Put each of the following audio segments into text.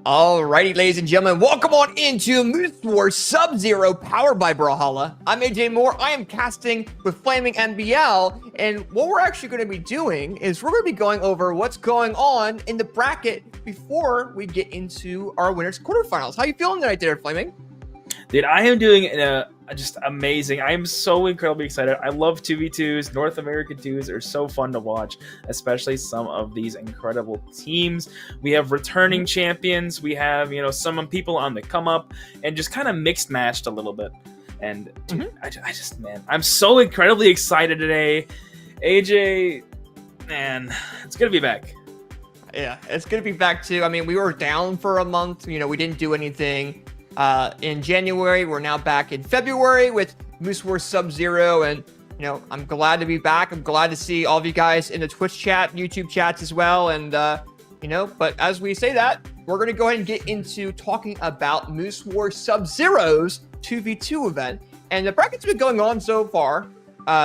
Alrighty, ladies and gentlemen, welcome on into Moose War Sub-Zero, powered by Brawlhalla. I'm AJ Moore. I am casting with Flaming MBL, and what we're actually going to be doing is we're going to be going over what's going on in the bracket before we get into our winners quarterfinals. How you feeling tonight, there, Flaming? Dude, I am doing just amazing. I am so incredibly excited. I love 2v2s. North American 2s are so fun to watch, especially some of these incredible teams. We have returning champions. We have, some people on the come up and just kind of mixed matched a little bit. And dude, I'm so incredibly excited today. AJ, man, it's going to be back. Yeah, it's going to be back too. I mean, we were down for a month. We didn't do anything. In January, we're now back in February with Moose War Sub-Zero, and I'm glad to be back. I'm glad to see all of you guys in the Twitch chat, YouTube chats as well, and but as we say that, we're going to go ahead and get into talking about Moose War Sub-Zero's 2v2 event, and the bracket's been going on so far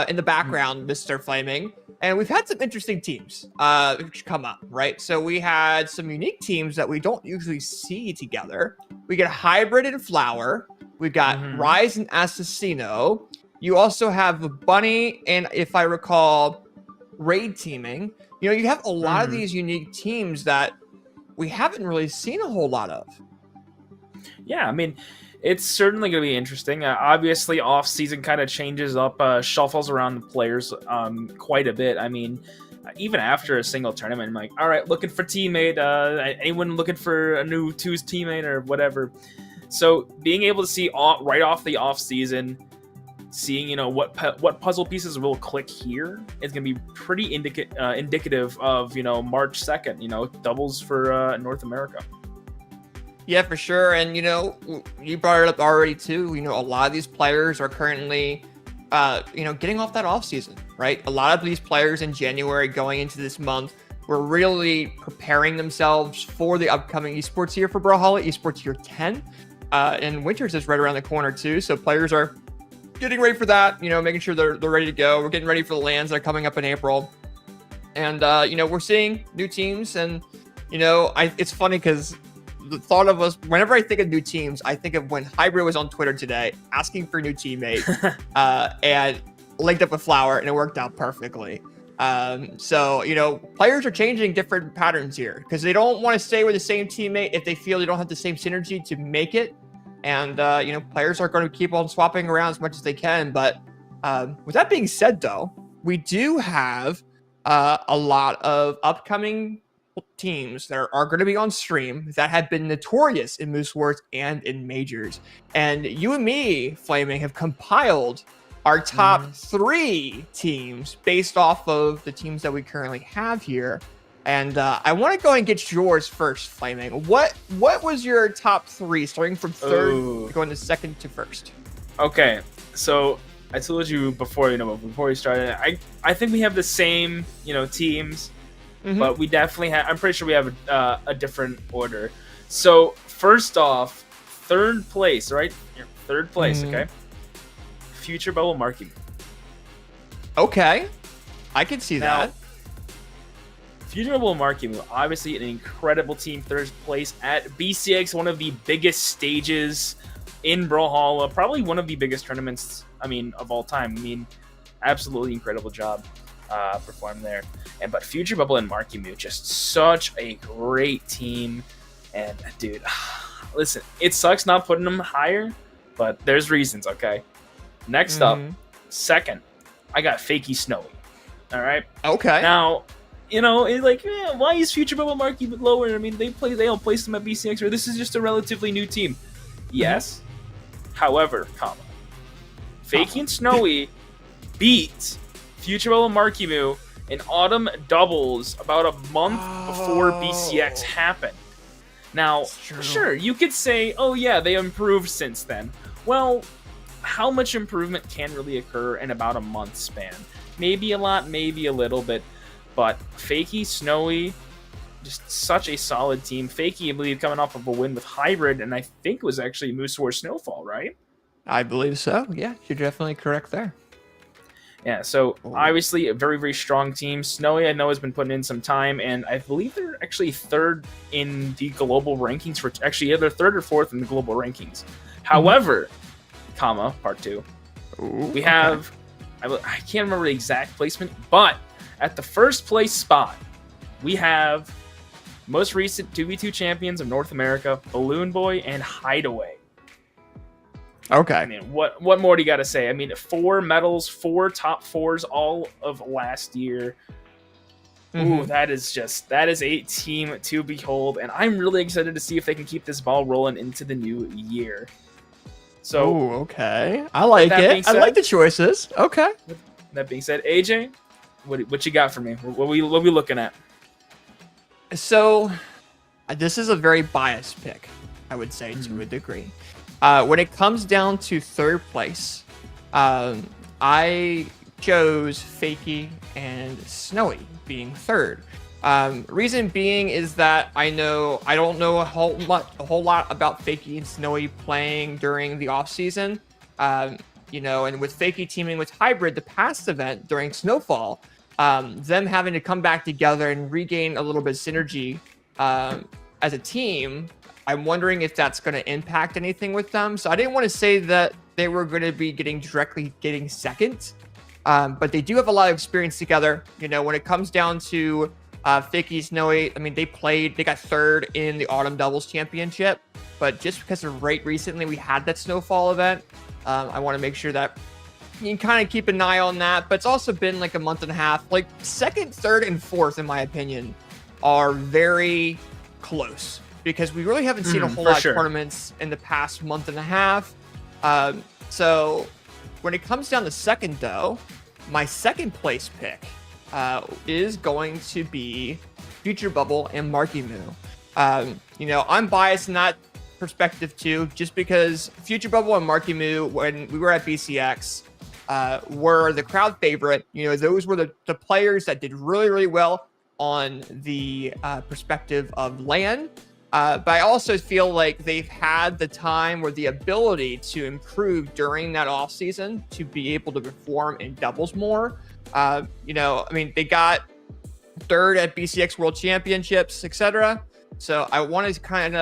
in the background, Mr. Flaming, and we've had some interesting teams come up, right? So we had some unique teams that we don't usually see together. We got Hybrid and Flower. We got Rise and Assassino. You also have Bunny and, if I recall, Raid teaming. You have a lot of these unique teams that we haven't really seen a whole lot of. Yeah, I mean, it's certainly going to be interesting. Obviously, off-season kind of changes up, shuffles around the players quite a bit. I mean, even after a single tournament, I'm like, all right, looking for teammate. Anyone looking for a new twos teammate or whatever. So being able to see right off the off-season, seeing what puzzle pieces will click here is going to be pretty indicative of March 2nd. Doubles for North America. Yeah, for sure. And, you brought it up already, too. A lot of these players are currently, getting off that off season, right? A lot of these players in January going into this month were really preparing themselves for the upcoming esports year for Brawlhalla, esports year 10. And Winters is right around the corner, too. So players are getting ready for that, making sure they're ready to go. We're getting ready for the LANs that are coming up in April. And, we're seeing new teams. And, it's funny because the thought of us, whenever I think of new teams, I think of when Hybrid was on Twitter today asking for a new teammate and linked up with Flower, and it worked out perfectly. So, players are changing different patterns here because they don't want to stay with the same teammate if they feel they don't have the same synergy to make it. And, players are going to keep on swapping around as much as they can. But with that being said, though, we do have a lot of upcoming teams that are going to be on stream that have been notorious in Moose Wars and in Majors. And you and me, Flaming, have compiled our top 3 teams based off of the teams that we currently have here. And I want to go and get yours first, Flaming. What was your top 3, starting from third, going to second to first? Okay, so I told you before, before we started, I think we have the same, teams. But we definitely have, I'm pretty sure we have a different order. So, first off, third place, right? Third place, okay? Future Bubble Marckiemoo. Okay. I can see that. Future Bubble Marckiemoo, obviously an incredible team. Third place at BCX, one of the biggest stages in Brawlhalla. Probably one of the biggest tournaments, of all time. Absolutely incredible job. Perform there. But Future Bubble and Marckiemoo, just such a great team. And dude, listen, it sucks not putting them higher, but there's reasons, okay? Next up, second, I got Fakey Snowy. All right. Okay. Now, it's like, why is Future Bubble Marckiemoo lower? They all place them at BCX, or this is just a relatively new team. Yes. However, Fakey and Snowy beat Future Bubble Marckiemoo in Autumn Doubles about a month before BCX happened. Now, sure, you could say, oh yeah, they improved since then. Well, how much improvement can really occur in about a month span? Maybe a lot, maybe a little bit. But Fakey, Snowy, just such a solid team. Fakey, I believe, coming off of a win with Hybrid, and I think it was actually Moose War Snowfall, right? I believe so. Yeah, you're definitely correct there. Yeah, so obviously a very, very strong team. Snowy, I know, has been putting in some time, and I believe they're actually third in the global rankings. They're third or fourth in the global rankings. However, part two, we have, I can't remember the exact placement, but at the first place spot, we have most recent 2v2 champions of North America, BalloonBoy and Hideaway. Okay. I mean, what more do you got to say? I mean, 4 medals, 4 top 4s all of last year. Ooh, that is a team to behold, and I'm really excited to see if they can keep this ball rolling into the new year. So, okay, I like it. I like the choices. Okay. That being said, AJ, what you got for me? What we looking at? So, this is a very biased pick, I would say, to a degree. When it comes down to third place, I chose Fakey and Snowy being third. Reason being is that I don't know a whole lot about Fakey and Snowy playing during the off season. And with Fakey teaming with Hybrid, the past event during Snowfall, them having to come back together and regain a little bit of synergy as a team. I'm wondering if that's going to impact anything with them. So I didn't want to say that they were going to be getting second, but they do have a lot of experience together. When it comes down to Fakey, Snowy, I mean, they got third in the Autumn Doubles Championship, but just because of recently we had that Snowfall event, I want to make sure that you can kind of keep an eye on that. But it's also been like a month and a half. Like second, third, and fourth, in my opinion, are very close, because we really haven't seen a whole lot of tournaments in the past month and a half. So when it comes down to second, though, my second place pick is going to be Future Bubble and Marckiemoo. I'm biased in that perspective too, just because Future Bubble and Marckiemoo, when we were at BCX, were the crowd favorite. Those were the players that did really, really well on the perspective of LAN. But I also feel like they've had the time or the ability to improve during that off season to be able to perform in doubles more. They got third at BCX World Championships, etc. So I'm kind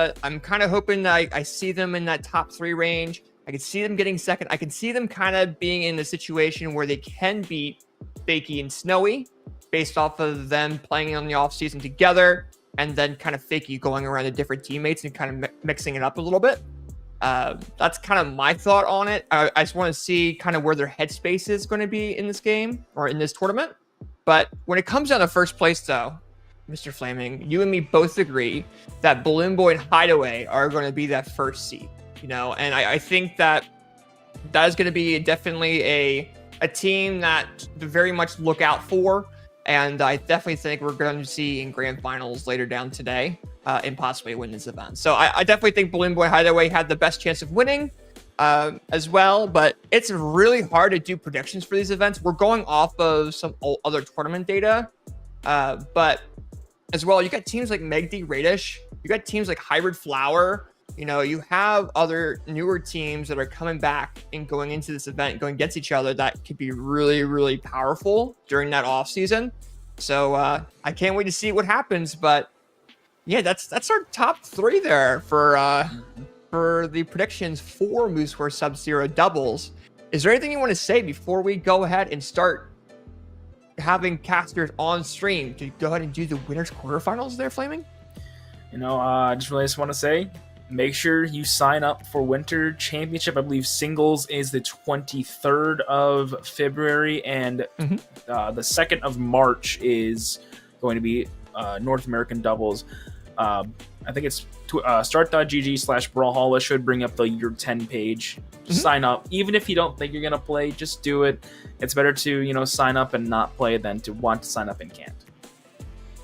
of hoping that I see them in that top 3 range. I can see them getting second. I can see them kind of being in a situation where they can beat Fakey and Snowy based off of them playing on the off season together, and then kind of Fakey going around to different teammates and kind of mixing it up a little bit. That's kind of my thought on it. I just want to see kind of where their headspace is going to be in this game or in this tournament. But when it comes down to first place, though, Mr. Flaming, you and me both agree that BalloonBoy and Hideaway are going to be that first seed. And I think that is going to be definitely a team that to very much look out for. And I definitely think we're going to see in grand finals later down today and possibly win this event. So I definitely think BalloonBoy Hideaway had the best chance of winning as well. But it's really hard to do predictions for these events. We're going off of some other tournament data. But as well, you got teams like Megd Radish. You got teams like Hybrid Flower. You have other newer teams that are coming back and going into this event, going against each other, that could be really, really powerful during that off season. So I can't wait to see what happens. But yeah, that's our top 3 there for the predictions for Moose War Sub-Zero doubles. Is there anything you want to say before we go ahead and start having casters on stream to go ahead and do the winners quarterfinals there, Flaming? I just want to say, make sure you sign up for Winter Championship. I believe singles is the 23rd of February, and the 2nd of March is going to be North American doubles. I think it's start.gg/Brawlhalla should bring up your 10 page. Just sign up. Even if you don't think you're going to play, just do it. It's better to, sign up and not play than to want to sign up and can't.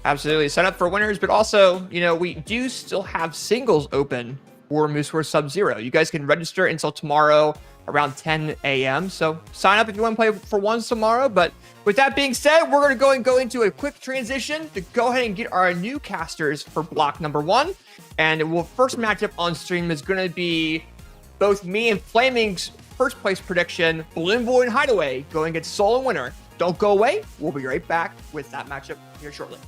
Absolutely. Sign up for winners, but also, we do still have singles open for Moose War Sub-Zero. You guys can register until tomorrow around 10 a.m. So sign up if you want to play for ones tomorrow. But with that being said, we're going to go into a quick transition to go ahead and get our new casters for block number 1. And first matchup on stream is going to be both me and Flaming's first place prediction, BalloonBoy and Hideaway going against Solo and Winner. Don't go away. We'll be right back with that matchup here shortly.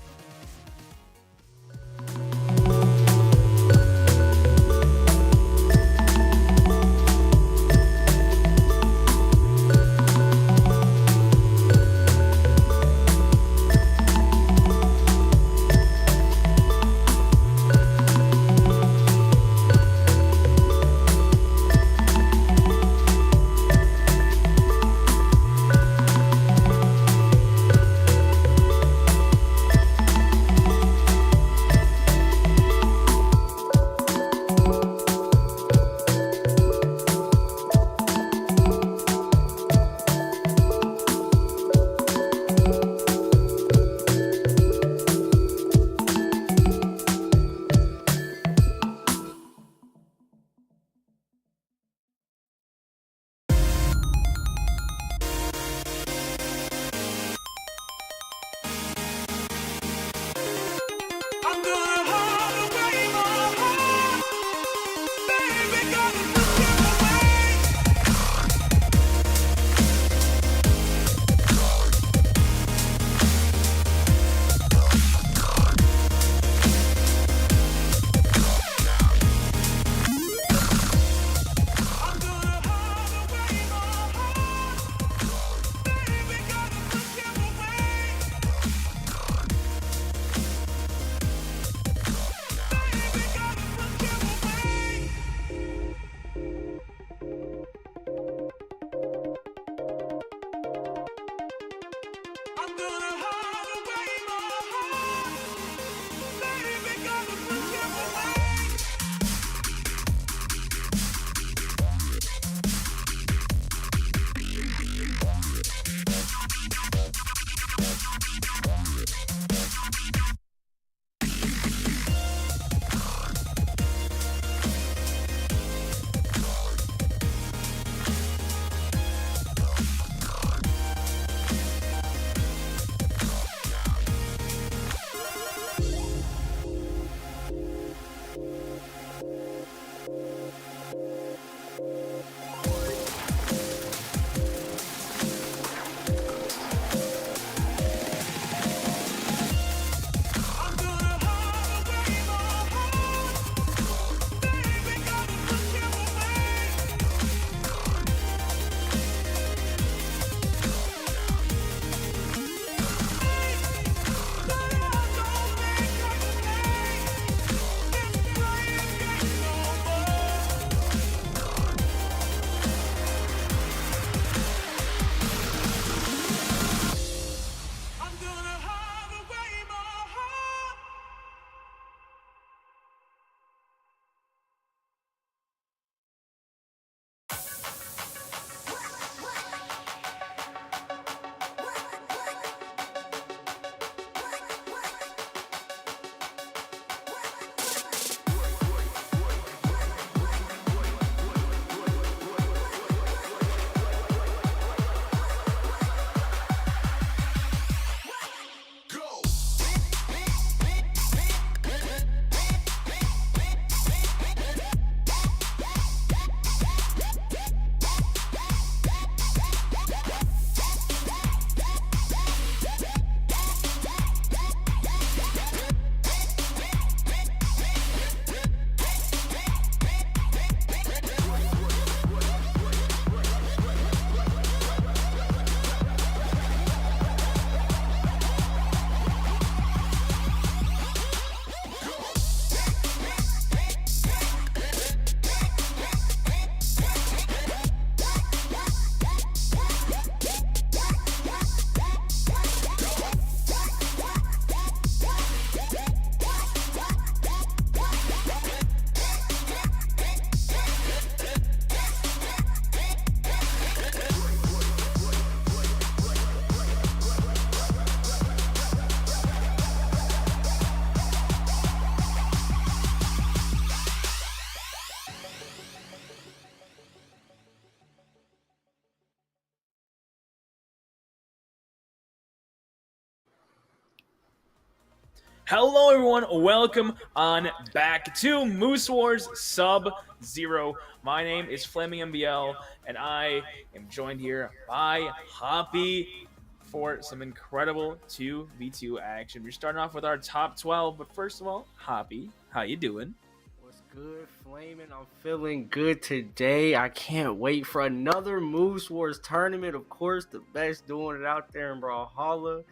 Hello, everyone. Welcome on back to Moose Wars Sub-Zero. My name is Flaming MBL, and I am joined here by Hoppy for some incredible 2v2 action. We're starting off with our top 12, but first of all, Hoppy, how you doing? What's good, Flaming? I'm feeling good today. I can't wait for another Moose Wars tournament. Of course, the best doing it out there in Brawlhalla.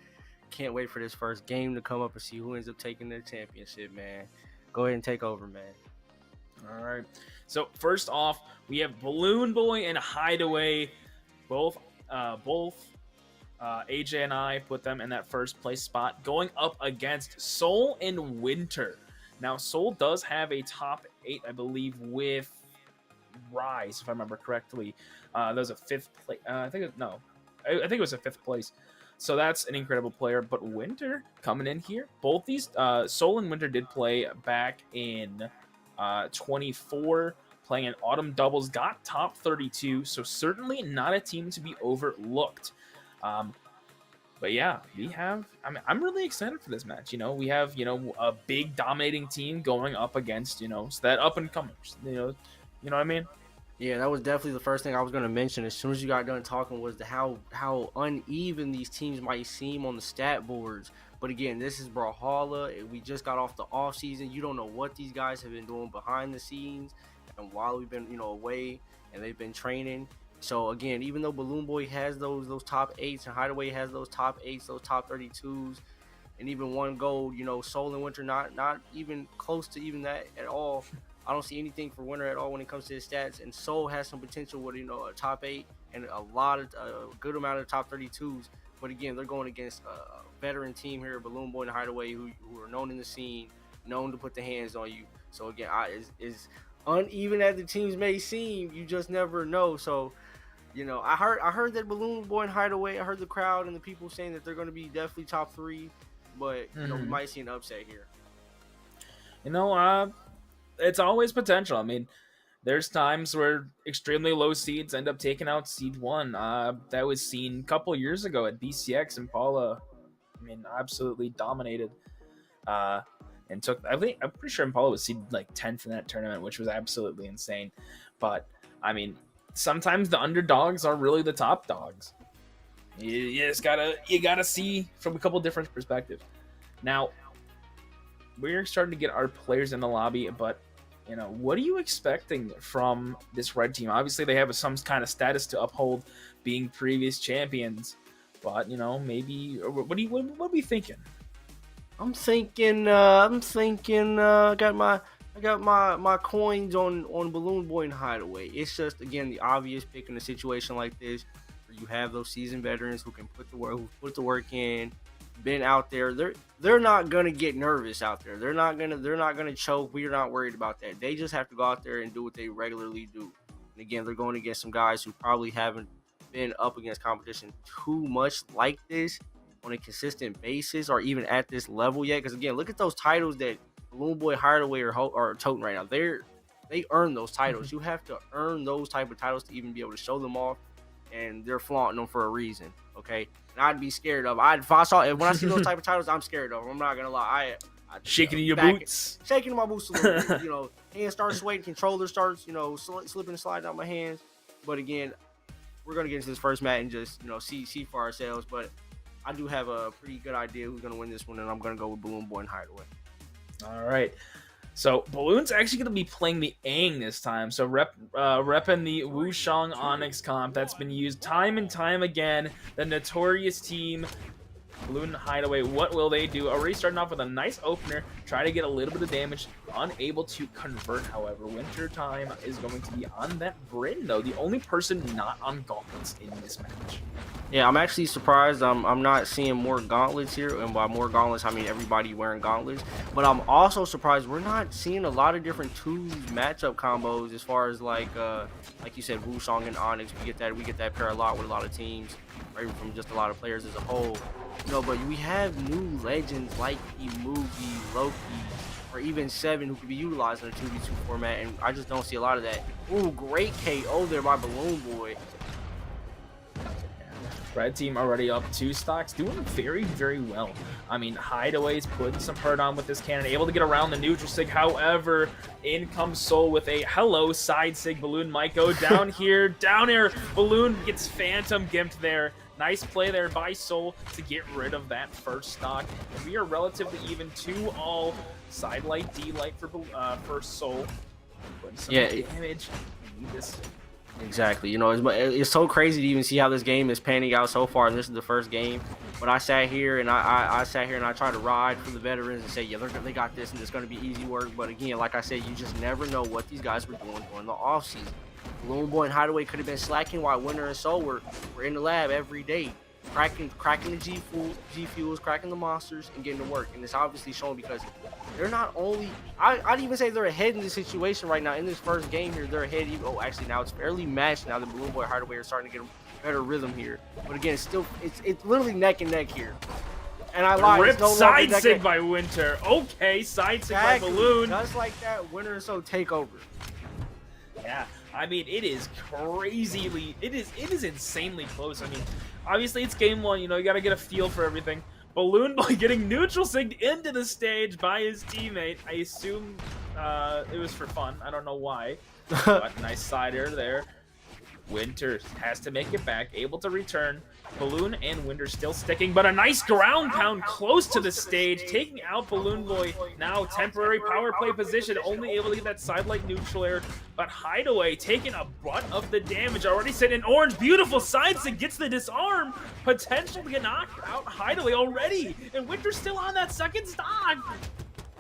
Can't wait for this first game to come up and see who ends up taking the championship, man. Go ahead and take over, man. All right. So first off, we have BalloonBoy and Hideaway. Both AJ and I put them in that first place spot, going up against Soul and Winter. Now, Soul does have a top 8, I believe, with Rise, if I remember correctly. That was a 5th place. I think it was a 5th place. So that's an incredible player. But Winter coming in here. Both these, Soul and Winter did play back in 24, playing in Autumn Doubles, got top 32. So certainly not a team to be overlooked. But yeah, we have. I'm really excited for this match. We have a big dominating team going up against so that up and comers. You know what I mean? Yeah, that was definitely the first thing I was going to mention as soon as you got done talking was how uneven these teams might seem on the stat boards. But again, this is Brawlhalla. We just got off the off season. You don't know what these guys have been doing behind the scenes, and while we've been away and they've been training. So again, even though BalloonBoy has those top 8s and Hideaway has those top 8s, those top 32s, and even one gold, Soul and Winter not even close to even that at all. I don't see anything for Winter at all when it comes to his stats, and Soul has some potential with a top 8 and a good amount of top 32s. But again, they're going against a veteran team here, BalloonBoy and Hideaway, who are known in the scene, known to put the hands on you. So again, is uneven as the teams may seem, you just never know. So I heard that BalloonBoy and Hideaway, I heard the crowd and the people saying that they're going to be definitely top 3, but we might see an upset here. It's always potential. I mean, there's times where extremely low seeds end up taking out seed 1. That was seen a couple years ago at BCX, and Paula, absolutely dominated. And took. I'm pretty sure Impala was seeded like 10th in that tournament, which was absolutely insane. But sometimes the underdogs are really the top dogs. You just gotta see from a couple different perspectives. Now, we're starting to get our players in the lobby, but what are you expecting from this red team? Obviously, they have some kind of status to uphold, being previous champions. But maybe what are we thinking? I'm thinking. I got my coins on BalloonBoy and Hideaway. It's just again the obvious pick in a situation like this, where you have those seasoned veterans who can put the work in, been out there. They're not gonna get nervous out there. They're not gonna choke. We're not worried about that. They just have to go out there and do what they regularly do. And again, they're going against some guys who probably haven't been up against competition too much like this on a consistent basis, or even at this level yet. Because again, look at those titles that BalloonBoy, Hideaway are toting right now. They earn those titles. You have to earn those type of titles to even be able to show them off, and they're flaunting them for a reason. Okay, and I'd be scared of. When I see those type of titles, I'm scared of them. I'm not gonna lie. I shaking in your boots, shaking my boots a little bit. Hands start sweating, controller starts slipping and sliding out my hands. But again, we're gonna get into this first match and just see for ourselves. But I do have a pretty good idea who's gonna win this one, and I'm gonna go with BalloonBoy and Hideaway. All right. So Balloon's actually going to be playing the Aang this time. So repping the Wushang Onyx comp that's been used time and time again. The notorious team, Balloon and Hideaway. What will they do? Already starting off with a nice opener. Try to get a little bit of damage. Unable to convert, however. Winter Time is going to be on that Bryn, though. The only person not on gauntlets in this match. Yeah, I'm actually surprised. I'm not seeing more gauntlets here, and by more gauntlets, I mean everybody wearing gauntlets. But I'm also surprised we're not seeing a lot of different twos matchup combos as far as like you said, Wushang and Onyx. We get that pair a lot with a lot of teams, or even from just a lot of players as a whole. But we have new legends like Movie, Loki, or even 7 who could be utilized in a 2v2 format, and I just don't see a lot of that. Ooh, great KO there by BalloonBoy. Red team already up 2 stocks, doing very, very well. I mean, Hideaway's putting some hurt on with this cannon, able to get around the neutral sig. However, in comes Soul with a hello side sig. Balloon might go down here, down air. Balloon gets phantom gimped there. Nice play there by Soul to get rid of that first stock. And we are relatively even 2-all. Side light, D light for Soul. Putting some damage. We need this. Exactly. You know, it's so crazy to even see how this game is panning out so far. And this is the first game. But I sat here and I sat here and I tried to ride for the veterans and say, yeah, they got this and it's going to be easy work. But again, like I said, you just never know what these guys were doing during the offseason. BalloonBoy and Hideaway could have been slacking while Winter and Soul were in the lab every day. Cracking the G fuels, cracking the monsters, and getting to work. And it's obviously shown because they're not only I'd even say they're ahead in this situation right now. In this first game here, they're ahead. Actually now it's fairly matched now that BalloonBoy and Hideaway are starting to get a better rhythm here. But again, it's literally neck and neck here. And I lied. Ripped side sig by Winter. Okay, side sig by Balloon. Just like that, Winter and Soul take over. Yeah, I mean, it is crazily, it is insanely close. I mean, obviously it's game 1, you know, you gotta get a feel for everything. BalloonBoy getting neutral sigged into the stage by his teammate. I assume it was for fun. I don't know why. But nice side air there. Winter has to make it back, able to return. Balloon and Winter still sticking, but a nice ground pound close to the stage, taking out BalloonBoy. Now temporary power play position, only able to get that side light neutral air, but Hideaway taking a brunt of the damage. Already sitting in orange, beautiful side sig, gets the disarm, potential to knock out Hideaway already, and Winter's still on that second stock.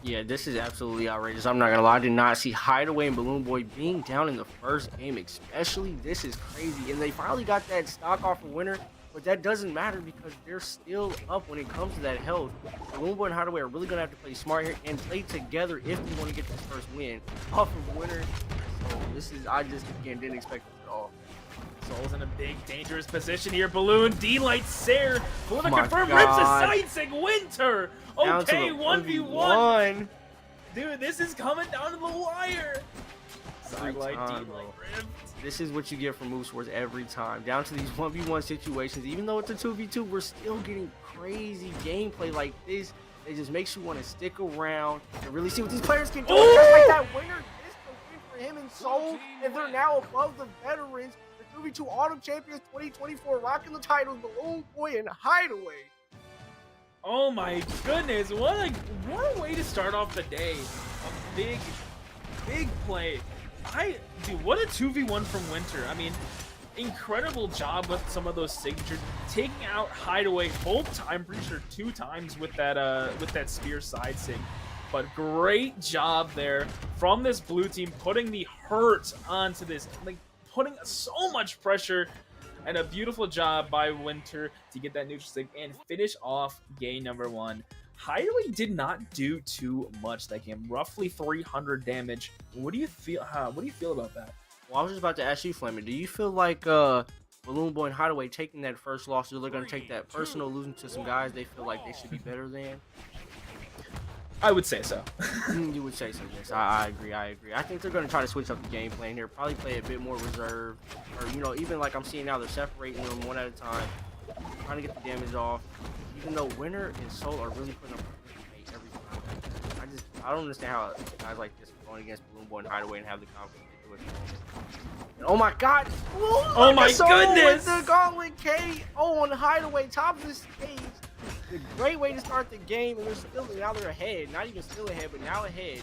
Yeah, this is absolutely outrageous. I'm not gonna lie, I did not see Hideaway and BalloonBoy being down in the first game, especially. This is crazy, and they finally got that stock off of Winter. But that doesn't matter because they're still up when it comes to that health. BalloonBoy and Hideaway are really going to have to play smart here and play together if they want to get this first win off of Winter. So this is, I just, again, didn't expect this at all. Soul's in a big, dangerous position here. Balloon, D-Light, Sair. Balloon Oh confirmed, rips a side sig. Winter. Okay, 1v1. Dude, this is coming down to the wire. Side light, D-Light, ripped. This is what you get from Moose Wars every time. Down to these 1v1 situations. Even though it's a 2v2, we're still getting crazy gameplay like this. It just makes you want to stick around and really see what these players can do. Just like that Winner, this the win for him and Soul, and they're now above the veterans. The 2v2 Autumn Champions 2024, rocking the titles, BalloonBoy and Hideaway. Oh my goodness, what a way to start off the day. A big play. Dude, what a 2v1 from Winter. I mean, incredible job with some of those signatures. Taking out Hideaway both time, I'm pretty sure 2 times with that spear side sig. But great job there from this blue team, putting the hurt onto this, like putting so much pressure, and a beautiful job by Winter to get that neutral sig and finish off game number 1. Hideaway did not do too much that game. Roughly 300 damage. What do you feel? What do you feel about that? Well, I was just about to ask you, Flamin. Do you feel like BalloonBoy and Hideaway taking that first loss, they're going to take that personal, losing to some guys they feel like they should be better than? I would say so. You would say so, yes. I agree. I think they're going to try to switch up the game plan here. Probably play a bit more reserved. Or, you know, even like I'm seeing now, they're separating them one at a time. Trying to get the damage off. Even though Winter and Soul are really putting up every time. I don't understand how guys like this are going against BalloonBoy and Hideaway and have the confidence to do it. And oh my god! Oh my goodness! With the Gauntlet KO on Hideaway, top of the stage. A great way to start the game, and now they're ahead. Not even still ahead, but now ahead.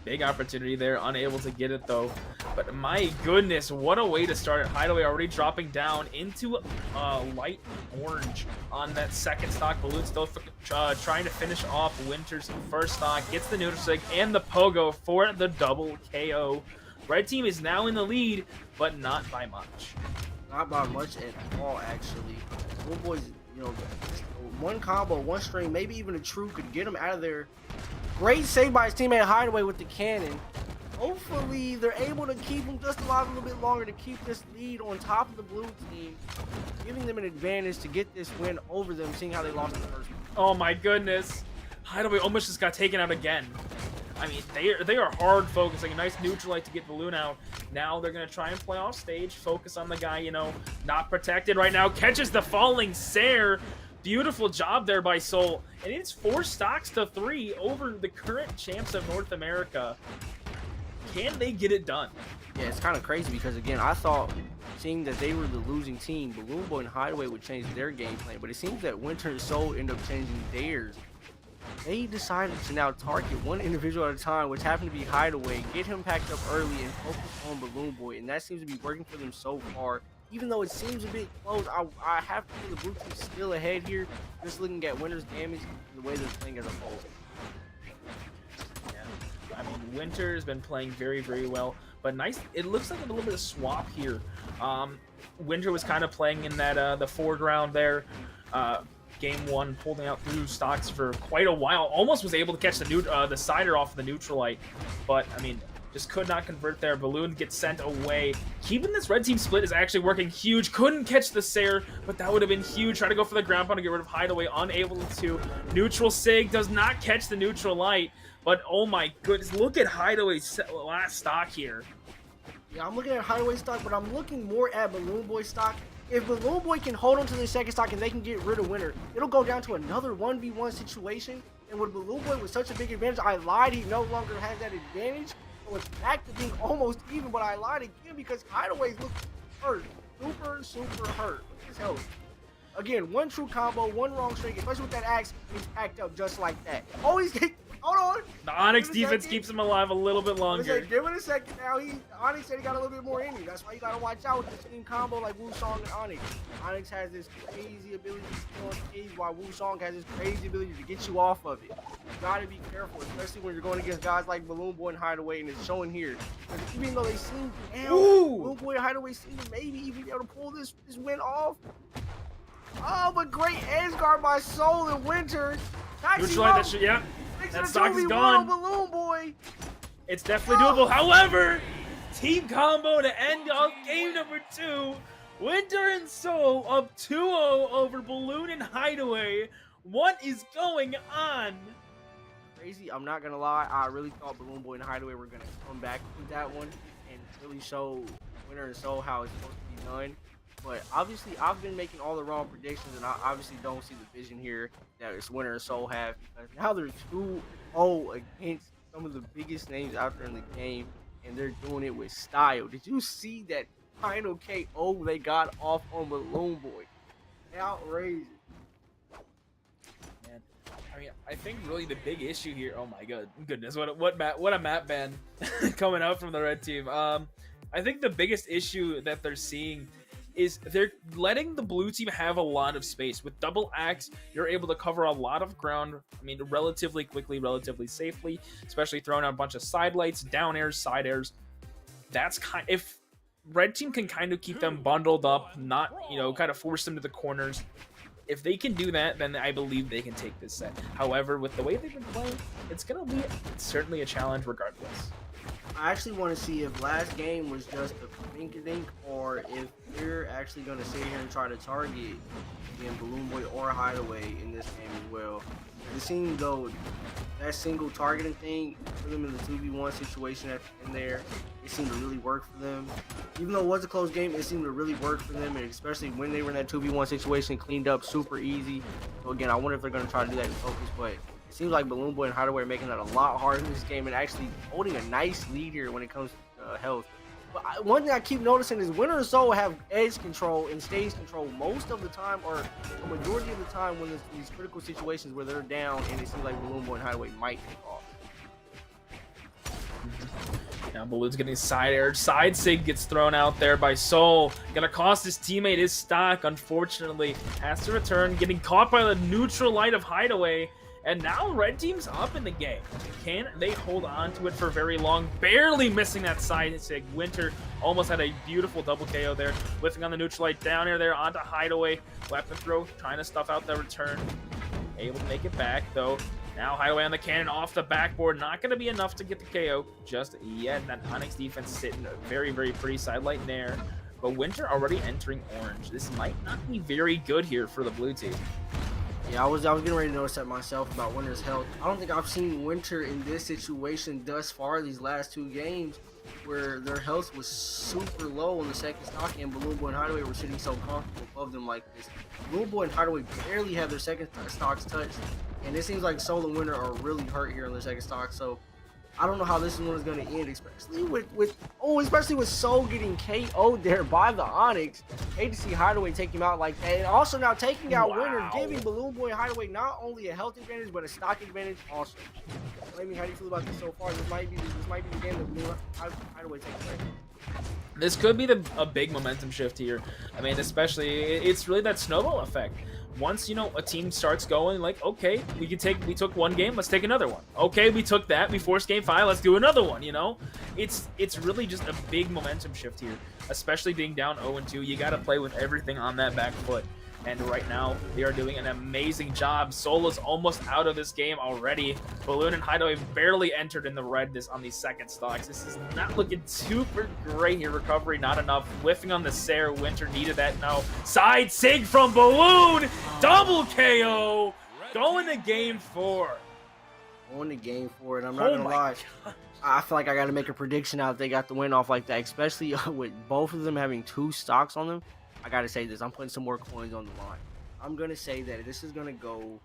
Big opportunity there, unable to get it though. But my goodness, what a way to start it. Hideaway already dropping down into light orange on that second stock. Balloon still trying to finish off Winter's first stock. Gets the neutral sig and the pogo for the double KO. Red team is now in the lead, but not by much. Not by much at all, actually. BalloonBoys, you know, one combo, one string, maybe even a true could get him out of there. Great save by his teammate Hideaway with the cannon. Hopefully, they're able to keep him just alive a little bit longer to keep this lead on top of the blue team, giving them an advantage to get this win over them, seeing how they lost the first one. Oh my goodness. Hideaway almost just got taken out again. I mean, they are hard focusing. A nice neutral light to get Balloon out. Now they're going to try and play off stage, focus on the guy, you know, not protected right now. Catches the falling Sair. Beautiful job there by Soul. And it's 4 stocks to 3 over the current champs of North America. Can they get it done? Yeah, it's kind of crazy because, again, I thought, seeing that they were the losing team, BalloonBoy and Hideaway would change their game plan, but it seems that Winter and Soul end up changing theirs. They decided to now target one individual at a time, which happened to be Hideaway, get him packed up early, and focus on BalloonBoy, and that seems to be working for them so far. Even though it seems a bit close, I have to say the blue team's still ahead here, just looking at Winter's damage and the way they're playing as a whole. Yeah. I mean, Winter has been playing very, very well, but nice. It looks like a little bit of swap here. Winter was kind of playing in that the foreground there. Game 1, holding out through stocks for quite a while. Almost was able to catch the cider off of the neutral light, but I mean, just could not convert there. Balloon gets sent away. Keeping this red team split is actually working huge. Couldn't catch the Sair, but that would have been huge. Try to go for the ground pound to get rid of Hideaway. Unable to. Neutral Sig does not catch the neutral light, but oh my goodness, look at Hideaway's last stock here. Yeah, I'm looking at Hideaway stock, but I'm looking more at BalloonBoy stock. If BalloonBoy can hold on to the second stock and they can get rid of Winter, it'll go down to another 1v1 situation. And with BalloonBoy with such a big advantage, I lied, he no longer has that advantage. So it's back to being almost even, but I lied again because Hideaway's looking hurt. Super hurt. Look at his health. Again, one true combo, one wrong string, especially with that axe, he's packed up just like that. Oh, he's hold on. The Onyx defense keeps him alive a little bit longer. Give it a second now. Onyx said he got a little bit more in him. That's why you gotta watch out with the team combo like Wu Song and Onyx. Onyx has this crazy ability to steal on stage, while Wu Song has this crazy ability to get you off of it. You gotta be careful, especially when you're going against guys like BalloonBoy and Hideaway, and it's showing here. Even though they seem down, BalloonBoy and Hideaway seem to maybe even be able to pull this win off. Oh, but great edge guard by Soul and Winter. Yeah. That stock is gone. BalloonBoy. It's definitely doable. However, team combo to end off game number 2. Winter and Soul up 2-0 over Balloon and Hideaway. What is going on? Crazy. I'm not gonna lie. I really thought BalloonBoy and Hideaway were gonna come back with that one and really show Winter and Soul how it's supposed to be done. But obviously, I've been making all the wrong predictions, and I obviously don't see the vision here that it's Winter and Soul have, because now they're 2-0 against some of the biggest names out there in the game, and they're doing it with style. Did you see that final KO they got off on BalloonBoy? Outrageous. Man, I mean, I think really the big issue here. Oh my goodness, what a map ban coming out from the red team. I think the biggest issue that they're seeing is they're letting the blue team have a lot of space. With double axe, you're able to cover a lot of ground, I mean, relatively quickly, relatively safely, especially throwing out a bunch of side lights, down airs, side airs. That's if red team can kind of keep them bundled up, not, you know, kind of force them to the corners. If they can do that, then I believe they can take this set. However, with the way they've been playing, it's going to be certainly a challenge regardless. I actually want to see if last game was just a dink-a-dink, or if they're actually going to sit here and try to target again BalloonBoy or Hideaway in this game as well. It seems though that single targeting thing for them in the 2v1 situation in there, it seemed to really work for them. Even though it was a close game, it seemed to really work for them, and especially when they were in that 2v1 situation, cleaned up super easy. So again, I wonder if they're going to try to do that in focus, but it seems like BalloonBoy and Hideaway are making that a lot harder in this game and actually holding a nice lead here when it comes to health. But one thing I keep noticing is Winter and Soul have edge control and stage control most of the time, or the majority of the time when there's these critical situations where they're down and it seems like BalloonBoy and Hideaway might take off. Now Balloon's getting side aired. Side sig gets thrown out there by Soul. Gonna cost his teammate his stock, unfortunately. Has to return, getting caught by the neutral light of Hideaway. And now red team's up in the game. Can they hold on to it for very long? Barely missing that side sig. Winter almost had a beautiful double KO there. Whiffing on the neutral light down here there onto Hideaway. Weapon throw, trying to stuff out the return. Able to make it back though. Now Hideaway on the cannon off the backboard. Not going to be enough to get the KO just yet. That Onyx defense sitting very, very pretty side light in there. But Winter already entering orange. This might not be very good here for the blue team. Yeah, I was getting ready to notice that myself about Winter's health. I don't think I've seen Winter in this situation thus far these last 2 games where their health was super low on the second stock, and BalloonBoy and Hideaway were sitting so comfortable above them like this. BalloonBoy and Hideaway barely have their second stocks touched, and it seems like Soul and Winter are really hurt here on their second stock. So I don't know how this one is going to end, especially with Soul getting KO'd there by the Onyx. Hate to see Hideaway take him out like that, and also now taking out Winter, giving BalloonBoy and Hideaway not only a health advantage but a stock advantage also. Amy, how do you feel about this so far? This might be the game that Hideaway takes away. This could be a big momentum shift here. I mean, especially it's really that snowball effect. Once a team starts going like, okay, we took one game, let's take another one. Okay, we took that, we forced game 5, let's do another one. It's really just a big momentum shift here, especially being down 0-2. You got to play with everything on that back foot. And right now, they are doing an amazing job. Soul is almost out of this game already. Balloon and Hideaway barely entered in the red on these second stocks. This is not looking super great here. Recovery not enough. Whiffing on the Sarah. Winter needed that now. Side sig from Balloon. Double KO. Going to game 4. Going to game 4, and I'm not going to lie. I feel like I got to make a prediction out if they got the win off like that, especially with both of them having 2 stocks on them. I gotta say this. I'm putting some more coins on the line. I'm gonna say that this is gonna go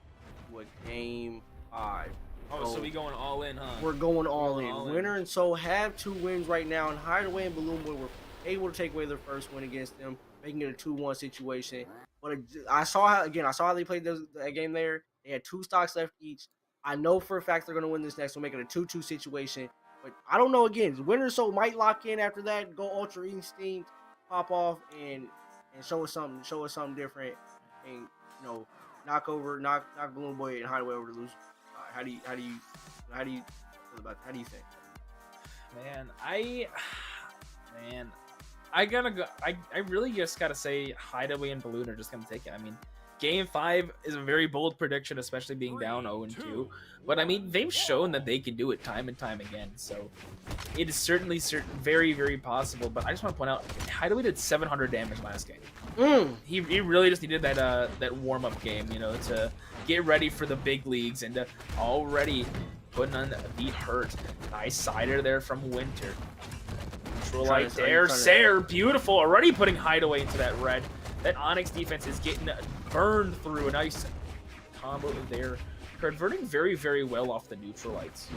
to a game 5. Oh, so we going all in, huh? We're going all in. Winter and Soul have 2 wins right now, and Hideaway and BalloonBoy were able to take away their first win against them, making it a 2-1 situation. But I saw how they played that game there. They had 2 stocks left each. I know for a fact they're gonna win this next one, make it a 2-2 situation. But I don't know. Again, Winter and Soul might lock in after that, go Ultra Instinct, pop off, and show us something different, and knock BalloonBoy and Hideaway over to lose. How do you feel about that? How do you think? I gotta go. I really just gotta say Hideaway and Balloon are just gonna take it. I mean, game 5 is a very bold prediction, especially being down 0-2. But I mean, they've shown that they can do it time and time again. So it is certainly very, very possible. But I just want to point out, Hideaway did 700 damage last game. He really just needed that warm up game, to get ready for the big leagues, and to already putting on the hurt. Nice cider there from Winter. Neutral light there, Sayer, beautiful. Already putting Hideaway into that red. That Onyx defense is getting burned through. A nice combo there. Converting very, very well off the neutral lights.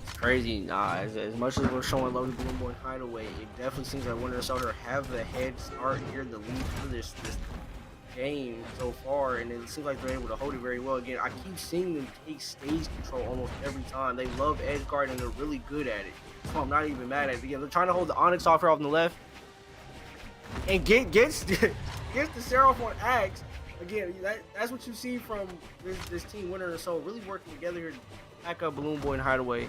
It's crazy. As much as we're showing love to BalloonBoy and Hideaway, it definitely seems like Winter and Soul have the head start here, the lead for this game so far, and it seems like they're able to hold it very well. Again, I keep seeing them take stage control almost every time. They love edge guard, and they're really good at it. So I'm not even mad at it. Again, they're trying to hold the Onyx off here on the left, and gets the Seraph on Axe. Again, that's what you see from this team, Winter and Soul, really working together here to pack up BalloonBoy and Hideaway.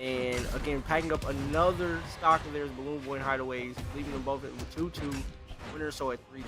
And again, packing up another stock of theirs, BalloonBoy and Hideaways, leaving them both at 2-2. Winter and Soul at 3.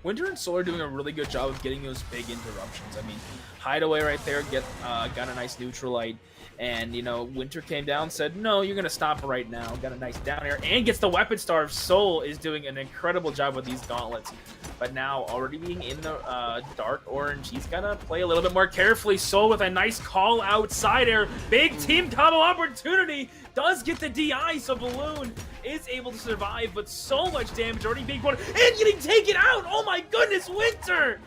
Winter and Soul are doing a really good job of getting those big interruptions. I mean, Hideaway right there got a nice neutral light. And, Winter came down, said, no, you're going to stop right now. Got a nice down air and gets the weapon star. Soul is doing an incredible job with these gauntlets. But now, already being in the dark orange, he's got to play a little bit more carefully. Soul with a nice call outside air. Big team combo opportunity. Does get the DI, so Balloon is able to survive. But so much damage already being put and getting taken out. Oh my goodness, Winter!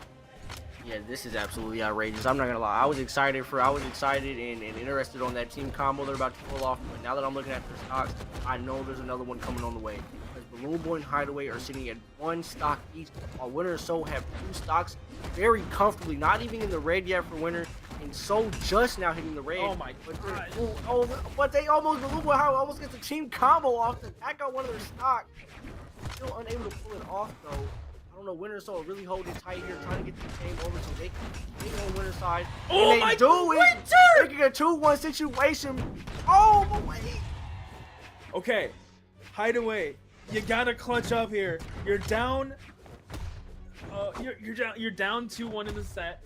Yeah, this is absolutely outrageous. I'm not gonna lie. I was excited and interested on that team combo they're about to pull off. But now that I'm looking at their stocks, I know there's another one coming on the way. Because BalloonBoy and Hideaway are sitting at 1 stock each, while Winter and Soul have 2 stocks very comfortably. Not even in the red yet for Winter, and Soul just now hitting the red. Oh my god! But they BalloonBoy almost gets the team combo off to back out one of their stocks. Still unable to pull it off though. I don't know, Winter and Soul really holding tight here, trying to get the game over so they can get on Winter's side. Oh and my do it, Winter! making a 2-1 situation. Oh, but wait. Okay, Hideaway, you gotta clutch up here. You're down. You're down 2-1 in the set.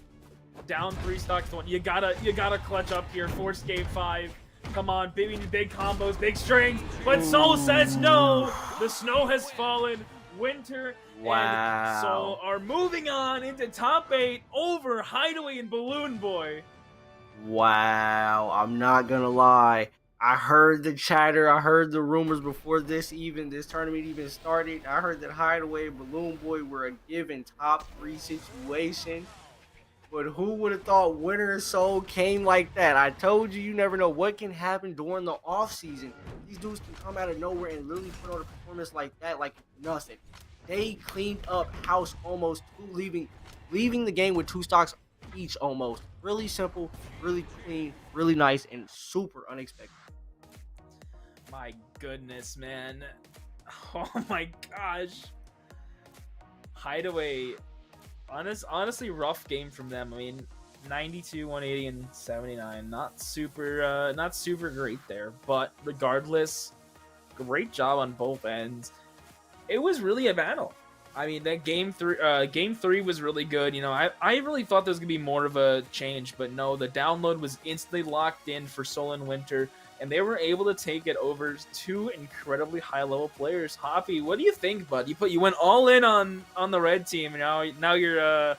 Down 3 stocks to 1. You gotta clutch up here. Force game 5. Come on, big combos, big strings. But Soul says no. The snow has fallen. Winter, Wow. and Soul are moving on into top 8 over Hideaway and BalloonBoy. Wow, I'm not gonna lie. I heard the chatter, I heard the rumors before this tournament even started. I heard that Hideaway and BalloonBoy were a given top 3 situation. But who would have thought Winter and Soul came like that? I told you, you never know what can happen during the off season. These dudes can come out of nowhere and literally put on a performance like that, like nothing. They cleaned up house almost, leaving the game with 2 stocks each almost. Really simple, really clean, really nice, and super unexpected. My goodness, man. Oh my gosh. Hideaway, honestly rough game from them. I mean, 92, 180, and 79. Not super great there, but regardless, great job on both ends. It was really a battle. I mean, that game three was really good. You know, I really thought there was gonna be more of a change, but no, the download was instantly locked in for Soul and Winter, and they were able to take it over 2 incredibly high level players. Hoppy, what do you think, bud? You went all in on the red team. Now you're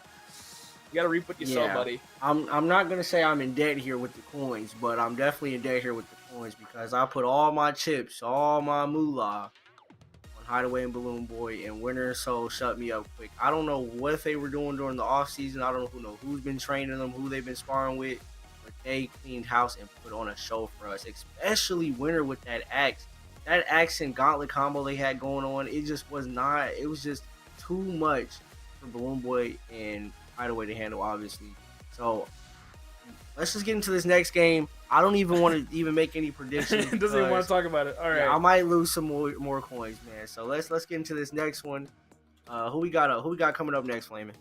you gotta reap what you sow, buddy. I'm not gonna say I'm in debt here with the coins, but I'm definitely in debt here with the coins because I put all my chips, all my moolah on Hideaway and BalloonBoy, and Winter and Soul shut me up quick. I don't know what they were doing during the off season. I don't know who's been training them, who they've been sparring with, but they cleaned house and put on a show for us, especially Winter with that axe. That axe and gauntlet combo they had going on, it was just too much for BalloonBoy and Hideaway to handle, obviously. So let's just get into this next game. I don't even want to even make any predictions. Doesn't even want to talk about it. All right. Yeah, I might lose some more coins, man. So let's get into this next one. Who we got coming up next, Flamin'?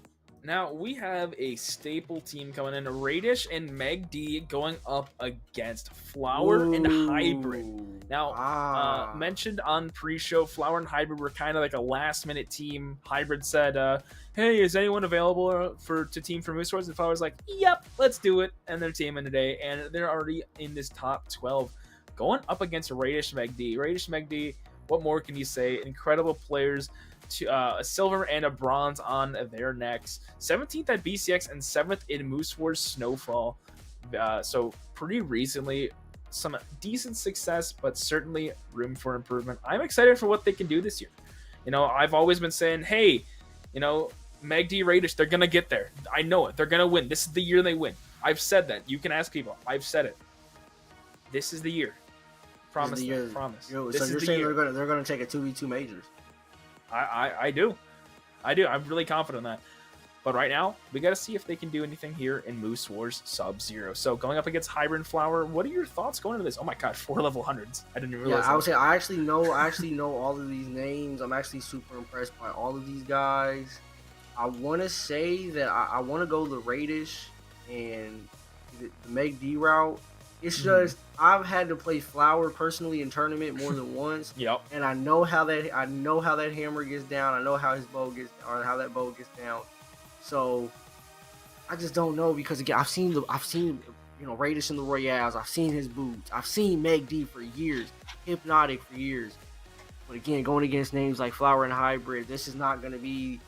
Now, we have a staple team coming in, Radish and Meg D going up against Flower and Hybrid. Now, mentioned on pre-show, Flower and Hybrid were kind of like a last-minute team. Hybrid said, hey, is anyone available to team for Moose Swords? And Flower's like, yep, let's do it. And they're teaming today, and they're already in this top 12. Going up against Radish Meg D. Radish Meg D, what more can you say? Incredible players. A silver and a bronze on their necks. 17th at BCX and 7th in Moose Wars Snowfall. So pretty recently, some decent success, but certainly room for improvement. I'm excited for what they can do this year. You know, I've always been saying, hey, you know, Meg D Radish, they're gonna get there. I know it. They're gonna win. This is the year they win. I've said that. You can ask people. I've said it. This is the year. Promise. Promise. So you're saying they're gonna take a 2v2 majors? I do. I'm really confident in that. But right now, we got to see if they can do anything here in Moose Wars Sub-Zero. So going up against Hybrid and Flower, what are your thoughts going into this? Oh my god, 4 level 100s. I didn't realize. Yeah, I would say I actually know all of these names. I'm actually super impressed by all of these guys. I want to say that I want to go the Radish and the Meg D route. It's just I've had to play Flower personally in tournament more than once. Yep. And I know how that hammer gets down. I know how his bow gets, or how that bow gets down. So I just don't know, because again I've seen you know, Radish in the Royales. I've seen his boots. I've seen Meg D for years, Hypnotic for years. But again, going against names like Flower and Hybrid, this is not going to be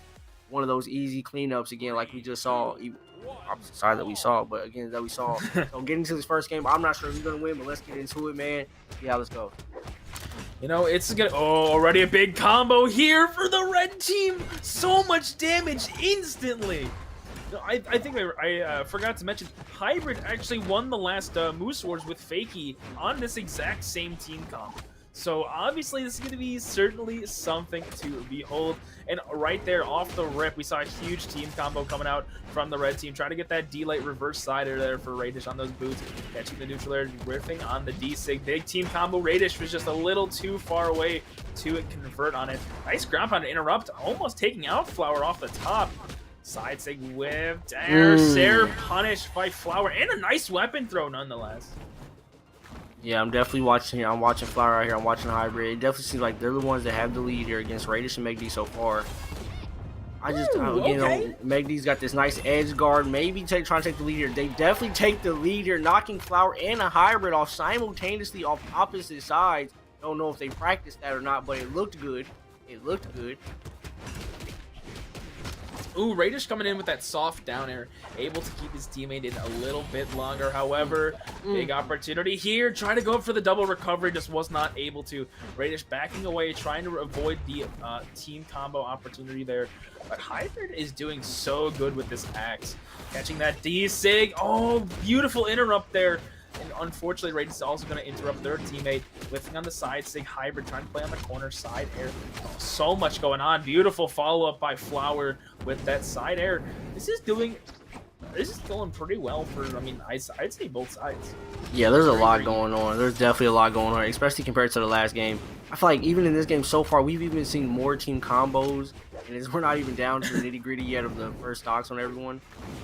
one of those easy cleanups again, like we just saw. I'm sorry that we saw, but again, that we saw. So getting to this first game, I'm not sure who's gonna win, but let's get into it, man. Yeah, let's go. You know, it's gonna. Oh, already a big combo here for the red team. So much damage instantly. I think I forgot to mention, Hybrid actually won the last Moose Wars with Fakey on this exact same team comp. So obviously this is going to be certainly something to behold. And right there off the rip, we saw a huge team combo coming out from the red team, trying to get that D-Light reverse sider there for Radish on those boots, catching the neutral air, riffing on the D-Sig. Big team combo. Radish was just a little too far away to convert on it. Nice ground pound to interrupt, almost taking out Flower off the top. Side Sig whipped, air punished by Flower, and a nice weapon throw nonetheless. Yeah, I'm definitely watching here. I'm watching Flower out here. I'm watching Hybrid. It definitely seems like they're the ones that have the lead here against Radish and Meg D so far. You know, Meg D's got this nice edge guard. Maybe trying to take the lead here. They definitely take the lead here, knocking Flower and a Hybrid off simultaneously off opposite sides. Don't know if they practiced that or not, but it looked good. It looked good. Ooh, Radish coming in with that soft down air, able to keep his teammate in a little bit longer. However, big opportunity here. Try to go for the double recovery, just was not able to. Radish backing away, trying to avoid the team combo opportunity there. But Hybrid is doing so good with this axe. Catching that D-Sig. Oh, beautiful interrupt there. And unfortunately, Radish is also going to interrupt their teammate. Lifting on the side, Sig Hybrid trying to play on the corner side air. Oh, so much going on. Beautiful follow-up by Flower with that side air. This is going pretty well for, I mean, I'd say both sides. Yeah, there's a lot going on. There's definitely a lot going on, especially compared to the last game. I feel like even in this game so far, we've even seen more team combos, and we're not even down to the nitty-gritty yet of the first stocks on everyone,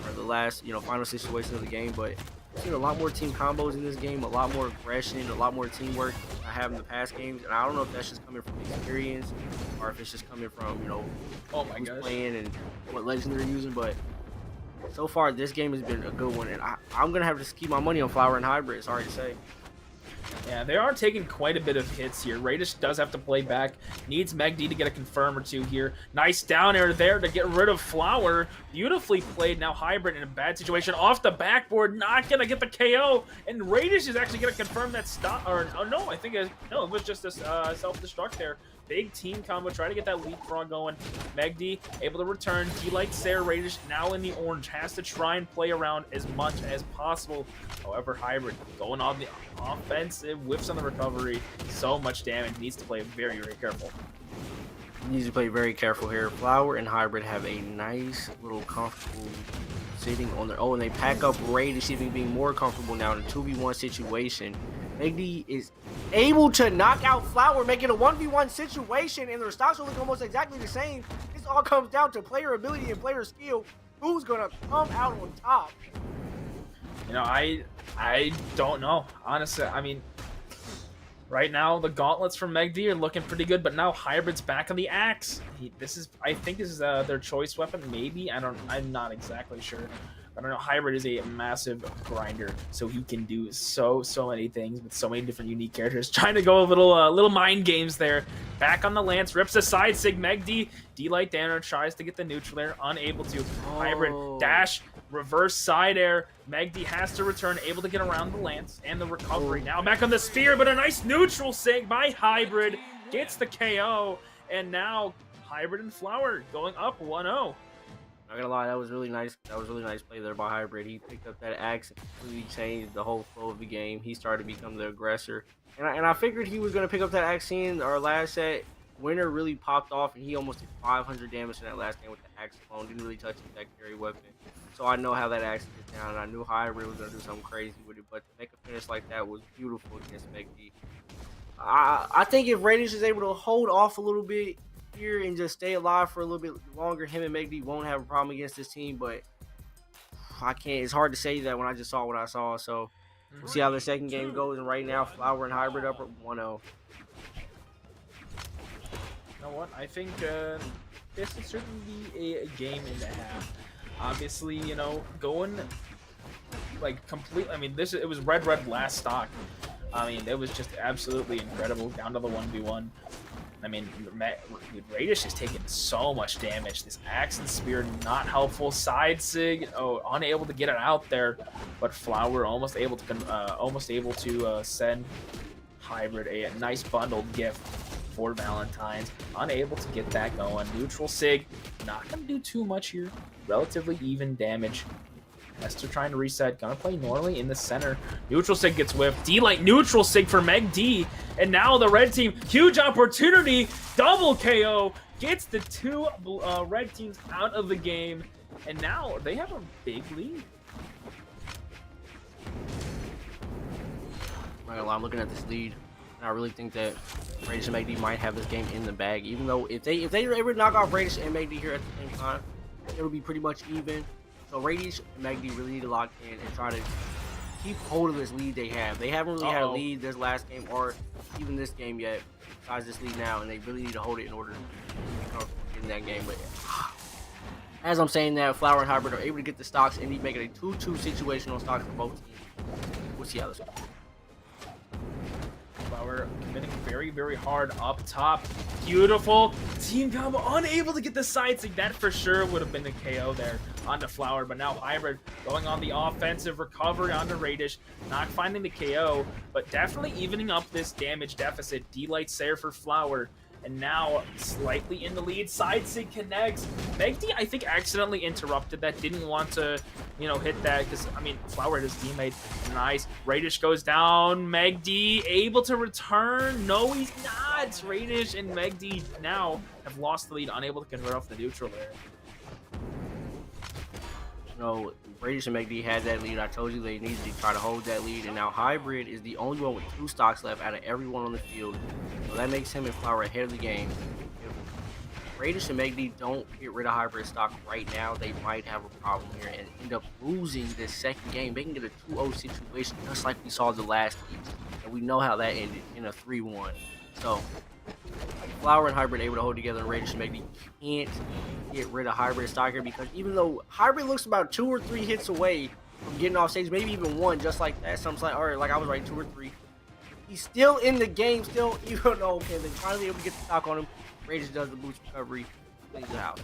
or the last, final situation of the game, but I've seen a lot more team combos in this game, a lot more aggression, a lot more teamwork I have in the past games, and I don't know if that's just coming from experience or if it's just coming from, who's playing and what legend they're using, but so far this game has been a good one, and I'm going to have to keep my money on Flower and Hybrid, sorry to say. Yeah, they are taking quite a bit of hits here. Radish does have to play back. Needs Megd to get a confirm or two here. Nice down air there to get rid of Flower. Beautifully played. Now Hybrid in a bad situation. Off the backboard. Not going to get the KO. And Radish is actually going to confirm that stop. Or, oh, no, I think it was just a self-destruct there. Big team combo, try to get that leapfrog going. Megd able to return. D-Light Sarah Radish now in the orange. Has to try and play around as much as possible. However, Hybrid going on the offensive, whiffs on the recovery. So much damage. Needs to play very, very careful. Needs to play very careful here. Flower and Hybrid have a nice little comfortable sitting on their own. And they pack up Radish even being more comfortable now in a 2v1 situation. Megd is able to knock out Flower, making a 1v1 situation, and their stocks will look almost exactly the same. This all comes down to player ability and player skill. Who's going to come out on top? I don't know. Honestly, I mean, right now the gauntlets from Megd are looking pretty good, but now Hybrid's back on the axe. I think this is their choice weapon. Maybe I'm not exactly sure. I don't know. Hybrid is a massive grinder, so he can do so many things with so many different unique characters. Trying to go a little mind games there. Back on the lance, rips aside Sig Megd. D-Light Danner tries to get the neutral air, unable to. Hybrid dash, reverse side air. Megd has to return, able to get around the lance and the recovery. Now back on the spear, but a nice neutral Sig by Hybrid gets the KO, and now Hybrid and Flower going up 1-0. Not gonna lie, that was really nice. That was really nice play there by Hybrid. He picked up that axe and completely changed the whole flow of the game. He started to become the aggressor, and I figured he was gonna pick up that axe in our last set. Winner really popped off, and he almost did 500 damage in that last game with the axe alone. Didn't really touch the secondary weapon, so I know how that axe gets down. And I knew Hybrid was gonna do something crazy with it, but to make a finish like that was beautiful against Megd. I think if Radish is able to hold off a little bit here and just stay alive for a little bit longer, him and Megd won't have a problem against this team, but I can't. It's hard to say that when I just saw what I saw. So we'll see how the second game goes. And right now, Flower and Hybrid up at 1-0. You know what? I think this will certainly be a game and a half. Obviously, going like complete. I mean, it was red last stock. I mean, it was just absolutely incredible down to the 1v1. I mean, Radish is taking so much damage. This axe and spear not helpful. Side Sig, unable to get it out there, but Flower almost able to send Hybrid a nice bundled gift for Valentine's. Unable to get that going. Neutral Sig, not gonna do too much here. Relatively even damage. Esther trying to reset, gonna play normally in the center. Neutral Sig gets whiffed. D-Light neutral Sig for Megd. And now the red team, huge opportunity, double KO, gets the two red teams out of the game. And now they have a big lead. I'm looking at this lead, and I really think that Radish and Megd might have this game in the bag. Even though if they were able to knock off Radish and Megd here at the same time, it'll be pretty much even. So Radish and Megd really need to lock in and try to keep hold of this lead they have. They haven't really had a lead this last game or even this game yet, besides this lead now, and they really need to hold it in order to be comfortable in that game. But as I'm saying that, Flower and Hybrid are able to get the stocks and make it a 2-2 situation on stocks for both teams. We'll see how this goes. Flower committing very, very hard up top. Beautiful team combo, unable to get the side sig. That for sure would have been the KO there onto Flower, but now Hybrid going on the offensive recovery onto Radish, not finding the KO, but definitely evening up this damage deficit. D-Light Sayer for Flower, and now slightly in the lead. Side sig connects. Megd, I think, accidentally interrupted that. Didn't want to, you know, hit that because, I mean, Flower hit his teammate. Nice. Radish goes down. Megd able to return. No, he's not. Radish and Megd now have lost the lead, unable to convert off the neutral there. No, Radish and Megd had that lead. I told you they needed to try to hold that lead, and now Hybrid is the only one with 2 stocks left out of everyone on the field. So that makes him and Flower ahead of the game. If Radish and Megd don't get rid of Hybrid stock right now, they might have a problem here and end up losing this second game, making it a 2-0 situation, just like we saw the last week. And we know how that ended in a 3-1. So Flower and Hybrid able to hold together, and Radish and Megd can't get rid of Hybrid stock here, because even though Hybrid looks about 2 or 3 hits away from getting off stage, maybe even 1, just like that, something like, or like I was right, 2 or 3. He's still in the game, still, even though, okay, they're finally able to get the stock on him. Radish does the boost recovery, cleans it out.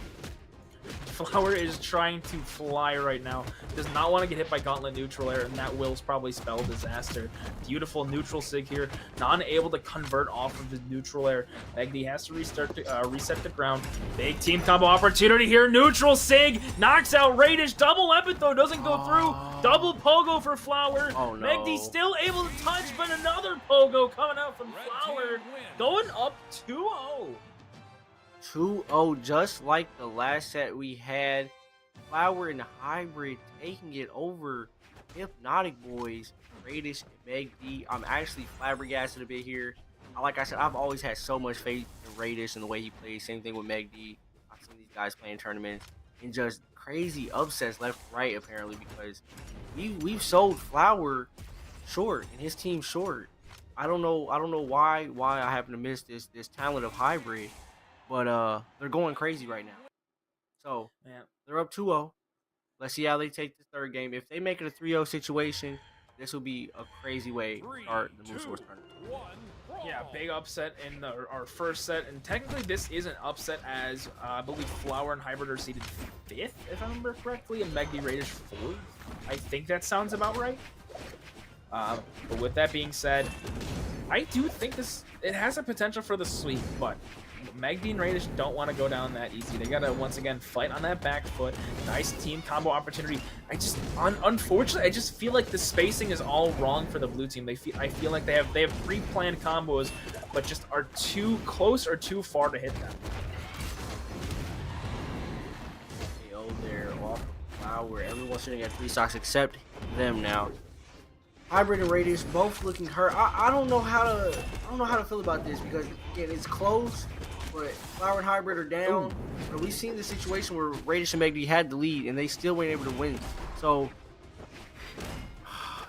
Flower is trying to fly right now. Does not want to get hit by Gauntlet neutral air, and that will probably spell disaster. Beautiful neutral sig here. Not able to convert off of the neutral air. Megd has to reset the ground. Big team combo opportunity here. Neutral sig knocks out Radish. Double epic though, doesn't go through. Double pogo for Flower. Oh, no. Megd still able to touch, but another pogo coming out from Flower. Going up 2-0. 2-0, just like the last set we had. Flower and Hybrid taking it over Hypnotic Boys, Radish and Megd. I'm actually flabbergasted a bit here. Like I said, I've always had so much faith in Radish and the way he plays. Same thing with Megd. I've seen these guys playing tournaments and just crazy upsets left and right, apparently, because we've sold Flower short and his team short. I don't know why I happen to miss this talent of Hybrid. But they're going crazy right now. So, man, they're up 2-0. Let's see how they take the third game. If they make it a 3-0 situation, this will be a crazy way to start the Moose Wars tournament. Yeah, big upset in our first set. And technically, this is an upset as I believe Flower and Hybrid are seeded 5th, if I remember correctly, and Megd Radish 4th. I think that sounds about right. But with that being said, I do think it has a potential for the sweep, but Megd and Radish don't want to go down that easy. They gotta once again fight on that back foot. Nice team combo opportunity. Unfortunately, I just feel like the spacing is all wrong for the blue team. I feel like they have pre-planned combos, but just are too close or too far to hit them. KO there off Flower. Everyone's sitting at 3 stocks except them now. Hybrid and Radish both looking hurt. I don't know how to feel about this, because again, it's close, but Flower and Hybrid are down. But we've seen the situation where Radish and Megd had the lead and they still weren't able to win. So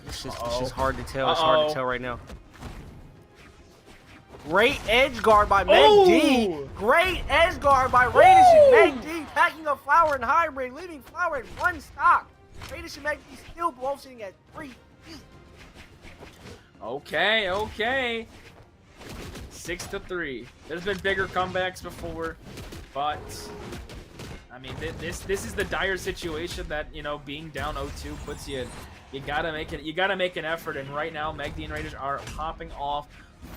it's just hard to tell. It's hard to tell right now. Great edge guard by Megd. Great edge guard by Radish and Megd, packing up Flower and Hybrid, leaving Flower at 1 stock. Radish and Megd still both sitting at 3 feet. Okay. 6-3. There's been bigger comebacks before, but I mean, this is the dire situation that, you know, being down 0-2 puts you in. You gotta make it. You gotta make an effort, and right now, Megd and Radish are popping off.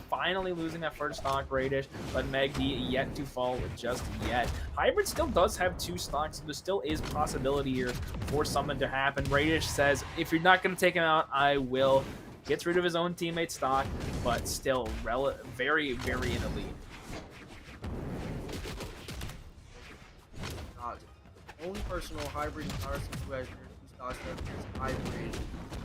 Finally losing that first stock, Radish, but Megd yet to fall just yet. Hybrid still does have 2 stocks, so there still is possibility here for something to happen. Radish says, if you're not going to take him out, I will. Gets rid of his own teammate stock, but still very, very in the lead. Only personal Hybrid and Carson who has 2 stocks left is Hybrid.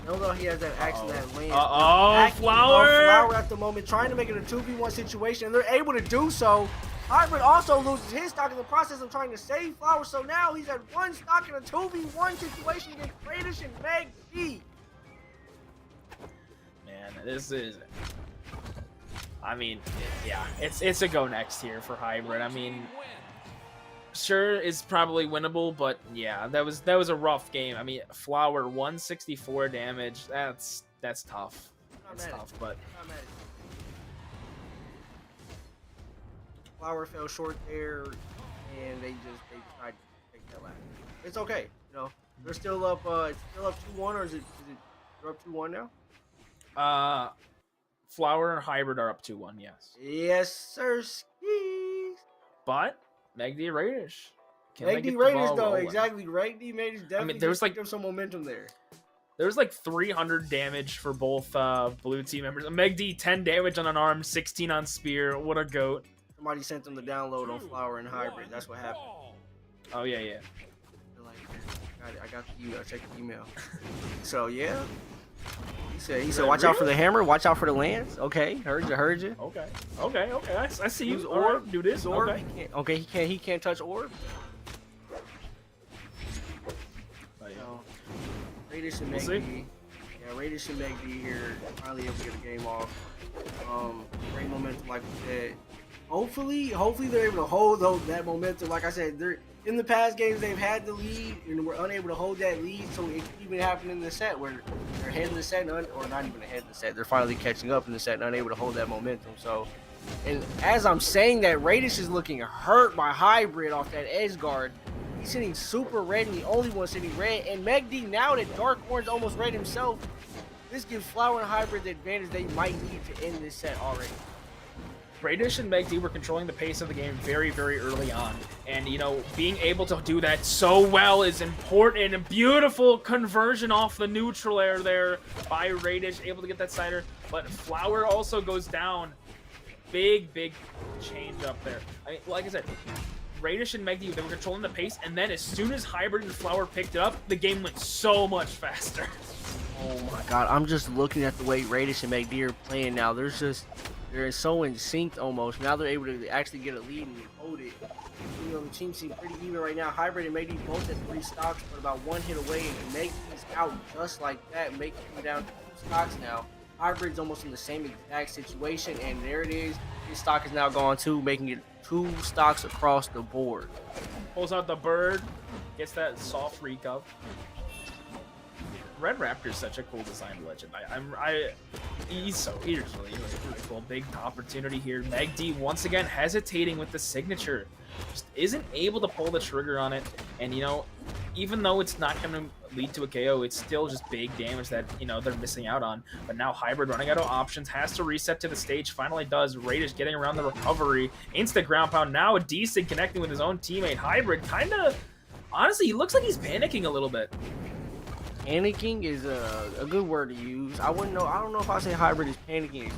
Although he has that action that lands. Flower at the moment, trying to make it a 2v1 situation, and they're able to do so. Hybrid also loses his stock in the process of trying to save Flower, so now he's at 1 stock in a 2v1 situation against Radish and Megd. Man, this is... I mean, yeah, it's a go next here for Hybrid. I mean, sure, it's probably winnable, but yeah, that was a rough game. I mean, Flower 164 damage. That's tough. That's tough, but Flower fell short there, and they decided to take that lap. It's okay, you know. They're still up. It's still up 2-1, or is it? They're up 2-1 now? Flower and Hybrid are up 2-1. Yes. Yes, sir. Skis. But Megdi Radish. Megdi Raiders, though, exactly. Megdi Raiders definitely there was picked up some momentum there. There was like 300 damage for both blue team members. Megdi 10 damage on an arm, 16 on spear. What a goat! Somebody sent them the download on Flower and Hybrid. That's what happened. Oh yeah. They're like, I got the email. Check the email. So yeah. He said, watch out for the hammer, watch out for the lance. Okay, heard you. Okay. I see you. Use orb. Right, do this. Orb. Okay. He can't touch orb. Radish and Megdi. Yeah, Radish and Megdi here finally able to get a game off. Great momentum, like we said. Hopefully they're able to hold that momentum. Like I said, they're in the past games they've had the lead and were unable to hold that lead. So it could even happen in the set where they're ahead in the set, or not even ahead in the set. They're finally catching up in the set and unable to hold that momentum. So, and as I'm saying that, Radish is looking hurt by Hybrid off that edge guard. He's sitting super red and the only one sitting red. And Megdi, now that Dark Orange almost red himself, this gives Flower and Hybrid the advantage they might need to end this set already. Radish and Megdi were controlling the pace of the game very, very early on. And, you know, being able to do that so well is important. And beautiful conversion off the neutral air there by Radish, able to get that cider. But Flower also goes down. Big change up there. I mean, like I said, Radish and Megdi, they were controlling the pace, and then as soon as Hybrid and Flower picked it up, the game went so much faster. Oh my god, I'm just looking at the way Radish and Megdi are playing now. They're so in sync almost. Now they're able to actually get a lead and hold it. You know, the team seems pretty even right now. Hybrid and Megdi both at 3 stocks, but about 1 hit away, and Megdi's out just like that, making him down to 2 stocks now. Hybrid's almost in the same exact situation, and there it is. His stock is now gone too, making it 2 stocks across the board. Pulls out the bird, gets that soft recov. Red Raptor is such a cool design legend. He's really cool. Big opportunity here. Megdi once again hesitating with the signature. Just isn't able to pull the trigger on it. And, you know, even though it's not going to lead to a KO, it's still just big damage that, you know, they're missing out on. But now Hybrid running out of options, has to reset to the stage, finally does. Radish getting around the recovery. Instant ground pound. Now a decent connecting with his own teammate. Hybrid kind of, honestly, he looks like he's panicking a little bit. Panicking is a good word to use. I don't know if I say Hybrid is panicking,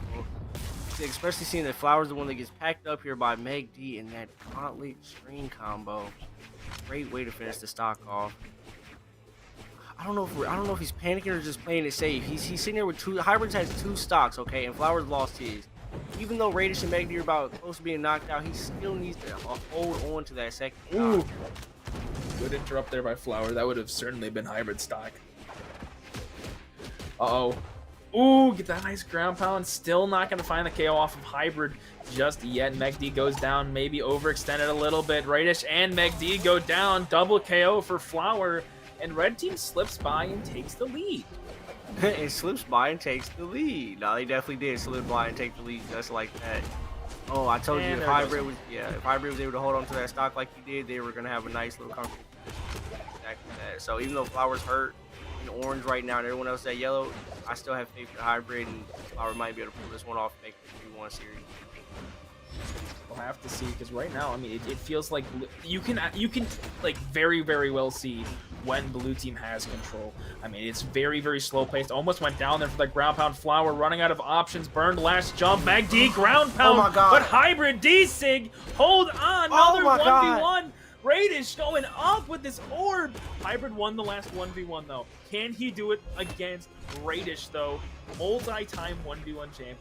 especially seeing that Flower's the one that gets packed up here by Megdi and that gauntlet screen combo. Great way to finish the stock off. I don't know if he's panicking or just playing it safe. He's sitting there with 2. Hybrid has 2 stocks, okay, and Flower's lost his. Even though Radish and Megdi are about close to being knocked out, he still needs to hold on to that second stock. Ooh. Good interrupt there by Flower. That would have certainly been Hybrid stock. Uh-oh. Ooh, get that nice ground pound. Still not going to find the KO off of Hybrid just yet. Megdi goes down, maybe overextended a little bit. Radish and Megdi go down. Double KO for Flower. And Red Team slips by and takes the lead. It slips by and takes the lead. No, they definitely did slip by and take the lead just like that. Oh, I told you if Hybrid was able to hold on to that stock like he did, they were going to have a nice little comfort. Exactly that. So even though Flower's hurt, orange right now and everyone else at yellow, I still have faith in Hybrid, and Flower might be able to pull this one off and make it 3-1 series. We'll have to see, because right now, I mean, it feels like you can like very, very well see when blue team has control. I mean, it's very, very slow paced. Almost went down there for the ground pound. Flower running out of options. Burned last jump. Megdi ground pound. Oh my god! But Hybrid D-Sig hold on. Another 1v1. Radish going up with this orb. Hybrid won the last 1v1 though. Can he do it against Radish though? Multi-time 1v1 champion.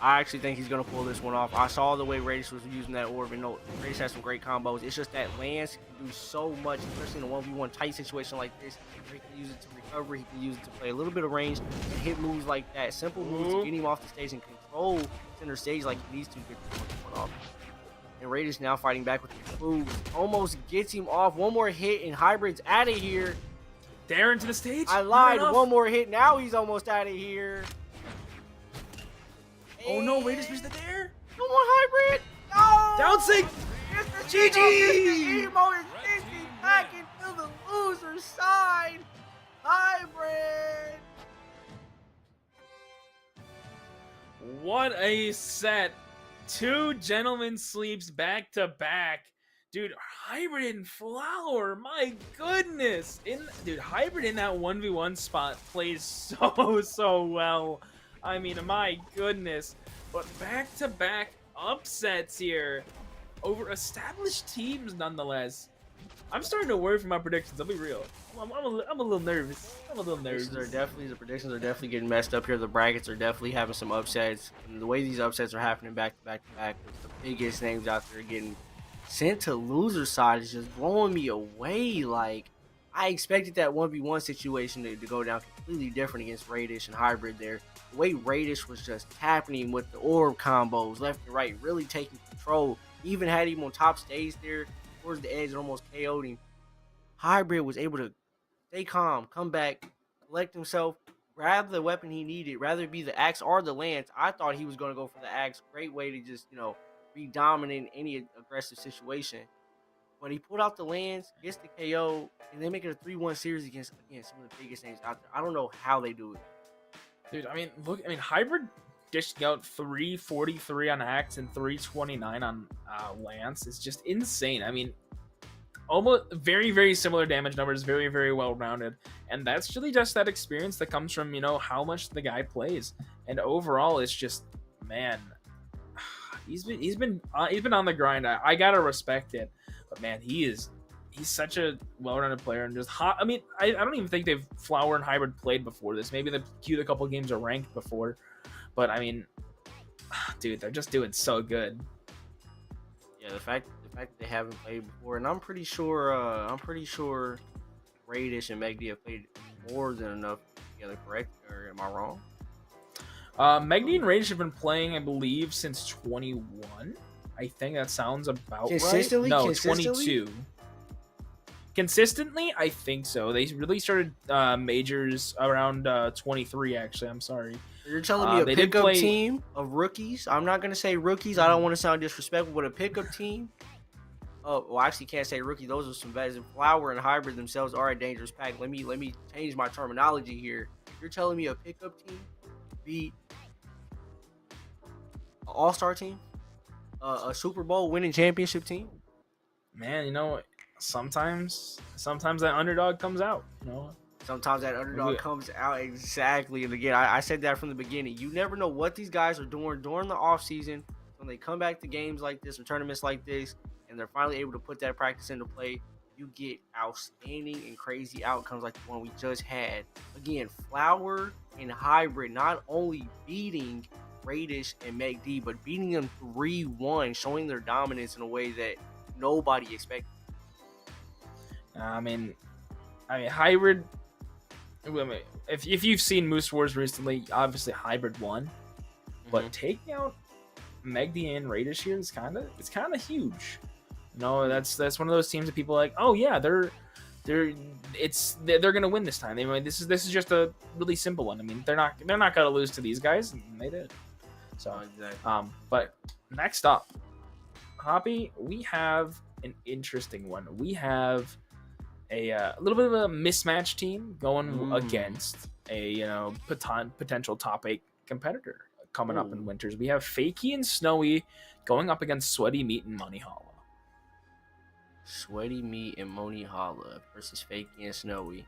I actually think he's going to pull this one off. I saw the way Radish was using that orb, and Radish has some great combos. It's just that Lance can do so much, especially in a 1v1 tight situation like this. He can use it to recover. He can use it to play a little bit of range and hit moves like that. Simple moves to get him off the stage and control center stage like he needs to get the one off. And Radish now fighting back with the moves. Almost gets him off. One more hit, and Hybrid's out of here. Darren to the stage. I lied. One more hit. Now he's almost out of here. Oh no, Radish missed the dare. Come on, Hybrid. No! Down sync. GG. Emo is 50 back into the loser side. Hybrid. What a set. 2 gentlemen sleeps back to back. Dude, Hybrid and Flower, my goodness. Dude, Hybrid in that 1v1 spot plays so well. I mean, my goodness. But back to back upsets here over established teams nonetheless. I'm starting to worry for my predictions. I'll be real. I'm a little nervous. The predictions are definitely getting messed up here. The brackets are definitely having some upsets. And the way these upsets are happening back to back to back, with the biggest names out there getting sent to loser side is just blowing me away. Like, I expected that 1v1 situation to go down completely different against Radish and Hybrid there. The way Radish was just happening with the orb combos left and right, really taking control. Even had him on top stage there towards the edge and almost KO'd him. Hybrid was able to stay calm, come back, collect himself, grab the weapon he needed, rather it be the axe or the lance. I thought he was going to go for the axe. Great way to just, be dominant in any aggressive situation. But he pulled out the lance, gets the KO, and they make it a 3-1 series against, again, some of the biggest names out there. I don't know how they do it. Dude, Hybrid dishing out 343 on axe and 329 on lance is just insane. I mean, almost very, very similar damage numbers, very, very well rounded, and that's really just that experience that comes from how much the guy plays. And overall, it's just, man, he's been on the grind. I gotta respect it, but man, he's such a well-rounded player and just hot. I mean, I don't even think they've Flower and Hybrid played before this. Maybe they've queued a couple games of ranked before, but I mean, dude, they're just doing so good. Yeah, the fact that they haven't played before, and I'm pretty sure Radish and Megdi have played more than enough together, correct? Or am I wrong? Megdi and Radish have been playing, I believe, since 21. I think that sounds about right. No, 22. Consistently, I think so. They really started majors around 23. Actually, I'm sorry. You're telling me a pickup team of rookies? I'm not gonna say rookies. I don't want to sound disrespectful, but a pickup team. Oh, well, I actually can't say rookie. Those are some vets. And Flower and Hybrid themselves are a dangerous pack. Let me change my terminology here. You're telling me a pickup team beat an all-star team, a Super Bowl winning championship team? Man, sometimes that underdog comes out. Sometimes that underdog comes out, exactly. And again, I said that from the beginning. You never know what these guys are doing during the offseason. When they come back to games like this or tournaments like this, and they're finally able to put that practice into play, you get outstanding and crazy outcomes like the one we just had. Again, Flower and Hybrid not only beating Radish and McD, but beating them 3-1, showing their dominance in a way that nobody expected. I mean, Hybrid. If you've seen Moose Wars recently, obviously Hybrid won, but taking out Megdi and Radish here is kind of huge. That's one of those teams that people are like, oh yeah, they're gonna win this time. This is just a really simple one. I mean, they're not gonna lose to these guys, and they did. So exactly. But next up, Hoppy, we have an interesting one. We have a little bit of a mismatch team going against a potential top 8 competitor coming up in winters. We have Fakey and Snowy going up against Sweaty Meat and Money Holla. Sweaty Meat and Money Holla versus Fakey and Snowy.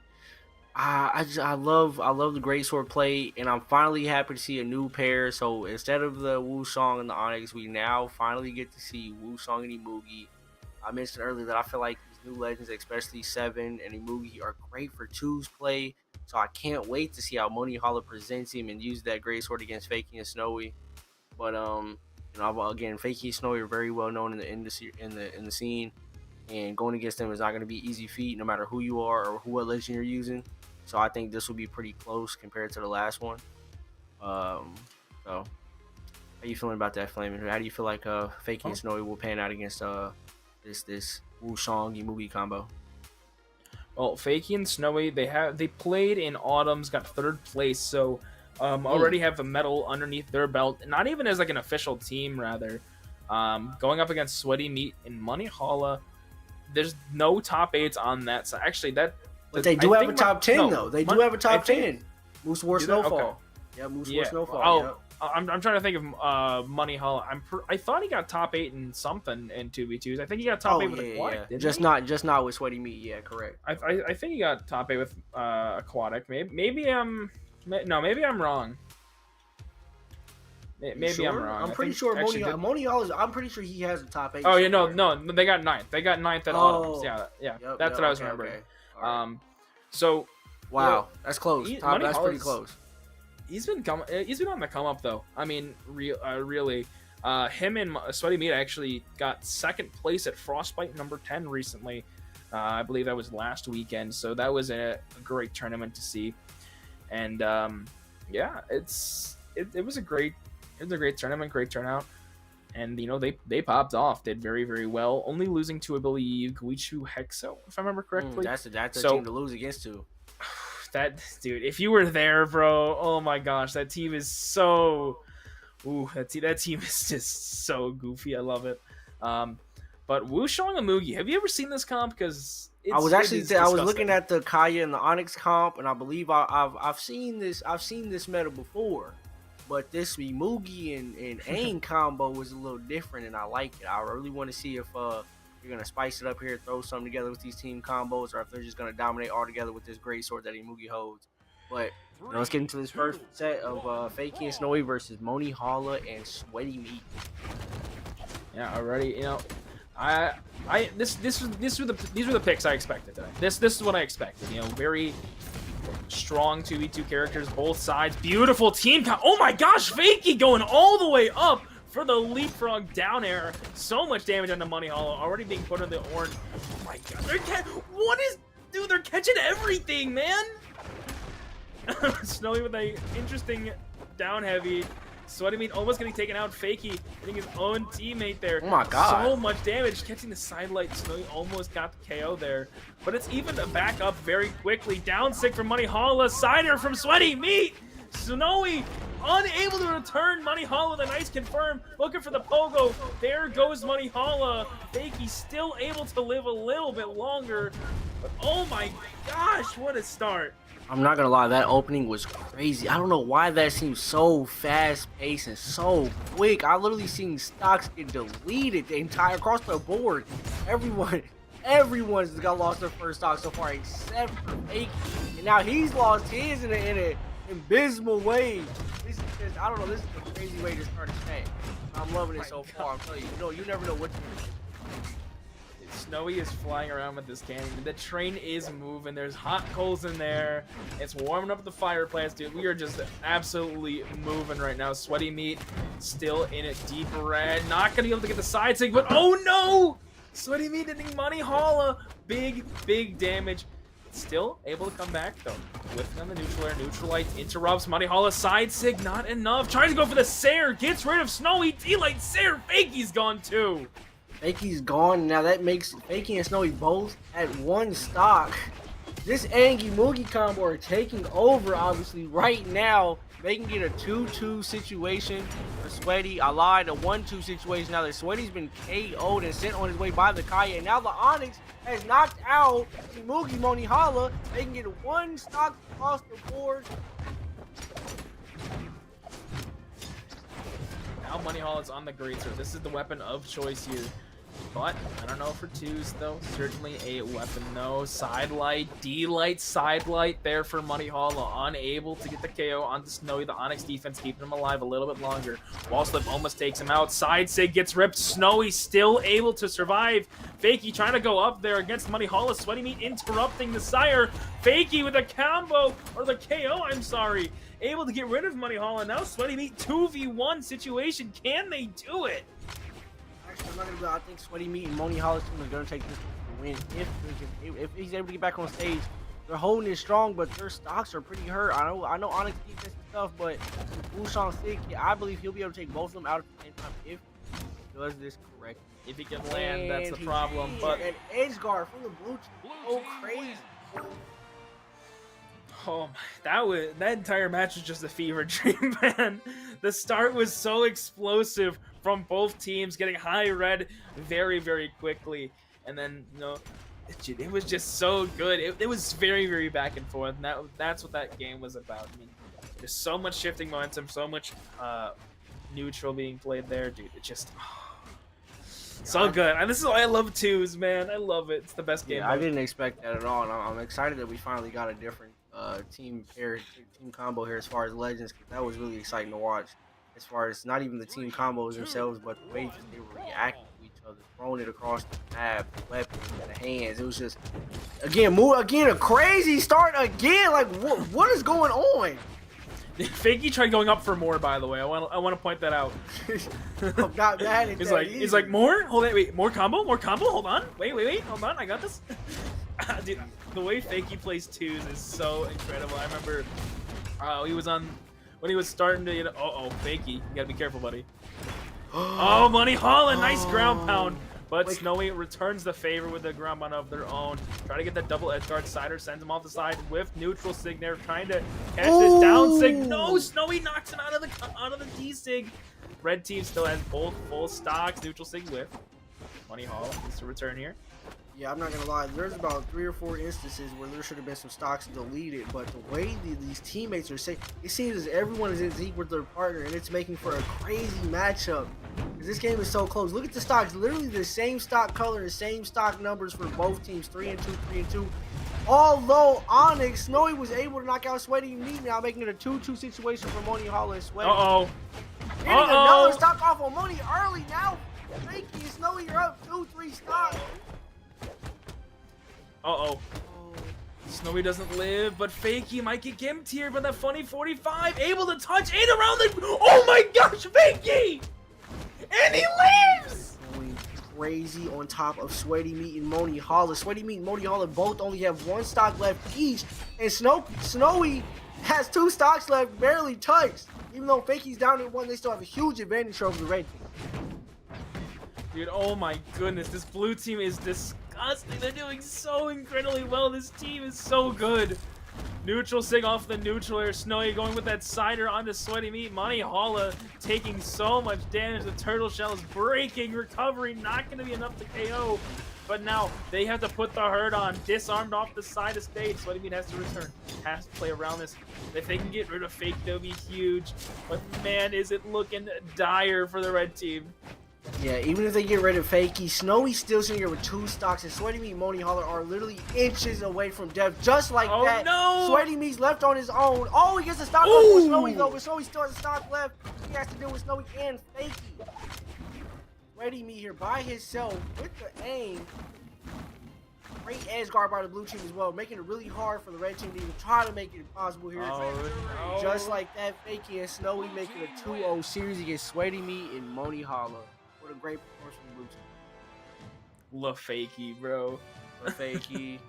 I love the Great Sword play, and I'm finally happy to see a new pair. So instead of the Wusong and the Onyx, we now finally get to see Wusong and Imugi. I mentioned earlier that I feel like these new legends, especially 7 and Imugi, are great for 2's play. So I can't wait to see how Money Holla presents him and use that Great Sword against Fakey and Snowy. But again, Fakey and Snowy are very well known in the scene, and going against them is not going to be easy feat, no matter who you are or what legend you're using. So I think this will be pretty close compared to the last one. So how you feeling about that, Flamin'? How do you feel like Fakey and Snowy will pan out against this Wusong Imugi combo? Well, Fakey and Snowy, they played in Autumn's, got 3rd place, so already have a medal underneath their belt. Not even as like an official team, rather. Going up against Sweaty Meat and Money Holla, there's no top 8s on that side. Actually, but they do I have a think top 10 though. They do have a top 10. Moose War Do they? Snowfall. Okay. Yeah, Moose Yeah. War Snowfall. Oh, Yep. I'm trying to think of Money Holla. I thought he got top 8 in something in 2v2s. I think he got top 8 with Aquatic. Didn't Just he? not with Sweaty Meat. Yeah, correct. I think he got top 8 with Aquatic. Maybe I'm wrong. Maybe sure? I'm wrong. I'm pretty sure Moni Hall I'm pretty sure he has a top 8. Oh yeah, no, they got 9th. They got 9th at Autumns. Yeah. Yep, That's what I was okay, remembering. okay. All right. So wow, that's close. That's pretty close. He's been on the come up though. I mean, really, him and Sweaty Meat actually got 2nd place at Frostbite number 10 recently. I believe that was last weekend. So that was a great tournament to see. And yeah, it was a great tournament, great turnout. And they popped off, did very, very well. Only losing to, I believe, Guichu Hexo, if I remember correctly. That's a team to lose against too. That dude, if you were there, bro, oh my gosh, that team is so. Ooh, that team is just so goofy. I love it. But Wushong and Mugi, have you ever seen this comp? Because I was looking at the Kaya and the Onyx comp, and I believe I've seen this meta before, but this Mugi and Aang combo was a little different, and I like it. I really want to see if you're gonna spice it up here, throw something together with these team combos, or if they're just gonna dominate all together with this great sword that Mugi holds. But let's get into this first set of Fakey and Snowy versus Moni Holla and Sweaty Meat. Yeah, already, these were the picks I expected today. This is what I expected. Very strong 2v2 characters, both sides. Beautiful team. Oh my gosh, Fakey going all the way up for the leapfrog down air. So much damage on the Money Hollow, already being put in the orange. Oh my god, dude, they're catching everything, man. Snowy with a interesting down heavy. Sweaty Meat almost getting taken out. Fakey hitting his own teammate there. Oh my god. So much damage. Catching the sidelight. Snowy almost got the KO there. But it's even to back up very quickly. Down 6 from Money Holla. Sider from Sweaty Meat. Snowy unable to return. Money Holla, the nice confirm. Looking for the pogo. There goes Money Holla. Fakey still able to live a little bit longer. But oh my gosh, what a start. I'm not gonna lie, that opening was crazy. I don't know why that seems so fast-paced and so quick. I literally seen stocks get deleted across the board. Everyone's got lost their first stock so far except for Fakey. And now he's lost his in an abysmal way. This is just, I don't know, this is a crazy way to start a set. I'm loving it so far. I'm telling you, you never know what to do. Snowy is flying around with this cannon. The train is moving. There's hot coals in there. It's warming up the fireplace, dude. We are just absolutely moving right now. Sweaty Meat still in it, deep red. Not going to be able to get the side sig, but oh no! Sweaty Meat hitting Money Holla. Big damage. Still able to come back, though. Whiffing on the neutral air. Neutralite interrupts. Money Holla side sig, not enough. Tries to go for the Sair. Gets rid of Snowy. D-Light Sair. Fakey's gone too. Fakey's gone. Now that makes Fakey and Snowy both at 1 stock. This Angie Moogie combo are taking over, obviously, right now. They can get a 2-2 situation for Sweaty. I lied, a 1-2 situation. Now that Sweaty's been KO'd and sent on his way by the Kaya. And now the Onyx has knocked out the Moogie Moni Holla. They can get 1 stock across the board. Now Money Holla's on the great sword. This is the weapon of choice here. But I don't know for 2s though. Certainly a weapon though. Sidelight, D-Light, Sidelight there for Money Holla. Unable to get the KO onto Snowy. The Onyx defense keeping him alive a little bit longer. Wall Slip almost takes him out. Side Sig gets ripped. Snowy still able to survive. Fakey trying to go up there against Money Holla. Sweaty Meat interrupting the Sire. Fakey with a combo, or the KO, I'm sorry. Able to get rid of Money Holla. Now Sweaty Meat 2v1 situation. Can they do it? I think Sweaty Meat and Moni Holla team is going to take this to win if he's able to get back on stage. They're holding it strong, but their stocks are pretty hurt. I know Onyx defense and stuff, but Wushong sick, I believe he'll be able to take both of them out at the same time if he does this correctly. If he can land, that's the problem. But an edge guard from the blue team, so crazy. Oh, that entire match was just a fever dream, man. The start was so explosive from both teams, getting high red very, very quickly. And then, it was just so good. It was very, very back and forth. And that's what that game was about. I mean, just so much shifting momentum, so much neutral being played there, dude. It just so good. And this is why I love twos, man. I love it. It's the best game. Yeah, I didn't expect that at all. And I'm excited that we finally got a different team combo here as far as legends. Cause that was really exciting to watch. As far as not even the team combos themselves, but the way that they were reacting to each other, throwing it across the map, the weapons, and the hands. It was just a crazy start again. Like what is going on? Fakey tried going up for more, by the way. I want to point that out. I'm not mad at that. He's like, more? Hold on, wait, more combo? Hold on. Wait, hold on, I got this. Dude, the way Fakey plays twos is so incredible. I remember when he was starting to, Fakey, you gotta be careful, buddy. Oh, Money Holland, nice ground pound. But Snowy returns the favor with a ground pound of their own. Try to get that double edge guard sider, sends him off the side with neutral sig there, trying to catch this down sig. No, Snowy knocks him out of the D sig. Red team still has both full stocks. Neutral sig with Money Holland needs to return here. Yeah, I'm not gonna lie. There's about 3 or 4 instances where there should have been some stocks deleted, but the way these teammates are saying, it seems as everyone is in sync with their partner, and it's making for a crazy matchup. Because this game is so close. Look at the stocks, literally the same stock color, the same stock numbers for both teams, 3 and 2, 3 and 2. Although Onyx, Snowy was able to knock out Sweaty Meat, now making it a 2-2 situation for Money Holland and Sweaty. Getting another stock off on Money early now. Fakey and Snowy, you're up 2-3 stocks. Snowy doesn't live, but Fakey might get gimped here by that funny 45. Able to touch 8 around the... Oh my gosh, Fakey! And he lives! Going crazy on top of Sweaty Meat and Money Holland. Sweaty Meat and Money Holland both only have 1 stock left each. And Snowy has 2 stocks left, barely touched. Even though Fakey's down at 1, they still have a huge advantage over the red team. Dude, oh my goodness, this blue team is disgusting. They're doing so incredibly well. This team is so good. Neutral sig off the neutral air. Snowy going with that cider onto Sweaty Meat. Money Holla taking so much damage. The turtle shell is breaking. Recovery not going to be enough to KO. But now they have to put the hurt on. Disarmed off the side of stage. Sweaty Meat has to return. Has to play around this. If they can get rid of Fake, that would be huge. But man, is it looking dire for the red team. Yeah, even if they get rid of Fakey, Snowy's still sitting here with 2 stocks, and Sweaty Meat and Money Holler are literally inches away from death, just like that. No! Sweaty Meat's left on his own. Oh, he gets a stock left with Snowy, though, but Snowy still has a stock left. He has to deal with Snowy and Fakey. Sweaty Meat here by himself with the aim. Great edge guard by the blue team as well, making it really hard for the red team to even try to make it impossible here. No. Just like that, Fakey and Snowy making a 2-0 series against Sweaty Meat and Money Holler. What a great performance from the blue team. Love Fakey, bro. Love Fakey.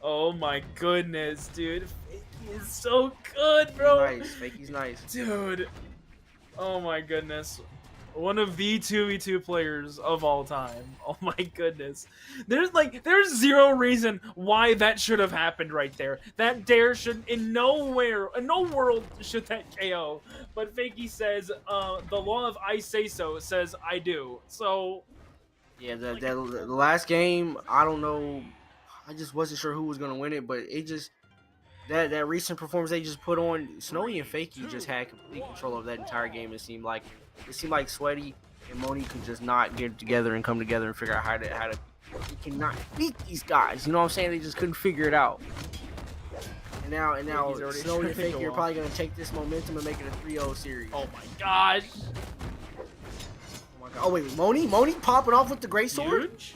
Oh my goodness, dude. Fakey is so good, bro. Nice. Fakey's nice. Dude. Oh my goodness. One of the 2v2 players of all time. Oh my goodness. There's zero reason why that should have happened right there. That dare should in no world should that KO. But Fakey says, the law of I say so says I do. So yeah, the last game, I don't know. I just wasn't sure who was gonna win it, but it just that recent performance they just put on, Snowy and Fakey just had complete control of that entire game. It seemed like Sweaty and Moni could just not get together and come together and figure out how to they cannot beat these guys. You know what I'm saying? They just couldn't figure it out. And now Snowy and Fakey are probably gonna take this momentum and make it a 3-0 series. oh my gosh. Oh my god. Oh wait, Moni popping off with the great sword? Huge.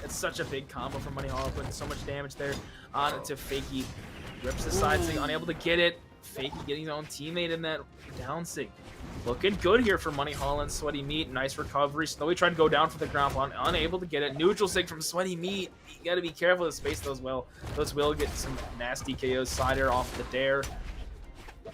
It's such a big combo from Money Hall, putting so much damage there on to Fakey. Rips the side sig, unable to get it. Fakey getting his own teammate in that down sig. Looking good here for Money Hall and Sweaty Meat. Nice recovery. Snowy tried to go down for the ground pound, unable to get it. Neutral sig from Sweaty Meat. You gotta be careful to space those well. Those will get some nasty KOs. Cider off the dare.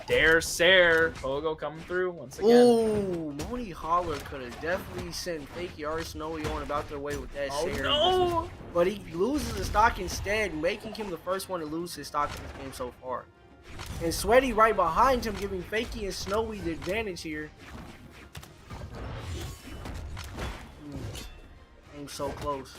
Dare Sare. Pogo coming through once again. Ooh, Money Holler could have definitely sent Fakey or Snowy on about their way with that Sare. No! But he loses his stock instead, making him the first one to lose his stock in this game so far. And Sweaty right behind him, giving Fakey and Snowy the advantage here. came so close.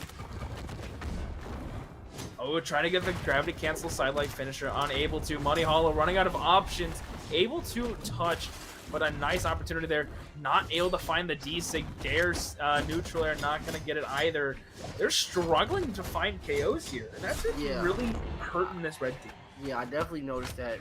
Oh, trying to get the gravity cancel sidelight finisher, unable to. Money Hollow running out of options, able to touch, but a nice opportunity there. Not able to find the D-Sig. Dare's neutral air, not going to get it either. They're struggling to find KOs here, and that's really hurting this red team. Yeah, I definitely noticed that.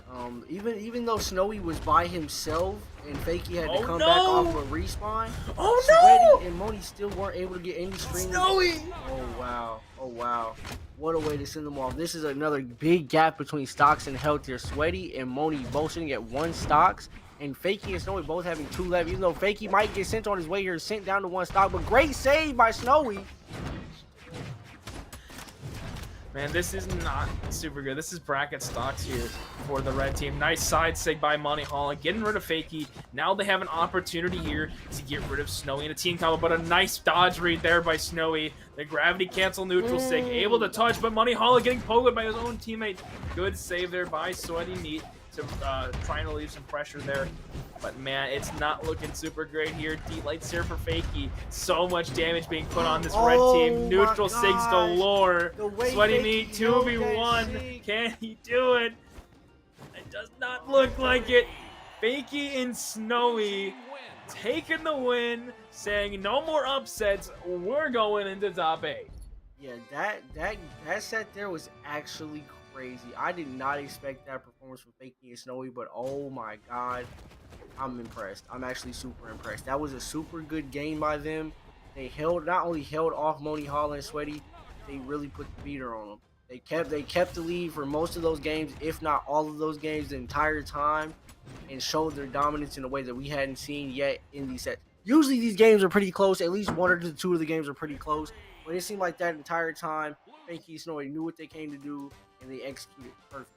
Even though Snowy was by himself and Fakey had to come back off a respawn, Sweaty and Moni still weren't able to get any string. Snowy! Oh wow, oh wow. What a way to send them off. This is another big gap between stocks and health here. Sweaty and Moni both sitting at 1 stocks, and Fakey and Snowy both having 2 left. Even though Fakey might get sent on his way here, sent down to 1 stock, but great save by Snowy. Man, this is not super good. This is bracket stocks here for the red team. Nice side sig by Money Hall, getting rid of Fakey. Now they have an opportunity here to get rid of Snowy in a team combo, but a nice dodge read there by Snowy. The gravity cancel neutral sig, able to touch, but Money Hall getting poked by his own teammate. Good save there by Sweaty Meat to trying to leave some pressure there. But man, it's not looking super great here. D-Lights here for Fakey. So much damage being put on this red team. Neutral sigs galore. Sweaty Meat 2v1. Can he do it? It does not look like it. Fakey and Snowy taking the win, saying no more upsets. We're going into top 8. Yeah, that set there was actually crazy. I did not expect that performance from Fakey and Snowy, but oh my god. I'm impressed. I'm actually super impressed. That was a super good game by them. They not only held off Money Hall and Sweaty, they really put the beater on them. They kept the lead for most of those games, if not all of those games, the entire time, and showed their dominance in a way that we hadn't seen yet in these sets. Usually these games are pretty close. At least 1 or 2 of the games are pretty close. But it seemed like that entire time, Fakey and Snowy knew what they came to do, and they executed perfectly.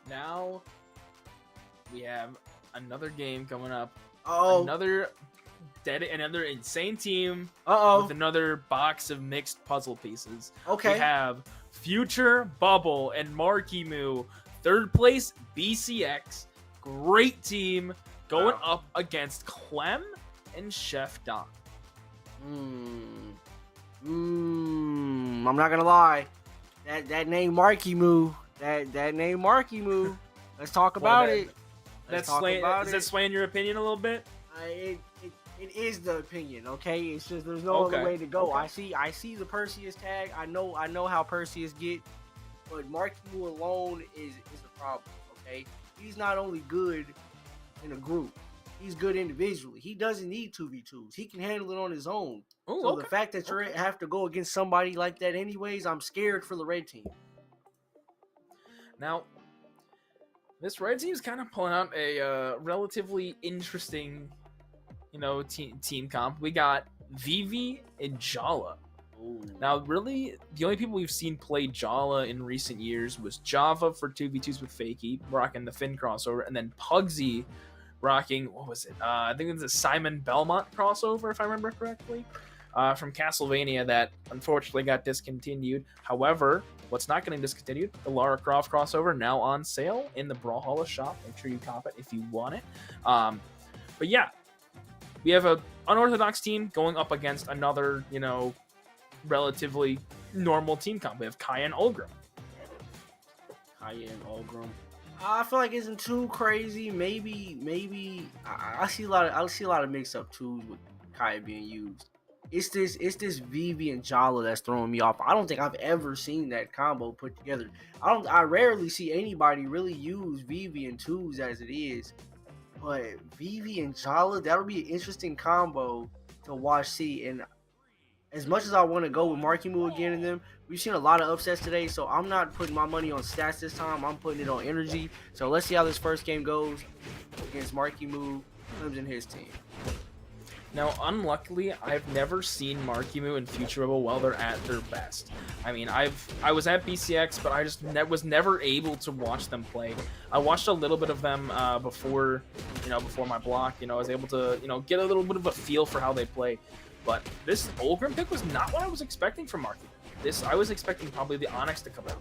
Now we have another game coming up. Another insane team with another box of mixed puzzle pieces. Okay. We have Future, Bubble, and Marckiemoo. 3rd place, BCX. Great team going up against Clem and Chef Don. I'm not gonna lie. That name Marckiemoo. That name Marckiemoo. Let's talk about it. Is that swaying your opinion a little bit? It is the opinion, okay? It's just there's no other way to go. I see the Perseus tag. I know how Perseus get, but Marckiemoo alone is a problem, okay? He's not only good in a group, he's good individually. He doesn't need 2v2s. He can handle it on his own. The fact that you have to go against somebody like that anyways, I'm scared for the red team. Now, this red team is kind of pulling out a relatively interesting, team comp. We got Vivi and Jala. Now, really, the only people we've seen play Jala in recent years was Java for 2v2s with Fakey, rocking the Finn crossover, and then Pugsy rocking, what was it? I think it was a Simon Belmont crossover, if I remember correctly, from Castlevania that unfortunately got discontinued. However, what's not getting discontinued? The Lara Croft crossover, now on sale in the Brawlhalla shop. Make sure you cop it if you want it. But yeah, we have an unorthodox team going up against another, relatively normal team comp. We have Kaya and Ulgrim. I feel like it isn't too crazy. Maybe I see a lot of mix up too with Kaya being used. It's this Vivi and Jala that's throwing me off. I don't think I've ever seen that combo put together. I rarely see anybody really use Vivi and 2s as it is. But Vivi and Jala, that'll be an interesting combo to watch see. And as much as I want to go with Marckiemoo again in them, we've seen a lot of upsets today, so I'm not putting my money on stats this time. I'm putting it on energy. So let's see how this first game goes against Marckiemoo, Clem's and his team. Now, unluckily, I've never seen Marckiemoo and Future Bubble while they're at their best. I mean, I was at BCX, but I just was never able to watch them play. I watched a little bit of them before my block. I was able to, get a little bit of a feel for how they play. But this Ulgrim pick was not what I was expecting from Marckiemoo. I was expecting probably the Onyx to come out.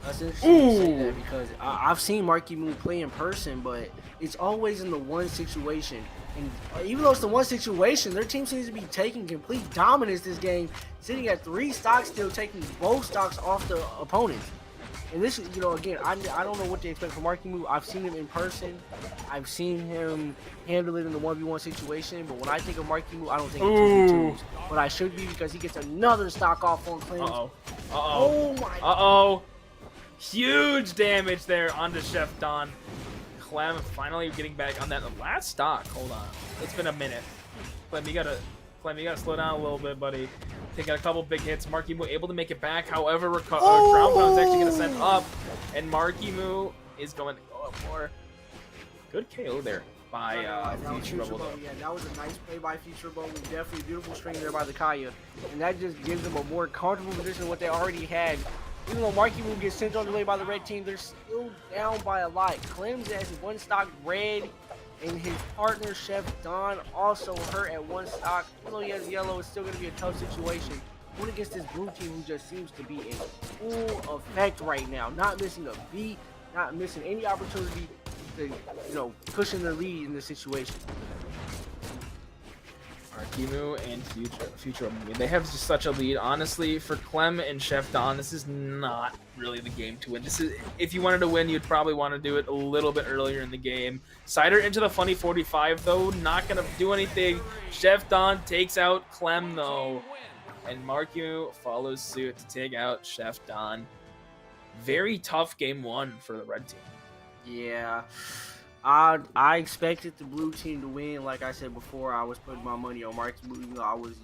That's interesting to say that because I've seen Marckiemoo play in person, but it's always in the one situation And even though it's the one situation, their team seems to be taking complete dominance this game, sitting at 3 stocks, still taking both stocks off the opponents. And this is, again, I don't know what to expect from Marckiemoo. I've seen him in person. I've seen him handle it in the 1v1 situation. But when I think of Marckiemoo, I don't think of 2v2s. But I should be, because he gets another stock off on Clem. Oh my. Huge damage there onto Chef Don. Clem finally getting back on that last stock. Hold on. It's been a minute. Clem, you gotta slow down a little bit, buddy. Taking a couple big hits. Marckiemoo able to make it back. However, Ground Pound's actually going to send up. And Marckiemoo is going to go up more. Good KO there by Future Bubble. Yeah, that was a nice play by Future Bubble. Definitely a beautiful string there by the Kaya. And that just gives them a more comfortable position than what they already had. Even though Marckiemoo gets sent on the way by the red team, they're still down by a lot. Clem's at 1 stock red. And his partner, Chef Don, also hurt at 1 stock. Even though he has yellow, it's still going to be a tough situation. Going against this blue team who just seems to be in full effect right now. Not missing a beat, not missing any opportunity to, pushing the lead in this situation. Marckiemoo and Future. I mean, they have just such a lead. Honestly, for Clem and Chef Don, this is not really the game to win. This is, if you wanted to win, you'd probably want to do it a little bit earlier in the game. Cider into the funny 45, though, not going to do anything. Chef Don takes out Clem, though. And Marckiemoo follows suit to take out Chef Don. Very tough game 1 for the red team. Yeah. I expected the blue team to win. Like I said before, I was putting my money on Marckiemoo, even though I was,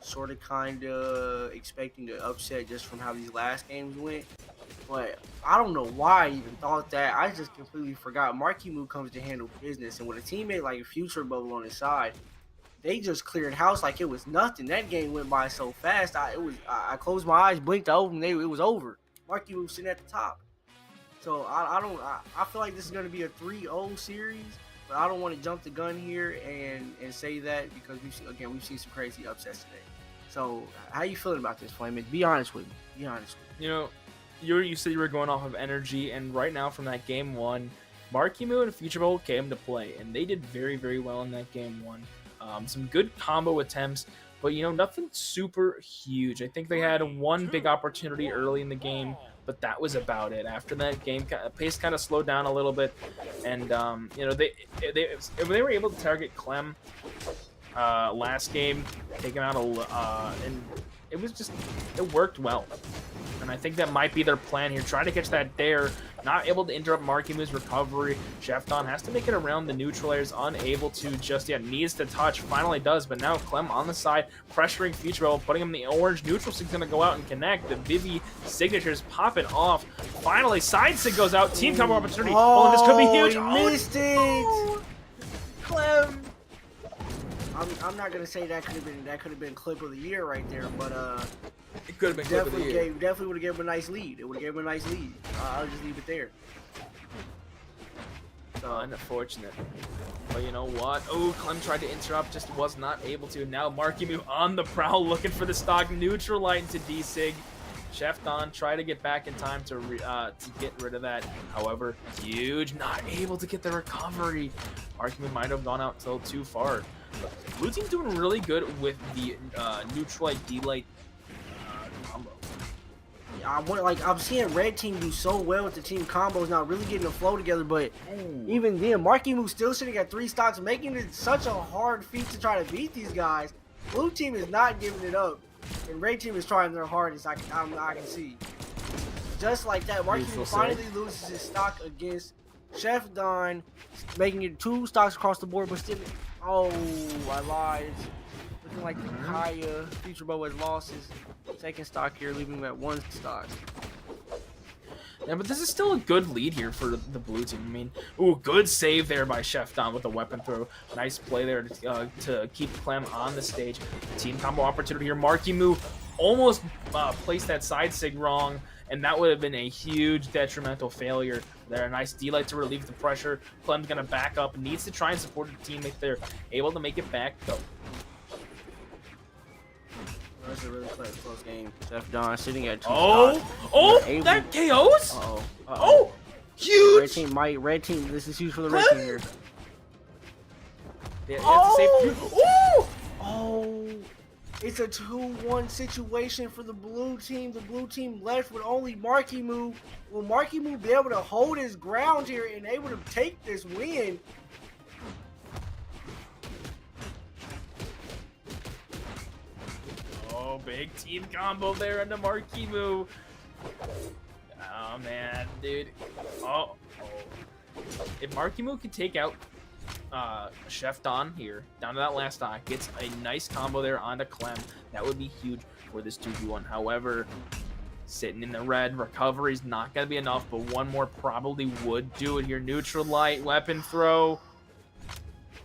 sort of kind of expecting an upset just from how these last games went. But I don't know why I even thought that. I just completely forgot. Marckiemoo comes to handle business, and with a teammate like Future Bubble on his side, they just cleared house like it was nothing. That game went by so fast. I closed my eyes, blinked over, and it was over. Marckiemoo was sitting at the top. So I feel like this is going to be a 3-0 series, but I don't want to jump the gun here and say that, because we've seen some crazy upsets today. So how you feeling about this, Flamin'? Be honest with me. Be honest with me. You said you were going off of energy, and right now from that game 1, Marckiemoo and Future Bowl came to play, and they did very, very well in that game 1. Some good combo attempts, but nothing super huge. I think they had one big opportunity early in the game, but that was about it. After that, game pace kind of slowed down a little bit, and they were able to target Clem last game, taking out and it worked well. And I think that might be their plan here, trying to catch that dare. Not able to interrupt Marckiemoo's recovery. Chef Don has to make it around the neutral layers, unable to just yet. Needs to touch, finally does, but now Clem on the side, pressuring Future Bubble, putting him in the orange. Neutral Sig's gonna go out and connect. The Vivi signatures popping off. Finally, side sig goes out. Team combo opportunity. Oh, this could be huge. He missed it. Clem. I'm not gonna say that could have been clip of the year right there, but it could have been clip of the year. Definitely would have given him a nice lead. It would have given him a nice lead. I'll just leave it there. So unfortunate. But you know what? Oh, Clem tried to interrupt, just was not able to. Now Marckiemoo on the prowl, looking for the stock. Neutral light into D-Sig. Chef Don try to get back in time to get rid of that. However, huge, not able to get the recovery. Marckiemoo might have gone out till too far. Blue team's doing really good with the neutral light D-Light combo. I'm seeing red team do so well with the team combos, not really getting the flow together, but even then, Marckiemoo still sitting at 3 stocks, making it such a hard feat to try to beat these guys. Blue team is not giving it up, and red team is trying their hardest. I can see. Just like that, Marckiemoo finally loses his stock against Chef Don, making it 2 stocks across the board, but still. Oh, I lied. Looking like the Kaya Future Bowl has lost his second stock here, leaving him at 1 stock. Yeah, but this is still a good lead here for the blue team. I mean, ooh, good save there by Chef Don with a weapon throw. Nice play there to keep Clem on the stage. Team combo opportunity here. Marckiemoo almost placed that side sig wrong, and that would have been a huge detrimental failure there. A nice D-Light to relieve the pressure. Clem's going to back up, needs to try and support the teammate there. Able to make it back, though. That's a really close game. Chef Don sitting at 2 stocks. That KOs? Oh, huge! Red team, this is huge for the red team here. They have to save. Ooh! Oh, it's a 2-1 situation for the blue team. The blue team left with only Marckiemoo. Will Marckiemoo be able to hold his ground here and able to take this win? Oh, big team combo there into Marckiemoo. Oh man, dude. Oh. If Marckiemoo can take out Chef Don here, down to that last stock, gets a nice combo there onto Clem, that would be huge for this 2v1. However, sitting in the red, recovery's not going to be enough, but one more probably would do it here. Neutral light, weapon throw.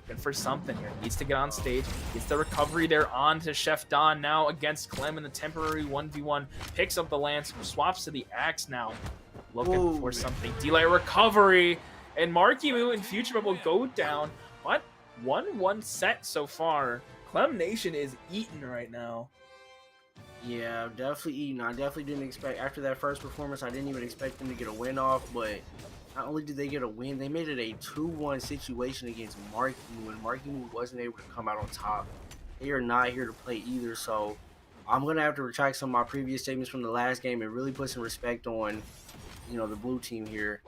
Looking for something here. Needs to get on stage. Gets the recovery there onto Chef Don now against Clem in the temporary 1v1. Picks up the lance, swaps to the axe now. Looking for something. D-light recovery. And Marckiemoo and Future Bubble go down. What? 1-1 set so far. Clem Nation is eating right now. Yeah, definitely eating. I definitely didn't expect, after that first performance, I didn't even expect them to get a win off, but not only did they get a win, they made it a 2-1 situation against Marckiemoo, and Marckiemoo wasn't able to come out on top. They are not here to play either, so I'm going to have to retract some of my previous statements from the last game and really put some respect on, you know, the blue team here.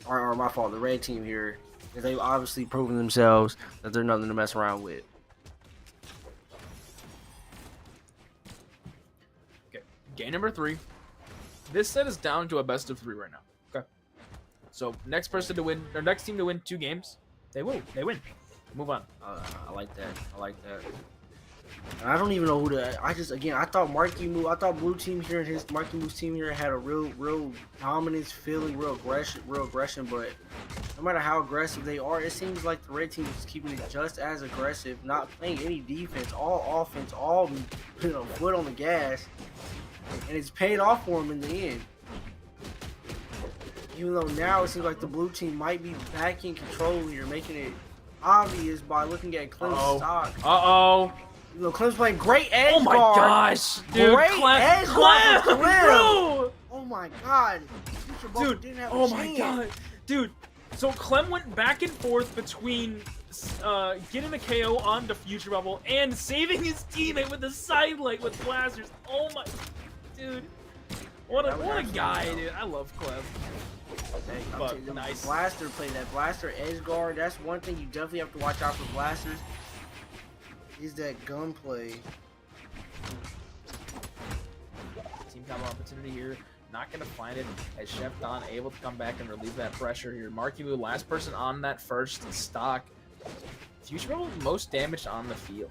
Or my fault, the red team here, because they've obviously proven themselves that they're nothing to mess around with. Okay, game number 3. This set is down to a best of 3 right now. Okay, so next person to win, or next team to win 2 games, they win. Move on. I like that. I like that. And I don't even know who to. I thought Marckiemoo, I thought blue team here and Marckiemoo's team here had a real dominance feeling, real aggression. But no matter how aggressive they are, it seems like the red team is keeping it just as aggressive, not playing any defense, all offense, all, you know, foot on the gas, and it's paid off for them in the end. Even though now it seems like the blue team might be back in control here, making it obvious by looking at Clem's stock. You know, Clem's playing great edge guard. Oh my gosh, dude! Great edge guard for Clem. Bro! Oh my god, dude! Didn't have Oh a my chance. god, dude! So Clem went back and forth between getting the KO onto Future Bubble and saving his teammate with the side light with blasters. Oh my, dude! What a guy, dude! I love Clem. But nice. Blaster play, that blaster edge guard. That's one thing you definitely have to watch out for blasters. Is that gunplay? Team combo opportunity here. Not going to find it as Chef Don able to come back and relieve that pressure here. Marckiemoo, last person on that first stock. Future Bubble most damaged on the field.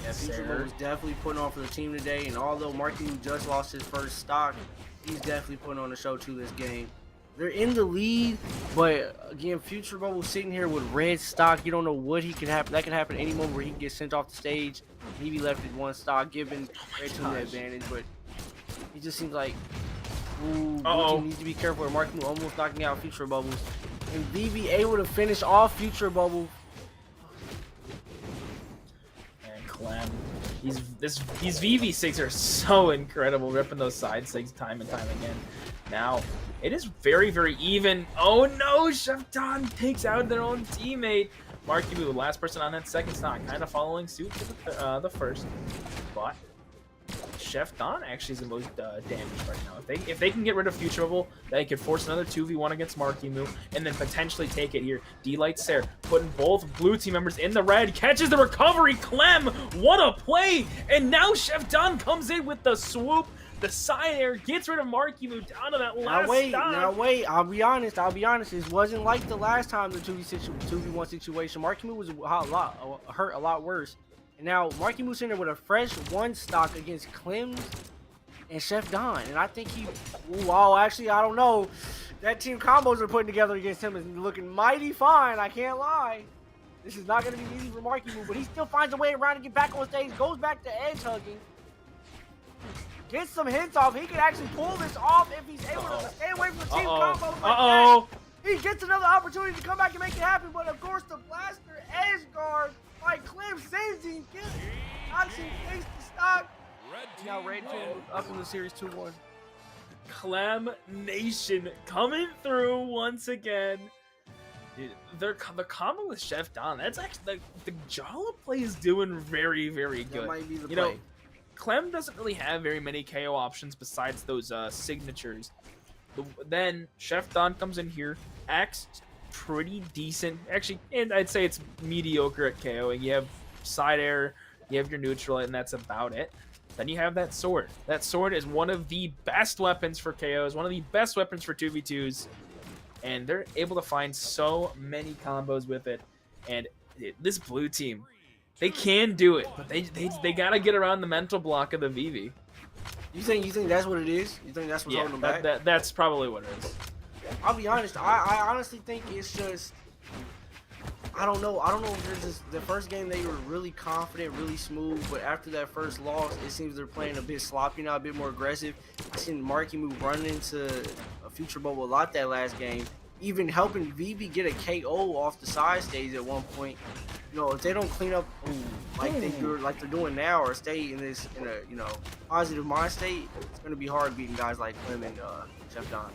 Yes, Future sir. Bubble is definitely putting on for the team today, and although Marckiemoo just lost his first stock, he's definitely putting on a show to this game. They're in the lead, but again, Future Bubble sitting here with red stock. You don't know what can happen. That can happen any moment where he can get sent off the stage. He be left with 1 stock, giving red team the advantage. But he just seems like, blue team needs to be careful. Marckiemoo almost knocking out Future Bubbles, and VV able to finish off Future Bubble. And Clem, these VV6 are so incredible, ripping those side sigs time and time again. Now, it is very, very even. Oh no, Chef Don takes out their own teammate. Marckiemoo, the last person on that second stock, kind of following suit to the first. But Chef Don actually is the most damaged right now. If they can get rid of Future Bubble, they could force another 2v1 against Marckiemoo and then potentially take it here. D-Light Sarah putting both blue team members in the red, catches the recovery. Clem, what a play! And now Chef Don comes in with the swoop. The side air gets rid of Marckiemoo down to that last stop. Now wait, I'll be honest. It wasn't like the last time the 2v1 situation. Marckiemoo was hurt a lot worse. And now Marckiemoo sitting there with a fresh 1 stock against Clem and Chef Don. And I think actually, I don't know. That team combos they're putting together against him is looking mighty fine. I can't lie. This is not going to be easy for Marckiemoo, but he still finds a way around to get back on stage, goes back to edge hugging. Gets some hints off. He can actually pull this off if he's able to stay away from team combos like that. He gets another opportunity to come back and make it happen, but of course the blaster edge guard by Clem sends him. Actually takes the stock. Now red team up in the series 2-1. Clem Nation coming through once again. Dude, the combo with Chef Don, that's actually the Jala play is doing very, very good. That might be the you play. know, Clem doesn't really have very many KO options besides those signatures. Then Chef Don comes in here, acts pretty decent. Actually, and I'd say it's mediocre at KOing. You have side air, you have your neutral, and that's about it. Then you have that sword. That sword is one of the best weapons for KOs, one of the best weapons for 2v2s. And they're able to find so many combos with it. And this blue team, they can do it, but they gotta get around the mental block of the VV. You think that's what it is? You think that's what's holding them back? That's probably what it is. I'll be honest. I honestly think it's just. I don't know. I don't know if there's just the first game they were really confident, really smooth, but after that first loss, it seems they're playing a bit sloppy now, a bit more aggressive. I seen Marckiemoo running into a future bubble a lot that last game, even helping VV get a KO off the side stage at one point. You know, if they don't clean up like they're doing now, or stay in a positive mind state, it's gonna be hard beating guys like Clem and Chef Don.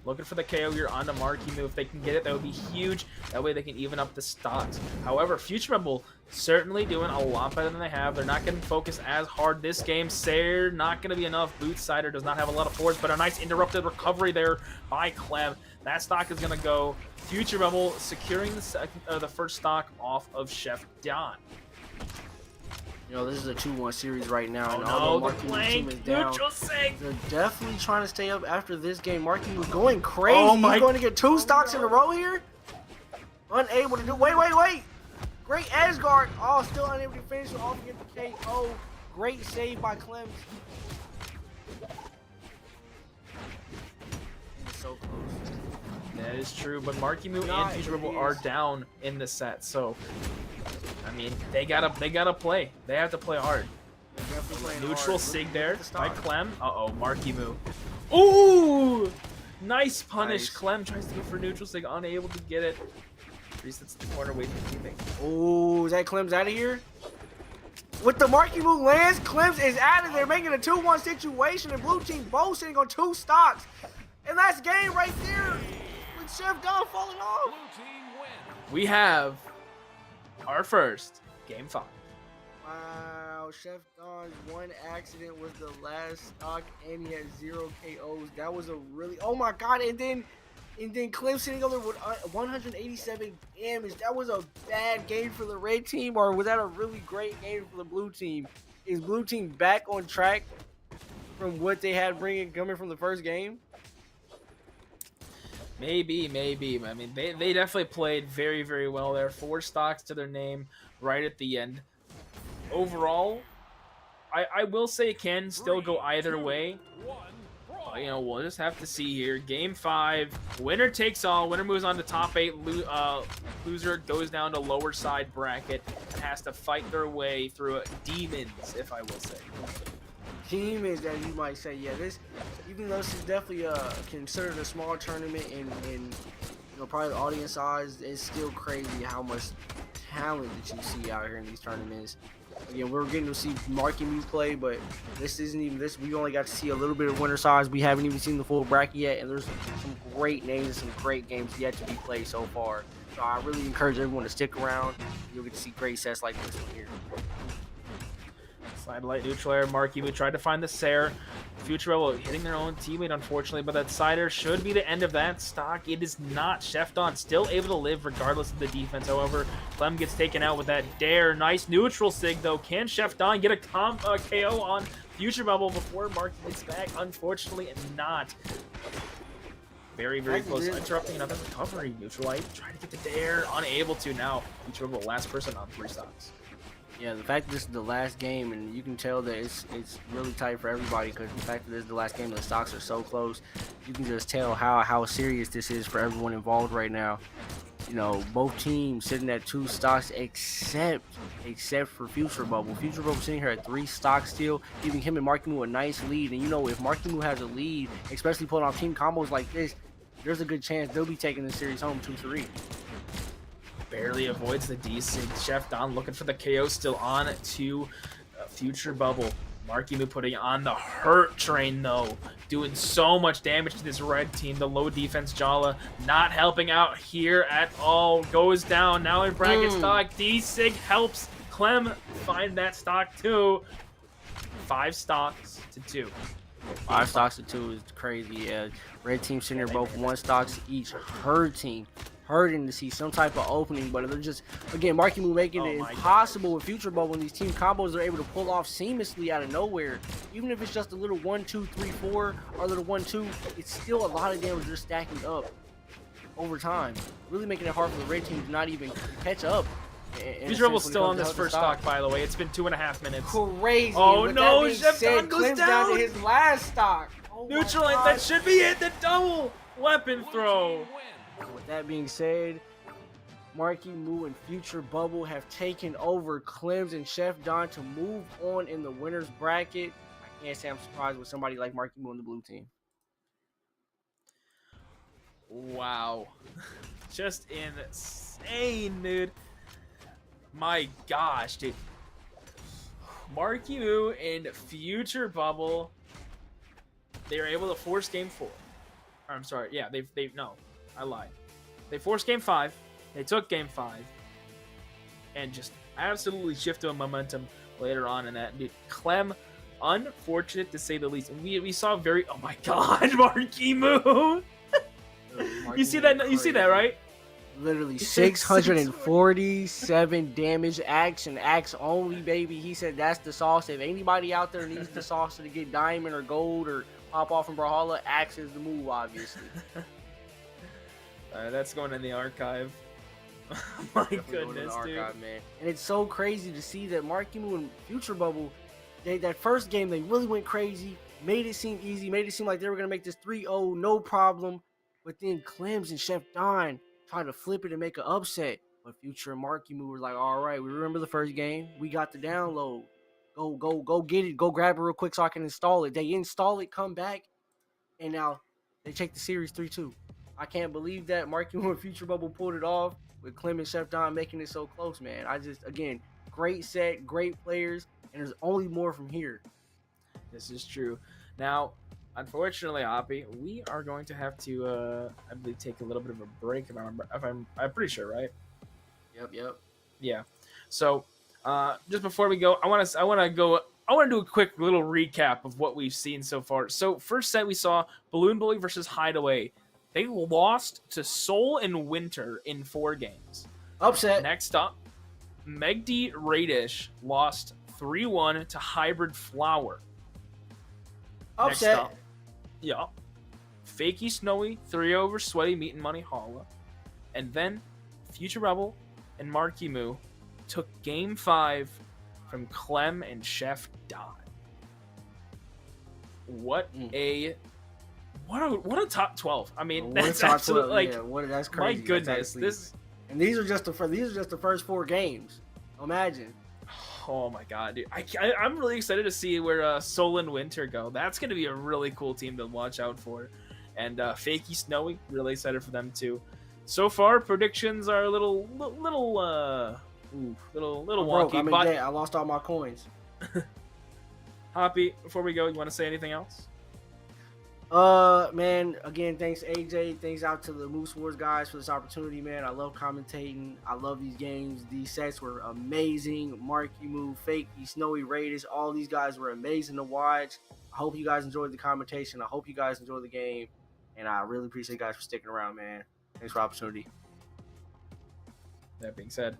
Looking for the KO here onto Marckiemoo. If they can get it, that would be huge. That way they can even up the stocks. However, Future Rebel certainly doing a lot better than they have. They're not getting focused as hard this game. Sayer, not going to be enough. Bootsider does not have a lot of force, but a nice interrupted recovery there by Clem. That stock is going to go. Future Rebel securing the first stock off of Chef Don. You know, this is a 2-1 series right now, and Oh although no, the Marckiemoo team is down, neutral sig. they're definitely trying to stay up after this game. Marckiemoo going crazy. Oh my- He's going to get 2 stocks in a row here. Unable to do. Wait. Great edge guard. Oh, still unable to finish off and get the KO. Great save by Clem. So close. That is true, but Marckiemoo Nah, and Future it Rebel are is. down in the set, so I mean they gotta play. They have to play hard. Definitely playing Neutral hard. sig Look there at the by stock. Clem. Marckiemoo. Ooh! Nice punish. Nice. Clem tries to go for neutral sig, unable to get it. Resets the corner, waiting for teammate. Oh, is that Clem's out of here? With the Marckiemoo lands, Clem's is out of there, making a 2-1 situation, and blue team both sitting on 2 stocks. And that's game right there with Chef Don falling off. We have our first game 5. Wow, Chef Don's one accident was the last stock, and he had 0 KOs. That was a really, oh my god, and then Clem sitting over with 187 damage. That was a bad game for the red team, or was that a really great game for the blue team? Is blue team back on track from what they had coming from the first game? Maybe. I mean, they definitely played very, very well there. 4 stocks to their name right at the end. Overall, I will say it can still go either way. You know, we'll just have to see here. Game 5, winner takes all. Winner moves on to top 8. Loser goes down to lower side bracket and has to fight their way through demons, if I will say. Demons, as you might say. Yeah, this, even though this is definitely considered a small tournament in you know, probably the audience size, it's still crazy how much talent that you see out here in these tournaments. Again, we're getting to see Marckiemoo play, but this isn't even this. We only got to see a little bit of winner size. We haven't even seen the full bracket yet, and there's some great names and some great games yet to be played so far. So I really encourage everyone to stick around. You'll get to see great sets like this one here. Side light neutral air. Marckiemoo tried to find the Sayer. Future Rebel hitting their own teammate, unfortunately, but that sider should be the end of that stock. It is not. Chef Don still able to live regardless of the defense. However, Clem gets taken out with that dare. Nice neutral sig, though. Can Chef Don get a KO on Future Rebel before Mark gets back? Unfortunately, not. Very, very close. Interrupting another recovery. Neutral light trying to get the dare. Unable to now. Future Rebel, last person on 3 stocks. Yeah, the fact that this is the last game, and you can tell that it's really tight for everybody, because the fact that this is the last game and the stocks are so close, you can just tell how serious this is for everyone involved right now. You know, both teams sitting at 2 stocks except for Future Bubble. Future Bubble sitting here at 3 stocks still, giving him and Marckiemoo a nice lead. And you know, if Marckiemoo has a lead, especially pulling off team combos like this, there's a good chance they'll be taking the series home 2-3. Barely avoids the D-Sig. Chef Don looking for the KO, still on to Future Bubble. Marckiemoo putting on the hurt train, though. Doing so much damage to this red team. The low defense Jala not helping out here at all. Goes down. Now in bracket stock. D-Sig helps Clem find that stock, too. 5 stocks to 2. 5 stocks to 2 is crazy. Yeah, red team sitting there both 1 stocks each, hurting to see some type of opening, but they're just, again, Marckiemoo making it impossible with Future Bubble, and these team combos are able to pull off seamlessly out of nowhere. Even if it's just a little 1, 2, 3, 4, or a little 1, 2, it's still a lot of damage just stacking up over time, really making it hard for the red team to not even catch up. Future Bubble's still on this first stock, by the way. It's been 2.5 minutes. Crazy. Oh no, Chef Don goes down to his last stock. Oh Neutralize, that should be it. The double weapon throw. With that being said, Marckiemoo and Future Bubble have taken over Clems and Chef Don to move on in the winner's bracket. I can't say I'm surprised with somebody like Marckiemoo on the blue team. Wow. Just insane, dude. My gosh, dude. Marckiemoo and Future Bubble, they were able to force game 4. I'm sorry, yeah, no, I lied. They forced game 5, they took game 5, and just absolutely shifted the momentum later on in that. Dude, Clem, unfortunate to say the least. And we saw very, oh my god, Marckiemoo. You see that? You see that, right? Literally 647 damage, axe and axe only, baby. He said that's the sauce. If anybody out there needs the sauce to get diamond or gold or pop off from Brawlhalla, axe is the move, obviously. That's going in the archive. My goodness, archive, dude. Man. And it's so crazy to see that Marckiemoo and Future Bubble, that first game, they really went crazy, made it seem easy, made it seem like they were going to make this 3-0, no problem. But then Clems and Chef Don tried to flip it and make an upset. But Future and Marckiemoo were like, all right, we remember the first game. We got the download. Go get it. Go grab it real quick so I can install it. They install it, come back, and now they take the series 3-2. I can't believe that Marckiemoo and Future Bubble pulled it off with Clem and Chef Don making it so close, man. Again, great set, great players, and there's only more from here. This is true. Now, unfortunately, Hoppy, we are going to have to, I believe, take a little bit of a break. I'm pretty sure, right? Yep. Yeah. So, just before we go, I want to do a quick little recap of what we've seen so far. So, first set we saw BalloonBoy versus Hideaway. They lost to Soul and Winter in 4 games. Upset. Next up, Megd Radish lost 3-1 to Hybrid Flower. Upset. Next up, yeah. Fakey Snowy 3 over Sweaty Meat and Money Holla. And then Future Rebel and Marckiemoo took game 5 from Clem and Chef Don. What a top 12. I mean, that's absolutely that's crazy. My goodness, and these are just the first 4 games. Imagine. Oh my god, dude! I'm really excited to see where Soul and Winter go. That's gonna be a really cool team to watch out for. And Fakey Snowy, really excited for them too. So far, predictions are a little wonky. But I lost all my coins. Hoppy, before we go, you want to say anything else? Man, again, thanks AJ, thanks out to the Moose Wars guys for this opportunity, man. I love commentating. I love these games. These sets were amazing. Marckiemoo, Fakey, Snowy, Raiders, all these guys were amazing to watch. I hope you guys enjoyed the commentation. I hope you guys enjoyed the game, and I really appreciate you guys for sticking around, man. Thanks for the opportunity. That being said,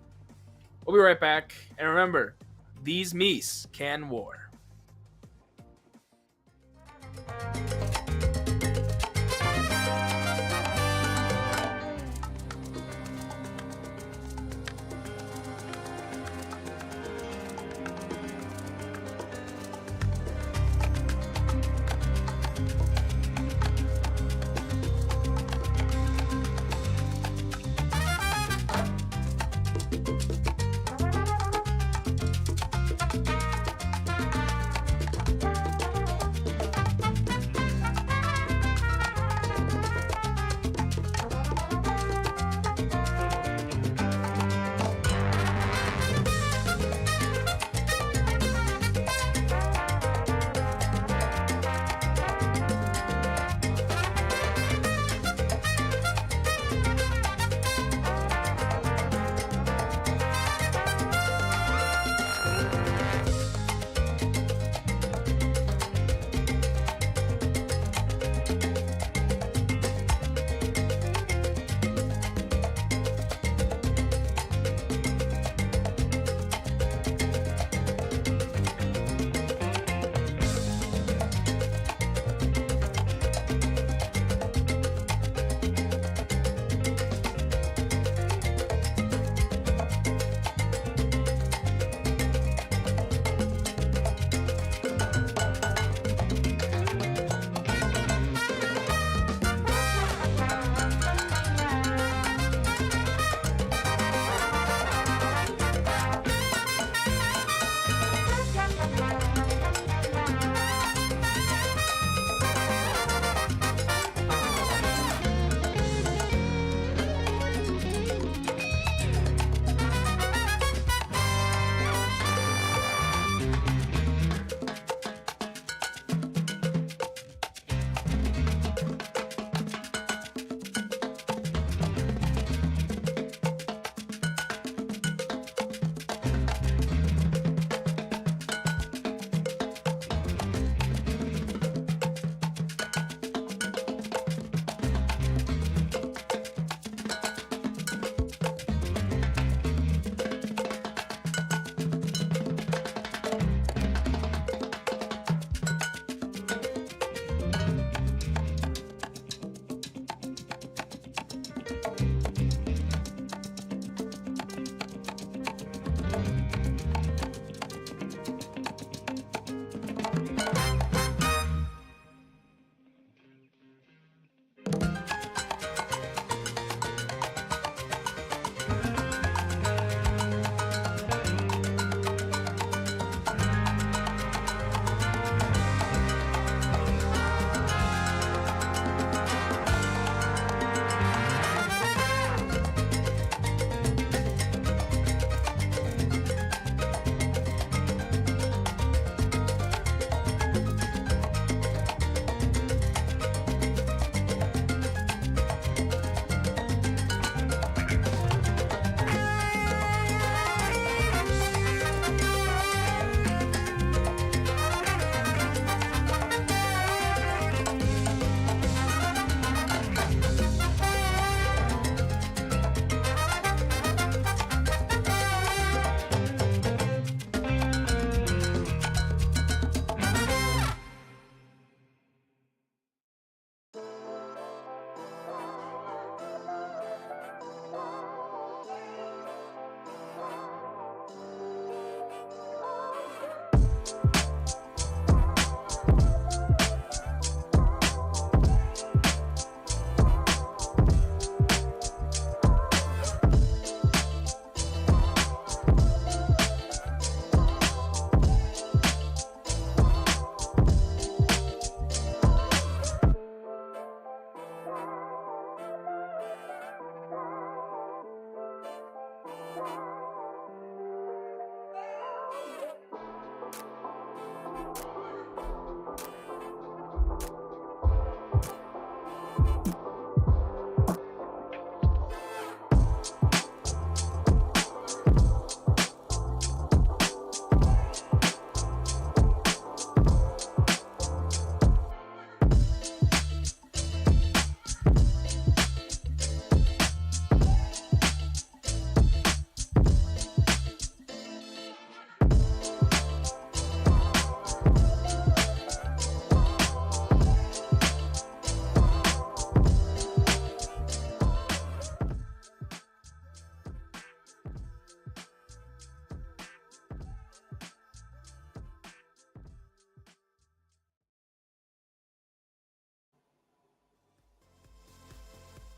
we'll be right back, and remember, these Mies can war.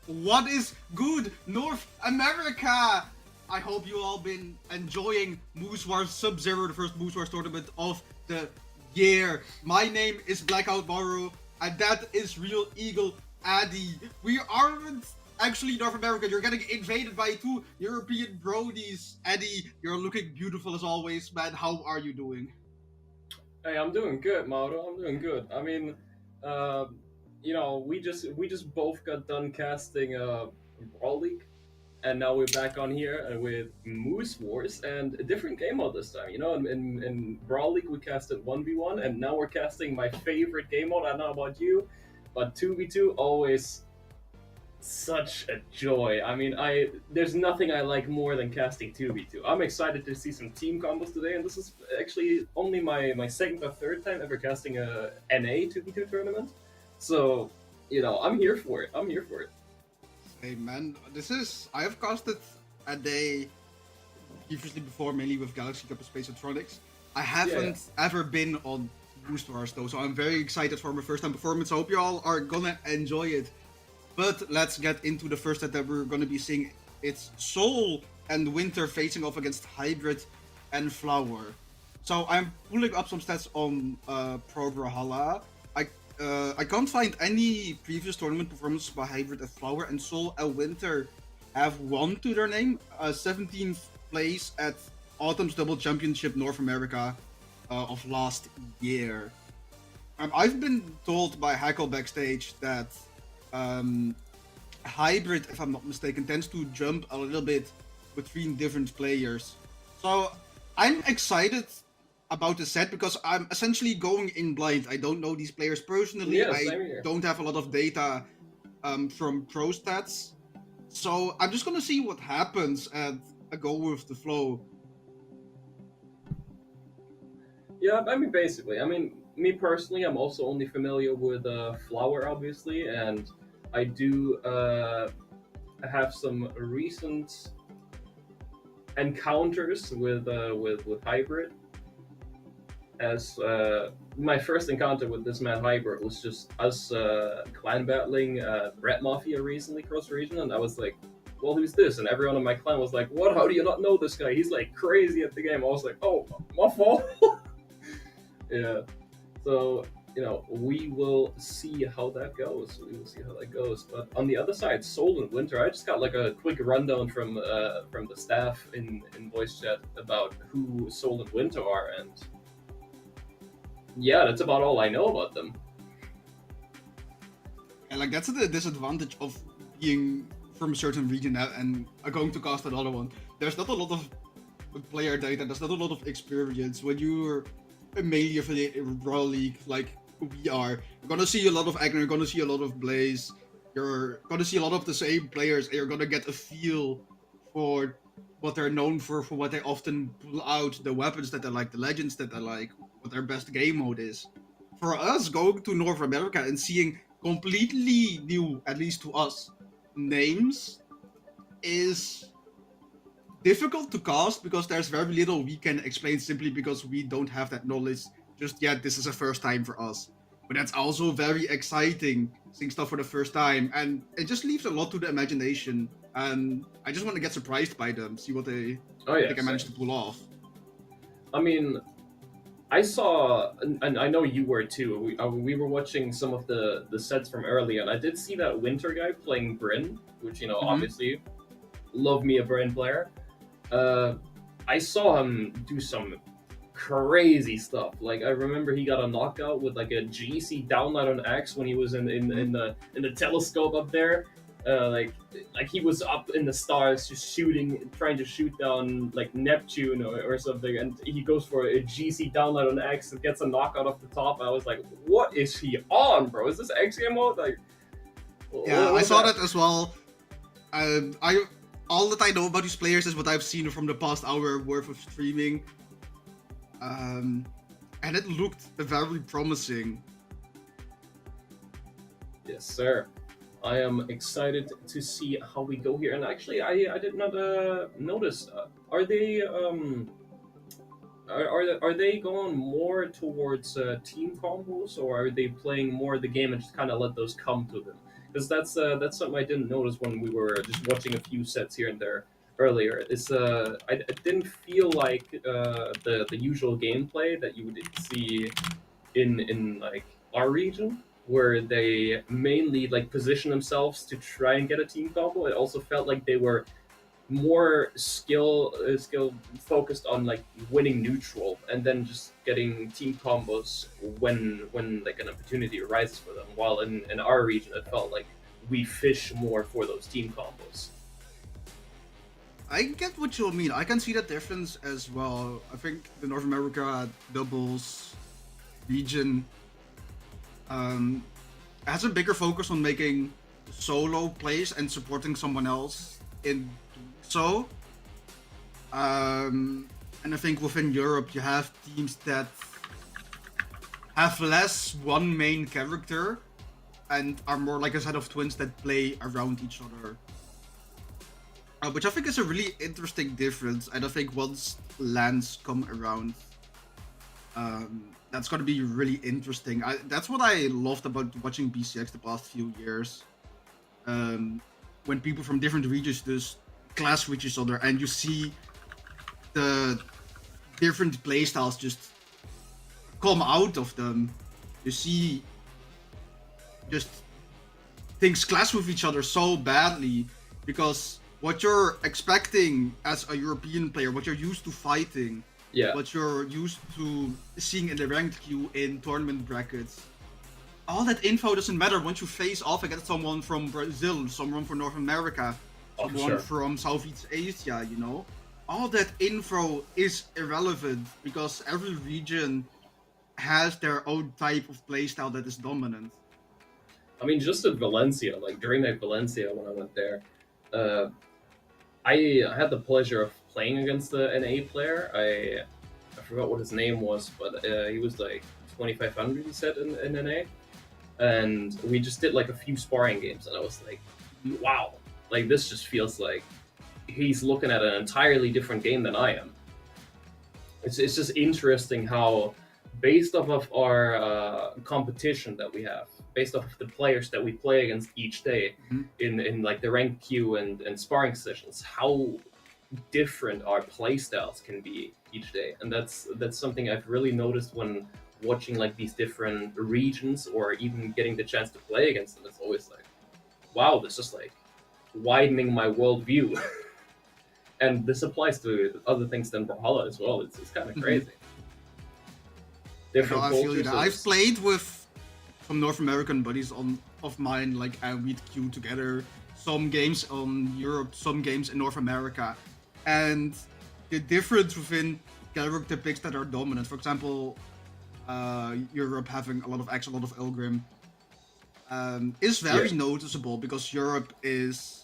What is good, North America? I hope you all been enjoying Moose Wars Sub-Zero, the first Moose Wars tournament of the year. My name is Blackout Maru, and that is Real Eagle Addy. We aren't actually North America. You're getting invaded by two European brodies. Addy, you're looking beautiful as always, man. How are you doing? Hey, I'm doing good, Mauro. I'm doing good. I mean, we just both got done casting Brawl League, and now we're back on here with Moose Wars and a different game mode this time. In Brawl League we casted 1v1, and now we're casting my favorite game mode. I don't know about you, but 2v2 always such a joy. I mean, there's nothing I like more than casting 2v2. I'm excited to see some team combos today, and this is actually only my second or third time ever casting a NA 2v2 tournament. So, I'm here for it. I'm here for it. Hey man, I have casted a day previously before, mainly with Galaxy Cup of Space Electronics. I haven't ever been on Boost Wars though, so I'm very excited for my first time performance. I hope you all are gonna enjoy it. But let's get into the first set that we're gonna be seeing. It's Soul and Winter facing off against Hybrid and Flower. So I'm pulling up some stats on Pro Brawlhalla. I can't find any previous tournament performances by Hybrid and Flower, and Soul and Winter have won to their name. 17th place at Autumn's Double Championship North America of last year. I've been told by Hackle backstage that Hybrid, if I'm not mistaken, tends to jump a little bit between different players. So I'm excited about the set because I'm essentially going in blind. I don't know these players personally. Yeah, I same here. don't have a lot of data from pro stats. So I'm just gonna see what happens and go with the flow. Yeah, I mean, basically. I mean, me personally, I'm also only familiar with Flower, obviously, and I do have some recent encounters with Hybrid. As my first encounter with this man Hybrid was just us clan battling Red Mafia recently cross region, and I was like, well, who's this? And everyone in my clan was like, what? How do you not know this guy? He's like crazy at the game. I was like, oh, my fault. Yeah. So, we will see how that goes. But on the other side, Soul and Winter, I just got like a quick rundown from the staff in voice chat about who Soul and Winter are, and yeah, that's about all I know about them. And like that's the disadvantage of being from a certain region and going to cast another one. There's not a lot of player data, there's not a lot of experience. When you're mainly affiliated with Brawl League, like we are, you're gonna see a lot of Agner, you're gonna see a lot of Blaze, you're gonna see a lot of the same players, and you're gonna get a feel for what they're known for what they often pull out, the weapons that they like, the legends that they like, what their best game mode is. For us, going to North America and seeing completely new, at least to us, names is difficult to cast because there's very little we can explain simply because we don't have that knowledge just yet. This is a first time for us. But that's also very exciting, seeing stuff for the first time, and it just leaves a lot to the imagination. And I just want to get surprised by them, see what they think I managed to pull off. I mean, I saw, and I know you were too. We were watching some of the sets from earlier, and I did see that Winter guy playing Bryn, which obviously, love me a Bryn player. I saw him do some crazy stuff. Like I remember he got a knockout with like a GC downlight on X when he was in the telescope up there. Like he was up in the stars just shooting, trying to shoot down like Neptune or something, and he goes for a GC downlight on X and gets a knockout off the top. I was like, what is he on, bro? Is this X game mode? Like, yeah, I saw that as well. All that I know about these players is what I've seen from the past hour worth of streaming. And it looked very promising. Yes, sir. I am excited to see how we go here. And actually, I did not notice. Are they are they going more towards team combos, or are they playing more the game and just kind of let those come to them? Because that's something I didn't notice when we were just watching a few sets here and there earlier. I didn't feel like the usual gameplay that you would see in like our region, where they mainly like position themselves to try and get a team combo. It also felt like they were more skill focused on like winning neutral and then just getting team combos when like an opportunity arises for them. While in our region, it felt like we fish more for those team combos. I get what you mean. I can see that difference as well. I think the North America doubles region has a bigger focus on making solo plays and supporting someone else in so. And I think within Europe you have teams that have less one main character and are more like a set of twins that play around each other. Which I think is a really interesting difference, and I think once LANs come around, that's going to be really interesting. That's what I loved about watching BCX the past few years. When people from different regions just clash with each other, and you see the different playstyles just come out of them. You see just things clash with each other so badly because what you're expecting as a European player, what you're used to fighting, what you're used to seeing in the ranked queue in tournament brackets, all that info doesn't matter once you face off against someone from Brazil, someone from North America, someone from Southeast Asia, you know? All that info is irrelevant because every region has their own type of playstyle that is dominant. I mean, just at Valencia, like during that Valencia when I went there, I had the pleasure of playing against the NA player. I forgot what his name was, but he was like 2500, he said, in NA. And we just did like a few sparring games, and I was like, wow, like this just feels like he's looking at an entirely different game than I am. It's just interesting how, based off of our competition that we have, based off of the players that we play against each day in like the ranked queue and sparring sessions, how different our play styles can be each day. And that's something I've really noticed when watching like these different regions or even getting the chance to play against them. It's always like, wow, this is like widening my worldview. And this applies to other things than Brawlhalla as well. It's kind of crazy. Different cultures. I've played with some North American buddies of mine, like we'd queue together some games on Europe, some games in North America, and the difference within character picks that are dominant. For example, Europe having a lot of X, a lot of Ilgrim, is very noticeable because Europe is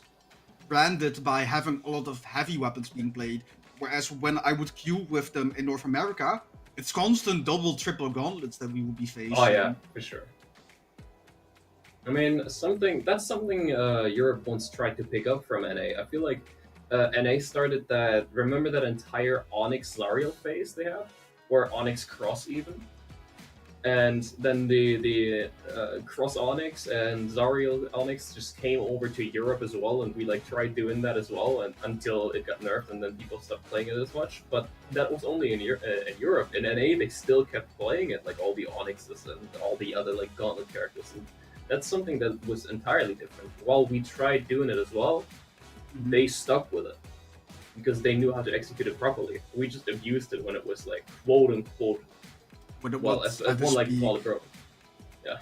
branded by having a lot of heavy weapons being played, whereas when I would queue with them in North America, it's constant double, triple gauntlets that we will be facing. Oh yeah, for sure. I mean, that's something Europe once tried to pick up from NA. I feel like NA started that. Remember that entire Onyx Zariel phase they have, or Onyx Cross even, and then the Cross Onyx and Zariel Onyx just came over to Europe as well, and we like tried doing that as well, and until it got nerfed, and then people stopped playing it as much. But that was only in Europe. In NA, they still kept playing it, like all the Onyxes and all the other like Gauntlet characters. And that's something that was entirely different. While we tried doing it as well, they stuck with it because they knew how to execute it properly. We just abused it when it was like quote unquote. As one like Fall Pro. Yeah.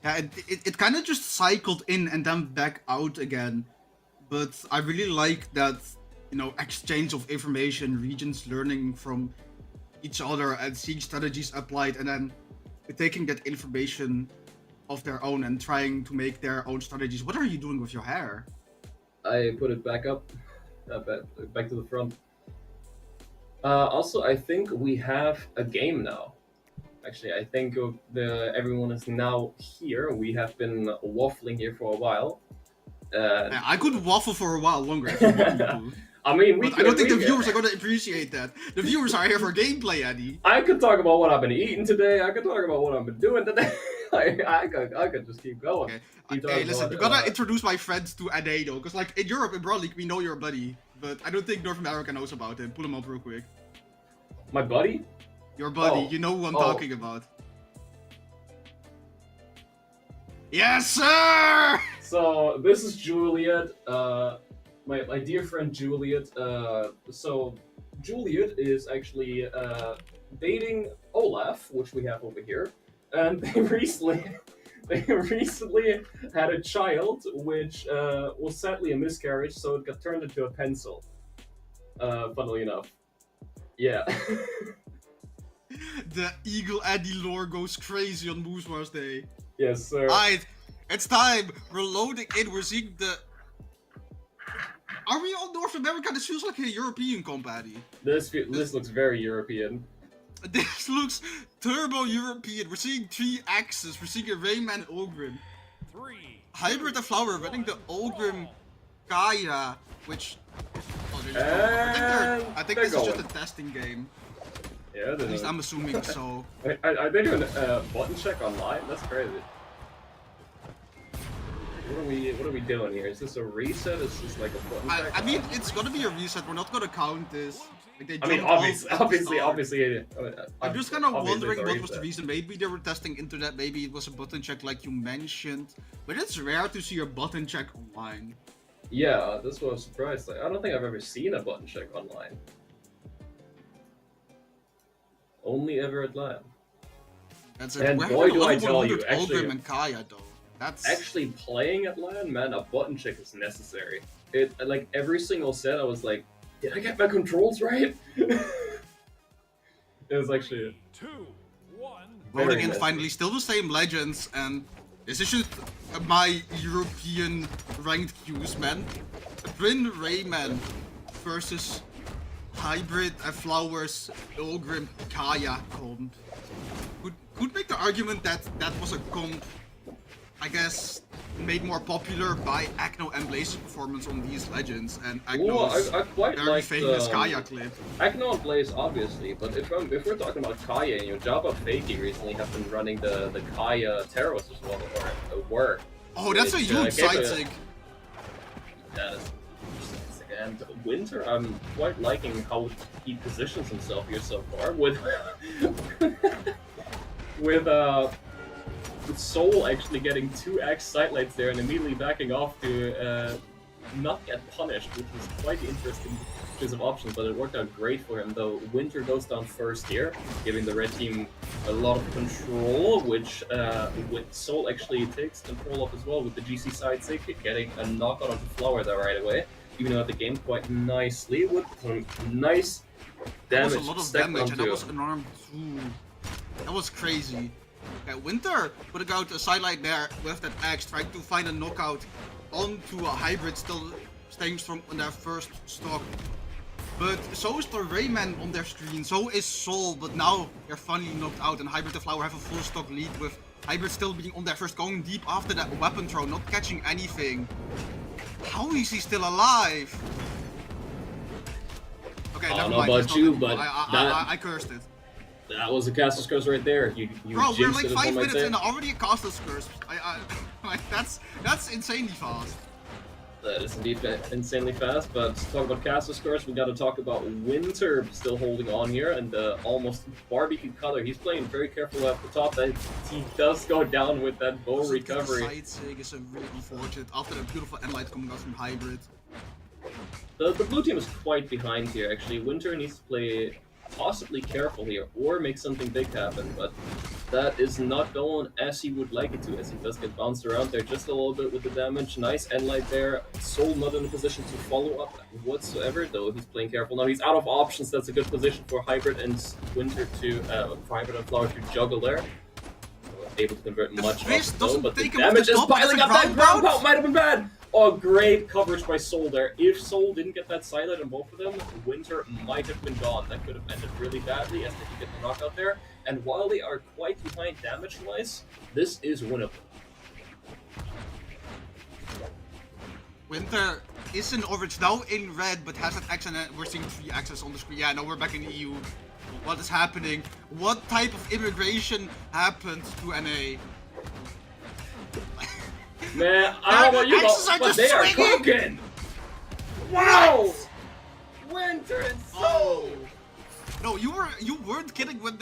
Yeah, it kind of just cycled in and then back out again. But I really like that, you know, exchange of information, regions learning from each other and seeing strategies applied, and then taking that information of their own and trying to make their own strategies. What are you doing with your hair? I put it back up, back to the front. Also, I think we have a game now. Actually, I think everyone is now here. We have been waffling here for a while. I could waffle for a while longer if you want me to. I mean, But I don't think the viewers are going to appreciate that. The viewers are here for gameplay, Eddie. I could talk about what I've been eating today. I could talk about what I've been doing today. I could just keep going. Okay. Keep Hey, talking listen, about, you gotta introduce my friends to NA though, because like in Europe, in Brawl League, we know you're a buddy, but I don't think North America knows about him. Pull him up real quick. my buddy. Your buddy, Oh. you know who I'm Oh. talking about. Yes, sir! So this is Juliet, my dear friend Juliet. So Juliet is actually dating Olaf, which we have over here, and they recently had a child, which was sadly a miscarriage, so it got turned into a pencil. Funnily enough, yeah. The Eagle Eddie lore goes crazy on Moose Wars Day. Yes, sir. Alright, it's time. We're loading in. We're seeing the. Are we on North America? This feels like a European comp, Eddie. This looks very European. This looks turbo European. We're seeing 3 axes. We're seeing a Rayman Ogrim. Hybrid and Flower winning the Ogrim Kaya, which. Oh, they're just I think they're this is just going. a testing game. Yeah, At least I'm assuming so. Are they doing a button check online? That's crazy. What are we doing here? Is this a reset? Is this like a button check? I mean, it's gonna be a reset. We're not gonna count this. Like, they I mean, jumped off at the obviously. start. I'm just kind of wondering what was the reason. Maybe they were testing internet. Maybe it was a button check, like you mentioned. But it's rare to see a button check online. Yeah, that's what I was surprised. Like, I don't think I've ever seen a button check online. Only ever at LAN. That's it. And We're boy, having do I level tell you, 100 actually- Ogrim and Kaya though. That's Actually, playing at LAN, man, a button check is necessary. It like every single set, I was like, did I get my controls right? It was actually 2, 1. loading very in necessary. finally. Still the same legends, and this is just my European ranked queues, man. Bryn Rayman versus Hybrid and Flowers Ogrim Kaya comp. Could make the argument that that was a comp, I guess, made more popular by Acno and Blaze's performance on these legends, and Well, Acno's I quite very like famous Kaya clip. I can not Blaze obviously, but if we're talking about Kaya, Jabba Fakey recently have been running the Kaya Terrors as well, or were. Oh, that's a Which, huge gave side a- sig. That is. And Winter, I'm quite liking how he positions himself here so far with with Soul actually getting 2x sidelights there and immediately backing off to not get punished, which was quite interesting choice of options, but it worked out great for him, though Winter goes down first here, giving the red team a lot of control, which Soul actually takes control of as well with the GC side sig, getting a knock on the Flower there right away, even out the game quite nicely with some nice That damage was a lot of stacked damage, and onto that was unarmed too. That was crazy. Okay, Winter putting out a sidelight there with that axe, trying to find a knockout onto a Hybrid, still staying strong on their first stock. But so is the Rayman on their screen, so is Soul, but now they're finally knocked out, and Hybrid and Flower have a full stock lead with Hybrid still being on their first, going deep after that weapon throw, not catching anything. How is he still alive? Okay, I never don't know mind. about it's you, not- but I cursed it. that was a caster's curse right there. You Bro, we're jinxed like it, as 5 one might minutes say. in, already a caster's curse. Like that's insanely fast. That is indeed insanely fast, but to talk about caster's curse, we got to talk about Winter still holding on here, and almost barbecue cutter. He's playing very careful at the top. That he does go down with that bow Also, the recovery. side sig is really unfortunate after the beautiful endlight coming out from Hybrid. The blue team is quite behind here, actually. Winter needs to play possibly careful here, or make something big happen, but that is not going as he would like it to, as he does get bounced around there just a little bit with the damage. Nice endlight there. Soul not in a position to follow up whatsoever, though he's playing careful. Now he's out of options. That's a good position for Hybrid and Winter to, Hybrid and Flower to juggle there. Able to convert The much of fist it, though, doesn't but the take him off damage the is top, but piling it's up. a That ground ground pound. pound might have been bad. Oh, great coverage by Soul there. If Soul didn't get that silent on both of them, Winter might have been gone. That could have ended really badly as they could get the knockout there. And while they are quite behind damage-wise, this is winnable. Winter is in orange, now in red, but has an X and we're seeing 3 X's on the screen. Yeah, now we're back in the EU. What is happening? What type of immigration happened to NA? Man, I don't know about you, X's are but just they are swinging! cooking! Wow! Winter and Oh. No, you weren't kidding when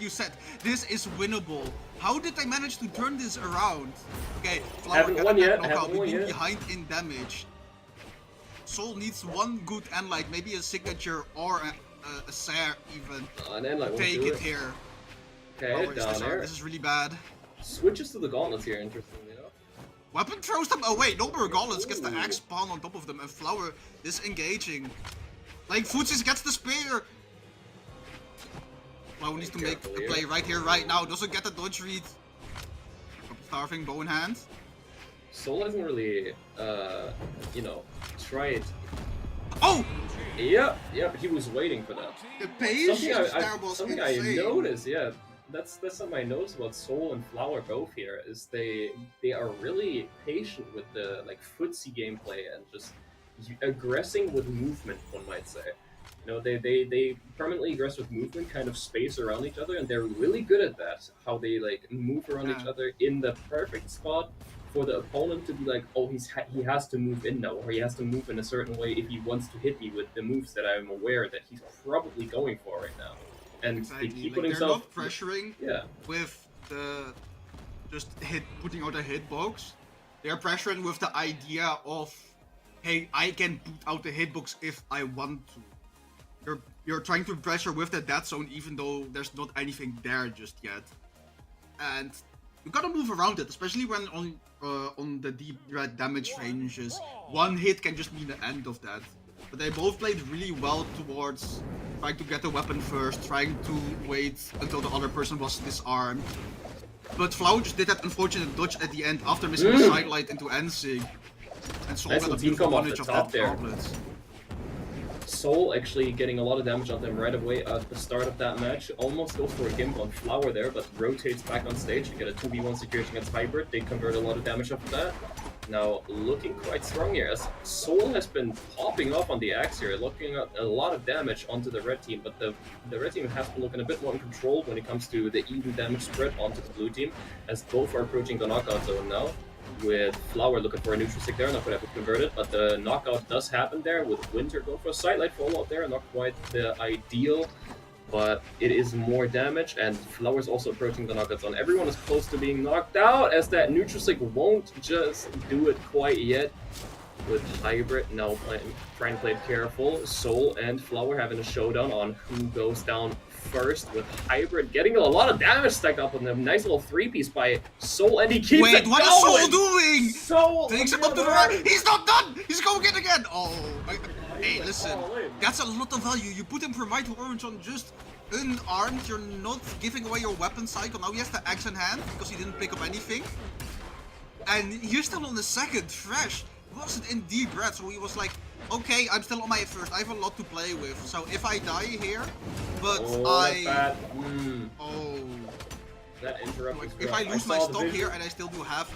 you said this is winnable. How did they manage to turn this around? Okay, Flower Haven't got won that yet, knockout. haven't We've won been yet. behind in damage. Soul needs one good end light, maybe a signature or a Sair even. And then, like, won't Take do it here. Okay, Flower is down disarmed. there. This is really bad. Switches to the gauntlets here, interestingly enough. Weapon throws them away. No more gauntlets, gets the axe spawn on top of them, and Flower disengaging. Like Futsis gets the spear. Flower needs to make the play right here, right now. Doesn't get the dodge read. Starving, bow in hand. Soul hasn't really, tried. Oh! Yep, he was waiting for that. The patience there was Something insane. I noticed, yeah. That's something I noticed about Soul and Flower both here, is they are really patient with the footsie gameplay and just aggressing with movement, one might say. You know, they permanently aggress with movement, kind of space around each other, and they're really good at that. How they move around each other in the perfect spot for the opponent to be like, oh, he has to move in now, or he has to move in a certain way if he wants to hit me with the moves that I'm aware that he's probably going for right now. And Exactly. they keep Like, putting they're himself. not pressuring Yeah. with the putting out a hitbox. They're pressuring with the idea of, hey, I can put out the hitbox if I want to. You're trying to pressure with the dead zone even though there's not anything there just yet. And you gotta move around it, especially when on the deep red damage ranges. One hit can just mean the end of that. But they both played really well towards trying to get the weapon first, trying to wait until the other person was disarmed. But Flower just did that unfortunate dodge at the end after missing the sidelight into Ensig. And Soul Nice got a little team beautiful come off advantage the of top that there. goblet. Soul actually getting a lot of damage on them right away at the start of that match. Almost goes for a gimp on Flower there, but rotates back on stage to get a 2v1 situation against Hybrid. They convert a lot of damage off of that. Now looking quite strong here, as Soul has been popping off on the axe here, looking at a lot of damage onto the red team, but the red team has been looking a bit more in control when it comes to the even damage spread onto the blue team, as both are approaching the knockout zone now. With Flower looking for a neutral stick there, not gonna have it converted, but the knockout does happen there with Winter going for a sidelight fallout there, not quite the ideal, but it is more damage, and Flower's also approaching the knockout zone. Everyone is close to being knocked out, as that neutral stick won't just do it quite yet. With Hybrid now trying to play it careful, Soul and Flower having a showdown on who goes down first, with Hybrid getting a lot of damage stacked up on them. Nice little 3-piece by Soul, and he keeps Wait, it what is going! Soul doing? Soul Takes him on up to the other right. end. He's not done! He's going in again! Oh, hey, listen. all in. That's a lot of value. You put him from right to orange on just unarmed. You're not giving away your weapon cycle. Now he has the axe in hand because he didn't pick up anything. And you're still on the second, fresh. He wasn't in deep red, so he was like, okay, I'm still on my first. I have a lot to play with. So if I die here, but That's bad. Oh. That interrupt is If rough. I lose saw my the stock vision. here and I still do have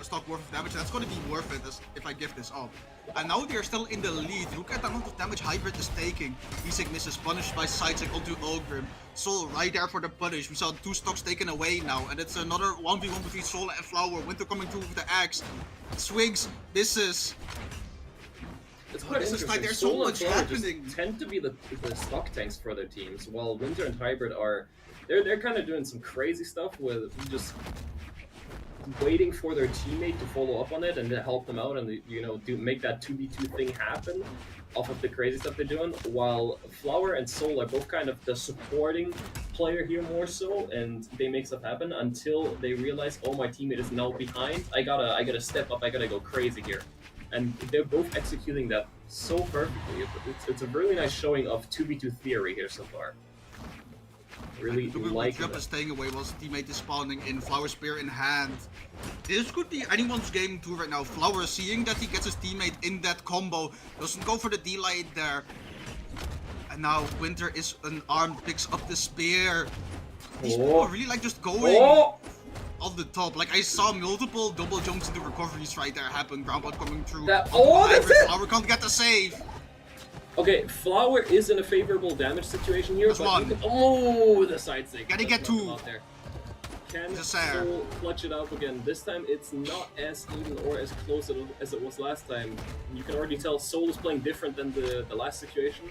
stock worth of damage, that's gonna be worth it if I give this up. And now they're still in the lead. Look at the amount of damage Hybrid is taking. Isaac misses, punished by sidestick onto Ulgrim. Soul right there for the punish. We saw 2 stocks taken away now, and it's another 1v1 between Soul and Flower. Winter coming through with the axe. Swings, misses. It's quite This is interesting. like there's so Soul and much Flower just happening. tend to be the stock tanks for their teams, while Winter and Hybrid are they're kind of doing some crazy stuff with just waiting for their teammate to follow up on it and to help them out and make that 2v2 thing happen off of the crazy stuff they're doing, while Flower and Soul are both kind of the supporting player here more so, and they make stuff happen until they realize, oh, my teammate is now behind, I gotta step up, I gotta go crazy here. And they're both executing that so perfectly. It's a really nice showing of 2v2 theory here so far. Really like Trip it. is staying away while his teammate is spawning in, Flower spear in hand. This could be anyone's game too right now. Flower seeing that he gets his teammate in that combo, doesn't go for the D-light there. And now Winter is unarmed, picks up the spear. These people really like just going on the top. Like, I saw multiple double jumps into recoveries right there happen. Ground pound coming through. That's it! Flower can't get the save. Okay, Flower is in a favorable damage situation here. That's but one. the side stick. Gotta That's get not two. out there. Can Just there. Soul clutch it up again? This time it's not as even or as close as it was last time. You can already tell Soul is playing different than the last situation,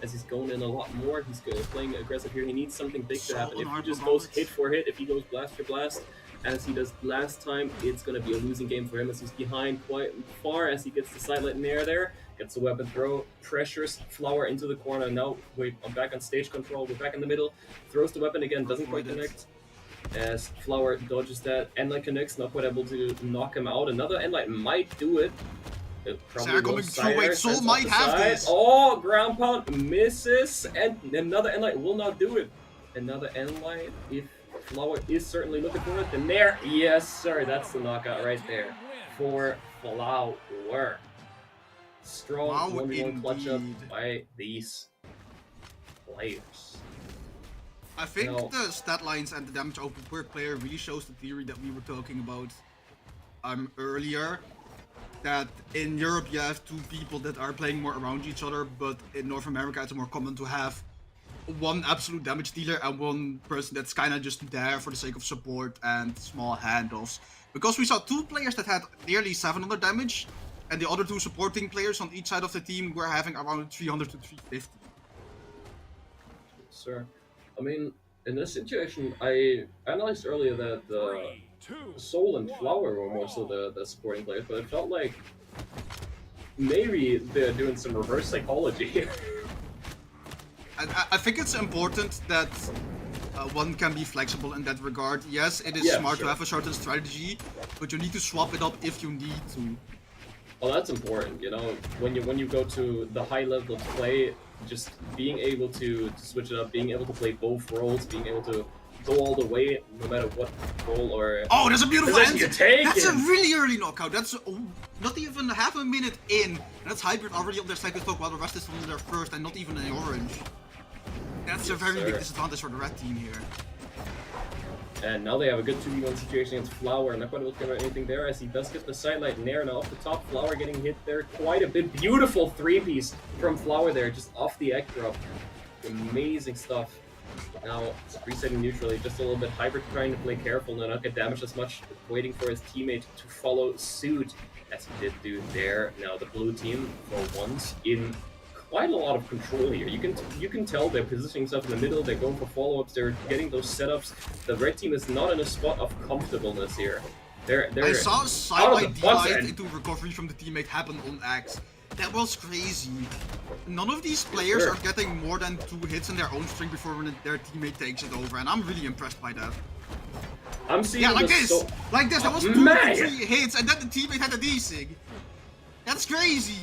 as he's going in a lot more. He's playing aggressive here. He needs something big to happen. If he just goes hit for hit, if he goes blast for blast, as he does last time, it's going to be a losing game for him as he's behind quite far as he gets the sidelight in the air there. Gets the weapon throw, pressures Flower into the corner. Now, wait, I'm back on stage control. We're back in the middle. Throws the weapon again, doesn't quite connect. As Flower dodges that, Endlight connects, not quite able to knock him out. Another Endlight might do it. It probably Sarah coming through. Wait, Soul might have this. Oh, ground pound misses, and another Endlight will not do it. Another Endlight, if Flower is certainly looking for it, then there, yes sir, that's the knockout right there for Flower. Strong Wow, 1v1 clutch up indeed. by these players. I think No. the stat lines and the damage output per player really shows the theory that we were talking about earlier. That in Europe you have two people that are playing more around each other, but in North America it's more common to have one absolute damage dealer and one person that's kind of just there for the sake of support and small handoffs. Because we saw two players that had nearly 700 damage, and the other two supporting players on each side of the team were having around 300 to 350. Sir, I mean, in this situation, I analyzed earlier that Soul and Flower were more so the supporting players, but it felt like maybe they're doing some reverse psychology here. I think it's important that one can be flexible in that regard. Yes, it is smart to have a certain strategy, but you need to swap it up if you need to. Well, that's important, you know, when you go to the high level of play, just being able to switch it up, being able to play both roles, being able to go all the way, no matter what role or... Oh, that's a beautiful position answer! you take That's a in. really early knockout. That's not even half a minute in. And that's Hybrid already on their second stock while the rest is on their first and not even in orange. That's a very big disadvantage for the red team here. And now they have a good 2v1 situation against Flower. Not quite able to get anything there as he does get the sidelight Nair. Now off the top, Flower getting hit there quite a bit. Beautiful 3-piece from Flower there, just off the egg drop. Amazing stuff. Now resetting neutrally, just a little bit. Hybrid trying to play careful and not get damaged as much, waiting for his teammate to follow suit as he did do there. Now the blue team, for once, in quite a lot of control here. You can tell they're positioning themselves in the middle, they're going for follow-ups, they're getting those setups. The red team is not in a spot of comfortableness here. They're I saw side-by buzzer. delight into recovery from the teammate happen on X. That was crazy. None of these players are getting more than 2 hits in their own string before their teammate takes it over, and I'm really impressed by that. I'm seeing like this! Like this, that was 2 to 3 hits, and then the teammate had a D-Sig. That's crazy!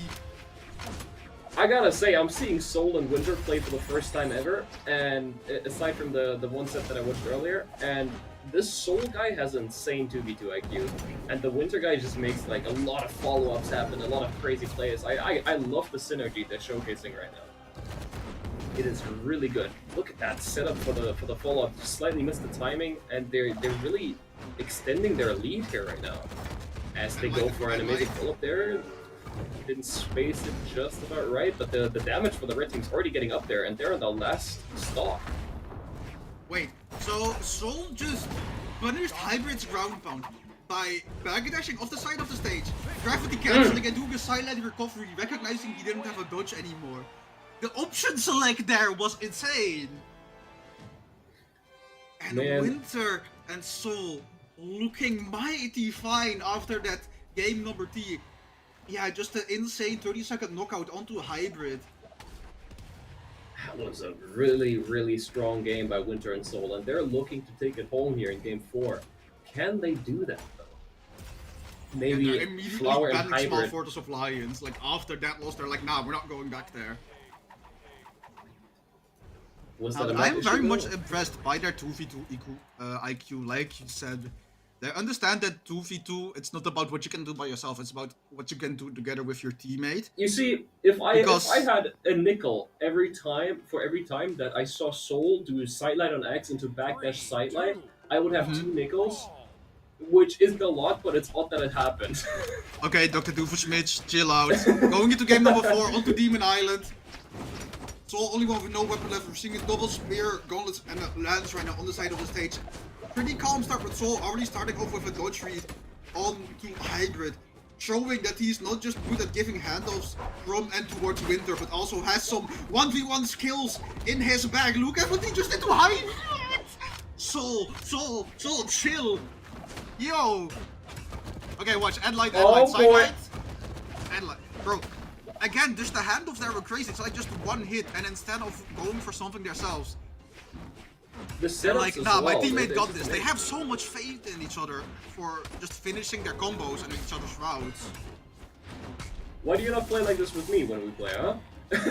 I gotta say, I'm seeing Soul and Winter play for the first time ever, and aside from the one set that I watched earlier, and this Soul guy has insane 2v2 IQ, and the Winter guy just makes like a lot of follow-ups happen, a lot of crazy plays. I love the synergy they're showcasing right now. It is really good. Look at that setup for the follow-up. Just slightly missed the timing, and they're really extending their lead here right now. As they go for an amazing follow-up there. Didn't space it just about right, but the damage for the red team's already getting up there, and they're on the last stock. Wait, so Soul just punished Hybrid's ground pound by backdashing off the side of the stage, gravity cancelling and doing a silent recovery, recognizing he didn't have a dodge anymore. The option select there was insane! And Man. Winter and Soul looking mighty fine after that game number T. Yeah, just an insane 30-second knockout onto a Hybrid. That was a really, really strong game by Winter and Soul, and they're looking to take it home here in Game 4. Can they do that, though? Maybe Immediately Flower and banning Small Hybrid. Fortress of Lions. Like, after that loss, they're like, nah, we're not going back there. Was that a map I'm issue, very though? much impressed by their 2v2 IQ. Like you said, they understand that 2v2, it's not about what you can do by yourself, it's about what you can do together with your teammate. You see, if I Because- had a nickel every time that I saw Soul do sidelight on X into backdash sidelight, I would have 2 nickels, which isn't a lot, but it's odd that it happened. Okay, Dr. Doofenshmirtz, chill out. Going into game number 4, onto Demon Island. Soul only one with no weapon left. We're seeing a double spear, gauntlets, and a lance right now on the side of the stage. Pretty calm start with Soul, already starting off with a dodge read on to Hybrid. Showing that he's not just good at giving handoffs from and towards Winter, but also has some 1v1 skills in his bag. Look at what he just did to Hybrid! Soul, chill! Yo! Okay, watch, Endlight, Sidelight. Endlight. Bro, again, just the handoffs there were crazy. It's like just one hit, and instead of going for something themselves, they're like, nah, my teammate got this. They have so much faith in each other for just finishing their combos and each other's routes. Why do you not play like this with me when we play, huh?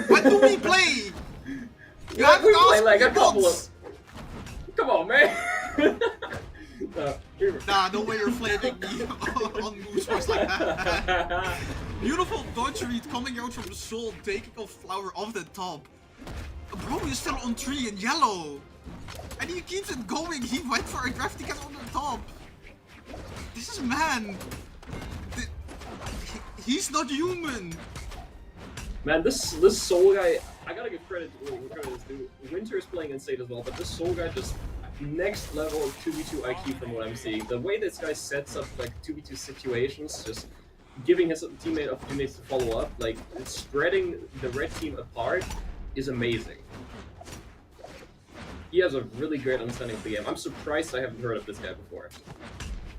When do we play? You Yeah, we play asked like me a couple once. of... Come on, man! Nah, no way you're flaming me on moves voice like that. Beautiful dodge read coming out from the Soul, taking off Flower off the top. Bro is still on 3 in yellow. And he keeps it going. He went for a draft to get on the top. This is man. He's not human. Man, this Soul guy, I gotta give credit to this dude. Winter is playing insane as well, but this Soul guy just next level 2v2 IQ from what I'm seeing. The way this guy sets up like 2v2 situations, just giving his teammate opportunities to follow up, like spreading the red team apart is amazing. He has a really great understanding of the game. I'm surprised I haven't heard of this guy before.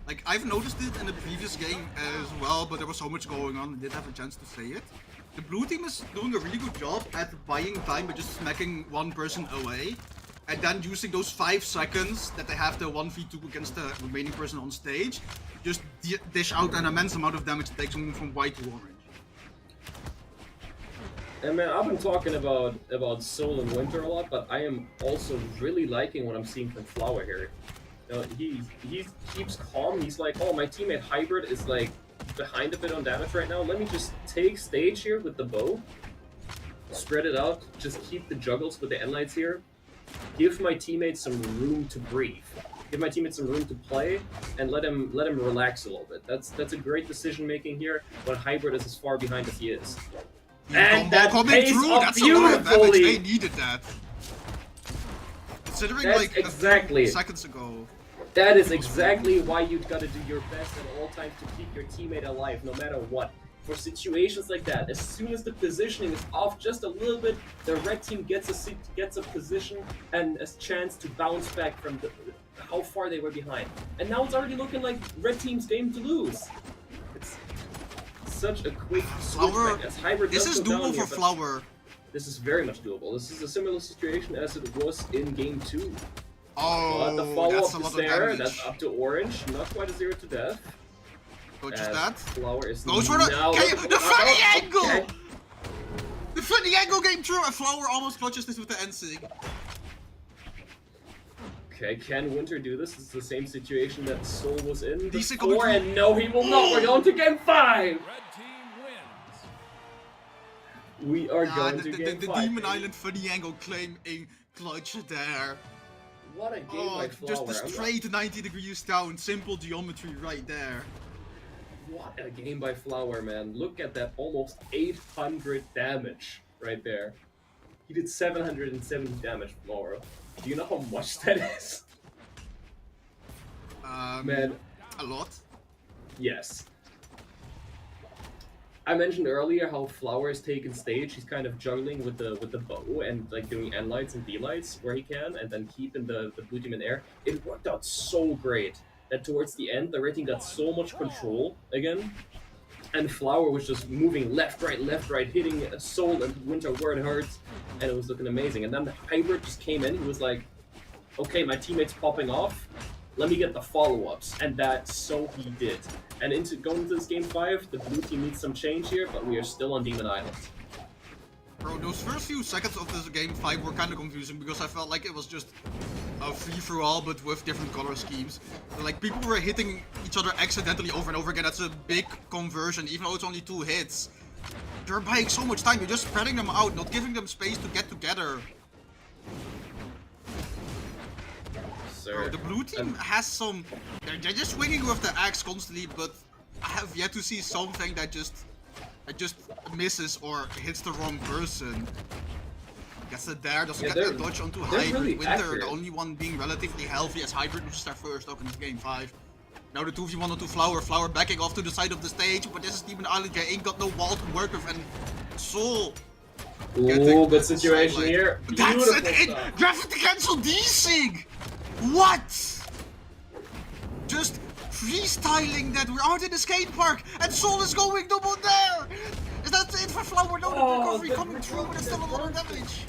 Like, I've noticed it in the previous game as well, but there was so much going on, I didn't have a chance to say it. The blue team is doing a really good job at buying time by just smacking one person away, and then using those 5 seconds that they have the 1v2 against the remaining person on stage, just dish out an immense amount of damage to take someone from white to orange. And man, I've been talking about Soul and Winter a lot, but I am also really liking what I'm seeing from Flower here. You know, he keeps calm. He's like, oh, my teammate Hybrid is like behind a bit on damage right now. Let me just take stage here with the bow, spread it out, just keep the juggles with the endlights here, give my teammates some room to breathe, give my teammates some room to play, and let him relax a little bit. That's a great decision making here when Hybrid is as far behind as he is. And that pays off beautifully. They needed that. Considering That's like exactly a few seconds ago. That is exactly why you've got to do your best at all times to keep your teammate alive, no matter what. For situations like that, as soon as the positioning is off just a little bit, the red team gets a position and a chance to bounce back from how far they were behind. And now it's already looking like red team's game to lose. It's such a quick switch back as Hybrid This does is go down doable here, for but Flower. this is very much doable. This is a similar situation as it was in game 2. Oh, But the that's a follow-up lot is of there, damage. that's up to orange, not quite a 0 to death. Coaches As that. Flower is Goes for now the funny angle! Okay. The funny angle came through and Flower almost clutches this with the NSIG. Okay, can Winter do this? This is the same situation that Soul was in Decent before, coming and no, he will not. We're going to game 5! We are going to game the 5. Demon Island funny angle claim a clutch there. What a game Oh, by Flower. just the straight 90 degrees down, simple geometry right there. What a game by Flower, man. Look at that almost 800 damage right there. He did 770 damage, Flower. Do you know how much that is? Man. A lot. Yes. I mentioned earlier how Flower is taking stage. He's kind of juggling with the bow and like doing N lights and B lights where he can, and then keeping the blue team in air. It worked out so great that towards the end the red team got so much control again, and Flower was just moving left, right, hitting Soul and Winter where it hurts, and it was looking amazing. And then the Hybrid just came in. He was like, "Okay, my teammate's popping off. Let me get the follow-ups," and that so he did. And going into this game 5, the blue team needs some change here, but we are still on Demon Island. Bro, those first few seconds of this game 5 were kind of confusing because I felt like it was just a free-for-all but with different color schemes. Like, people were hitting each other accidentally over and over again. That's a big conversion, even though it's only 2 hits. They're buying so much time, you're just spreading them out, not giving them space to get together. sir. The blue team has some. They're just swinging with the axe constantly, but I have yet to see something that just misses or hits the wrong person. Gets it there, doesn't get the dodge onto Hybrid. Really Winter, accurate. the only one being relatively healthy as Hybrid loses their first up in this game 5. Now the 2v1 onto Flower. Flower backing off to the side of the stage, but this is Demon Island. They ain't got no wall to work with, and Soul. Ooh, good situation here. That's Beautiful it! stuff. Gravity cancel desync! What? Just freestyling that we're out in the skate park and Soul is going double there! Is that it for Flower? No, the recovery coming through, but it's still a lot of damage.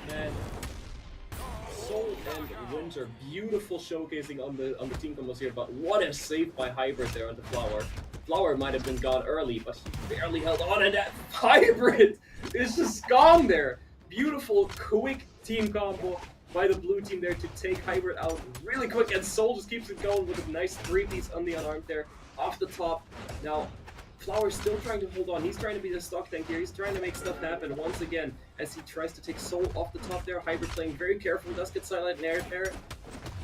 Man, Soul and Winter, beautiful showcasing on the team combos here, but what a save by Hybrid there on the Flower. Flower might have been gone early, but he barely held on, and that Hybrid is just gone there. Beautiful, quick team combo by the blue team there to take Hybrid out really quick, and Soul just keeps it going with a nice 3-piece on the unarmed there off the top. Now, Flower's still trying to hold on. He's trying to be the stock tank here. He's trying to make stuff happen once again as he tries to take Soul off the top there. Hybrid playing very careful. Does get silent nair there.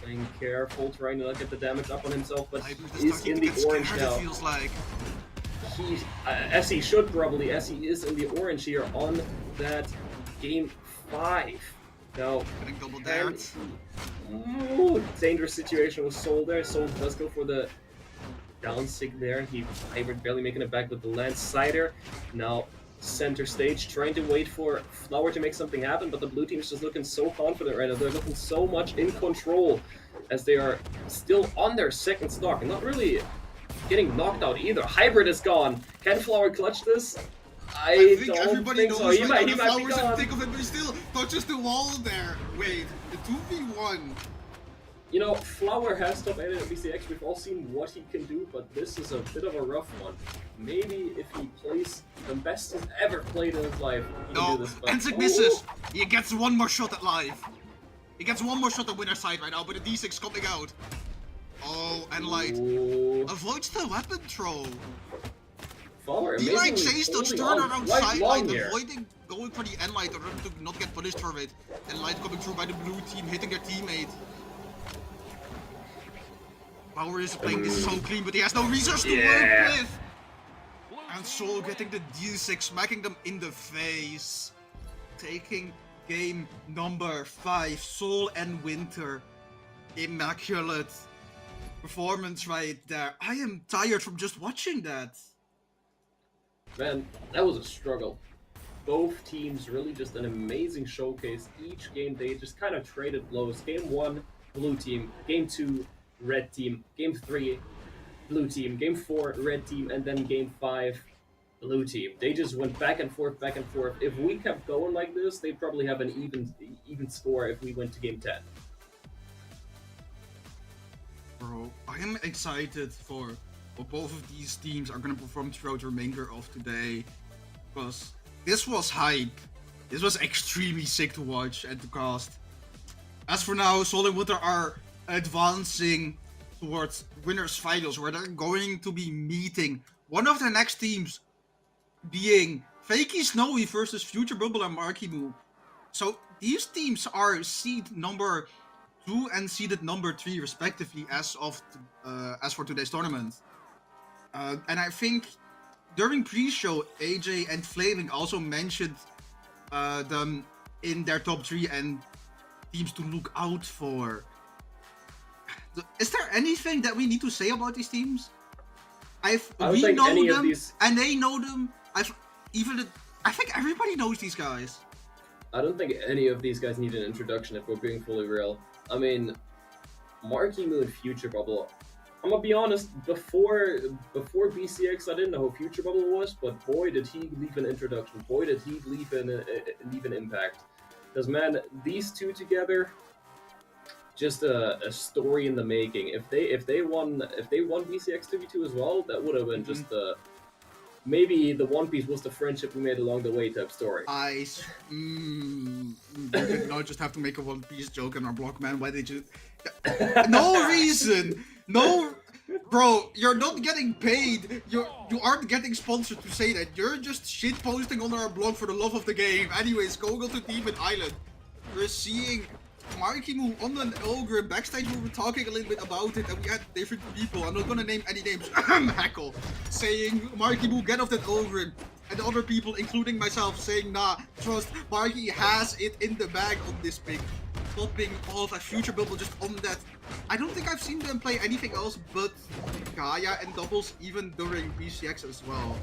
Playing careful, trying to not get the damage up on himself, but he is in the orange now. Feels like. He, as he should probably, as he is in the orange here on that game 5. Now, Getting double dared. ooh, dangerous situation with Soul there. Soul does go for the down sig there. Hybrid barely making it back with the land cider. Now, center stage, trying to wait for Flower to make something happen, but the blue team is just looking so confident right now. They're looking so much in control as they are still on their second stock and not really getting knocked out either. Hybrid is gone. Can Flower clutch this? I think don't everybody think knows so. He right might now be the Flowers in the gone. thick of it, but he still touches the wall there. Wait, the 2v1. You know, Flower has top 8 at BCX. We've all seen what he can do, but this is a bit of a rough one. Maybe if he plays the best he's ever played in his life, he can No, do this. But Enzig misses. He gets one more shot at live. He gets one more shot at winner's side right now, but the D6 coming out. Oh, and Light Ooh. avoids the weapon throw. Flower He like amazingly chased the holding turn on around quite side long Light, here. avoiding going for the end Light in order to not get punished for it. And Light coming through by the blue team, hitting their teammate. Power is playing this so clean, but he has no resource to Yeah. work with. And Soul getting the D6, smacking them in the face. Taking game number 5. Soul and Winter. Immaculate performance right there. I am tired from just watching that. Man, that was a struggle. Both teams really just an amazing showcase. Each game they just kind of traded blows. Game 1, blue team. Game 2, red team. Game 3, blue team. Game 4, red team. And then game 5, blue team. They just went back and forth, back and forth. If we kept going like this, they'd probably have an even score if we went to game 10. Bro, I am excited for what both of these teams are going to perform throughout the remainder of today. Because this was hype. This was extremely sick to watch and to cast. As for now, Soul and Winter are advancing towards winners finals, where they're going to be meeting one of the next teams being Fakey Snowy versus Future Bubble and Marckiemoo. So these teams are seed number 2 and seeded number 3 respectively as for today's tournament. And I think during pre-show, AJ and Flaming also mentioned them in their top 3 and teams to look out for. Is there anything that we need to say about these teams? We know them, and they know them. I think everybody knows these guys. I don't think any of these guys need an introduction if we're being fully real. I mean, Marckiemoo and Future Bubble. I'm gonna be honest, before BCX, I didn't know who Future Bubble was, but boy did he leave an introduction. Boy did he leave an impact. Because man, these two together, just a story in the making. If they won BCX 2v2 as well, that would have been just maybe the One Piece was the friendship we made along the way type story. We did not just have to make a One Piece joke in our blog, man. Why did you? No reason. No, bro. You're not getting paid. You aren't getting sponsored to say that. You're just shit posting on our blog for the love of the game. Anyways, going on to Demon Island, we're seeing Marckiemoo on an ogre. Backstage we were talking a little bit about it and we had different people. I'm not gonna name any names. Heckle. Saying, Marckiemoo, get off that ogre. And other people, including myself, saying, nah, trust, Marky has it in the bag on this pick. Popping off a future bubble just on that. I don't think I've seen them play anything else but Gaia and doubles, even during BCX as well.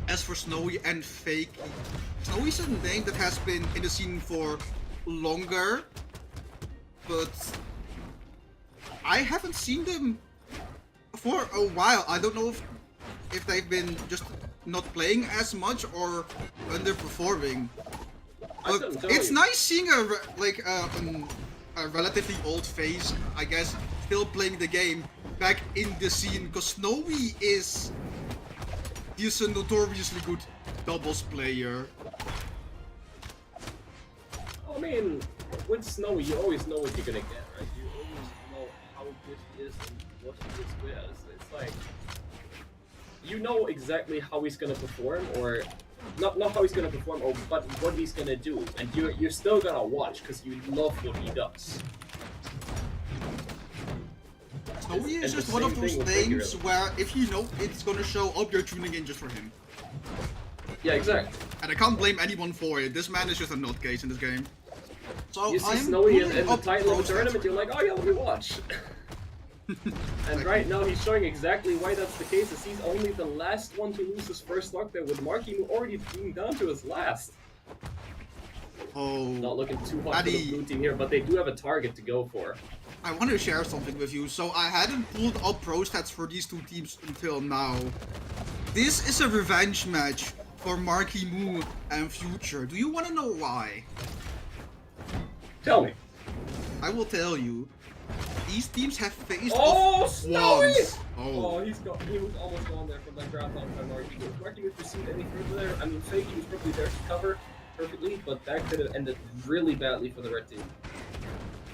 As for Snowy and Fakey, Snowy's a name that has been in the scene for longer, but I haven't seen them for a while. I don't know if they've been just not playing as much or underperforming. But it's nice seeing a relatively old face, I guess, still playing the game back in the scene, because Snowy he's a notoriously good doubles player. I mean, with Snowy, you always know what you're gonna get, right? You always know how good he is and what he is good at. It's like, you know exactly how he's gonna perform, or not how he's gonna perform, but what he's gonna do, and you're still gonna watch because you love what he does. Snowy is just one of those names where if you know it's gonna show up, you're tuning in just for him. Yeah, exactly. And I can't blame anyone for it. This man is just a nutcase in this game. So You see I'm Snowy in the pulling up title of the pro tournament, stats. you're like, oh yeah, let me watch. And right now he's showing exactly why that's the case, as he's only the last one to lose his first lock there, with Marckiemoo already being down to his last. Oh, Not looking too hot for the Addy. blue team here, but they do have a target to go for. I want to share something with you. So I hadn't pulled up pro stats for these two teams until now. This is a revenge match for Marckiemoo and Future. Do you want to know why? Tell me. I will tell you. These teams have faced Oh, off Snowy! once. Oh, he was almost gone there from that grab on by Marckiemoo. If Marckiemoo pursued any further there, I mean, Fakey was probably there to cover perfectly, but that could have ended really badly for the red team.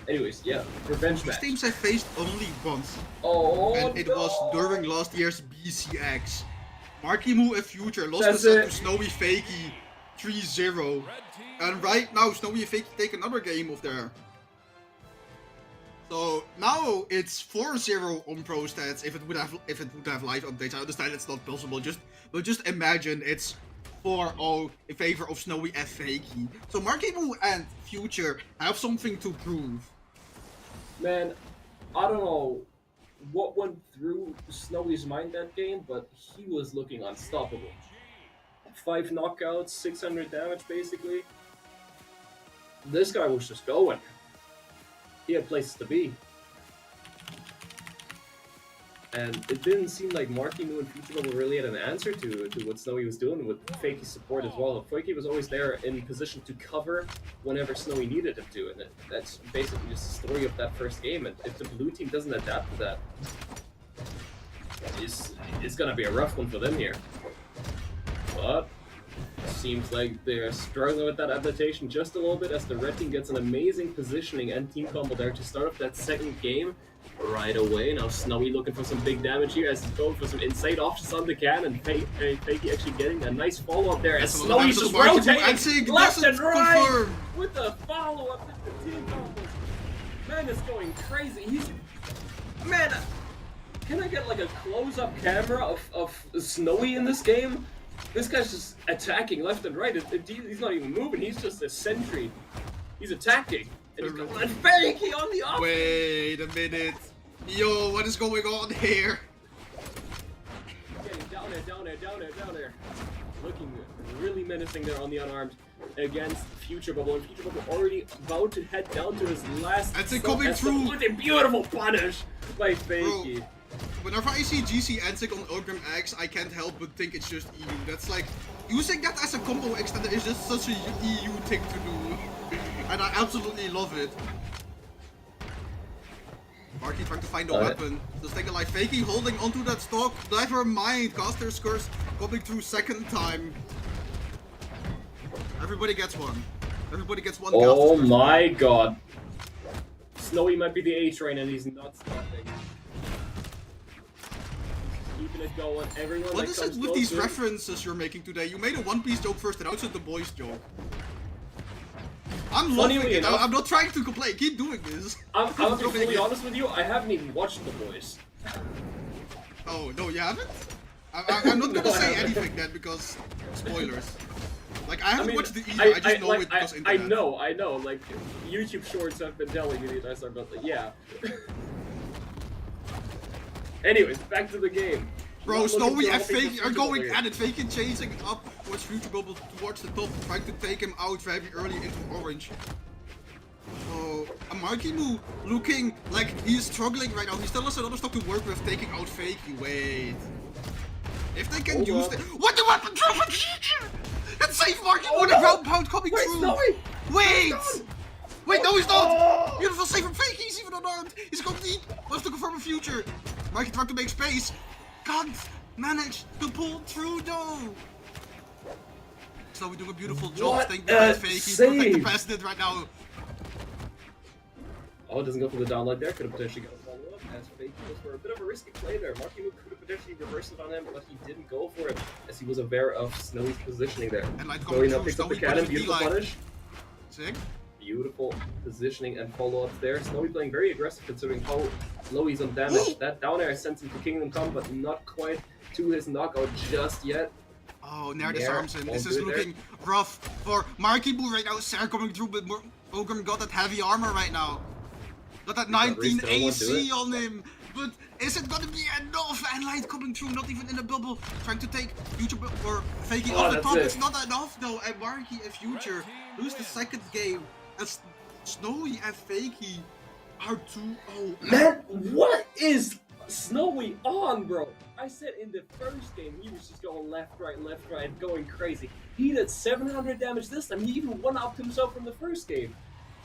Anyways, yeah, revenge These match. teams have faced only once. Oh, And it no! was during last year's BCX. Marckiemoo and Future lost That's the set it. to Snowy Fakey 3-0. And right now Snowy and Fakey take another game of there. So now it's 4-0 on pro stats if it would have live updates. I understand it's not possible, but just imagine it's 4-0 in favor of Snowy and Fakey. So Marckiemoo and Future have something to prove. Man, I don't know what went through Snowy's mind that game, but he was looking unstoppable. 5 knockouts, 600 damage basically. This guy was just going. He had places to be. And it didn't seem like Marckiemoo and Future Bubble really had an answer to what Snowy was doing with Fakey's support as well. Fakey was always there in position to cover whenever Snowy needed him to, and that's basically just the story of that first game. And if the blue team doesn't adapt to that, it's gonna be a rough one for them here. But seems like they're struggling with that adaptation just a little bit, as the red team gets an amazing positioning and team combo there to start off that second game right away. Now Snowy looking for some big damage here as he's going for some insane options on the can, and Fakey actually getting a nice follow-up there as Snowy's just rotating left and right with the follow-up to the team combos. Man, it's going crazy. Man, can I get like a close-up camera of Snowy in this game? This guy's just attacking left and right. He's not even moving. He's just a sentry. He's attacking. And he's going Fakey on the off. Wait a minute. Yo, what is going on here? Getting down there. Looking really menacing there on the unarmed against Future Bubble. And Future Bubble already about to head down to his last. That's it coming through. With a beautiful punish by Fakey. Bro, whenever I see GC Antic on Ogram X, I can't help but think it's just EU. That's like, using that as a combo extender is just such a EU thing to do. And I absolutely love it. Marky trying to find a weapon. Just take a like Fakey holding onto that stock. Never mind, Caster's Curse coming through second time. Everybody gets one. Everybody gets one. Oh my god. Snowy might be the A-train and he's not stopping. Keeping it going. Everyone What is it with these references you're making today? You made a One Piece joke first and now it's a The Boys joke. I'm Funnily loving it. enough- I'm not trying to complain. Keep doing this. I'm gonna be fully honest with you. I haven't even watched The Boys. Oh, no, you haven't? I'm not gonna No, I say haven't. anything then because spoilers. Like, I haven't I mean, watched it either. I just know like, it because I internet. know. Like, YouTube Shorts have been telling me that I start, but yeah. Anyways, back to the game. Bro, Not looking Snowy too and healthy for Fakey are Future going Bubble at it. Fakey chasing up towards Future Bubble towards the top, trying to take him out very early into orange. So, Marckiemoo looking like he's struggling right now. He still has a lot of stuff to work with taking out Fakey. Wait. If they can Hold use up. it. What the weapon drop from Future? And save Marckiemoo Oh, with a no. ground pound coming Wait, through. Snowy! Wait! Wait, no, he's not! Oh! Beautiful save from Fakey, he's even unarmed! He's going deep! Wants to confirm a future! Marky tried to make space! Can't manage to pull through though! So we're doing a beautiful job What staying a behind Fakey, protect the save. president right now! Oh, it doesn't go for the down like there. Could have potentially got the follow up as Fakey was for a bit of a risky play there. Marckiemoo could have potentially reversed it on him, but he didn't go for it as he was aware of Snowy's positioning there. And like Snowy coming now through, picks up the Snowy cannon. putting the Beautiful D-line. punish. Sick. Beautiful positioning and follow-ups there. Snowy playing very aggressive considering how low he's on damage. That down air sends him to Kingdom Come, but not quite to his knockout just yet. Oh, Nair Nair, disarms him. all This is good there. looking rough for Marckiemoo right now. Sarah coming through, but Ogrim got that heavy armor right now. Got that 19 Risk, don't want to do AC it. on him. But is it gonna be enough? And Light coming through, not even in a bubble. Trying to take Future or Fakey Oh, off the that's top. it. It's not enough though. And Marky and Future lose the second game. As Snowy and Fakey are 2-0. Man, what is Snowy on, bro? I said in the first game he was just going left, right, going crazy. He did 700 damage this time. He even one-upped himself from the first game.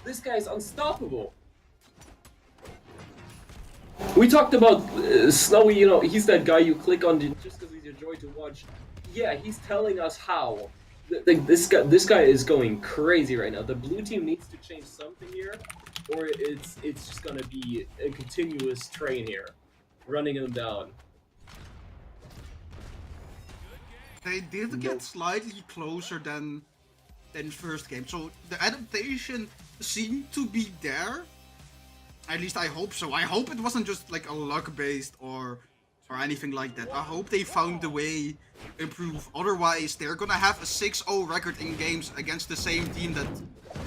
This guy's unstoppable. We talked about Snowy, you know, he's that guy you click on just because he's a joy to watch. Yeah, he's telling us how. This guy is going crazy right now. The blue team needs to change something here, or it's just gonna be a continuous train here, running him down. They did get slightly closer than first game. So the adaptation seemed to be there. At least I hope so. I hope it wasn't just like a luck based or anything like that. I hope they found the way to improve. Otherwise, they're gonna have a 6-0 record in games against the same team that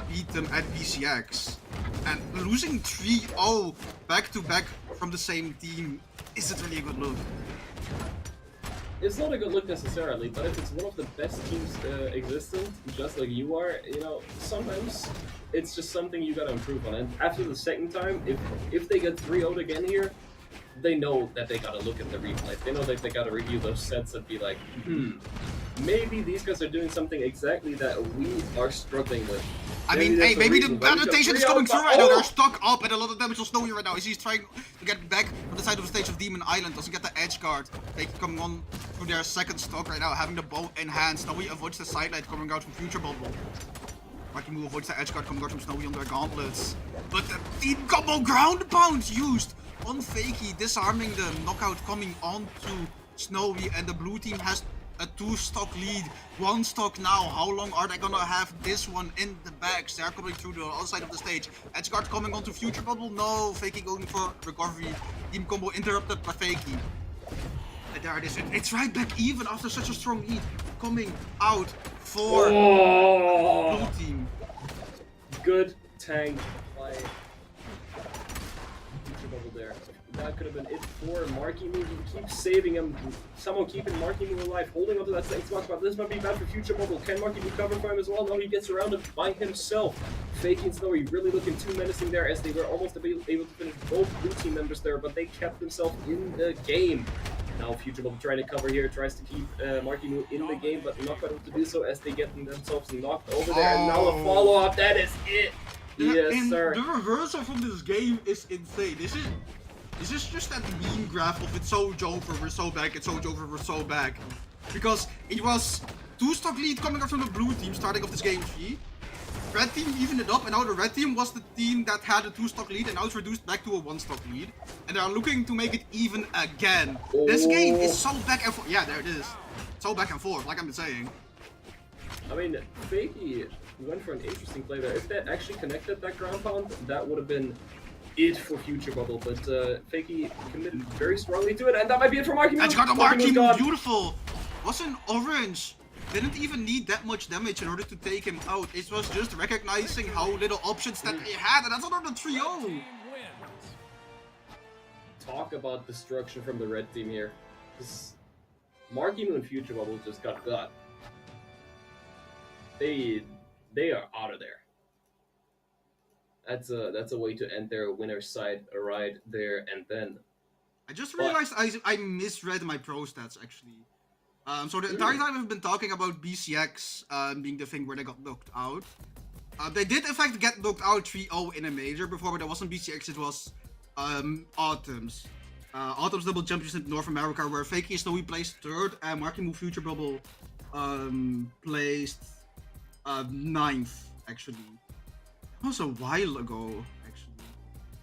beat them at BCX. And losing 3-0 back to back from the same team isn't really a good look. It's not a good look necessarily, but if it's one of the best teams existent, just like you are, you know, sometimes it's just something you gotta improve on. And after the second time, if they get 3-0'd again here, they know that they gotta look at the replay. They know that they gotta review those sets and be like, maybe these guys are doing something exactly that we are struggling with. I mean, that's hey, the maybe reason the why we got adaptation is 3-0, coming through but- right now. Oh! They're stuck up and a lot of damage on Snowy right now. He's trying to get back on the side of the stage of Demon Island. Doesn't get the edge guard. They coming on through their second stock right now, having the bow in hand. Snowy avoids the sidelight coming out from Future Bubble. Marckiemoo avoids the edge guard coming out from Snowy on their gauntlets. But the team combo ground pounds used on Fakey, disarming the knockout coming on to Snowy, and the blue team has a 2-stock lead. 1 stock now. How long are they gonna have this one in the bags? They're coming through the other side of the stage. Edgeguard coming onto Future Bubble. No, Fakey going for recovery. Team combo interrupted by Fakey. And there it is. It's right back even after such a strong lead. Coming out for Oh! blue team. Good tank play. Future Bubble there. That could have been it for Marckiemoo. He keeps saving him. Someone keeping Marckiemoo alive, holding onto that second spot. But this might be bad for Future Bubble. Can Marckiemoo cover for him as well? No, he gets surrounded by himself. Fakey and Snowy really looking too menacing there as they were almost able to finish both blue team members there, but they kept themselves in the game. Now Future Bubble trying to cover here, tries to keep Marckiemoo in the game, but not quite able to do so as they get themselves knocked over there. And now a follow-up, that is it! Yes, And sir. the reversal from this game is insane. This is just that meme graph of it's so over, we're so back, it's so over, we're so back. Because it was 2-stock lead coming up from the blue team starting off this game 3. Red team evened it up, and now the red team was the team that had a 2-stock lead, and now it's reduced back to a 1-stock lead. And they are looking to make it even again. This game is so back and forth. Yeah, there it is. So back and forth, like I've been saying. I mean, Fakey went for an interesting play there. If that actually connected that ground pound, that would have been it for Future Bubble. But Fakey committed very strongly to it, and that might be it for Marckiemoo. And got a Marckiemoo Marckiemoo, beautiful! Was an orange. Didn't even need that much damage in order to take him out. It was just recognizing how little options that he had, and that's another 3-0. Talk about destruction from the red team here. Marckiemoo and Future Bubble just got. They are out of there. That's a way to end their winner's side right there and then. I just realized I misread my pro stats actually. So the entire time I've been talking about BCX being the thing where they got knocked out. They did in fact get knocked out 3-0 in a major before, but it wasn't BCX, it was Autumn's. Autumn's Double Championship North America, where Fakey and Snowy placed 3rd and Marckiemoo Future Bubble placed 9th actually. That was a while ago actually.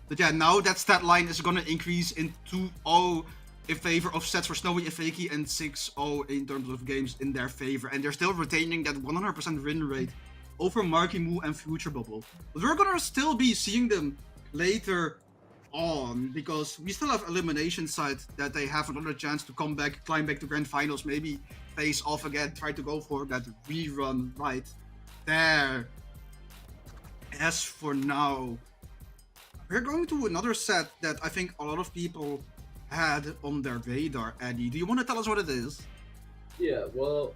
But yeah, now that stat line is gonna increase in 2-0 in favor of sets for Snowy and Fakey, and 6-0 in terms of games in their favor. And they're still retaining that 100% win rate over Marckiemoo and Future Bubble. But we're gonna still be seeing them later on, because we still have elimination side that they have another chance to come back, climb back to grand finals, maybe face off again, try to go for that rerun right there. As for now, we're going to another set that I think a lot of people had on their radar. Eddie, do you want to tell us what it is? Yeah, well,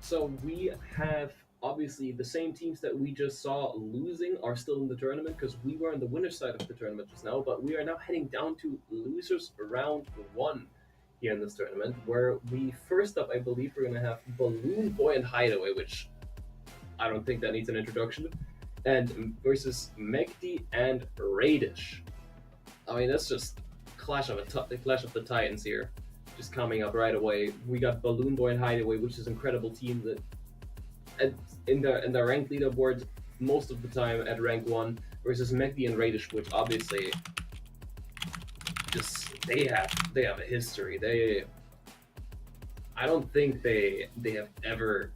so we have obviously the same teams that we just saw losing are still in the tournament, because we were on the winner's side of the tournament just now, but we are now heading down to losers round 1 here in this tournament, where we first up, I believe we're going to have BalloonBoy and Hideaway, which I don't think that needs an introduction, and versus Megdi and Radish. I mean, that's just clash of the Titans here, just coming up right away. We got BalloonBoy and Hideaway, which is an incredible team that in the ranked leaderboard most of the time at rank 1, versus Megdi and Radish, which obviously just they have a history. I don't think they have ever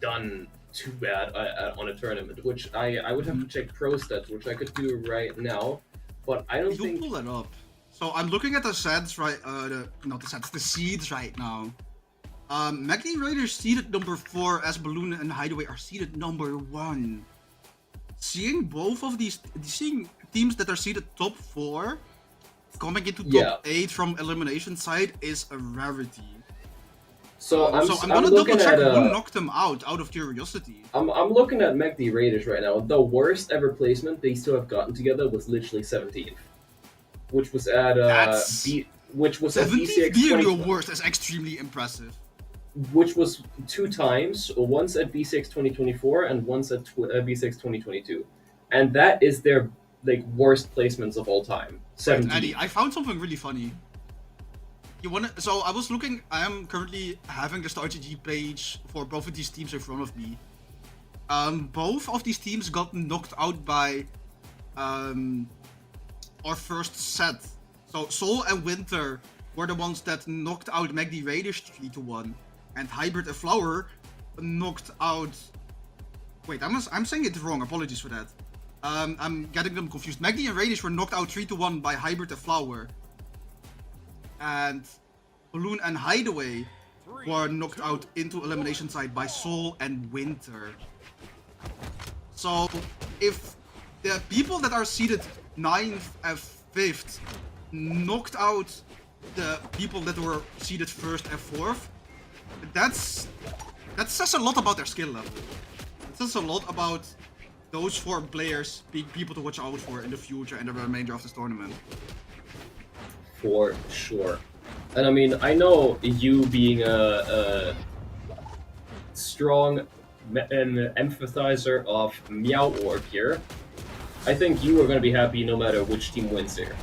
done too bad on a tournament, which I would have to check pro stats, which I could do right now, but I don't think. Pull that up. So I'm looking at the sets right, the seeds right now. Megdi Raiders seeded number 4, as Balloon and Hideaway are seeded number 1. Seeing both of seeing teams that are seeded top 4 coming into top 8 from elimination side is a rarity. So I'm gonna double check who knocked them out of curiosity. I'm looking at Megdi Raiders right now. The worst ever placement these two have gotten together was literally 17th. Which was at which was at BCX being your worst is extremely impressive. Which was 2 times, once at BCX 2024 and once at BCX 2022, and that is their worst placements of all time. 17. Wait, Eddie, I found something really funny. So I was looking. I am currently having the StarGG page for both of these teams in front of me. Both of these teams got knocked out by our first set. So Sol and Winter were the ones that knocked out Megdi Raiders 3-1, and Hybrid and Flower knocked out. Wait, I'm saying it wrong. Apologies for that. I'm getting them confused. Megdi and Raiders were knocked out 3-1 by Hybrid and Flower, and Balloon and Hideaway were knocked out into elimination side by Sol and Winter. So if the people that are seeded 9th and 5th knocked out the people that were seeded 1st and 4th, that says a lot about their skill level. It says a lot about those 4 players being people to watch out for in the future and the remainder of this tournament. For sure. And I mean, I know you being a strong empathizer of Meow Org here, I think you are going to be happy no matter which team wins here.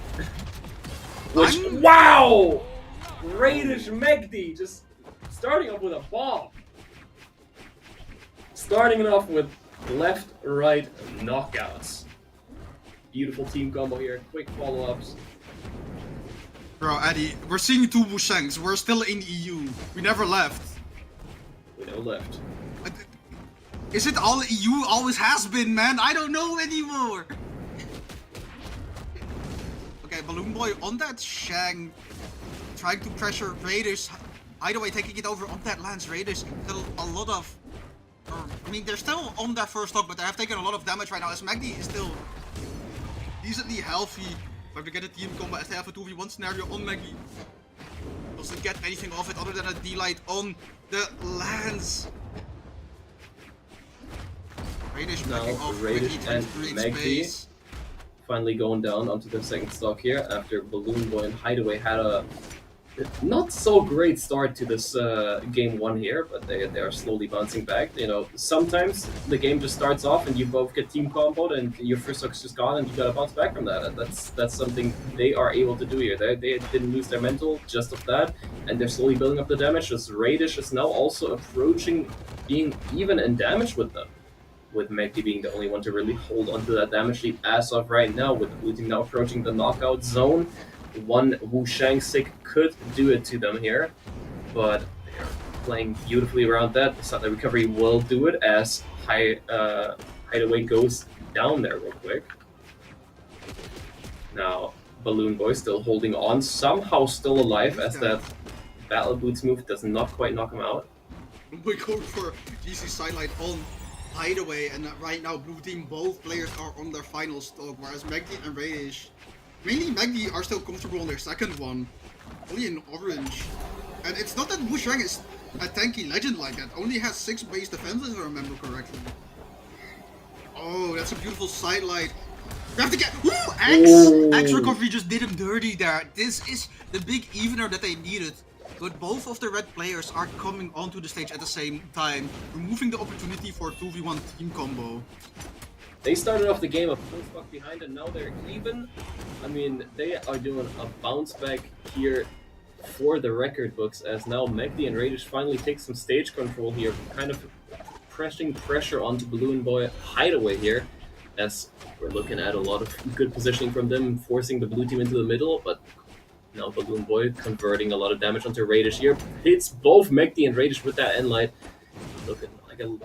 Wow! Radish Megdi just starting off with a bomb. Starting it off with left-right knockouts. Beautiful team combo here. Quick follow-ups. Bro, Eddie, we're seeing 2 Wushangs. We're still in EU. We never left. We never left. Is it all EU always has been, man? I don't know anymore. Okay, BalloonBoy on that Shang, trying to pressure Raiders. Hideaway taking it over on that Lance. Raiders still a lot of, I mean, they're still on their first stock, but they have taken a lot of damage right now. As Magdi is still decently healthy, but to get a team combo as they have a 2v1 scenario on Maggie. Doesn't get anything off it other than a D-light on the Lance. Raiders backing off Raiders quickly and to create Maggie space. finally going down onto the second stock here after BalloonBoy and Hideaway had a not so great start to this game 1 here, but they are slowly bouncing back. You know, sometimes the game just starts off and you both get team comboed and your first stock's just gone and you gotta bounce back from that. And that's something they are able to do here. They didn't lose their mental just of that, and they're slowly building up the damage. As Radish is now also approaching being even in damage with them, with Magdi being the only one to really hold onto that damage lead as of right now, with the blue team now approaching the knockout zone. One Wu Shang Sick could do it to them here, but they're playing beautifully around that. The Sunlight Recovery will do it as Hideaway goes down there real quick. Now, BalloonBoy still holding on, somehow still alive, as that Battle Boots move does not quite knock him out. We go for GC sidelight on Hideaway, and right now blue team, both players are on their final stock, whereas Magdi and Radish, mainly Magdi, are still comfortable on their second one, only in orange. And it's not that Wu Shang is a tanky legend like that, only has 6 base defense if I remember correctly. Oh, that's a beautiful sidelight. We have to get X recovery just did him dirty there. This is the big evener that they needed. But both of the red players are coming onto the stage at the same time, removing the opportunity for a 2v1 team combo. They started off the game a full stock behind and now they're even. I mean, they are doing a bounce back here for the record books, as now Magdi and Radish finally take some stage control here, kind of pressing pressure onto BalloonBoy Hideaway here, as we're looking at a lot of good positioning from them, forcing the blue team into the middle, but now BalloonBoy converting a lot of damage onto Radish here. Hits both Magdi and Radish with that end light. Looking like a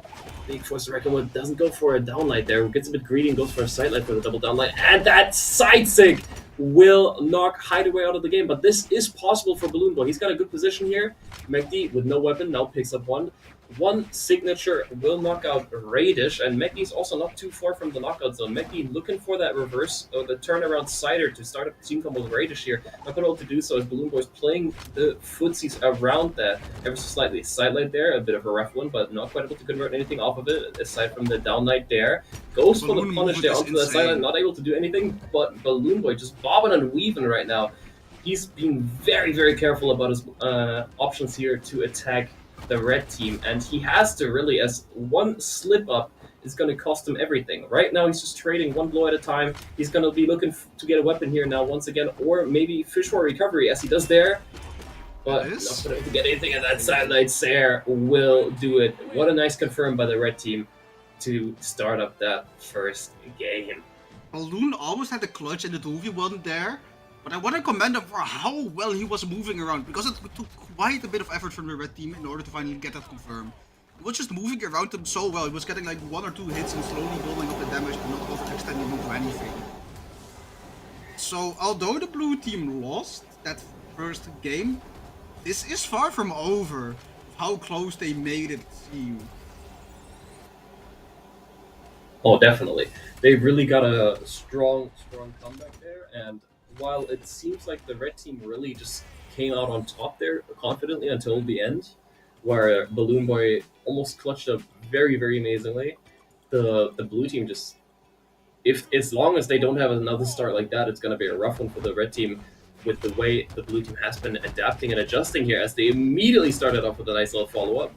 big force record one, doesn't go for a downlight there. Gets a bit greedy and goes for a side light for the double downlight. And that side sig will knock Hideaway out of the game. But this is possible for BalloonBoy. He's got a good position here. Magdi with no weapon now picks up one. One signature will knock out Radish, and Magdi's also not too far from the knockout zone. Magdi looking for that reverse, or the turnaround cider to start up the team combo with Radish here. Not going to be able to do so as BalloonBoy's playing the footsies around that ever so slightly. Sidelight there, a bit of a rough one, but not quite able to convert anything off of it, aside from the downlight there. Goes for the punish there onto the sideline, not able to do anything, but BalloonBoy just bobbing and weaving right now. He's being very, very careful about his options here to attack the red team, and he has to really, as one slip up is going to cost him everything. Right now he's just trading one blow at a time. He's going to be looking to get a weapon here now once again, or maybe fish for recovery as he does there, but not going to be able to get anything, and that sidelight Sair will do it. What a nice confirm by the red team to start up that first game. Balloon almost had the clutch in the 2v1 there, but I want to commend him for how well he was moving around, because it took quite a bit of effort from the red team in order to finally get that confirmed. He was just moving around them so well. He was getting like 1 or 2 hits and slowly building up the damage and not overextending into anything. So although the blue team lost that first game, this is far from over. How close they made it seem. Oh, definitely. They've really got a strong comeback there, and while it seems like the red team really just came out on top there confidently until the end, where BalloonBoy almost clutched up very, very amazingly, the blue team just, as long as they don't have another start like that, it's going to be a rough one for the red team, with the way the blue team has been adapting and adjusting here, as they immediately started off with a nice little follow-up.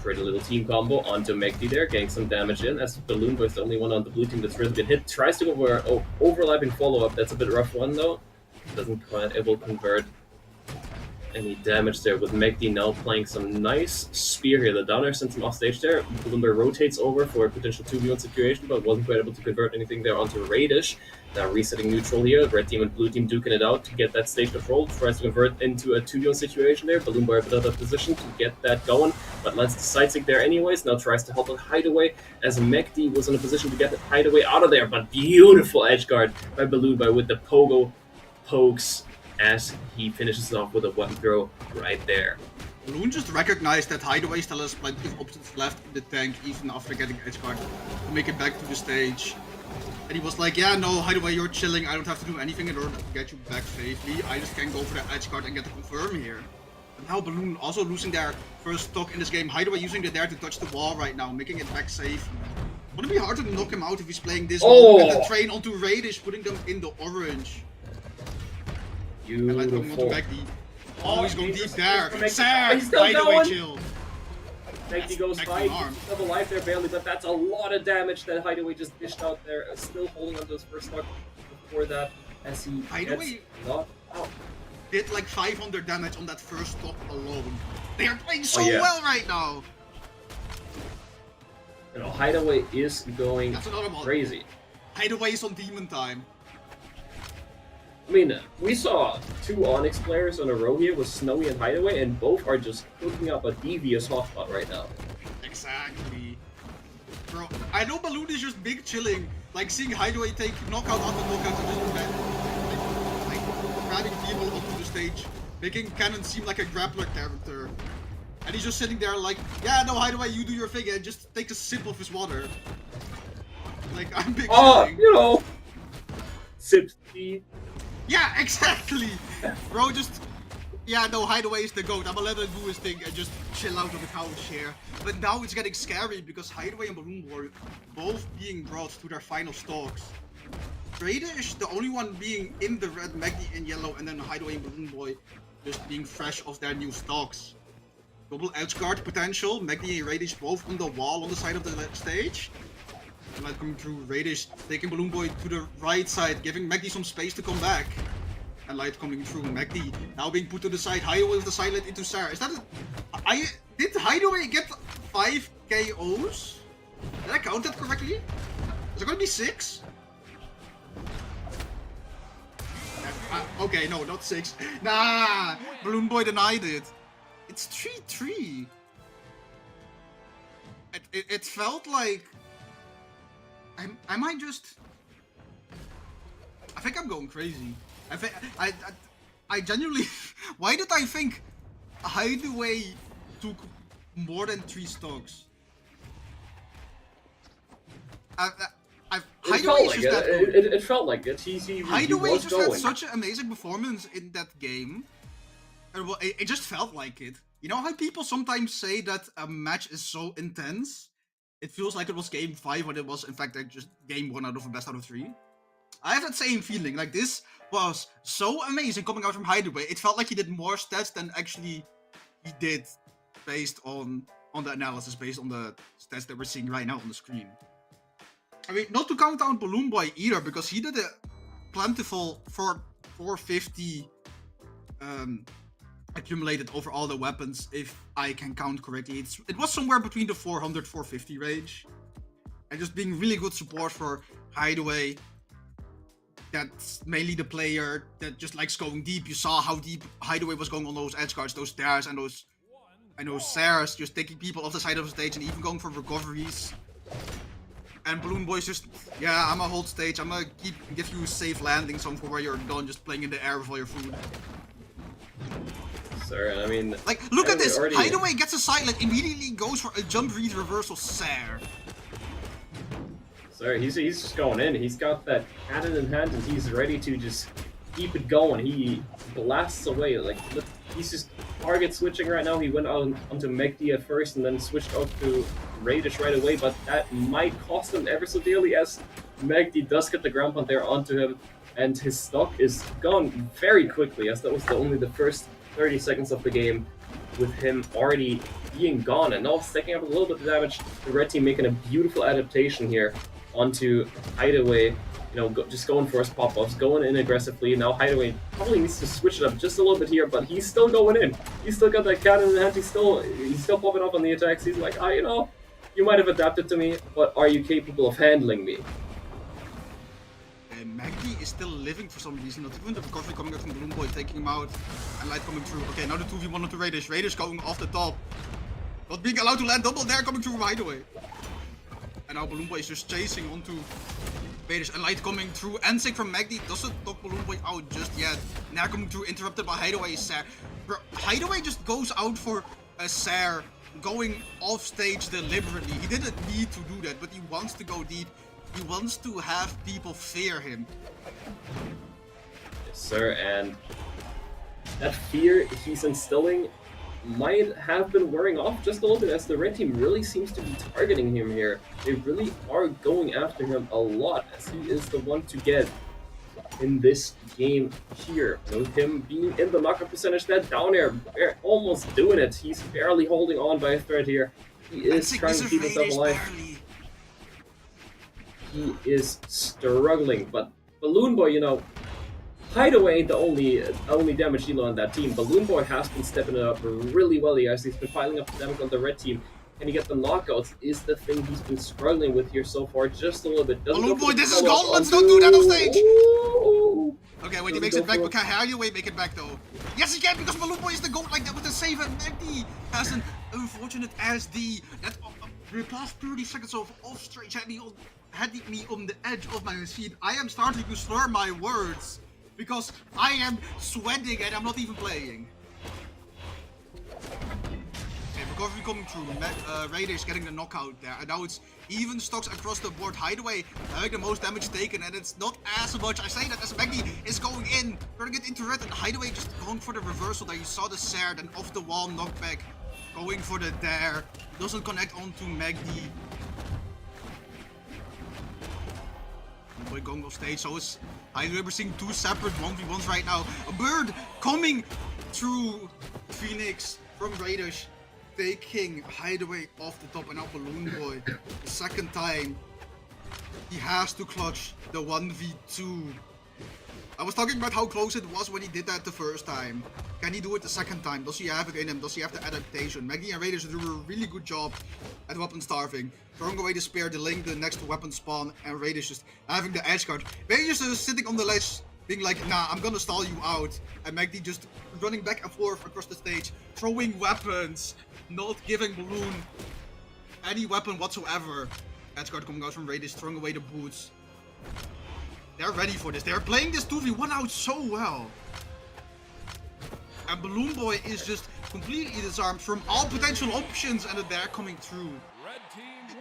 Create a little team combo onto Magdi there, getting some damage in, as BalloonBoy's the only one on the blue team that's really been hit. Tries to go for an overlapping follow-up. That's a bit rough one though. Doesn't quite able to convert. any damage there, with Megdi now playing some nice spear here. The downer sends him off stage there. BalloonBoy rotates over for a potential 2v1 situation, but wasn't quite able to convert anything there onto Radish. Now resetting neutral here. Red team and blue team duking it out to get that stage control. Tries to convert into a 2v1 situation there. BalloonBoy a bit out of position to get that going, but lands the side stick there anyways. Now tries to help out Hideaway, as Megdi was in a position to get the Hideaway out of there, but beautiful edge guard by BalloonBoy with the pogo pokes as he finishes off with a weapon throw right there. Balloon just recognized that Hideaway still has plenty of options left in the tank, even after getting edgeguard to make it back to the stage. And he was like, yeah, no, Hideaway, you're chilling. I don't have to do anything in order to get you back safely. I just can go for the edgeguard and get the confirm here. And now Balloon also losing their first stock in this game. Hideaway using the dare to touch the wall right now, making it back safe. Wouldn't it be hard to knock him out if he's playing this well? And the train onto Radish, putting them in the orange. Beautiful. Oh, he's going deep there. He's Sad. still Hideaway going. chill. Megdi goes by, still alive there barely, but that's a lot of damage that Hideaway just dished out there. Still holding on to his first stock before that, as he Hideaway gets knocked out. Did like 500 damage on that first stock alone. They are playing so yeah. well right now. You know, Hideaway is going That's another one. crazy. Hideaway is on demon time. I mean, we saw two Onyx players in a row here with Snowy and Hideaway, and both are just cooking up a devious hotspot right now. Exactly. Bro, I know Balloon is just big chilling, like seeing Hideaway take knockout after knockout and just like grabbing people onto the stage, making Cannon seem like a grappler character. And he's just sitting there like, yeah, no, Hideaway, you do your thing, and just take a sip of his water. Like, I'm big chilling. You know, sips tea. Yeah, exactly! Bro, just... Yeah, no, Hideaway is the GOAT. I'm gonna let him do his thing and just chill out on the couch here. But now it's getting scary because Hideaway and BalloonBoy both being brought to their final stocks. Radish, the only one being in the red, Megdi in yellow, and then Hideaway and BalloonBoy just being fresh off their new stocks. Double edge guard potential, Megdi and Radish both on the wall on the side of the stage. Light coming through, Radish taking BalloonBoy to the right side, giving Megdi some space to come back. And Light coming through, Megdi now being put to the side, Hideaway with the silent into Sarah. Is that a... Did Hideaway get 5 KOs? Did I count that correctly? Is it gonna be 6? Okay, no, not 6. Nah! BalloonBoy denied it. It's 3-3. It felt like... I might just... I think I'm going crazy. I genuinely... Why did I think Hideaway took more than 3 stocks? It felt like it. Hideaway was just going. had such an amazing performance in that game. And well, it just felt like it. You know how people sometimes say that a match is so intense? It feels like it was game 5 when it was in fact like just game 1 out of a best out of 3. I have that same feeling, like this was so amazing coming out from Hideaway. It felt like he did more stats than actually he did based on the analysis, based on the stats that we're seeing right now on the screen. I mean, not to count down BalloonBoy either, because he did a plentiful 450 accumulated over all the weapons, if I can count correctly. It was somewhere between the 400-450 range. And just being really good support for Hideaway. That's mainly the player that just likes going deep. You saw how deep Hideaway was going on those edge guards, those dares, and those Saras, just taking people off the side of the stage and even going for recoveries. And BalloonBoy's just, yeah, I'm gonna hold stage, I'm gonna give you a safe landing somewhere where you're done just playing in the air with all your food. Sir, I mean... Like, look at this! Hideaway gets a silent, immediately goes for a jump read reversal Sare. Sir, he's just going in. He's got that cannon in hand and he's ready to just keep it going. He blasts away. Like, look, he's just target switching right now. He went on onto Megdi at first and then switched out to Radish right away, but that might cost him ever so dearly as Megdi does get the ground pound there onto him, and his stock is gone very quickly, as that was only the first 30 seconds of the game with him already being gone, and now stacking up a little bit of damage. The red team making a beautiful adaptation here onto Hideaway just going for his pop-ups, going in aggressively. Now Hideaway probably needs to switch it up just a little bit here, but he's still going in. He's still got that cannon in hand. He's still popping up on the attacks. He's like, you might have adapted to me, but are you capable of handling me? And Maggie is still living for some reason. Not even the recovery coming out from BalloonBoy, taking him out, and Light coming through. Okay, now the 2v1 onto Raiders. Raiders going off the top. Not being allowed to land double there, coming through from Hideaway. And now BalloonBoy is just chasing onto Raiders, and Light coming through. N-Sync from Magdi doesn't knock BalloonBoy out just yet. Now coming through, interrupted by Hideaway. Hideaway just goes out for a Sair, going off stage deliberately. He didn't need to do that, but he wants to go deep. He wants to have people fear him. Yes, sir, and that fear he's instilling might have been wearing off just a little bit, as the red team really seems to be targeting him here. They really are going after him a lot, as he is the one to get in this game here. With him being in the knockup percentage, that down air, almost doing it. He's barely holding on by a thread here. He is trying to keep himself alive. He is struggling, but BalloonBoy, Hideaway, the only damage dealer on that team. BalloonBoy has been stepping it up really well here, as he's been piling up the damage on the red team. Can he get the knockouts? Is the thing he's been struggling with here so far, just a little bit. BalloonBoy, this is gold! Let's not do that on stage! Ooh. Okay, wait, he makes it back, but can Hideaway make it back though? Yes, he can, because BalloonBoy is the gold like that with the save, and Magdi has an unfortunate SD. That the past 30 seconds of off stage had me on the edge of my seat. I am starting to slur my words, because I am sweating and I'm not even playing. Okay, recovery coming through. Raiders getting the knockout there. And now it's even stocks across the board. Hideaway having the most damage taken, and it's not as much. I say that as Magdi is going in. Trying to get into red, and Hideaway just going for the reversal there. You saw the Sair, then off the wall knockback. Going for the dare. Doesn't connect onto Magdi. Boy going off stage, so it's Hideaway. We're seeing two separate 1v1s right now. A bird coming through Phoenix from Raiders, taking Hideaway off the top, and now BalloonBoy, the second time, he has to clutch the 1v2. I was talking about how close it was when he did that the first time. Can he do it the second time? Does he have it in him? Does he have the adaptation? Magdi and Raiders do a really good job at weapon starving. Throwing away the spear, delaying the next weapon spawn, and Raiders just having the edge guard. Raiders is sitting on the ledge, being like, nah, I'm gonna stall you out. And Magdi just running back and forth across the stage, throwing weapons, not giving Balloon any weapon whatsoever. Edge guard coming out from Raiders, throwing away the boots. They're ready for this. They're playing this 2v1 out so well. And BalloonBoy is just completely disarmed from all potential options, and they're coming through.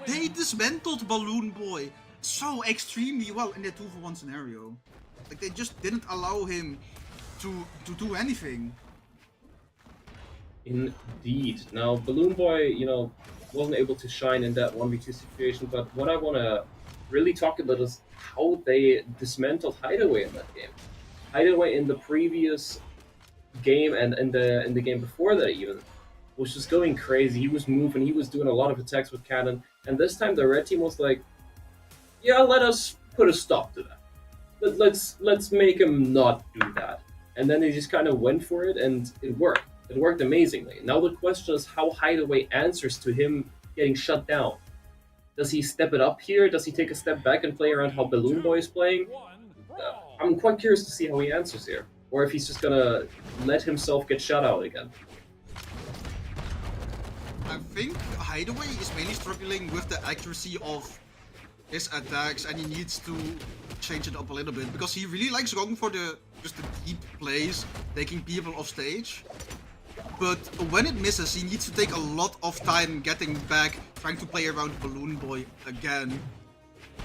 They dismantled BalloonBoy so extremely well in the 2v1 scenario. Like, they just didn't allow him to do anything. Indeed. Now, BalloonBoy, wasn't able to shine in that 1v2 situation, but what I want to really talk about is how they dismantled Hideaway in that game. Hideaway in the previous game and in the game before that even was just going crazy. He was moving, he was doing a lot of attacks with cannon, and this time the red team was like, yeah, let us put a stop to that. Let's make him not do that. And then they just kind of went for it, and it worked. It worked amazingly. Now the question is how Hideaway answers to him getting shut down. Does he step it up here? Does he take a step back and play around how BalloonBoy is playing? I'm quite curious to see how he answers here. Or if he's just gonna let himself get shut out again. I think Hideaway is mainly struggling with the accuracy of his attacks, and he needs to change it up a little bit, because he really likes going for just the deep plays, taking people off stage. But when it misses, he needs to take a lot of time getting back, trying to play around BalloonBoy again.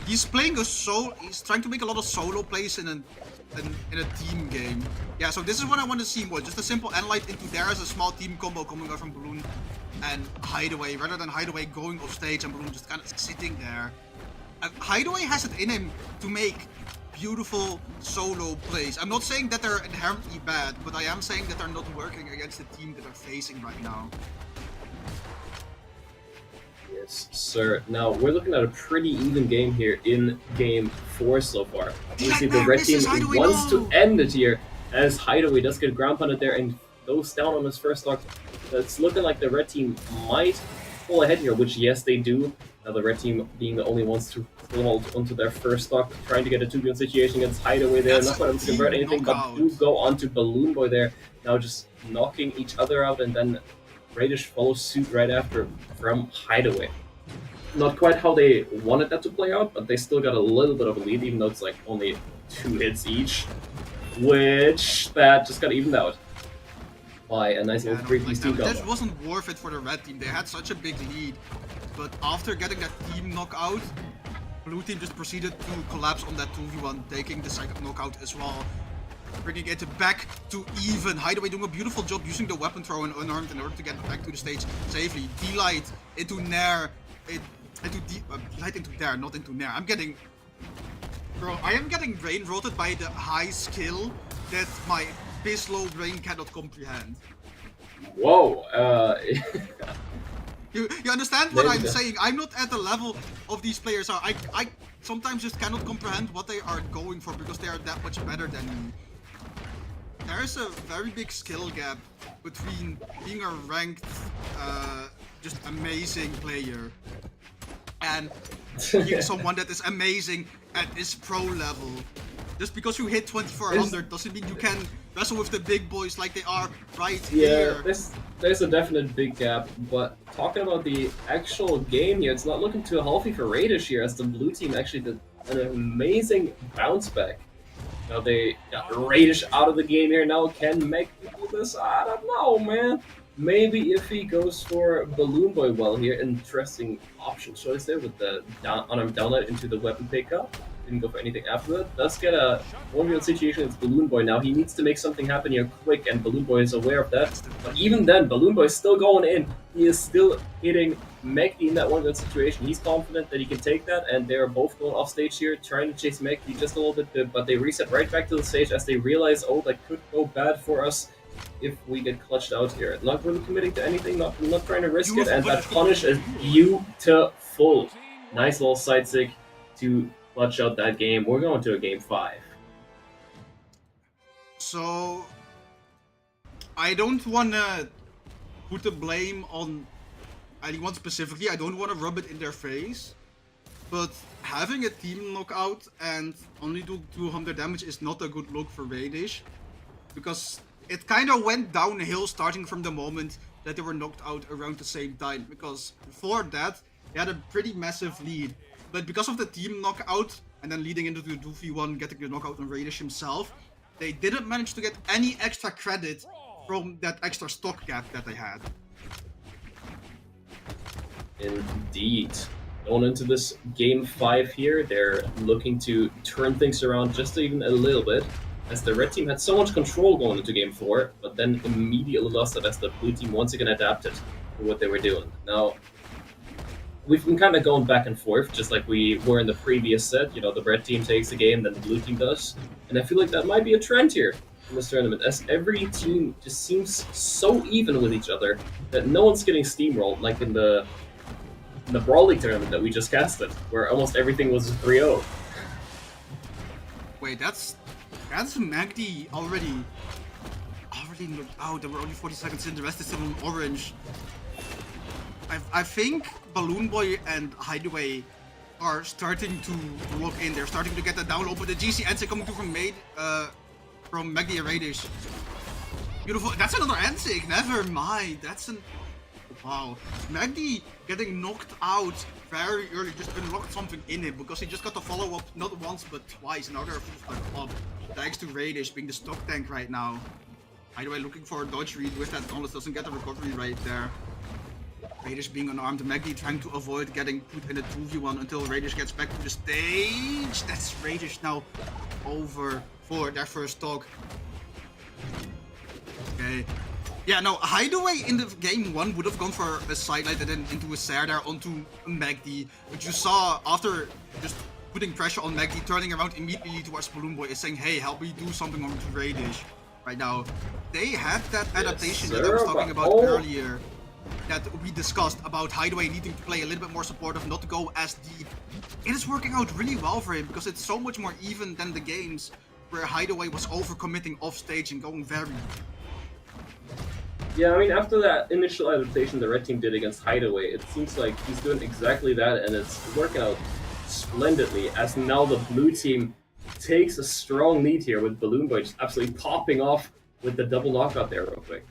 He's playing he's trying to make a lot of solo plays in a team game. Yeah, so this is what I want to see more. Just a simple Enlight into there as a small team combo coming out from Balloon and Hideaway, rather than Hideaway going off stage and Balloon just kind of sitting there. Hideaway has it in him to make beautiful solo plays. I'm not saying that they're inherently bad, but I am saying that they're not working against the team that they're facing right now. Yes, sir. Now, we're looking at a pretty even game here in Game 4 so far. Obviously, the red team wants to end it here, as Hideaway does get ground pounded there and goes down on his first stock. It's looking like the red team might pull ahead here, which, yes, they do. Now, the red team being the only ones to hold onto their first stock, trying to get a 2v1 situation against Hideaway there. Not quite able to convert anything, but do go onto BalloonBoy there. Now just knocking each other out, and then Radish follows suit right after from Hideaway. Not quite how they wanted that to play out, but they still got a little bit of a lead, even though it's like only 2 hits each, which that just got evened out by a nice little 3v2 combo. This wasn't worth it for the red team. They had such a big lead, but after getting that team knockout, blue team just proceeded to collapse on that 2v1, taking the second knockout as well, bringing it back to even. Hideaway doing a beautiful job using the weapon throw and unarmed in order to get back to the stage safely. D-Light into Nair, Light into Nair, not into Nair. Bro, I am getting brain rotted by the high skill that my low brain cannot comprehend. Whoa, You understand what I'm saying? I'm not at the level of these players. I sometimes just cannot comprehend what they are going for because they are that much better than me. There is a very big skill gap between being a ranked, just amazing player and being someone that is amazing at this pro level. Just because you hit 2400 doesn't mean you can wrestle with the big boys like they are right here. Yeah, there's a definite big gap, but talking about the actual game here, it's not looking too healthy for Radish here, as the blue team actually did an amazing bounce back. Now they got Radish out of the game here. Now can Meg do this? I don't know, man. Maybe if he goes for BalloonBoy well here, interesting option choice there with the unarmed downlight into the weapon pickup. Didn't go for anything after that. Does get a 1v1 situation with BalloonBoy now. He needs to make something happen here quick, and BalloonBoy is aware of that. But even then, BalloonBoy is still going in. He is still hitting Megdy in that 1v1 situation. He's confident that he can take that, and they're both going off stage here, trying to chase Megdy just a little bit, but they reset right back to the stage as they realize, oh, that could go bad for us if we get clutched out here. Not really committing to anything, not trying to risk it, and that punish is beautiful. Nice little side stick to clutch out that game. We're going to a game 5. So I don't wanna put the blame on anyone specifically. I don't want to rub it in their face, but having a team knockout and only do 200 damage is not a good look for Radish, because it kind of went downhill starting from the moment that they were knocked out around the same time, because before that they had a pretty massive lead. But because of the team knockout, and then leading into the 2v1, getting the knockout on Radish himself, they didn't manage to get any extra credit from that extra stock gap that they had. Indeed. Going into this game 5 here, they're looking to turn things around just even a little bit, as the red team had so much control going into game 4, but then immediately lost it as the blue team once again adapted to what they were doing. Now, we've been kind of going back and forth, just like we were in the previous set. You know, the red team takes the game, then the blue team does. And I feel like that might be a trend here in this tournament, as every team just seems so even with each other that no one's getting steamrolled, like in the Brawl League tournament that we just casted, where almost everything was 3-0. Wait, that's Magdi already looked out. There were only 40 seconds in, the rest is still on orange. I think BalloonBoy and Hideaway are starting to lock in. They're starting to get that down low, but the GC NC coming through from Magdi and Radish. Beautiful. That's another NC. Never mind. That's an... Wow. Magdi getting knocked out very early just unlocked something in him, because he just got the follow-up not once but twice. Now they're full stack up. Thanks to Radish being the stock tank right now. Hideaway looking for a dodge read with that Gauntlet, doesn't get the recovery right there. Radish being unarmed, Magdi trying to avoid getting put in a 2v1 until Radish gets back to the stage. That's Radish now over for their first stock. Okay. Yeah, no, Hideaway in the game 1 would have gone for a sidelight and then into a Sair there onto Magdi. But you saw after just putting pressure on Magdi, turning around immediately towards BalloonBoy is saying, hey, help me do something onto Radish right now. They had that adaptation that I was talking about earlier. that we discussed about Hideaway needing to play a little bit more supportive, not to go as deep. It is working out really well for him because it's so much more even than the games where Hideaway was overcommitting off stage and going very deep. Yeah, I mean, after that initial adaptation the red team did against Hideaway, it seems like he's doing exactly that, and it's working out splendidly, as now the blue team takes a strong lead here with BalloonBoy just absolutely popping off with the double knockout there real quick.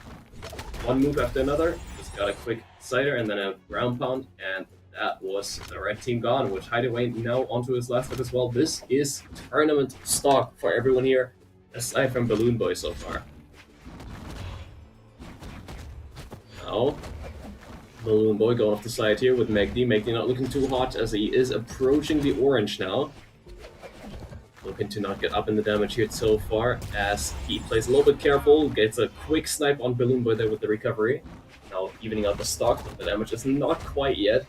One move after another, just got a quick cider and then a ground pound, and that was the red team gone, which Hideaway now onto his last step as well. This is tournament stock for everyone here, aside from BalloonBoy so far. Now, BalloonBoy going off the side here with Magdi. Magdi not looking too hot as he is approaching the orange now. Looking to not get up in the damage here so far, as he plays a little bit careful, gets a quick snipe on BalloonBoy there with the recovery. Now evening out the stock, but the damage is not quite yet,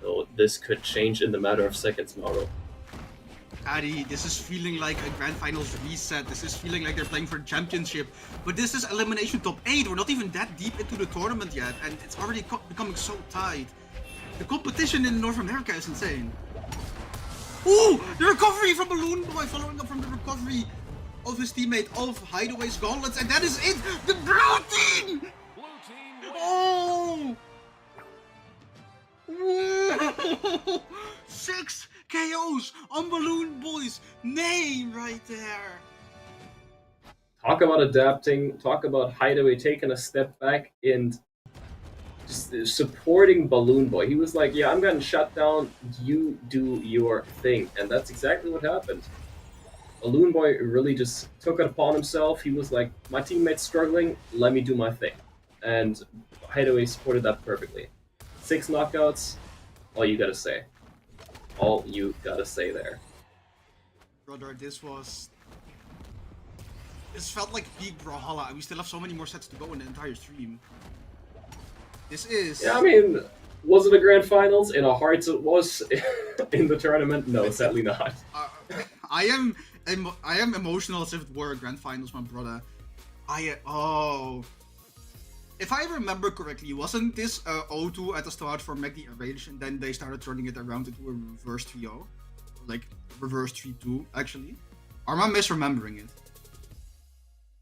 though this could change in the matter of seconds, Mauro. Addy, this is feeling like a Grand Finals reset. This is feeling like they're playing for the championship. But this is elimination top 8. We're not even that deep into the tournament yet, and it's already becoming so tight. The competition in North America is insane. Ooh, the recovery from BalloonBoy, following up from the recovery of his teammate of Hideaway's gauntlets, and that is it! The blue team! Oh! Whoa! 6 KOs on BalloonBoy's name right there! Talk about adapting, talk about Hideaway taking a step back and just supporting BalloonBoy. He was like, yeah, I'm getting shut down, you do your thing. And that's exactly what happened. BalloonBoy really just took it upon himself. He was like, my teammate's struggling, let me do my thing. And Hideaway supported that perfectly. 6 knockouts, all you gotta say. All you gotta say there. Brother, this felt like peak Brawlhalla, and we still have so many more sets to go in the entire stream. This is... Yeah, I mean, was it a grand finals in a hearts it was in the tournament? No, sadly not. I am emotional as if it were a grand finals, my brother. If I remember correctly, wasn't this 0-2 at the start for Magdi and Rage, and then they started turning it around into a reverse 3-0? Like, reverse 3-2, actually? Or am I misremembering it?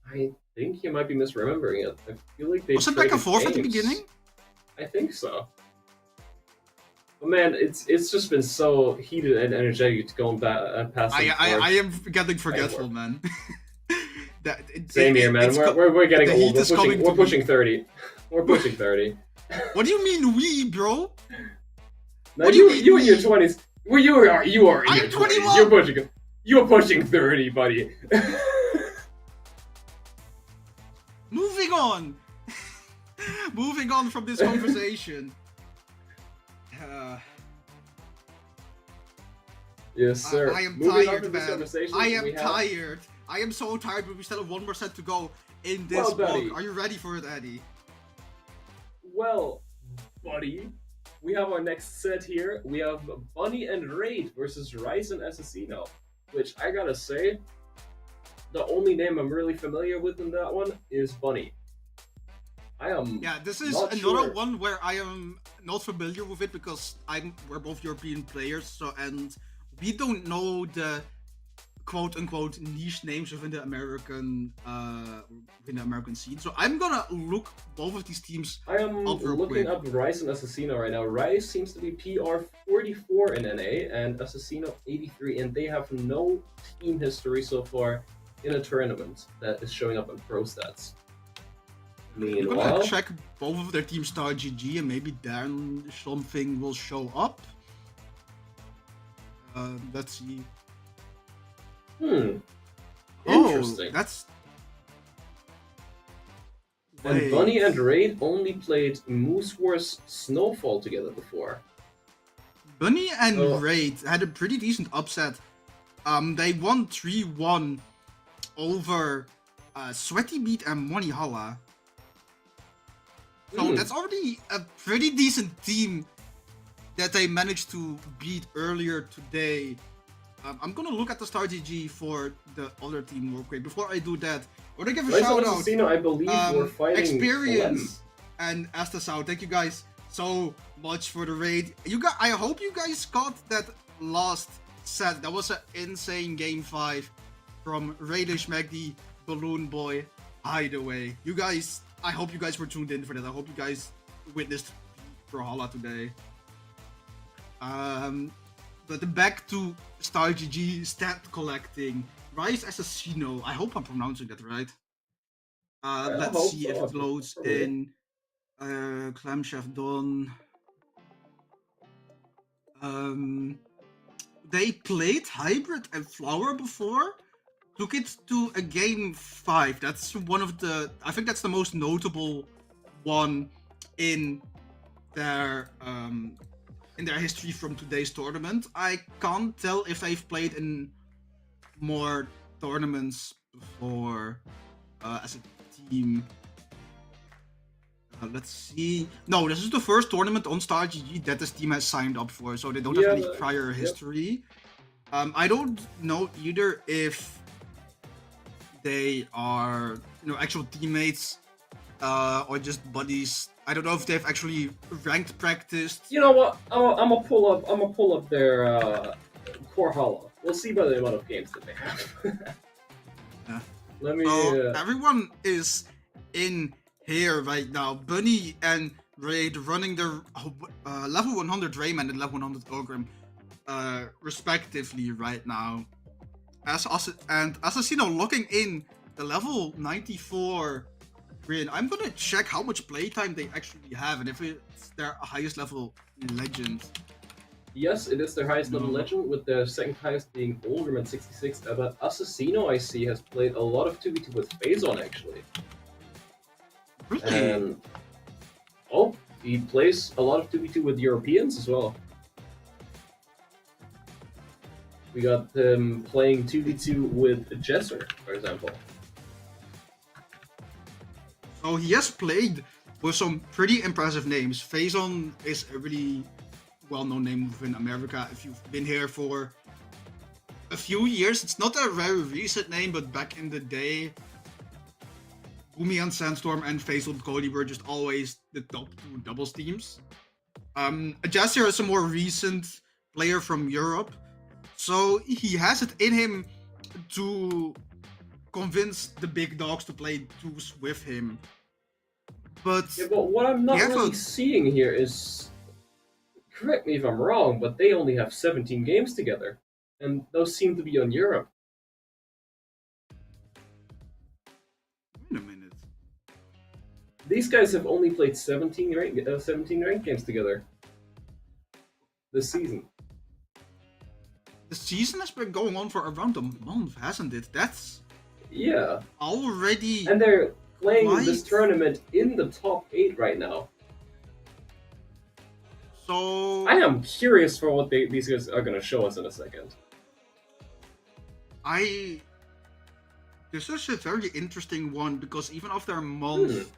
I think you might be misremembering it. I feel like they Was it back and forth at the games. beginning? I think so. But man, it's just been so heated and energetic going back past. I am getting forgetful, man. Same here, man. We're getting old. We're pushing 30. We're pushing 30. What do you mean we, bro? No, What do you you mean in your we? 20s. Well, you are in your I'm 20s. 21. You're pushing 30, buddy. Moving on. Moving on from this conversation. Yes, sir. I am Moving on tired, to this man. conversation, I am we have- tired. I am so tired, but we still have one more set to go in this Well, buddy. block. Are you ready for it, Eddie? Well, buddy, we have our next set here. We have Bunny and Raid versus Rice and Assassino, which I gotta say, the only name I'm really familiar with in that one is Bunny. I am. Yeah, this is not another sure. one where I am not familiar with it because we're both European players, so and we don't know the quote-unquote niche names within the American scene. So I'm gonna look both of these teams I am up real looking quick. up Rice and Assassino right now. Rice seems to be PR 44 in NA and Assassino 83, and they have no team history so far in a tournament that is showing up on pro stats. I'm Meanwhile, gonna check both of their team star GG and maybe then something will show up. Let's see. interesting. Oh, that's. And Wait. Bunny and Raid only played Moose Wars Snowfall together before. Bunny and Oh. Raid had a pretty decent upset. They won 3-1 over Sweaty Beat and Money Holla. So that's already a pretty decent team that they managed to beat earlier today. I'm gonna look at the star GG for the other team real quick. Before I do that, I wanna give a Rice shout and out. Assassino, I believe, were fighting Experience. and Estasau, thank you guys so much for the raid. I hope you guys got that last set. That was an insane game 5 from Radish Magdi, BalloonBoy, Hideaway. You guys, I hope you guys were tuned in for that. I hope you guys witnessed Brawlhalla today. But back to Star GG stat collecting. Rise Assassino. I hope I'm pronouncing that right. Let's see if it loads in. Clamshaft Dawn. They played Hybrid and Flower before. Took it to a game 5. That's one of the. I think that's the most notable one in their history from today's tournament. I can't tell if they've played in more tournaments before as a team. Let's see. No, this is the first tournament on StarGG that this team has signed up for, so they don't have any prior history. I don't know either if they are, actual teammates or just buddies. I don't know if they've actually ranked practiced. You know what? I'm gonna pull up their core hollow. We'll see by the amount of games that they have. Yeah. Let me. Everyone is in here right now. Bunny and Raid running their level 100 Rayman and level 100 Ogrim, respectively right now. And Assassino locking in the level 94 Grin. I'm gonna check how much playtime they actually have and if it's their highest level legend. Yes, it is their highest level legend, with the second highest being Ogrim at 66. But Assassino, I see, has played a lot of 2v2 with Phazon actually. Really? And he plays a lot of 2v2 with Europeans as well. We got him playing 2v2 with Jesser, for example. So he has played with some pretty impressive names. Phazon is a really well-known name within America. If you've been here for a few years, it's not a very recent name, but back in the day, Boomy and Sandstorm and Phazon Cody were just always the top 2 doubles teams. Jesser is a more recent player from Europe, so he has it in him to convince the big dogs to play twos with him. But what I'm not really seeing here is, correct me if I'm wrong, but they only have 17 games together, and those seem to be on Europe. Wait a minute. These guys have only played 17 ranked games together this season. The season has been going on for around a month, hasn't it? That's already. And they're playing this tournament in the top 8 right now. So I am curious for what these guys are going to show us in a second. This is a very interesting one because even after a month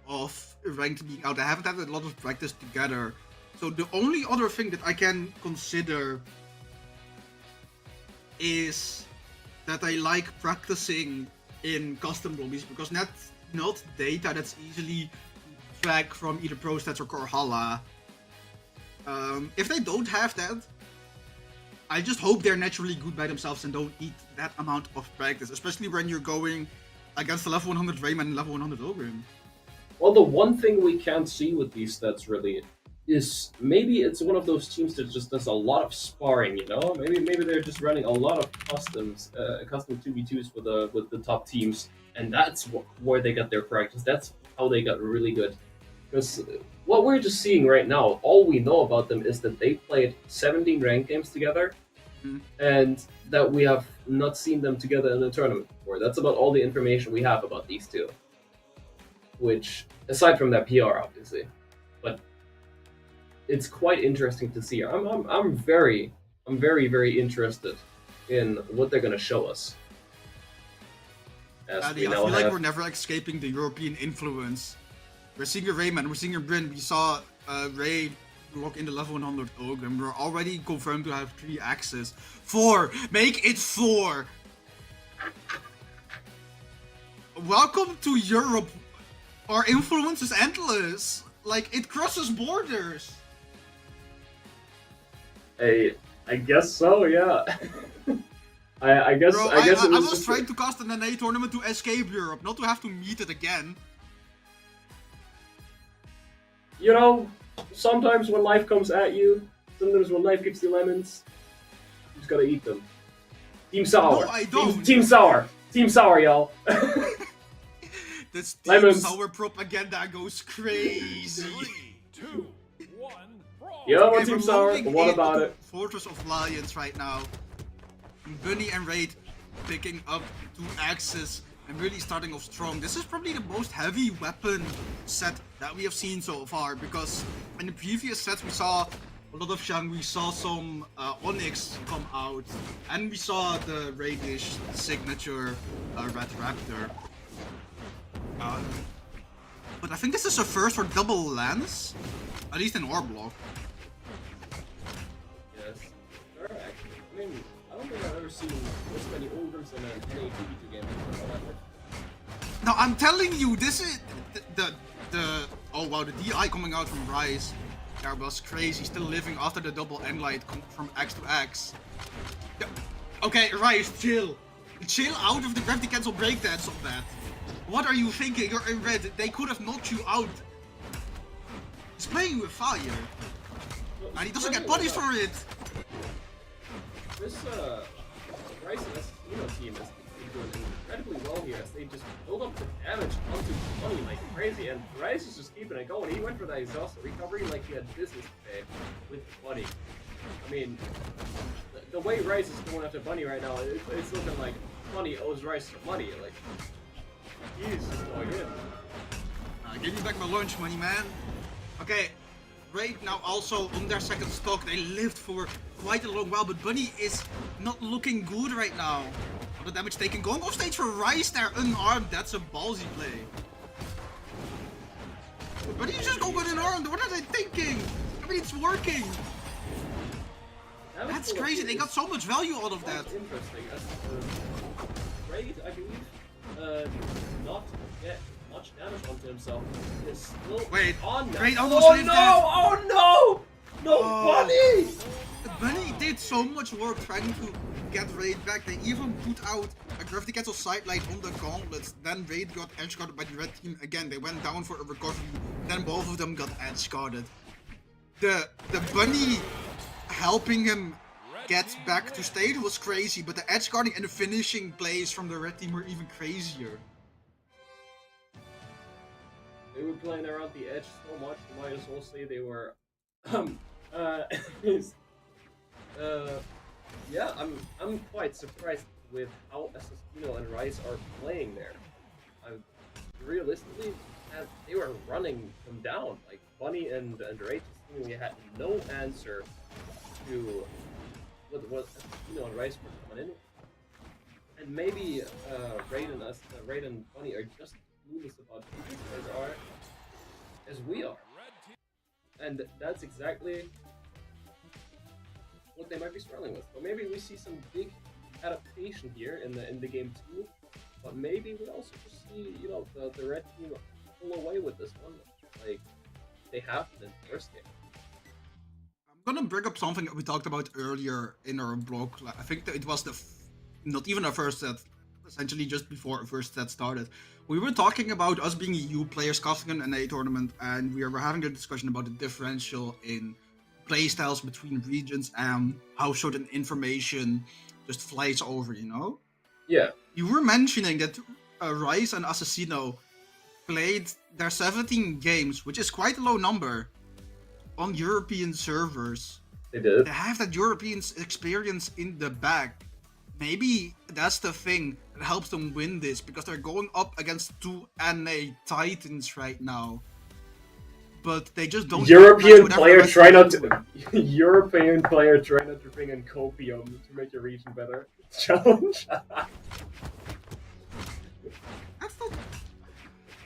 of ranked being out, they haven't had a lot of practice together. So the only other thing that I can consider is that I like practicing in custom lobbies because that's not data that's easily tracked from either ProStats or Brawlhalla. If they don't have that, I just hope they're naturally good by themselves and don't need that amount of practice, especially when you're going against the level 100 Rayman and level 100 Ogrim. Well, the one thing we can't see with these stats really is maybe it's one of those teams that just does a lot of sparring, Maybe they're just running a lot of custom 2v2s with the top teams, and that's where they got their practice. That's how they got really good. Because what we're just seeing right now, all we know about them is that they played 17 ranked games together, and that we have not seen them together in a tournament before. That's about all the information we have about these two. Which, aside from that PR, obviously, but it's quite interesting to see. I'm very, very interested in what they're gonna show us. I feel like we're never escaping the European influence. We're seeing a Rayman, we're seeing a Bryn, we saw Ray lock in the level 100 Ogrim. We're already confirmed to have 3 axes. 4! Make it 4! Welcome to Europe, Our influence is endless. Like, it crosses borders. I guess so, yeah. I guess Bro, I guess it I was was just trying to cast an NA tournament to escape Europe, not to have to meet it again. You know, sometimes when life comes at you, sometimes when life gives you lemons, you just gotta eat them. Team sour. No, I don't. Team sour. Team sour, y'all. This Team Lemons. Sour propaganda goes crazy. 3, 2, 1, brawl. Yeah, Okay, what Team we're sour? moving What in about to it? Fortress of Lions right now. Bunny and Raid picking up 2 axes and really starting off strong. This is probably the most heavy weapon set that we have seen so far, because in the previous sets we saw a lot of Shang, we saw some Onyx come out, and we saw the Raidish signature Red Raptor. But I think this is a first for double lens, at least in our block. Yes. Sure, actually. I mean, I don't think I've ever seen this many ogres in an NA PvP game before. No, I'm telling you, this is the oh wow, the DI coming out from Rise. That was crazy. Still living after the double end light from X to X. Yeah. Okay, Rise, chill. Chill out of the gravity cancel breakdance of that. What are you thinking? You're in red. They could have knocked you out. He's playing with fire. And he doesn't get punished for it. This Rice and Assassino team is doing incredibly well here as they just build up the damage onto Bunny like crazy, and Rice is just keeping it going. He went for that exhaust recovery like he had business today with Bunny. I mean, the way Rice is going after Bunny right now, it's looking like Bunny owes Rice some money. Like, he's just going in. Give me back my lunch money, man. Okay, Raid now also on their second stock. They lived for quite a long while, but Bunny is not looking good right now. All the damage taken. Going off stage for Rice there, unarmed. That's a ballsy play. But you just go with unarmed. What are they thinking? I mean, it's working. That's crazy. They got so much value out of that. That's interesting. Raid, I believe, not get much damage onto himself. Is still Wait, on that. Raid almost lived that. Oh no! No, Oh. Bunny! Bunny did so much work trying to get Raid back. They even put out a gravity cancel sidelight on the gauntlets. Then Raid got edge guarded by the red team again. They went down for a recovery. Then both of them got edge guarded. The Bunny helping him get back to stage was crazy, but the edge guarding and the finishing plays from the red team were even crazier. They were playing around the edge so much, you might as well say they were, yeah, I'm quite surprised with how Assassino and Rice are playing there. Realistically, they were running them down. Like, Bunny and Ray seemingly had no answer to what Assassino and Rice were coming in. And maybe Raid and Bunny are just clueless about who as we are. And that's exactly what they might be struggling with. But maybe we see some big adaptation here in the game too. But maybe we also just see, you know, the red team pull away with this one, like they have in the first game. I'm gonna bring up something that we talked about earlier in our blog. I think that it was not even our first set, essentially just before our first set started. We were talking about us being EU players casting an NA tournament, and we were having a discussion about the differential in playstyles between regions and how certain information just flies over, you know? Yeah. You were mentioning that Rice and Assassino played their 17 games, which is quite a low number, on European servers. They did. They have that European experience in the back. Maybe that's the thing that helps them win this, because they're going up against 2 NA titans right now. But they just don't. European player try not to bring in copium to make your region better. Challenge. That's not...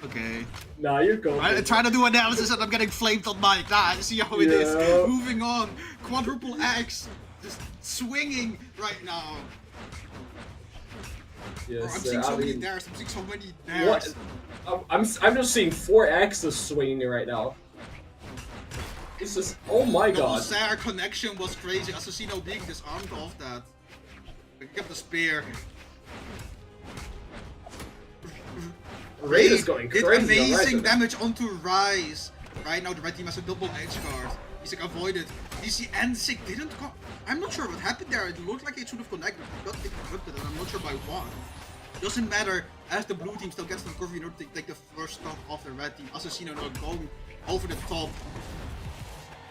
Okay. Nah, you're going. I try to do analysis and I'm getting flamed on mic. Nah, see how it is. Moving on. Quadruple X. Just swinging right now. Yes, I'm seeing so I many mean, dares. I'm seeing so many what? dares. I'm just seeing 4 axes swinging right now. It's just, oh my The whole god. Sarah connection was crazy. Assassino being disarmed off that. Pick up the spear. Raid is going did crazy. amazing on damage onto Rise. Right now the red team has a double edge guard. Isaac avoided. DC and Sick didn't go. I'm not sure what happened there. It looked like it should have connected, but got interrupted, and I'm not sure by what. Doesn't matter, as the blue team still gets the recovery in order to take the first stock off the red team. Assassino now going over the top,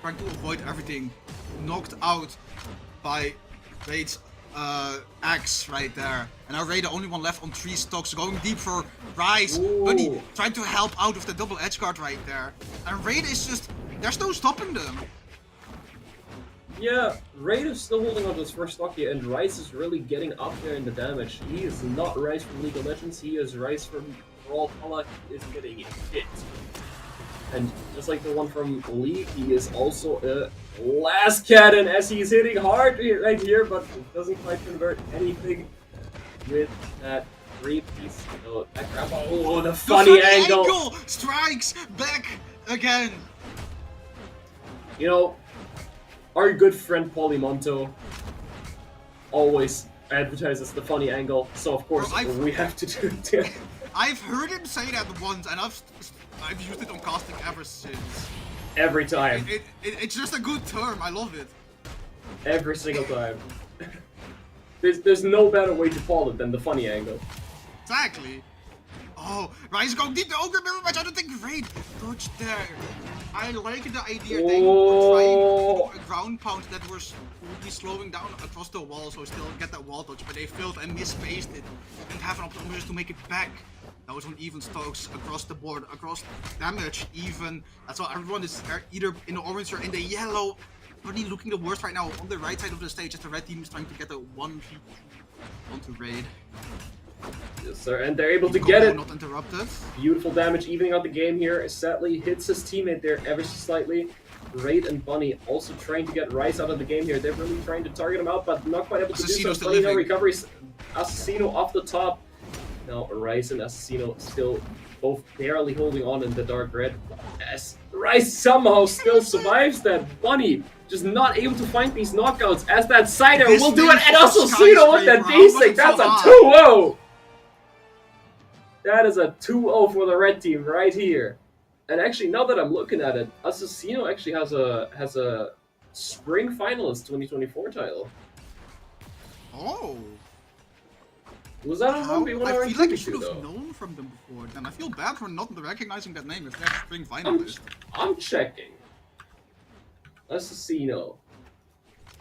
trying to avoid everything. Knocked out by Raid's axe right there. And now Raid the only one left on 3 stocks, going deep for Rise. Bunny trying to help out with the double edge guard right there. And Raid is just, there's no stopping them. Yeah, Raid is still holding on to his first stock here, and Rice is really getting up there in the damage. He is not Rice from League of Legends, he is Rice from Brawl. Pollock is getting hit. And just like the one from League, he is also a last cannon as he's hitting hard right here, but it doesn't quite convert anything with that 3-piece. Oh, that grab. Oh, the funny angle! Strikes back again. You know, our good friend Polymonto always advertises the funny angle, so of course we have to do it. I've heard him say that once, and I've used it on casting ever since. Every time. It's just a good term. I love it. Every single time. There's no better way to call it than the funny angle. Exactly. Oh, Rise going deep. The Ogre Mirror Match. I don't think Raid dodged there. I like the idea they were trying to do a ground pound that was be slowing down across the wall, so still get that wall dodge, but they failed and misspaced it. Didn't have an opportunity to make it back. That was on even stocks across the board, across damage even. That's why everyone is either in the orange or in the yellow. Really looking the worst right now on the right side of the stage as the red team is trying to get a 1v2 onto Raid. Yes, sir, and they're able to get it. Not interrupted. Beautiful damage, evening out the game here. Sadly, hits his teammate there ever so slightly. Raid and Bunny also trying to get Rice out of the game here. They're really trying to target him out, but not quite able to do so. Bunny no recoveries. Assassino off the top. Now Rice and Assassino still both barely holding on in the dark red. As Rice somehow still survives that. Bunny just not able to find these knockouts as that Cider will do it. And Assassino with that basic. That's a 2-0. That is a 2-0 for the red team right here. And actually, now that I'm looking at it, Assassino actually has a spring finalist 2024 title. Oh. Was that a 1v1 I or feel like I should 2v2 have though? known from them before, and I feel bad for not recognizing that name if they're spring finalist. I'm checking. Assassino.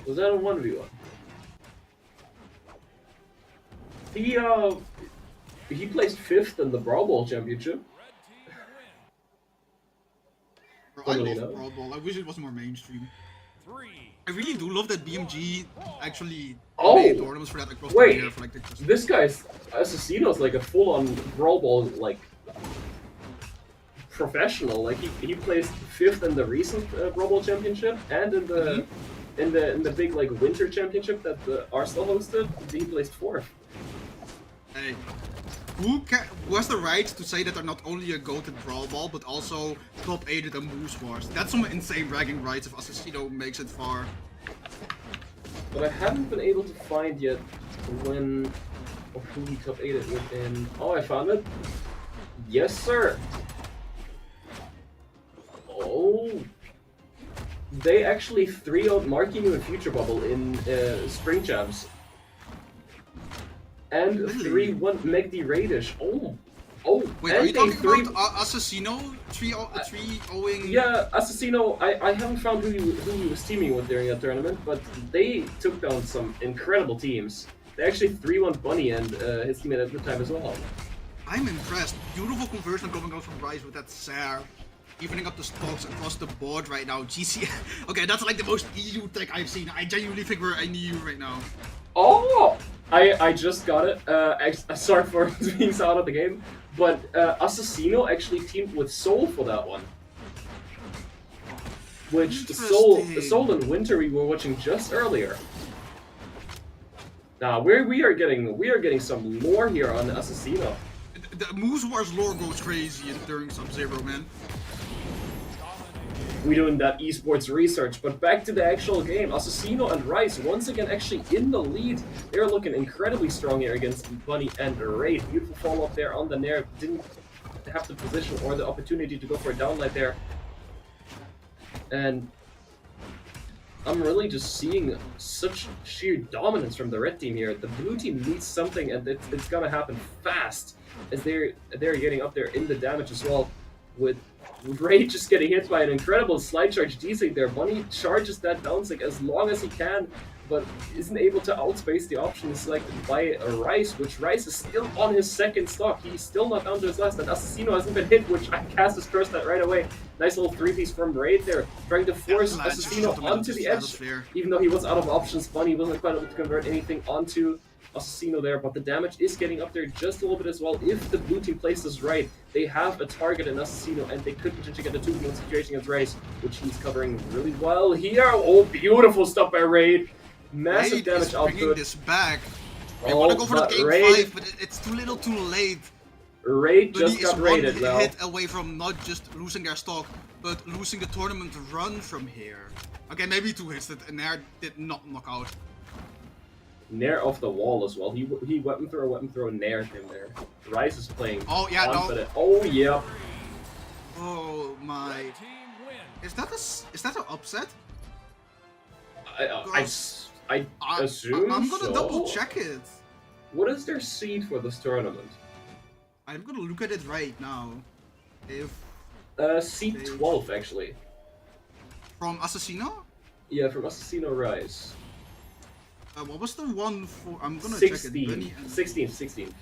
Was that a 1v1? He placed 5th in the Brawl Ball Championship. I love Brawl Ball. I wish it was more mainstream. I really do love that BMG actually made tournaments for that across the year. For like this guy's Assassino's like a full-on Brawl Ball like professional. Like he placed 5th in the recent Brawl Ball Championship and in the in the big like winter championship that the Arsenal hosted. He placed 4th. Hey. Who has the right to say that they're not only a GOAT at Brawl Ball, but also top 8 at the Moose Wars? That's some insane bragging rights if Assassino makes it far. But I haven't been able to find yet when or who he top 8'd within. Oh, I found it. Yes, sir. Oh. They actually 3-0'd Marckiemoo and Future Bubble in Spring Champs. And 3-1 Megdi Radish. Oh, wait, are you talking about Assassino 3-0ing? Yeah, Assassino. I haven't found who he was teaming with during that tournament, but they took down some incredible teams. They actually 3-1 Bunny and his teammate at the time as well. I'm impressed. Beautiful conversion coming out from Rise with that Sare. Evening up the stocks across the board right now. GC. Okay, that's like the most EU tech I've seen. I genuinely think we're in EU right now. Oh! I just got it. Sorry for being out of the game, but Assassino actually teamed with Soul for that one. Which Soul and Winter we were watching just earlier. Now we are getting some lore here on Assassino. The Moose Wars lore goes crazy during Sub-Zero, man. We doing that esports research, but back to the actual game. Assassino and Rice once again actually in the lead. They're looking incredibly strong here against Bunny and Raid. Beautiful follow up there on the Nair. Didn't have the position or the opportunity to go for a downlight there. And I'm really just seeing such sheer dominance from the red team here. The blue team needs something, and it's gonna happen fast, as they're getting up there in the damage as well. With Ray just getting hit by an incredible slide charge D-Sync there. Bunny charges that down sync as long as he can, but isn't able to outspace the option selected by Rice, which Rice is still on his second stock. He's still not down to his last, and Assassino hasn't been hit, which I cast his curse that right away. Nice little 3-piece from Raid there, trying to force Assassino onto the edge. Even though he was out of options, Bunny wasn't quite able to convert anything onto Assassino there, but the damage is getting up there just a little bit as well. If the blue team plays this right, they have a target in Assassino, and they could potentially get a 2v1 situation against Rice, which he's covering really well here. Oh, beautiful stuff by Raid. Massive Raid damage is bringing output. this back. I Oh, want to go for the but game Raid- 5, but it's too little too late. Raid Bunny just is got one raided now. hit away from not just losing their stock, but losing the tournament run from here. Okay, maybe 2 hits that Nair did not knock out. Nair off the wall as well. He weapon throw, Nair him there. Rice is playing Oh, yeah, no. confident. Oh, yeah. Oh my. Red team win. Is that an upset? I assume I'm gonna so. double check it. What is their seed for this tournament? I'm gonna look at it right now. If Seed 12, actually. from Assassino? Yeah, from Assassino Rise. What was the one for? I'm gonna check it. 16. 16.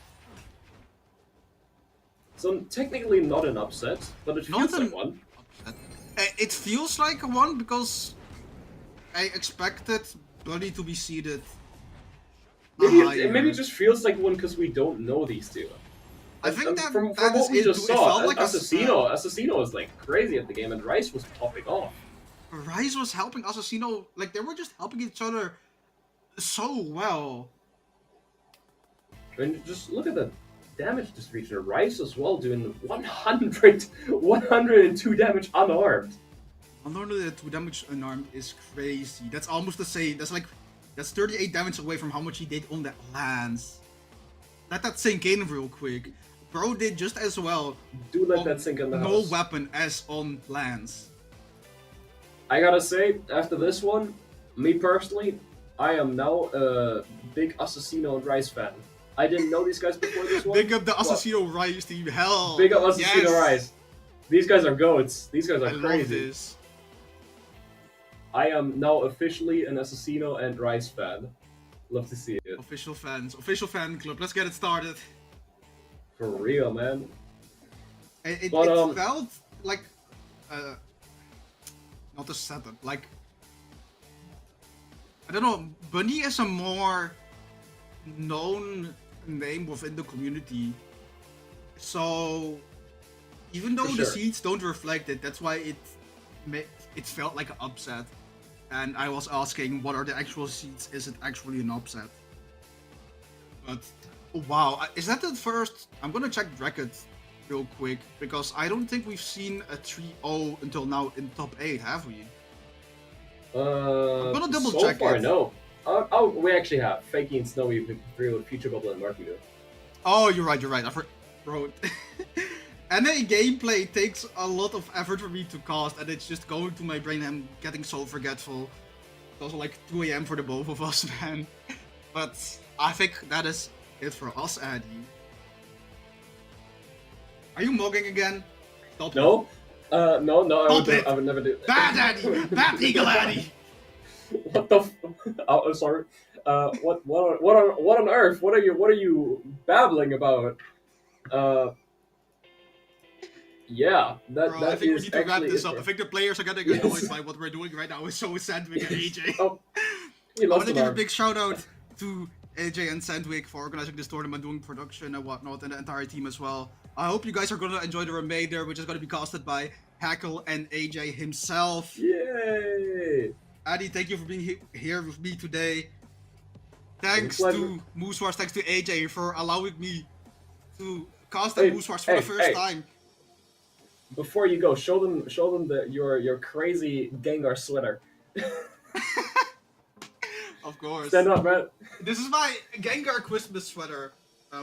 So technically not an upset, but it Not feels like an- one. It feels like one because I expected Bloody to be seeded. Maybe higher. maybe it just feels like one because we don't know these two. I think that from that what is we it. just It saw, felt like Assassino was like crazy at the game, and Rice was popping off. Rice was helping Assassino, like they were just helping each other so well. And just look at the damage distribution. Rice as well doing 102 damage unarmed. 102 damage unarmed is crazy. That's almost the same. That's 38 damage away from how much he did on that lance. Let that sink in real quick. Bro did just as well. Do let on that sink in the no house. weapon as on lance. I gotta say, after this one, me personally, I am now a big Assassino and Rice fan. I didn't know these guys before this one. Big up the Assassino Rice team. Hell. Big up Assassino yes. Rice. These guys are goats. These guys are I love crazy. this. I am now officially an Assassino and Rice fan. Love to see it. Official fans. Official fan club. Let's get it started. For real, man. It But, felt like not a setup. Like I don't know. Bunny is a more known name within the community, so even though For the sure. seeds don't reflect it, that's why it felt like an upset. And I was asking, what are the actual seeds? Is it actually an upset? But oh, wow, is that the first? I'm gonna check bracket real quick because I don't think we've seen a 3-0 until now in top 8, have we? I'm gonna double so check far, it. no. Oh, we actually have Fakey and Snowy through Future Bubble and Marckiemoo. Oh, you're right. Bro, NA gameplay takes a lot of effort for me to cast, and it's just going to my brain. I'm getting so forgetful. It's also like 2 AM for the both of us, man. But I think that is it for us, Addy. Are you mugging again? Stop. No, no, Stop it. I would never do. Bad Addy! Bad Eagle Addy! What the? Oh, I'm sorry. What on earth? What are you babbling about? Yeah, Bro, I that think we is need to wrap actually this it, up. bro. I think the players are getting Yes. annoyed by what we're doing right now. It's so Sandwich and AJ. Oh, you I want lost to an give a arm. big shout out to AJ and Sandwick for organizing this tournament, doing production and whatnot, and the entire team as well. I hope you guys are going to enjoy the remainder, which is going to be casted by Hackle and AJ himself. Yay! Addy, thank you for being here with me today. Thanks Pleasure. to Moose Wars, thanks to AJ for allowing me to cast the Hey, Moose Wars for the first time. Before you go, show them your crazy Gengar sweater. Of course. Stand up, man. This is my Gengar Christmas sweater.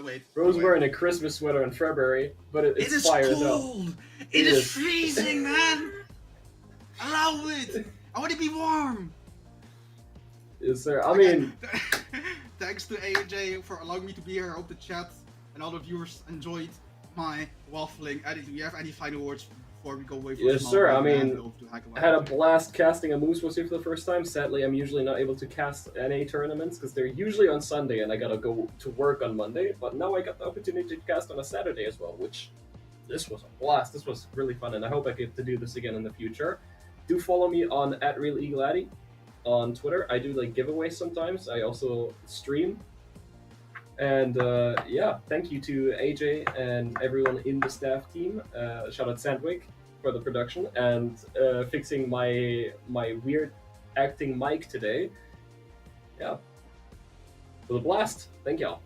Wait. Bro's wait. wearing a Christmas sweater in February, but It it's is fire as hell. cold. It It is is. freezing, man. Allow it. I want to be warm. Yes, sir. I mean, Thanks to AJ for allowing me to be here. I hope the chat and all the viewers enjoyed my waffling. Eddie, do you have any final words before we go away from Yes, small sir. break I and mean, hand over to Hideaway? I had a blast casting a Moose Wars here for the first time. Sadly, I'm usually not able to cast NA tournaments because they're usually on Sunday and I gotta go to work on Monday. But now I got the opportunity to cast on a Saturday as well, which this was a blast. This was really fun, and I hope I get to do this again in the future. Do follow me on @RealEagleAddy on Twitter. I do like giveaways sometimes. I also stream. And yeah, thank you to AJ and everyone in the staff team. Shout out Sandwich for the production and fixing my weird acting mic today. Yeah, it was a blast. Thank y'all.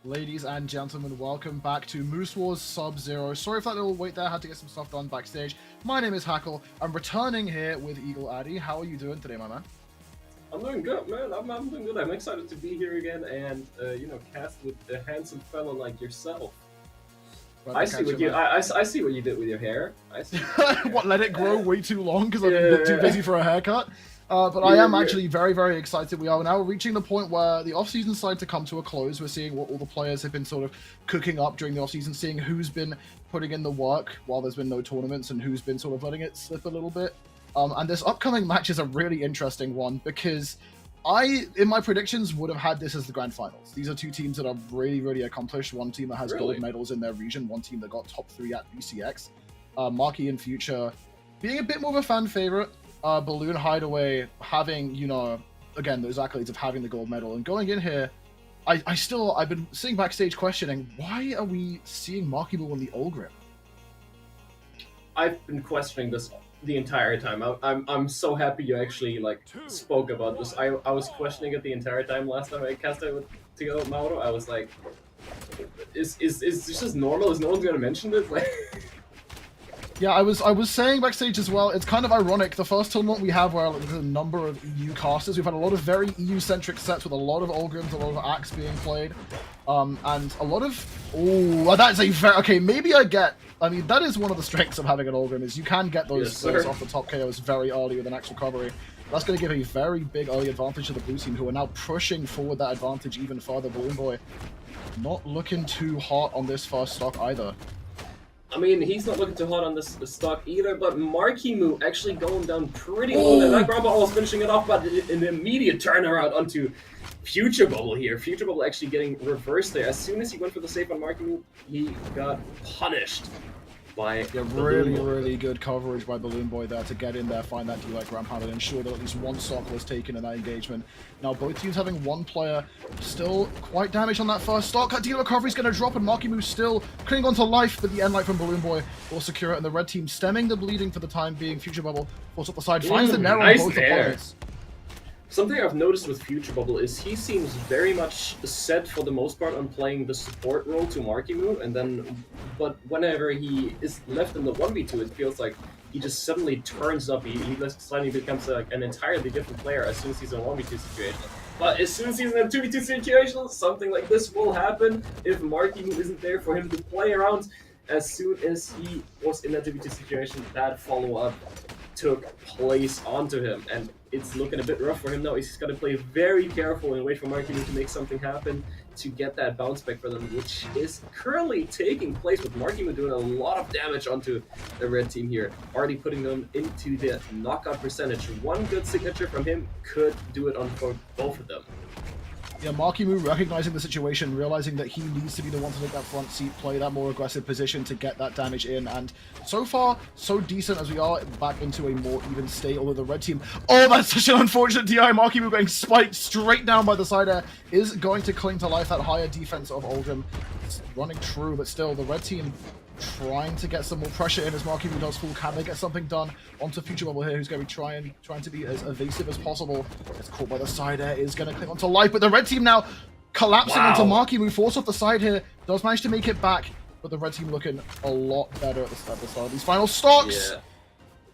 Ladies and gentlemen, welcome back to Moose Wars Sub-Zero. Sorry for that little wait there, I had to get some stuff done backstage. My name is Hackle. I'm returning here with Eagle Addy. How are you doing today, my man? I'm doing good, man. I'm doing good. I'm excited to be here again and, cast with a handsome fellow like yourself. Glad I to see catch what you, you. man. I see what you did with your hair. I see. What, let it grow way too long because I've Yeah. been too busy for a haircut? But I am actually very, very excited. We are now reaching the point where the off-season started to come to a close. We're seeing what all the players have been sort of cooking up during the off-season, seeing who's been putting in the work while there's been no tournaments and who's been sort of letting it slip a little bit. And this upcoming match is a really interesting one because I, in my predictions, would have had this as the grand finals. These are two teams that are really, really accomplished. One team that has gold medals in their region, one team that got top 3 at BCX. Marky in Future being a bit more of a fan favorite. Balloon Hideaway having, again, those accolades of having the gold medal. And going in here, I've been sitting backstage questioning, why are we seeing Marckiemoo on the Olgrim? I've been questioning this the entire time. I'm so happy you actually spoke about this. I was questioning it the entire time last time I casted with Tio Mauro. I was like, is this just normal? Is no one's gonna mention this? Yeah, I was saying backstage as well, it's kind of ironic. The first tournament we have where there's a number of EU casters, we've had a lot of very EU-centric sets with a lot of Olgrims, a lot of Axe being played, and a lot of... Oh, that's a very... Okay, maybe I mean, that is one of the strengths of having an Olgrim, is you can get those off the top KOs very early with an Axe recovery. That's going to give a very big early advantage to the blue team, who are now pushing forward that advantage even further. BalloonBoy not looking too hot on this first stock either. I mean, he's not looking too hot on this stock either, but Marckiemoo actually going down pretty low. And that grab ball was finishing it off, but an immediate turnaround onto Future Bubble here. Future Bubble actually getting reversed there. As soon as he went for the save on Marckiemoo, he got punished by really good coverage by BalloonBoy there to get in there, find that D-like ramp and ensure that at least one stock was taken in that engagement. Now both teams having one player still quite damaged on that first stock. That D recovery is going to drop and Marckiemoo still clinging onto life, but the end light from BalloonBoy will secure it, and the red team stemming the bleeding for the time being. Future Bubble falls up the side, finds the nair on both opponents. Something I've noticed with Future Bubble is he seems very much set for the most part on playing the support role to Marckiemoo, and then, but whenever he is left in the 1v2, it feels like he just suddenly turns up. He suddenly becomes an entirely different player as soon as he's in a 1v2 situation. But as soon as he's in a 2v2 situation, something like this will happen if Marckiemoo isn't there for him to play around. As soon as he was in that 2v2 situation, that follow-up took place onto him, and it's looking a bit rough for him now. He's got to play very careful and wait for Marckiemoo to make something happen to get that bounce back for them, which is currently taking place with Marckiemoo doing a lot of damage onto the red team here, already putting them into the knockout percentage. One good signature from him could do it on for both of them. Yeah, Marckiemoo recognizing the situation, realizing that he needs to be the one to take that front seat, play that more aggressive position to get that damage in, and so far, so decent as we are back into a more even state, although the red team... Oh, that's such an unfortunate DI! Marckiemoo getting spiked straight down by the side air is going to cling to life. That higher defense of Uldrim. It's running true, but still, the red team trying to get some more pressure in as Marckiemoo does fall. Can they get something done onto Future Bubble here, who's going to be trying to be as evasive as possible? It's caught by the side air, is going to cling onto life, but the red team now collapsing onto Marckiemoo, force off the side here, does manage to make it back, but the red team looking a lot better at the start of these final stocks. Yeah.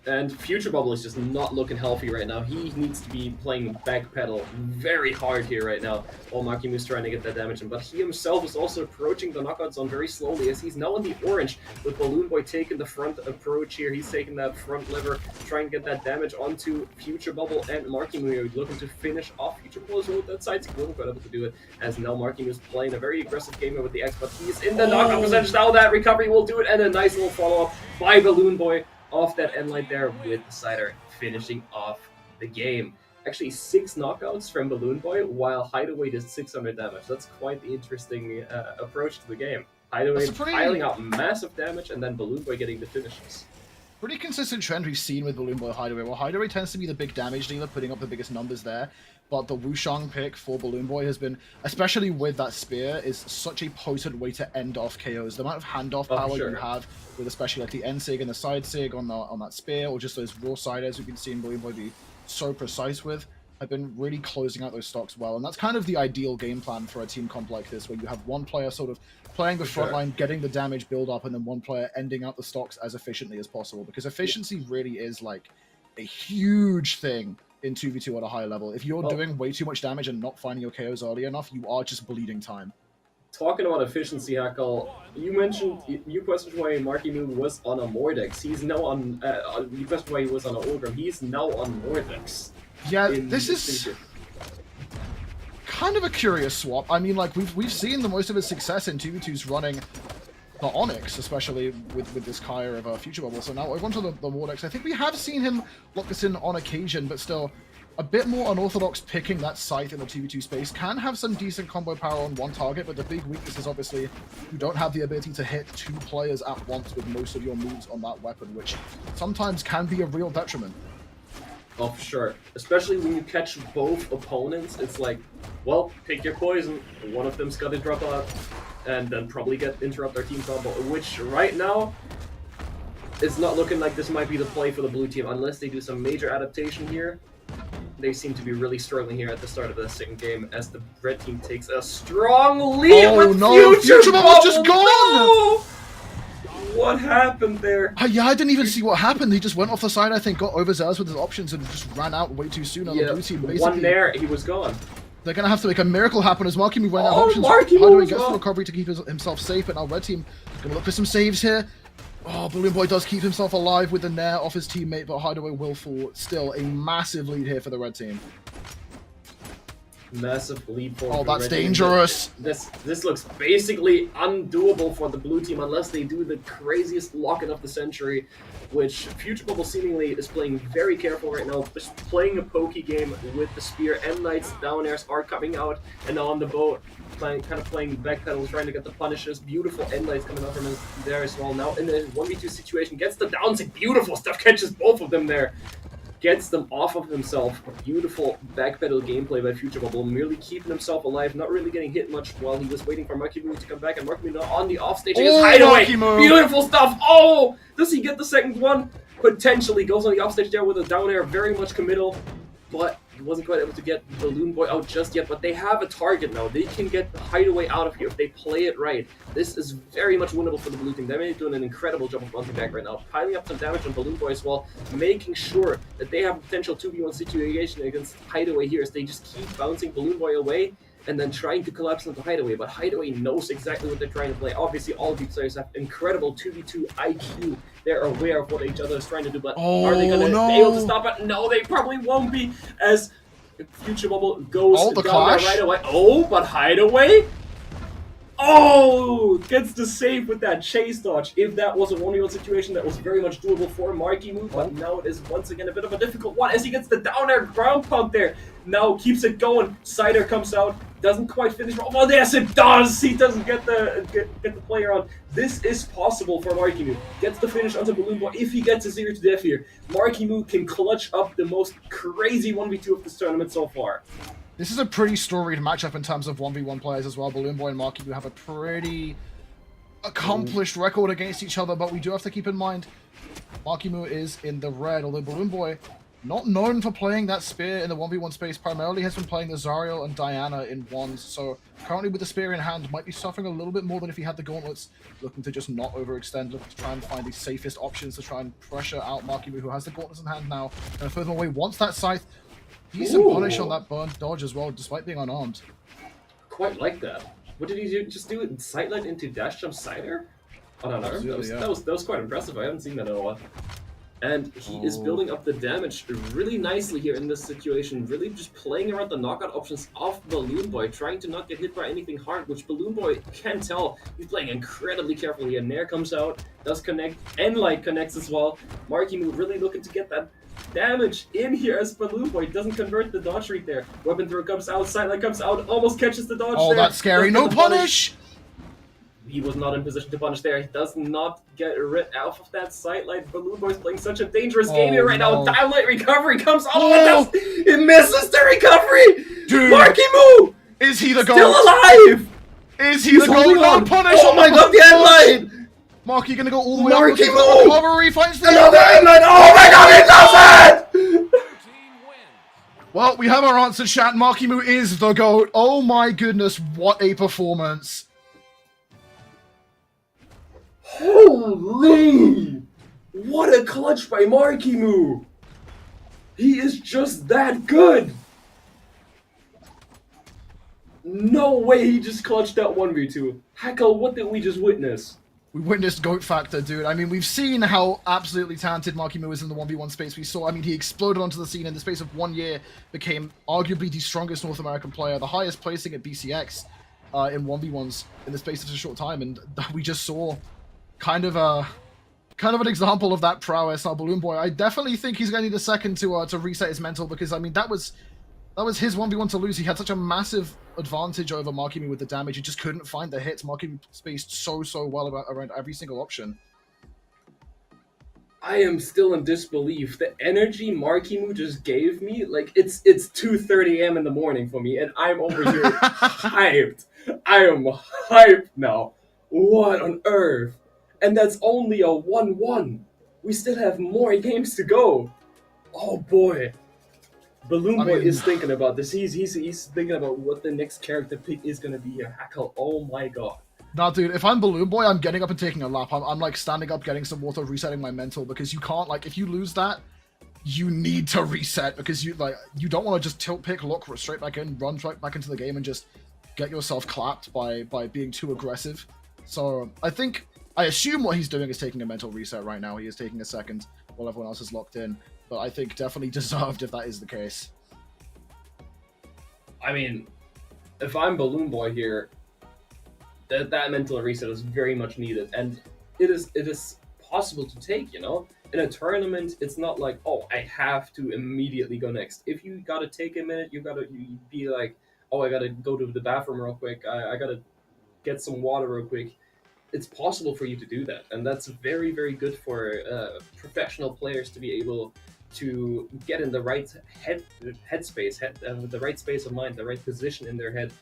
And Future Bubble is just not looking healthy right now. He needs to be playing backpedal very hard here right now, while Marckiemoo trying to get that damage in. But he himself is also approaching the knockout zone very slowly, as he's now in the orange, with BalloonBoy taking the front approach here. He's taking that front lever, trying to get that damage onto Future Bubble and Marckiemoo here, looking to finish off Future Bubble as well with that side. He wasn't quite able to do it, as now Marckiemoo is playing a very aggressive game here with the X, but he's in the knockout percentage now. That recovery will do it, and a nice little follow-up by BalloonBoy off that end light there, with the Cider finishing off the game. Actually, 6 knockouts from BalloonBoy, while Hideaway did 600 damage. That's quite the interesting approach to the game. Hideaway piling out massive damage, and then BalloonBoy getting the finishes. Pretty consistent trend we've seen with BalloonBoy Hideaway. Well, Hideaway tends to be the big damage dealer, putting up the biggest numbers there. But the Wushang pick for BalloonBoy has been, especially with that spear, is such a potent way to end off KOs. The amount of handoff power you have with especially like the end sig and the side sig on that spear, or just those raw side airs we've been seeing BalloonBoy be so precise with, have been really closing out those stocks well. And that's kind of the ideal game plan for a team comp like this, where you have one player sort of playing the front line, getting the damage build up, and then one player ending out the stocks as efficiently as possible. Because efficiency really is like a huge thing in 2v2 at a high level. If you're doing way too much damage and not finding your KOs early enough, you are just bleeding time. Talking about efficiency, Hackle, you questioned why Marckiemoo was on a Mordex. He's now on, you questioned why he was on an Uldrim. He's now on Mordex. Yeah, this is kind of a curious swap. I mean, like, we've seen the most of his success in 2v2s running the Onyx, especially with this Kaya of Future Bubble. So now over onto the Mordex. I think we have seen him lock this in on occasion, but still a bit more unorthodox picking that Scythe in the 2v2 space. Can have some decent combo power on one target, but the big weakness is obviously you don't have the ability to hit 2 players at once with most of your moves on that weapon, which sometimes can be a real detriment. Oh, for sure. Especially when you catch both opponents, it's like, well, pick your poison. One of them's got to drop out, and then probably interrupt our team combo, which right now is not looking like this might be the play for the blue team, unless they do some major adaptation here. They seem to be really struggling here at the start of the second game, as the red team takes a strong lead. Oh no, Future Bubble's just gone! No! What happened there? Yeah, I didn't even see what happened. He just went off the side, I think, got overzealous with his options, and just ran out way too soon on the blue team. Basically, one there, he was gone. They're going to have to make a miracle happen as Marckiemoo ran out of options. Hideaway gets the recovery to keep himself safe, but now red team going to look for some saves here. Oh, BalloonBoy does keep himself alive with the nair off his teammate, but Hideaway will fall. Still a massive lead here for the red team. Massive lead for Oh, that's Reggie. dangerous. This looks basically undoable for the blue team unless they do the craziest lock-in of the century, which Future Bubble seemingly is playing very careful right now, just playing a pokey game with the spear. M Knight's down airs are coming out, and now on the boat, kind of playing backpedal, trying to get the punishes. Beautiful M Knight's coming out from there as well. Now in the 1v2 situation, gets the downs, beautiful stuff, catches both of them there. Gets them off of himself. A beautiful backpedal gameplay by Future Bubble, merely keeping himself alive, not really getting hit much while he was waiting for Marckiemoo to come back, and Marckiemoo now on the offstage against Hideaway. Marckiemoo. Beautiful stuff. Oh! Does he get the second one? Potentially. Goes on the offstage there with a down air, very much committal, but he wasn't quite able to get BalloonBoy out just yet, but they have a target now. They can get Hideaway out of here if they play it right. This is very much winnable for the blue team. They're doing an incredible job of bouncing back right now, piling up some damage on BalloonBoy as well, making sure that they have a potential 2v1 situation against Hideaway here as they just keep bouncing BalloonBoy away and then trying to collapse into Hideaway, but Hideaway knows exactly what they're trying to play. Obviously, all of these players have incredible 2v2 IQ. They're aware of what each other is trying to do, but are they going to be able to stop it? No, they probably won't be, as Future Bubble goes down there right away. Oh, but Hideaway? Oh, gets the save with that chase dodge. If that was a 1v1 situation, that was very much doable for Marckiemoo, but now it is once again a bit of a difficult one as he gets the down air ground pound there. Now keeps it going. Cider comes out, doesn't quite finish. Oh, yes, it does! He doesn't get the player on. This is possible for Marckiemoo. Gets the finish onto BalloonBoy. If he gets a 0 to death here, Marckiemoo can clutch up the most crazy 1v2 of this tournament so far. This is a pretty storied matchup in terms of 1v1 players as well. BalloonBoy and Marckiemoo have a pretty accomplished record against each other, but we do have to keep in mind Marckiemoo is in the red, although BalloonBoy, not known for playing that spear in the 1v1 space, primarily has been playing the Zariel and Diana in ones, so currently with the spear in hand, might be suffering a little bit more than if he had the gauntlets, looking to just not overextend, looking to try and find the safest options to try and pressure out Marckiemoo, who has the gauntlets in hand now, and further away, wants that scythe. Decent punish on that burn dodge as well, despite being unarmed. Quite like that. What did he do? Just do it sightline into dash jump Cider? Unarmed? That was quite impressive. I haven't seen that in a while. And he is building up the damage really nicely here in this situation, really just playing around the knockout options of BalloonBoy, trying to not get hit by anything hard, which BalloonBoy can tell. He's playing incredibly carefully, and Nair comes out, does connect, and Light connects as well. Marckiemoo really looking to get that damage in here as BalloonBoy doesn't convert the dodge read there. Weapon throw comes out, sideline comes out, almost catches the dodge there. Oh, that's scary. No punish! He was not in position to punish there. He does not get rid of that sideline. BalloonBoy's playing such a dangerous game here right now. Downlight recovery comes out. It misses the recovery! Dude! Marckiemoo! Is he the goal? Still alive! Is he the goal? No punish! Oh my god, the endline! Marky gonna go all the way up. Marckiemoo! Recovery finds the another endline! Oh my god, it does it! Well, we have our answer, chat. Marckiemoo is the GOAT. Oh my goodness, what a performance. Holy! What a clutch by Marckiemoo! He is just that good! No way he just clutched that 1v2. Heckle, what did we just witness? We witnessed GOAT factor, dude. I mean, we've seen how absolutely talented Marckiemoo is in the 1v1 space. We saw, I mean, he exploded onto the scene in the space of 1 year, became arguably the strongest North American player, the highest placing at BCX in 1v1s in the space of a short time, and we just saw kind of an example of that prowess. Now, BalloonBoy, I definitely think he's going to need a second to reset his mental, because, I mean, that was his 1v1 to lose. He had such a massive advantage over Marckiemoo with the damage. He just couldn't find the hits. Marckiemoo spaced so well around every single option. I am still in disbelief. The energy Marckiemoo just gave me, like, it's 2:30 a.m. in the morning for me, and I'm over here hyped. I am hyped now. What on earth? And that's only a 1-1. We still have more games to go. Oh boy. BalloonBoy is thinking about this. He's thinking about what the next character pick is gonna be here. Hackle, oh my god. Nah, dude, if I'm BalloonBoy, I'm getting up and taking a lap. I'm like standing up, getting some water, resetting my mental, because you can't, like, if you lose that, you need to reset, because you don't want to just tilt pick, look straight back in, run right back into the game and just get yourself clapped by being too aggressive. So I assume what he's doing is taking a mental reset right now. He is taking a second while everyone else is locked in. But I think definitely deserved if that is the case. I mean, if I'm BalloonBoy here, that mental reset is very much needed, and it is possible to take. You know, in a tournament, it's not like, oh, I have to immediately go next. If you gotta take a minute, you be like, oh, I gotta go to the bathroom real quick. I gotta get some water real quick. It's possible for you to do that, and that's very, very good for professional players to be able to get in the right headspace, the right space of mind, the right position in their head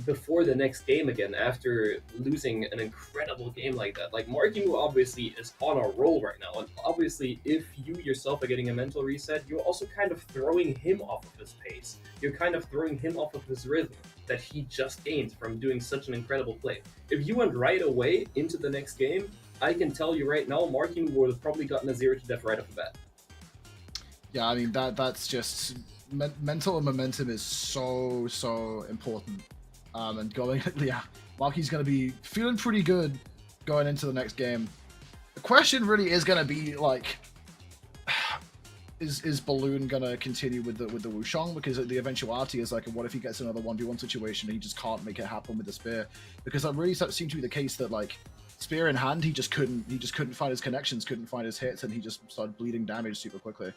before the next game again, after losing an incredible game like that. Like, Marckiemoo obviously is on a roll right now, and obviously if you yourself are getting a mental reset, you're also kind of throwing him off of his pace. You're kind of throwing him off of his rhythm that he just gained from doing such an incredible play. If you went right away into the next game, I can tell you right now, Marckiemoo would have probably gotten a 0 to death right off the bat. Yeah, I mean, that's just mental and momentum is so important. And going, yeah, Marky's going to be feeling pretty good going into the next game. The question really is going to be like, is Balloon going to continue with the Wushang? Because the eventuality is like, what if he gets another 1v1 situation and he just can't make it happen with the spear? Because that really seemed to be the case that, like, spear in hand, he just couldn't find his connections, couldn't find his hits, and he just started bleeding damage super quickly.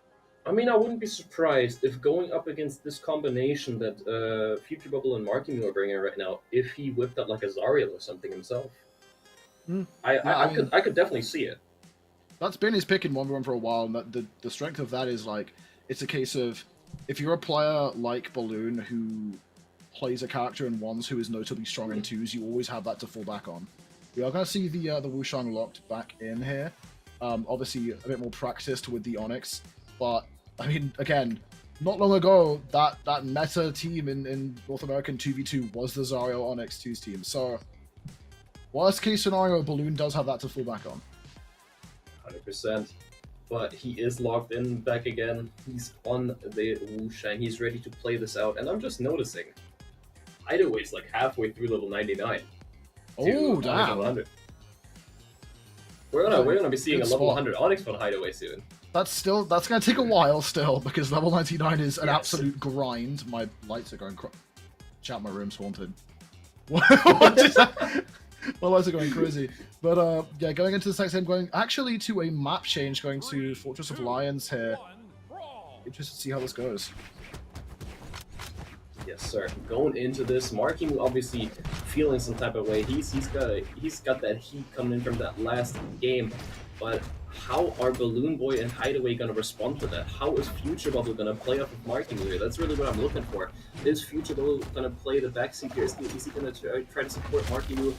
I mean, I wouldn't be surprised if going up against this combination that Future Bubble and Marckiemoo are bringing right now, if he whipped up like a Zariel or something himself. I could definitely see it. That's been his pick in 1v1 for a while, and the strength of that is, like, it's a case of, if you're a player like Balloon who plays a character in ones who is notably strong in twos, you always have that to fall back on. We are going to see the Wushang locked back in here. Obviously, a bit more practiced with the Onyx, but I mean, again, not long ago, that meta team in North American 2v2 was the Zariel Onyx 2s team. So, worst case scenario, Balloon does have that to fall back on. 100%. But he is locked in back again. He's on the Wushang. He's ready to play this out. And I'm just noticing, Hideaway's like halfway through level 99. Oh, damn. 100. We're gonna be seeing a level 100 Onyx for Hideaway soon. That's gonna take a while still, because level 99 is an absolute grind. My lights are going chat, my room's haunted. What is that? My lights are going crazy. But yeah, going into this next game, going actually to a map change, going to Fortress of Lions here. Interested to see how this goes. Yes, sir. Going into this, Marckiemoo obviously feeling some type of way. He's got that heat coming in from that last game, but how are BalloonBoy and Hideaway going to respond to that? How is Future Bubble going to play off of Marckiemoo here? That's really what I'm looking for. Is Future Bubble going to play the backseat here? Is he going to try to support Marckiemoo?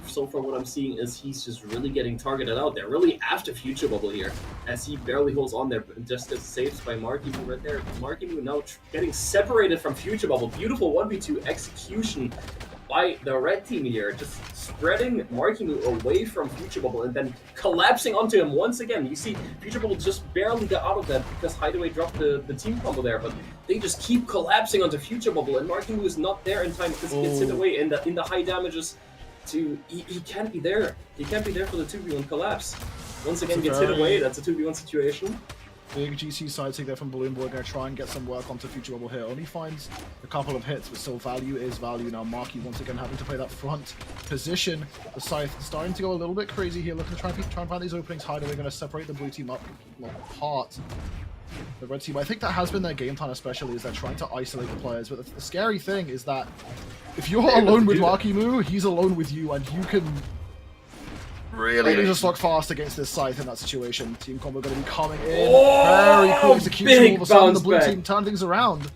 So far, what I'm seeing is he's just really getting targeted out there, really after Future Bubble here, as he barely holds on there, just gets saved by Marckiemoo right there. Marckiemoo now getting separated from Future Bubble. Beautiful 1v2 execution by the red team here, just spreading Marckiemoo away from Future Bubble and then collapsing onto him once again. You see, Future Bubble just barely got out of that because Hideaway dropped the team combo there, but they just keep collapsing onto Future Bubble, and Marckiemoo is not there in time because he gets hit away in the high damages. He can't be there. He can't be there for the 2v1 collapse. Once again, gets hit away. That's a 2v1 situation. Big GC side take there from BalloonBoy, going to try and get some work onto Future Bubble here. Only finds a couple of hits, but still value is value. Now Marky once again having to play that front position. The Scythe starting to go a little bit crazy here, looking to try and find these openings. Hideaway going to separate the blue team up apart. The red team, I think that has been their game plan, especially, is they're trying to isolate the players. But the scary thing is that if you're alone with Marckiemoo, he's alone with you, and you can really just lock fast against this Scythe in that situation. Team combo going to be coming in. Very cool execution. All of a sudden, the blue team turn things around.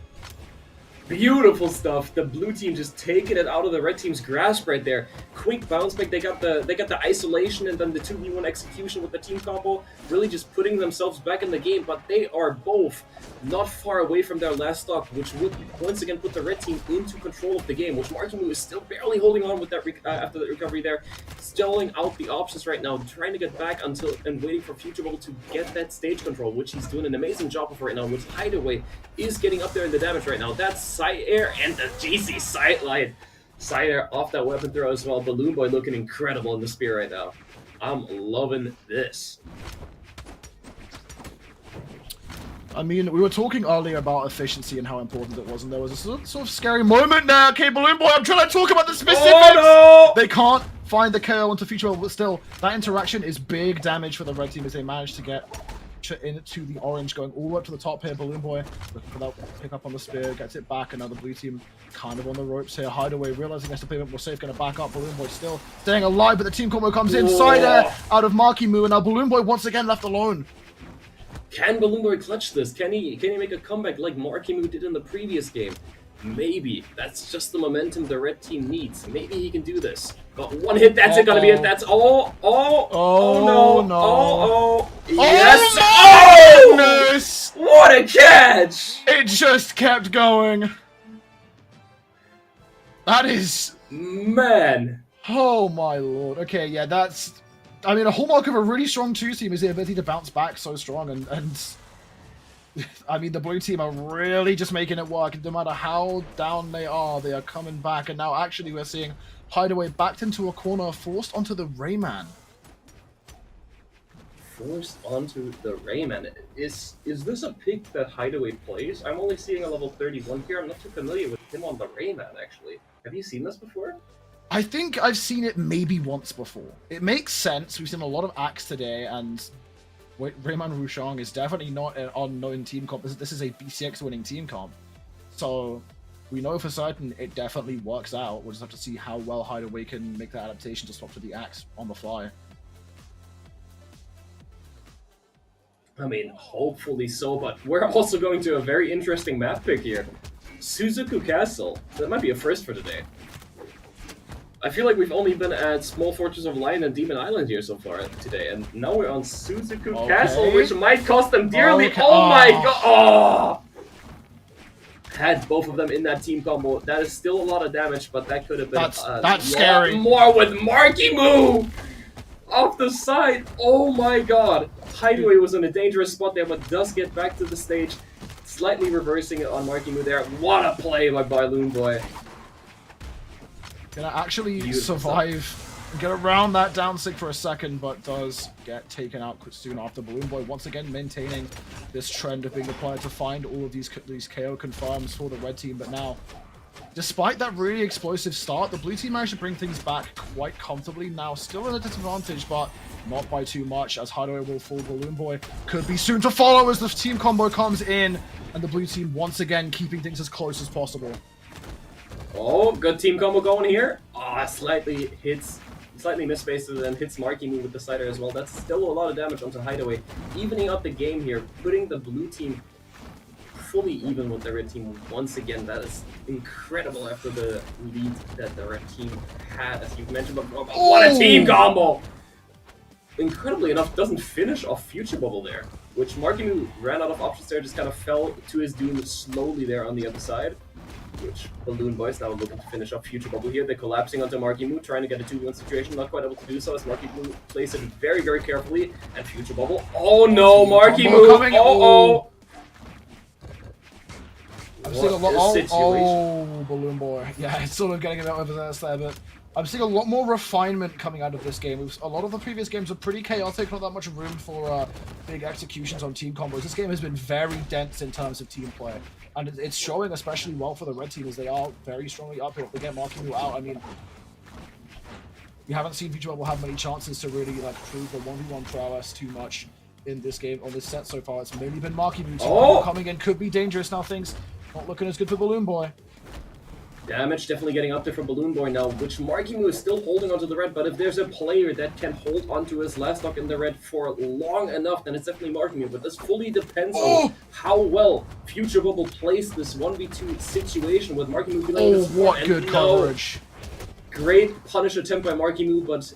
Beautiful stuff. The blue team just taking it out of the red team's grasp right there. Quick bounce back. They got the isolation and then the 2v1 execution with the team combo. Really just putting themselves back in the game, but they are both not far away from their last stock, which would once again put the red team into control of the game, which Marckiemoo is still barely holding on with that after the recovery there. Stalling out the options right now, trying to get back and waiting for Future Bubble to get that stage control, which he's doing an amazing job of right now, which Hideaway is getting up there in the damage right now. That's side air and the GC sideline. Side air off that weapon throw as well. BalloonBoy looking incredible in the spear right now. I'm loving this. I mean, we were talking earlier about efficiency and how important it was, and there was a sort of scary moment there. Okay, BalloonBoy, I'm trying to talk about the specifics! Oh, no! They can't find the KO onto Future Bubble, but still, that interaction is big damage for the red team as they manage to get into the orange, going all the way up to the top here. BalloonBoy looking for that pick up on the spear, gets it back, and now the blue team kind of on the ropes here. Hideaway realizing he has to play a bit more safe, going to back up. BalloonBoy still staying alive, but the team combo comes inside air out of Marckiemoo, and now BalloonBoy once again left alone. Can BalloonBoy clutch this? Can he make a comeback like Marckiemoo did in the previous game? Maybe. That's just the momentum the red team needs. Maybe he can do this. Got one hit, that's it, gonna be it. That's no. Yes! Oh, goodness! What a catch! It just kept going. That is... Man. Oh my lord. Okay, yeah, that's... I mean, a hallmark of a really strong 2 team is the ability to bounce back so strong, and I mean, the blue team are really just making it work. No matter how down they are coming back, and now actually we're seeing Hideaway backed into a corner, forced onto the Rayman. Forced onto the Rayman. Is this a pick that Hideaway plays? I'm only seeing a level 31 here. I'm not too familiar with him on the Rayman, actually. Have you seen this before? I think I've seen it maybe once before. It makes sense. We've seen a lot of Axe today, and Rayman Rushang is definitely not an unknown team comp. This is a BCX winning team comp. So we know for certain it definitely works out. We'll just have to see how well Hideaway can make that adaptation to swap to the Axe on the fly. I mean, hopefully so, but we're also going to a very interesting map pick here. Suzuku Castle. That might be a first for today. I feel like we've only been at Small Fortress of Lion and Demon Island here so far today, and now we're on Suzuku Castle, which might cost them dearly. Okay. Oh my god! Oh! Had both of them in that team combo. That is still a lot of damage, but that could have been that's scary. More with Marckiemoo off the side. Oh my god! Hideaway was in a dangerous spot there, but does get back to the stage, slightly reversing it on Marckiemoo there. What a play by BalloonBoy. Gonna actually survive and get around that down sig for a second, but does get taken out soon after. BalloonBoy once again maintaining this trend of being the player to find all of these KO confirms for the red team. But now, despite that really explosive start, the blue team managed to bring things back quite comfortably. Now still in a disadvantage, but not by too much, as Hideaway will fall. BalloonBoy could be soon to follow as the team combo comes in, and the blue team once again keeping things as close as possible. Oh, good team combo going here. Ah, slightly misspaces and hits Marckiemoo with the cider as well. That's still a lot of damage onto Hideaway. Evening up the game here, putting the blue team fully even with the red team once again. That is incredible after the lead that the red team had, as you've mentioned before. But what a team combo! Incredibly enough, doesn't finish off Future Bubble there, which Marckiemoo ran out of options there, just kind of fell to his doom slowly there on the other side. Which BalloonBoy is now looking to finish off Future Bubble here. They're collapsing onto Marckiemoo, trying to get a 2v1 situation, not quite able to do so as Marckiemoo plays it very, very carefully. And Future Bubble. Oh no, Marckiemoo! Oh! I'm seeing a lot. Oh, BalloonBoy. Yeah, it's sort of getting a bit overzealous there, but I'm seeing a lot more refinement coming out of this game. A lot of the previous games are pretty chaotic, not that much room for big executions on team combos. This game has been very dense in terms of team play, and it's showing especially well for the red team as they are very strongly up here. If they get Marckiemoo out, I mean, we haven't seen Future Bubble have many chances to really prove the 1v1 prowess too much in this game, on this set so far. It's mainly been Marckiemoo coming in, could be dangerous now. Things not looking as good for BalloonBoy. Damage definitely getting up there for BalloonBoy now, which Marckiemoo is still holding onto the red, but if there's a player that can hold onto his last stock in the red for long enough, then it's definitely Marckiemoo. But this fully depends on how well Future Bubble plays this 1v2 situation with Marckiemoo feeling this what good coverage. Great punish attempt by Marckiemoo, but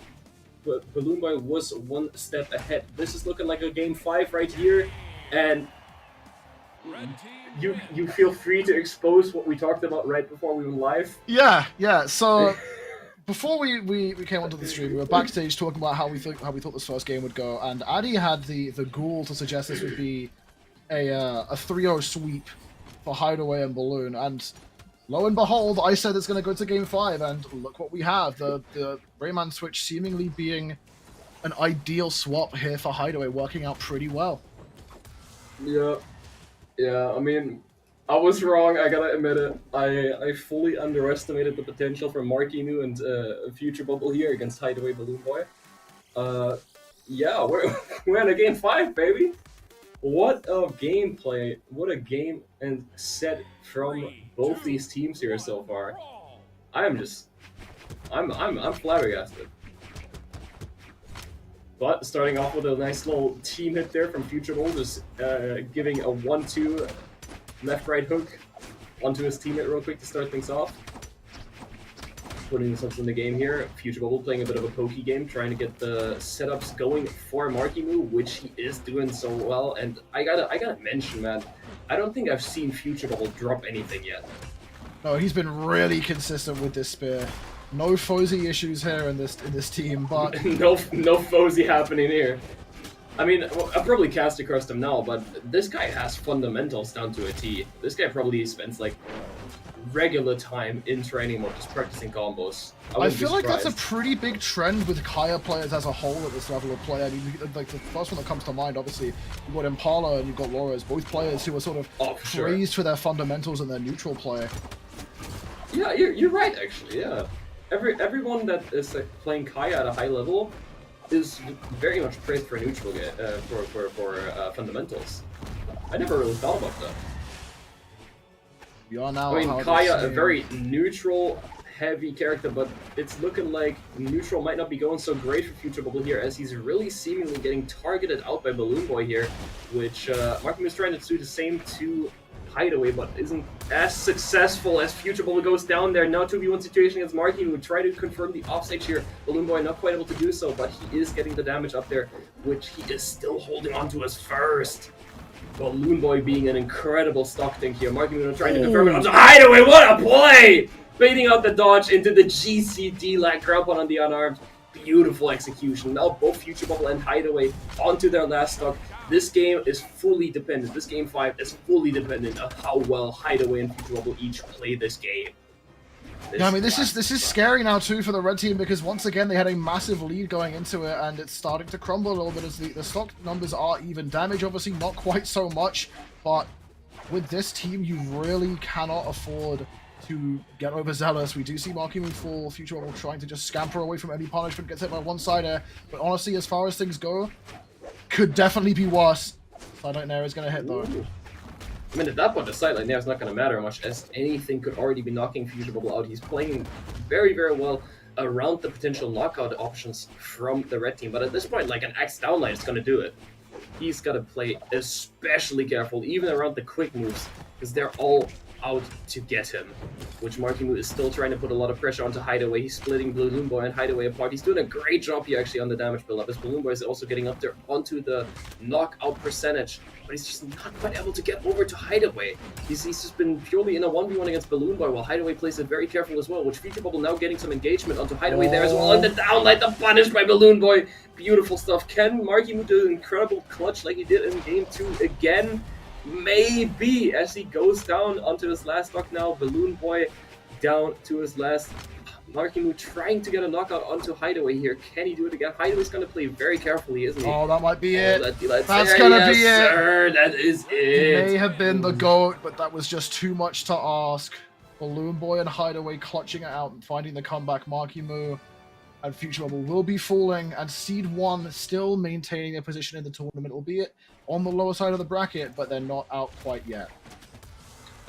BalloonBoy was one step ahead. This is looking like a game 5 right here, and you feel free to expose what we talked about right before we went live. Yeah. So before we came onto the stream, we were backstage talking about how we thought this first game would go, and Addy had the ghoul to suggest this would be a 3-0 sweep for Hideaway and Balloon, and lo and behold, I said it's going to go to game 5, and look what we have. The Rayman switch seemingly being an ideal swap here for Hideaway, working out pretty well. Yeah. Yeah, I mean, I was wrong. I gotta admit it. I fully underestimated the potential for Marckiemoo and Future Bubble here against Hideaway BalloonBoy. Yeah, we're in a game 5, baby. What a gameplay! What a game and set from both these teams here so far. I'm flabbergasted. But starting off with a nice little team hit there from Future Bowl, just giving a 1-2 left-right hook onto his teammate real quick to start things off. Putting themselves in the game here. Future Bubble playing a bit of a pokey game, trying to get the setups going for Marckiemoo, which he is doing so well. And I gotta mention, man, I don't think I've seen Future Bubble drop anything yet. No, he's been really consistent with this spear. No Fozy issues here in this team, but no Fozy happening here. I mean, I'll probably cast across him now, but this guy has fundamentals down to a T. This guy probably spends like regular time in training mode just practicing combos. I feel like that's a pretty big trend with Kaya players as a whole at this level of play. I mean, like the first one that comes to mind, obviously, you've got Impala and you've got Laura as both players who are sort of praised for their fundamentals and their neutral play. Yeah, you're right, actually, yeah. Everyone that is like, playing Kaya at a high level is very much praised for neutral for fundamentals. I never really thought about that. We are now. I mean, Kaya, a very neutral, heavy character, but it's looking like neutral might not be going so great for Future Bubble here, as he's really seemingly getting targeted out by BalloonBoy here, which Marckiemoo is trying to do the same to Hideaway, but isn't as successful as Future Bubble goes down there. Now 2v1 situation against Marckiemoo, try to confirm the offstage here. BalloonBoy not quite able to do so, but he is getting the damage up there, which he is still holding on to as first. BalloonBoy being an incredible stock tank here. Marckiemoo trying to confirm it onto Hideaway. What a play! Baiting out the dodge into the GCD lag grab on the unarmed. Beautiful execution. Now both Future Bubble and Hideaway onto their last stock. This game is fully dependent. This game 5 is fully dependent on how well Hideaway and Future Bubble each play this game. Yeah, I mean, this is scary now too for the red team, because once again they had a massive lead going into it, and it's starting to crumble a little bit as the stock numbers are even. Damage obviously not quite so much, but with this team you really cannot afford to get overzealous. We do see Marckiemoo fall. Future Bubble trying to just scamper away from any punishment, gets hit by one sider, but honestly, as far as things go, could definitely be worse. Sideline Nair is going to hit though. I mean, at that point, the sideline Nair is not going to matter much, as anything could already be knocking Future Bubble out. He's playing very, very well around the potential knockout options from the red team, but at this point, like an Axe downline is going to do it. He's got to play especially careful, even around the quick moves, because they're all out to get him, which Marckiemoo is still trying to put a lot of pressure onto Hideaway. He's splitting BalloonBoy and Hideaway apart. He's doing a great job here actually on the damage build-up, as BalloonBoy is also getting up there onto the knockout percentage, but he's just not quite able to get over to Hideaway. He's just been purely in a 1v1 against BalloonBoy, while Hideaway plays it very careful as well, which Future Bubble now getting some engagement onto Hideaway there as well, and the downlight, the punish by BalloonBoy. Beautiful stuff. Can Marckiemoo do an incredible clutch like he did in game 2 again? Maybe, as he goes down onto his last stock now. BalloonBoy down to his last. Marckiemoo trying to get a knockout onto Hideaway here. Can he do it again? Hideaway's going to play very carefully, isn't he? Oh, that might be it. That's going to be it. Sir, that is it. It may have been the GOAT, but that was just too much to ask. BalloonBoy and Hideaway clutching it out and finding the comeback. Marckiemoo and Future Bubble will be falling, and Seed 1 still maintaining their position in the tournament, albeit on the lower side of the bracket, but they're not out quite yet.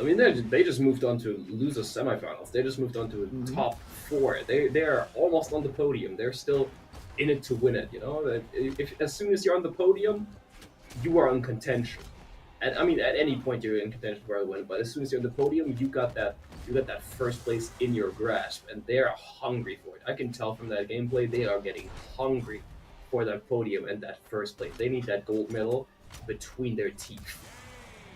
I mean, they just moved on to losers semifinals. They just moved on to top 4. They're almost on the podium. They're still in it to win it. You know, as soon as you're on the podium, you are in contention. And I mean, at any point you're in contention for a win. But as soon as you're on the podium, you got that first place in your grasp, and they're hungry for it. I can tell from that gameplay they are getting hungry for that podium and that first place. They need that gold medal between their teeth.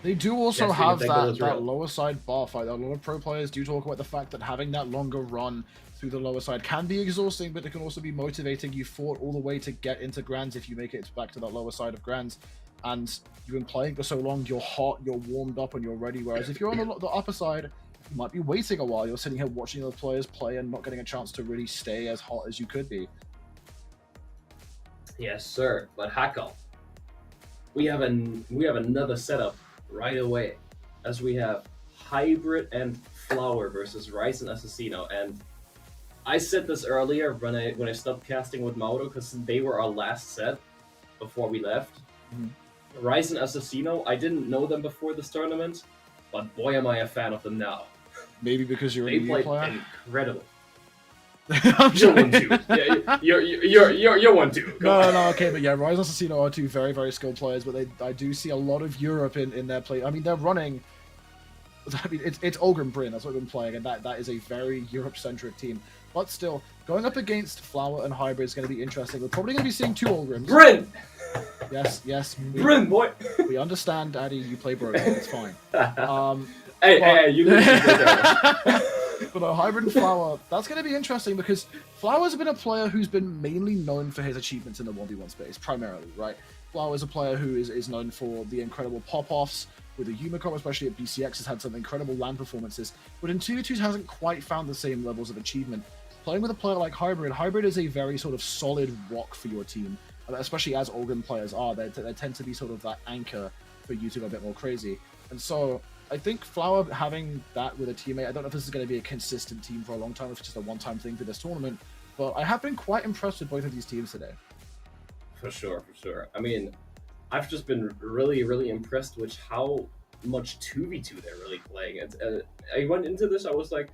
They do also have that lower side buff. A lot of pro players do talk about the fact that having that longer run through the lower side can be exhausting, but it can also be motivating. You fought all the way to get into Grands if you make it back to that lower side of Grands, and you've been playing for so long, you're hot, you're warmed up, and you're ready. Whereas if you're on the upper side, you might be waiting a while. You're sitting here watching other players play and not getting a chance to really stay as hot as you could be. Yes, sir. But Hackle, we have another setup right away, as we have Hybrid and Flower versus Rice and Assassino. And I said this earlier when I stopped casting with Mauro, because they were our last set before we left. Rice and Assassino, I didn't know them before this tournament, but boy am I a fan of them now. Maybe because you're They a new played player. incredible. I'm You're joking. one too. Yeah, you're one too. No, okay, but yeah, Rise and Assassino are two very, very skilled players, but I do see a lot of Europe in their play. I mean, they're running. I mean, it's Olga and Bryn, that's what we've been playing, and that is a very Europe-centric team. But still, going up against Flower and Hybrid is going to be interesting. We're probably going to be seeing two Olgrims. Bryn! Yes. Bryn, boy! We understand, Addy, you play Broken, it's fine. Hey, you listen. But a Hybrid and Flower, that's going to be interesting because Flower's been a player who's been mainly known for his achievements in the 1v1 space, primarily, right? Flower's a player who is known for the incredible pop-offs with the Humicom, especially at BCX, has had some incredible LAN performances, but in 2v2s hasn't quite found the same levels of achievement. Playing with a player like Hybrid is a very sort of solid rock for your team, especially as Olgan players are. They tend to be sort of that anchor for you to go a bit more crazy. And so I think Flower having that with a teammate, I don't know if this is going to be a consistent team for a long time, if it's just a one-time thing for this tournament, but I have been quite impressed with both of these teams today. For sure. I mean, I've just been really, really impressed with how much 2v2 they're really playing. And I went into this, I was like,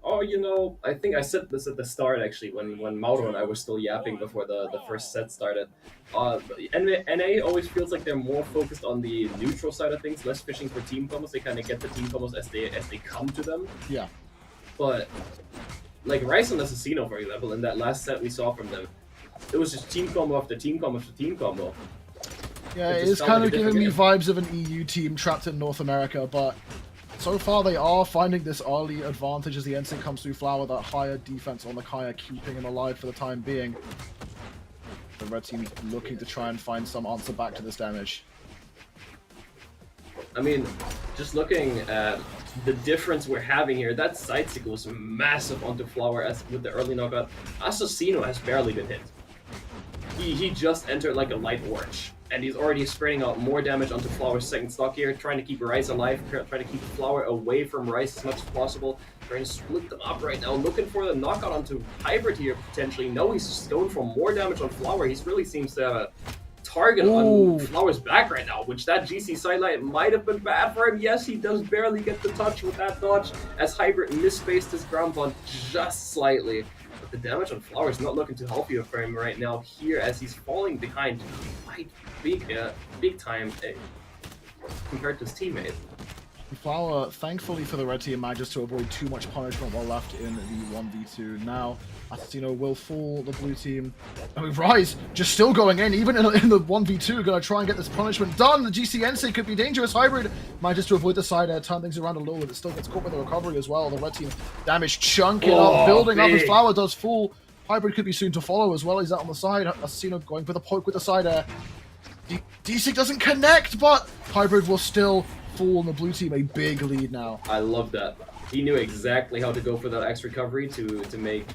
oh, you know, I think I said this at the start, actually, when Mauro and I were still yapping before the first set started. NA always feels like they're more focused on the neutral side of things, less fishing for team combos. They kind of get the team combos as they come to them. Yeah. But, like, Rice and Assassino, for example, in that last set we saw from them, it was just team combo after team combo after team combo. Yeah, It it just is felt kind like of a giving me different vibes of an EU team trapped in North America, but so far they are finding this early advantage as the NSYNC comes through Flower, that higher defense on the Kaya, keeping him alive for the time being. The red team looking to try and find some answer back to this damage. I mean, just looking at the difference we're having here, that side stick was massive onto Flower as with the early knockout. Assassino has barely been hit. He just entered like a light orange, and he's already spreading out more damage onto Flower's second stock here, trying to keep Rice alive, trying to keep Flower away from Rice as much as possible, trying to split them up right now, looking for the knockout onto Hybrid here potentially. No, he's just going for more damage on Flower. He really seems to have a target on Flower's back right now, which that GC sidelight might have been bad for him. Yes, he does barely get the touch with that dodge as Hybrid misspaced his ground bond just slightly. But the damage on Flower is not looking too healthy for him right now here as he's falling behind quite big time compared to his teammate. Flower, thankfully for the red team, manages to avoid too much punishment while left in the 1v2. Now, Assassino will fool the blue team. I mean, Rise just still going in, even in the 1v2, gonna try and get this punishment done. The GCNC could be dangerous. Hybrid manages to avoid the side air, turn things around a little bit. It still gets caught with the recovery as well. The red team damage chunking up, building up as Flower does fool. Hybrid could be soon to follow as well. He's out on the side. Assassino going for the poke with the side air. D-Sig doesn't connect, but Hybrid will still fool in the blue team a big lead now. I love that. He knew exactly how to go for that X recovery to make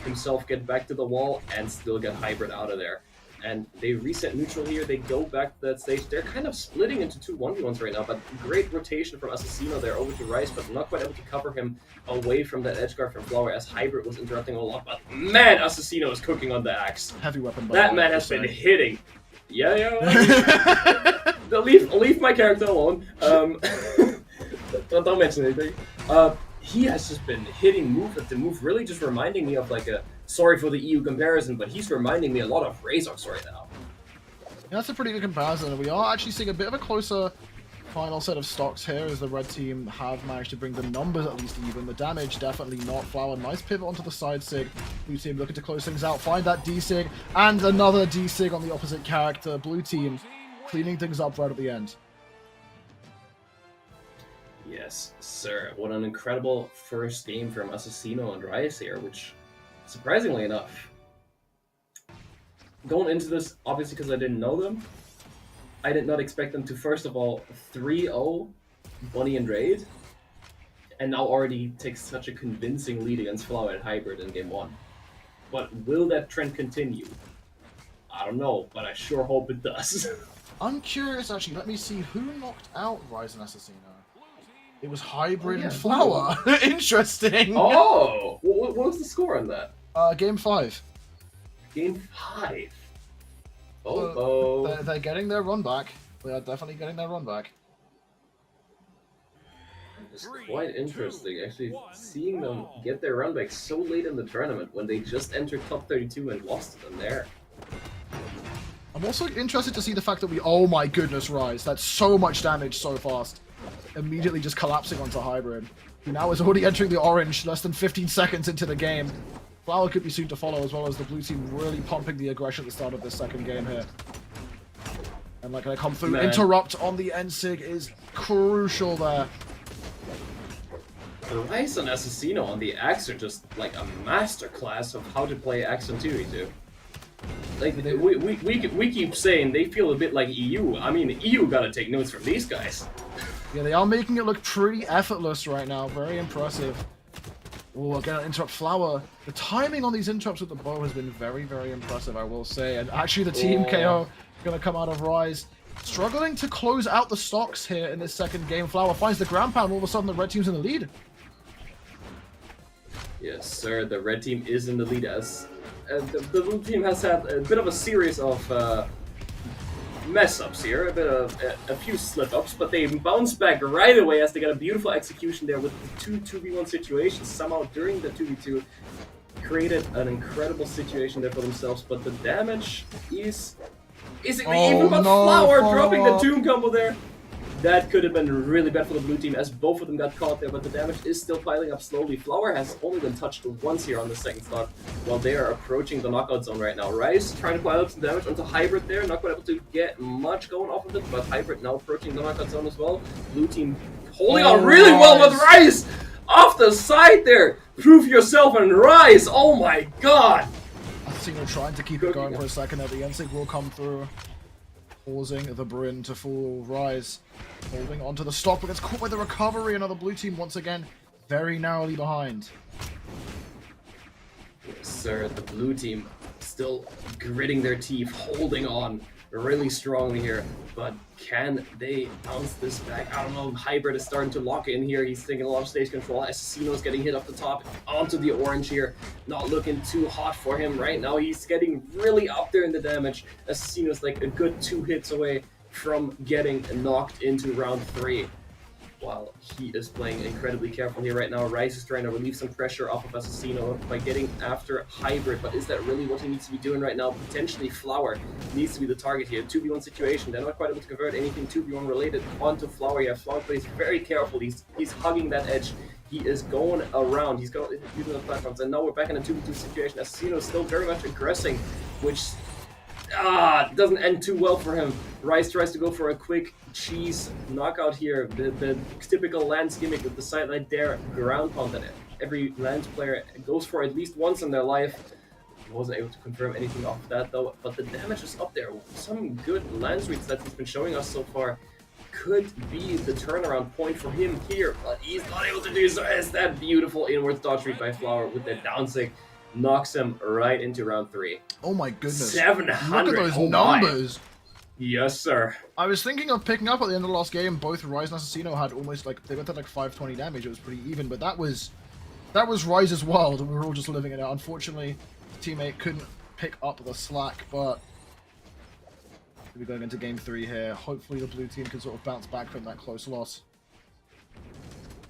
himself get back to the wall and still get Hybrid out of there. And they reset neutral here, they go back to that stage. They're kind of splitting into two 1v1s right now, but great rotation from Assassino there over to Rice, but not quite able to cover him away from that edge guard from Flower as Hybrid was interrupting a lot. But man, Assassino is cooking on the axe. Heavy weapon. That man has been hitting. Yeah. Leave my character alone. Don't mention anything. He has just been hitting move after move, really just reminding me of like a, sorry for the EU comparison, but he's reminding me a lot of Razorx right now. Yeah, that's a pretty good comparison. We are actually seeing a bit of a closer final set of stocks here as the red team have managed to bring the numbers at least even. The damage definitely not. Flower, nice pivot onto the side sig. Blue team looking to close things out, find that D-Sig, and another D-Sig on the opposite character. Blue team cleaning things up right at the end. Yes, sir. What an incredible first game from Assassino and Rice here, which, surprisingly enough, going into this, obviously because I didn't know them, I did not expect them to, first of all, 3-0 Bunny and Raid, and now already take such a convincing lead against Flower and Hybrid in Game 1. But will that trend continue? I don't know, but I sure hope it does. I'm curious, actually. Let me see who knocked out Rise and Assassino. It was Hybrid and Flower. Interesting. Oh, what was the score on that? Game 5. Game 5. Oh, They're getting their run back. They are definitely getting their run back. It's quite interesting, actually, seeing them get their run back so late in the tournament when they just entered top 32 and lost to them there. I'm also interested to see the fact that oh my goodness, Rise. That's so much damage so fast. Immediately just collapsing onto Hybrid. Who now is already entering the orange less than 15 seconds into the game. Flower could be soon to follow, as well as the blue team really pumping the aggression at the start of this second game here. And like gonna come through. Man. Interrupt on the NSIG is crucial there. Rice and Assassino on the Axe are just like a masterclass of how to play Axe on 2v2. Like, we keep saying they feel a bit like EU. I mean, EU gotta take notes from these guys. Yeah, they are making it look pretty effortless right now. Very impressive. Oh, again, interrupt Flower. The timing on these interrupts with the bow has been very, very impressive, I will say. And actually, the team KO going to come out of Rise. Struggling to close out the stocks here in this second game. Flower finds the ground pound. All of a sudden, the red team's in the lead. Yes, sir. The red team is in the lead as the blue team has had a bit of a series of mess-ups here, a few slip-ups, but they bounce back right away as they got a beautiful execution there with the two 2v1 situations. Somehow during the 2v2 created an incredible situation there for themselves, but the damage is even but Flower dropping the tomb combo there. That could have been really bad for the blue team as both of them got caught there, but the damage is still piling up slowly. Flower has only been touched once here on the second stock while they are approaching the knockout zone right now. Rice trying to pile up some damage onto Hybrid there, not quite able to get much going off of it, but Hybrid now approaching the knockout zone as well. Blue team holding on really well with Rice off the side there. Prove yourself and Rice. Oh my god. Assassino trying to keep it going for a second there. The NSIG will come through. Pausing the Bryn to full Rise. Holding onto the stock, but gets caught by the recovery. Another blue team once again very narrowly behind. Yes, sir. The blue team still gritting their teeth, holding on really strongly here. But can they bounce this back? I don't know. Hybrid is starting to lock in here. He's taking a lot of stage control. Assassino's getting hit off the top onto the orange here. Not looking too hot for him right now. He's getting really up there in the damage. Assassino's like a good 2 hits away from getting knocked into round 3. While he is playing incredibly careful here right now. Rice is trying to relieve some pressure off of Assassino by getting after Hybrid, but is that really what he needs to be doing right now? Potentially Flower needs to be the target here. 2v1 situation, they're not quite able to convert anything 2v1 related onto Flower. Yeah, Flower plays very careful, he's hugging that edge. He is going around, he's going using the platforms, and now we're back in a 2v2 situation. Assassino is still very much aggressing, which doesn't end too well for him. Rice tries to go for a quick cheese knockout here. The typical Lance gimmick with the sideline there, ground pound that every Lance player goes for at least once in their life. He wasn't able to confirm anything off that though, but the damage is up there. Some good Lance reads that he's been showing us so far could be the turnaround point for him here, but he's not able to do so. It's that beautiful inward dodge read by Flower with that down sig. Knocks him right into round 3. Oh my goodness. 700. Look at those numbers. Yes, sir. I was thinking of picking up at the end of the last game. Both Rise and Assassino had almost like, they went at like 520 damage. It was pretty even, but that was Rise's world, and we were all just living in it. Unfortunately, his teammate couldn't pick up the slack, but we're going into game 3 here. Hopefully the blue team can sort of bounce back from that close loss.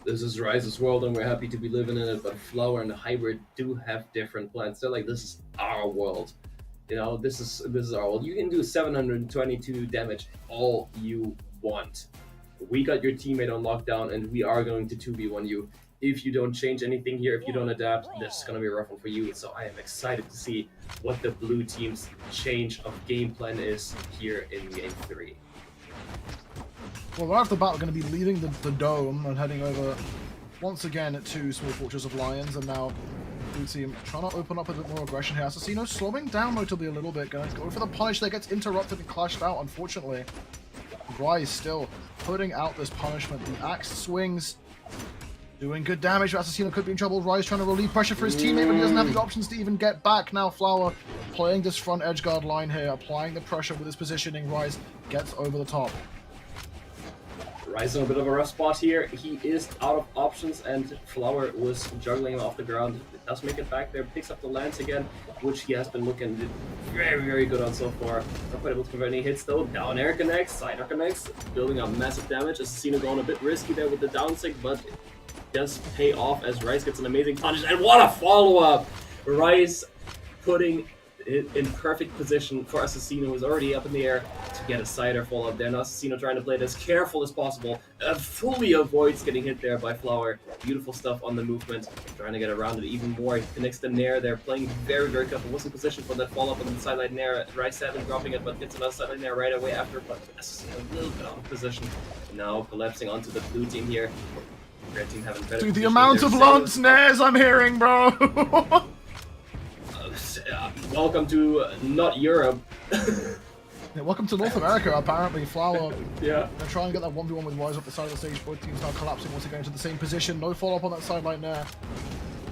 This is Rise's world, and we're happy to be living in it, but Flower and the Hybrid do have different plans. They're like, this is our world. You know, this is our world. You can do 722 damage all you want. We got your teammate on lockdown, and we are going to 2v1 you. If you don't change anything here, if you don't adapt, this is going to be a rough one for you. So I am excited to see what the blue team's change of game plan is here in game 3. Well, right off the bat, we're going to be leaving the dome and heading over once again to Small Fortress of Lions, and now blue team trying to open up a bit more aggression here. Assassino slowing down notably a little bit, going to go for the punish that gets interrupted and clashed out, unfortunately. Rise still putting out this punishment. The axe swings Doing good damage, but Assassino could be in trouble. Rise trying to relieve pressure for his teammate, but he doesn't have the options to even get back. Now Flower playing this front edge guard line here, applying the pressure with his positioning. Rise gets over the top. Rise in a bit of a rough spot here. He is out of options, and Flower was juggling him off the ground. Does make it back there, picks up the lance again, which he has been looking very, very good on so far. Not quite able to convert any hits though. Down air connects, side air connects, building up massive damage. Assassino going a bit risky there with the down sick, but it does pay off as Rise gets an amazing punish. And what a follow-up! Rise putting it in perfect position for Assassino, who's already up in the air, to get a side air follow-up there. Now Assassino trying to play it as careful as possible, fully avoids getting hit there by Flower. Beautiful stuff on the movement, trying to get around it even more. He connects the Nair there, playing very, very careful. Was in position for that follow-up on the sideline Nair. Rise 7 dropping it, but gets another sideline Nair right away after, but Assassino a little bit out of position. Now collapsing onto the blue team here. Red team having better Dude, the position amount there. of Lance Nairs I'm hearing, bro! Welcome to not Europe. Yeah, welcome to North America, apparently. Flower. Yeah. They're trying to get that 1v1 with Rise up the side of the stage. Both teams now collapsing once again into the same position. No follow-up on that sideline there.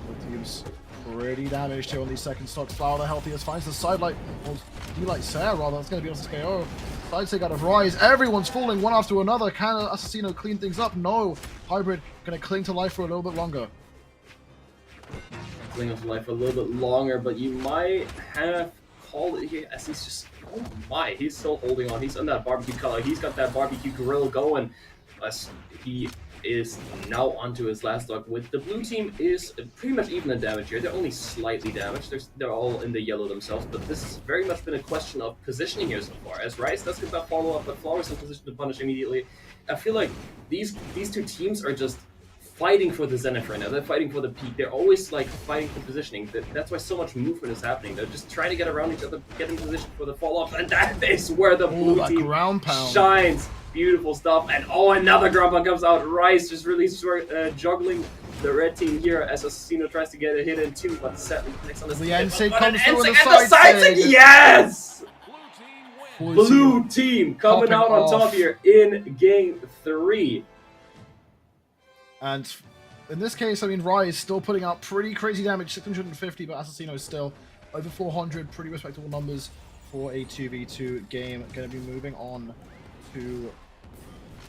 Both teams pretty damaged here on these second stocks. Flower, the healthiest, finds the sidelight. Well, D-Light Sarah, rather. That's going to be on SKO. Side take out of Rise. Everyone's falling one after another. Can Assassino clean things up? No. Hybrid going to cling to life for a little bit longer. Cling on to life for a little bit longer, but you might have called it here as he's just, oh my, he's still holding on. He's on that barbecue color. He's got that barbecue grill going. He is now onto his last stock. With the blue team is pretty much even in damage here. They're only slightly damaged. They're all in the yellow themselves, but this has very much been a question of positioning here so far. As Rise does get that follow-up, but Flower's in position to punish immediately. I feel like these two teams are just fighting for the zenith right now. They're fighting for the peak. They're always like fighting for positioning. That's why so much movement is happening. They're just trying to get around each other, get in position for the follow-up, and that is where the blue team ground pound shines. Beautiful stuff. And oh, another ground pound comes out. Rise just releases juggling the red team here as Assassino tries to get a hit in too, but sadly connects on The NC but comes through an with the NC and the side side sig. yes! Blue team wins. Blue team coming Popping out on top off. here in game 3. And in this case, I mean, Rise still putting out pretty crazy damage, 650, but Assassino still over 400, pretty respectable numbers for a 2v2 game. Going to be moving on to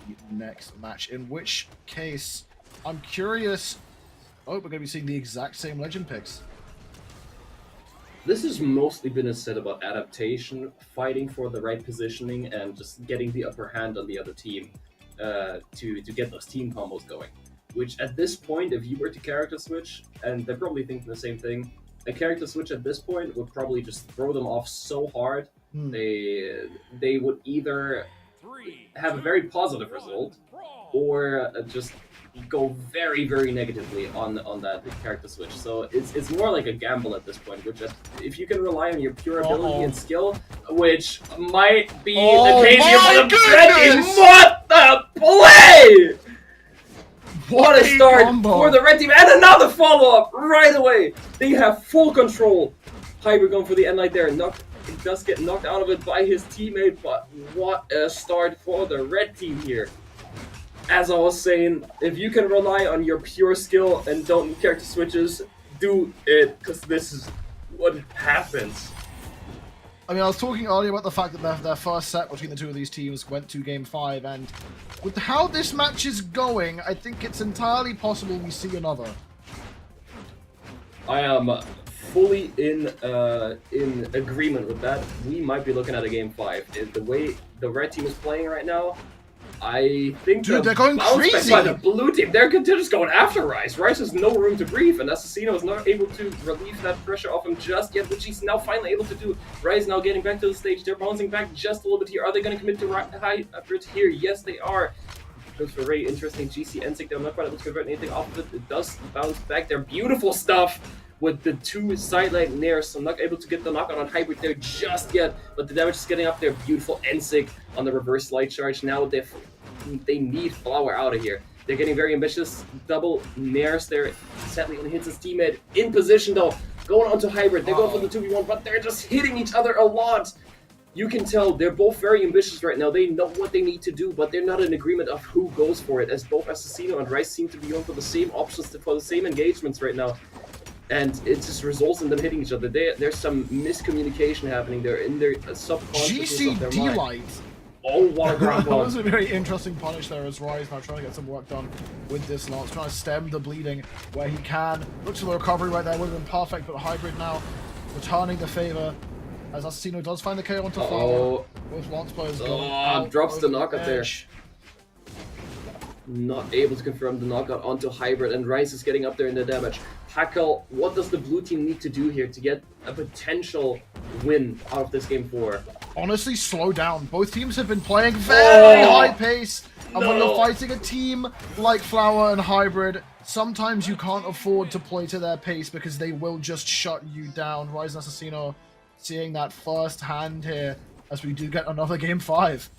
the next match, in which case, I'm curious, we're going to be seeing the exact same legend picks. This has mostly been a set about adaptation, fighting for the right positioning, and just getting the upper hand on the other team to get those team combos going. Which at this point, if you were to character switch, and they're probably thinking the same thing, a character switch at this point would probably just throw them off so hard, they would either have a very positive result, or just go very, very negatively on that character switch. So it's more like a gamble at this point, which if you can rely on your pure ability and skill, which might be the case here for the red team. What the play! What a start for the red team, and another follow-up right away. They have full control. Hyper going for the end light there. He does get knocked out of it by his teammate, but what a start for the red team here. As I was saying, if you can rely on your pure skill and don't need character switches, do it, because this is what happens. I mean, I was talking earlier about the fact that their first set between the two of these teams went to Game 5, and with how this match is going, I think it's entirely possible we see another. I am fully in agreement with that. We might be looking at a Game 5. The way the red team is playing right now, I think Dude, they're going crazy by the blue team. They're just going after Rise. Rise has no room to breathe, and Assassino is not able to relieve that pressure off him just yet, which he's now finally able to do. Rise now getting back to the stage. They're bouncing back just a little bit here. Are they going to commit to Hybrid here? Yes, they are. Goes for a very interesting GC NSIG. They're not quite able to convert anything off of it. It does bounce back. They're beautiful stuff with the two sideline Nairs. So I'm not able to get the knockout on Hybrid there just yet, but the damage is getting up there. Beautiful NSIG on the reverse light charge. Now they need Flower out of here. They're getting very ambitious. Double Nairs there. Sadly only hits his teammate. In position though. Going on to Hybrid. They're going for the 2v1, but they're just hitting each other a lot. you can tell they're both very ambitious right now. They know what they need to do, but they're not in agreement of who goes for it, as both Assassino and Rice seem to be going for the same options, for the same engagements right now. And it just results in them hitting each other. There's some miscommunication happening there in their subconsciousness of their mind. GC Light. Oh, what a ground That ball. was a very interesting punish there as Rise now trying to get some work done with this lance, trying to stem the bleeding where he can. Looks for the recovery right there, would have been perfect, but Hybrid now returning the favor as Assassino does find the KO onto Flower. Both lance players going out drops the over knockout there. edge. Not able to confirm the knockout onto Hybrid, and Rice is getting up there in the damage. Hackle, what does the blue team need to do here to get a potential win out of this game 4? Honestly, slow down. Both teams have been playing very Oh, high pace, and when no. you're fighting a team like Flower and Hybrid, sometimes you can't afford to play to their pace because they will just shut you down. Rise and Assassino seeing that first hand here as we do get another game 5.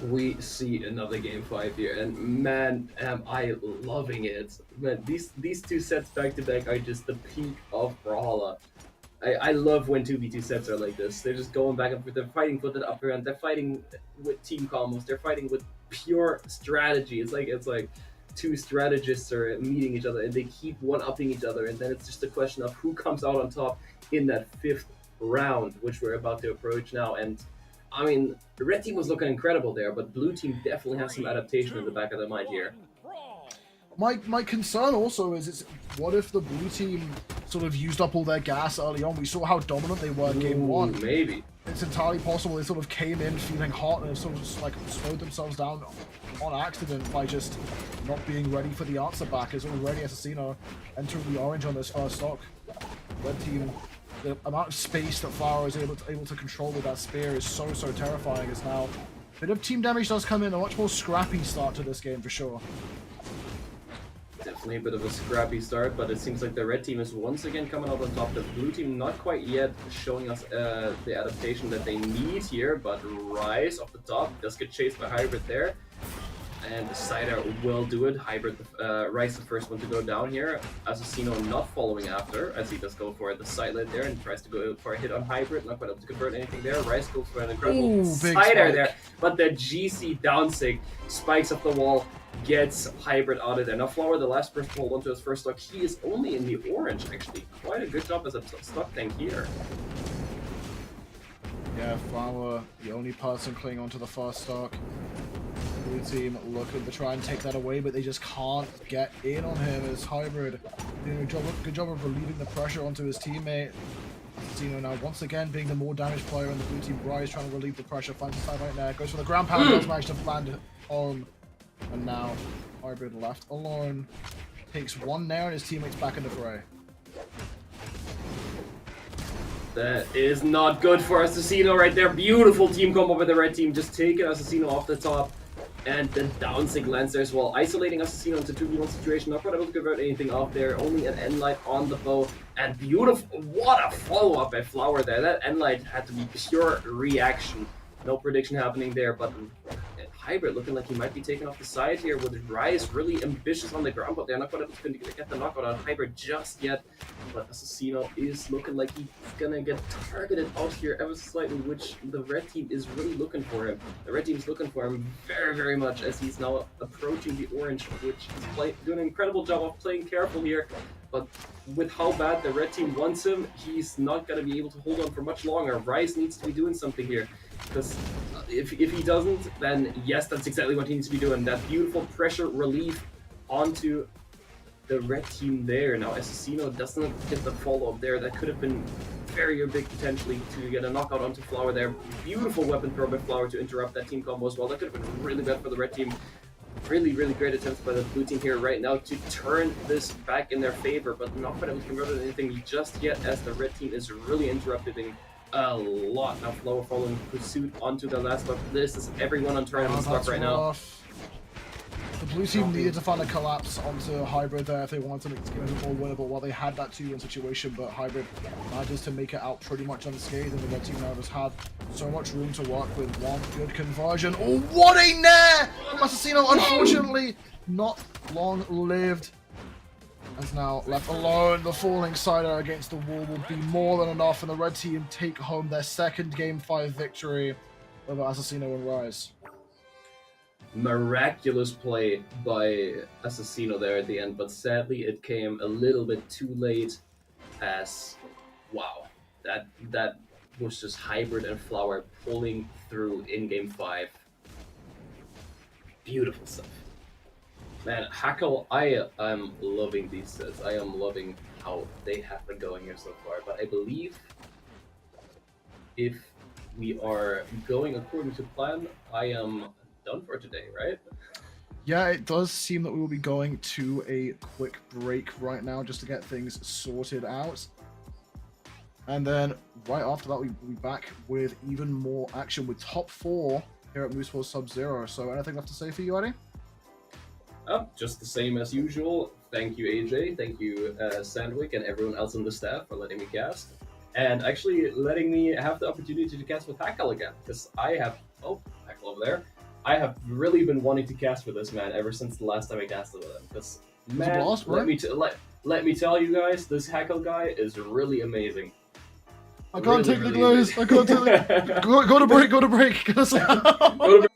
We see another game 5 here, and man, am I loving it. Man, these two sets back to back are just the peak of Brawlhalla. I love when 2v2 sets are like this. They're just going back and forth. They're fighting with the upper end. They're fighting with team combos. They're fighting with pure strategy. It's like two strategists are meeting each other, and they keep one-upping each other, and then it's just a question of who comes out on top in that 5th round, which we're about to approach now. And I mean, the red team was looking incredible there, but blue team definitely has some adaptation in the back of their mind here. My concern also is what if the blue team sort of used up all their gas early on? We saw how dominant they were in game 1. Maybe. It's entirely possible they sort of came in feeling hot and sort of just like slowed themselves down on accident by just not being ready for the answer back. As already Assassino entering the orange on this first stock. Red team, the amount of space that Flower is able to control with that spear is so terrifying. As now a bit of team damage does come in, a much more scrappy start to this game for sure. Definitely a bit of a scrappy start, but it seems like the red team is once again coming out on top. The blue team not quite yet showing us the adaptation that they need here, but Rise off the top does get chased by Hybrid there. And the Cider will do it. Hybrid, Rice the first one to go down here. Assassino not following after, as he does go for the sideline there and tries to go for a hit on Hybrid. Not quite able to convert anything there. Rice goes for an incredible Cider there, but the GC down sig spikes up the wall, gets Hybrid out of there. Now Flower, the last person to hold onto his first stock, he is only in the orange actually. Quite a good job as a stock tank here. Yeah, Flower, the only person clinging onto the first stock. Blue team looking to try and take that away, but they just can't get in on him as Hybrid doing a good job of relieving the pressure onto his teammate. Assassino now once again being the more damaged player in the blue team. Rise trying to relieve the pressure, finds the side right there, goes for the ground pound, does manage to land home. And now Hybrid left alone. Takes one there and his teammates back in the fray. That is not good for Assassino right there. Beautiful team combo with the red team, just taking Assassino off the top. And then down sig lands there as well, isolating Assassino into 2v1 situation, not quite able to convert anything off there, only an N-Light on the bow, and beautiful, what a follow-up by Flower there. That N-Light had to be pure reaction, no prediction happening there, but Hybrid looking like he might be taken off the side here with Rise really ambitious on the ground, but they're not quite able to get the knockout on Hybrid just yet. But Assassino is looking like he's gonna get targeted out here ever so slightly, which the red team is really looking for him. The red team is looking for him very much as he's now approaching the orange, which is doing an incredible job of playing careful here. But with how bad the red team wants him, he's not going to be able to hold on for much longer. Rise needs to be doing something here. Because if he doesn't, then yes, that's exactly what he needs to be doing. That beautiful pressure relief onto the red team there. Now, Assassino doesn't get the follow-up there. That could have been very big potentially to get a knockout onto Flower there. Beautiful weapon throw by Flower to interrupt that team combo as well. That could have been really bad for the red team. Really great attempts by the blue team here right now to turn this back in their favor, but not quite able to convert anything just yet as the red team is really interrupting a lot. Now Flower following pursuit onto the last stock. This is everyone on tournament stock right now. The blue team needed to find a collapse onto Hybrid there if they wanted to make this game a bit more winnable. Well, they had that 2-1 situation, but Hybrid manages to make it out pretty much unscathed, and the red team now just have so much room to work with. One good conversion. Oh, what a nair! Assassino, unfortunately, not long lived. As now left alone, the falling cider against the wall will be more than enough, and the red team take home their second Game 5 victory over Assassino and Rise. Miraculous play by Assassino there at the end, but sadly it came a little bit too late. As wow, that was just Hybrid and Flower pulling through in Game 5. Beautiful stuff. Man, Hackle, I am loving these sets. I am loving how they have been going here so far. But I believe if we are going according to plan, I am done for today, right? Yeah, it does seem that we will be going to a quick break right now just to get things sorted out. And then right after that, we'll be back with even more action with top 4 here at Mooseful Sub-Zero. So anything left to say for you, Eddie? Just the same as usual. Thank you, AJ. Thank you, Sandwick, and everyone else on the staff for letting me cast. And actually letting me have the opportunity to cast with Hackle again. Because I have... Oh, Hackle over there. I have really been wanting to cast with this man ever since the last time I casted with him. Because, man, blast, right? let me tell you guys, this Hackle guy is really amazing. I can't Really, take the really glows. I can't take the... Go to break, go to break. Go to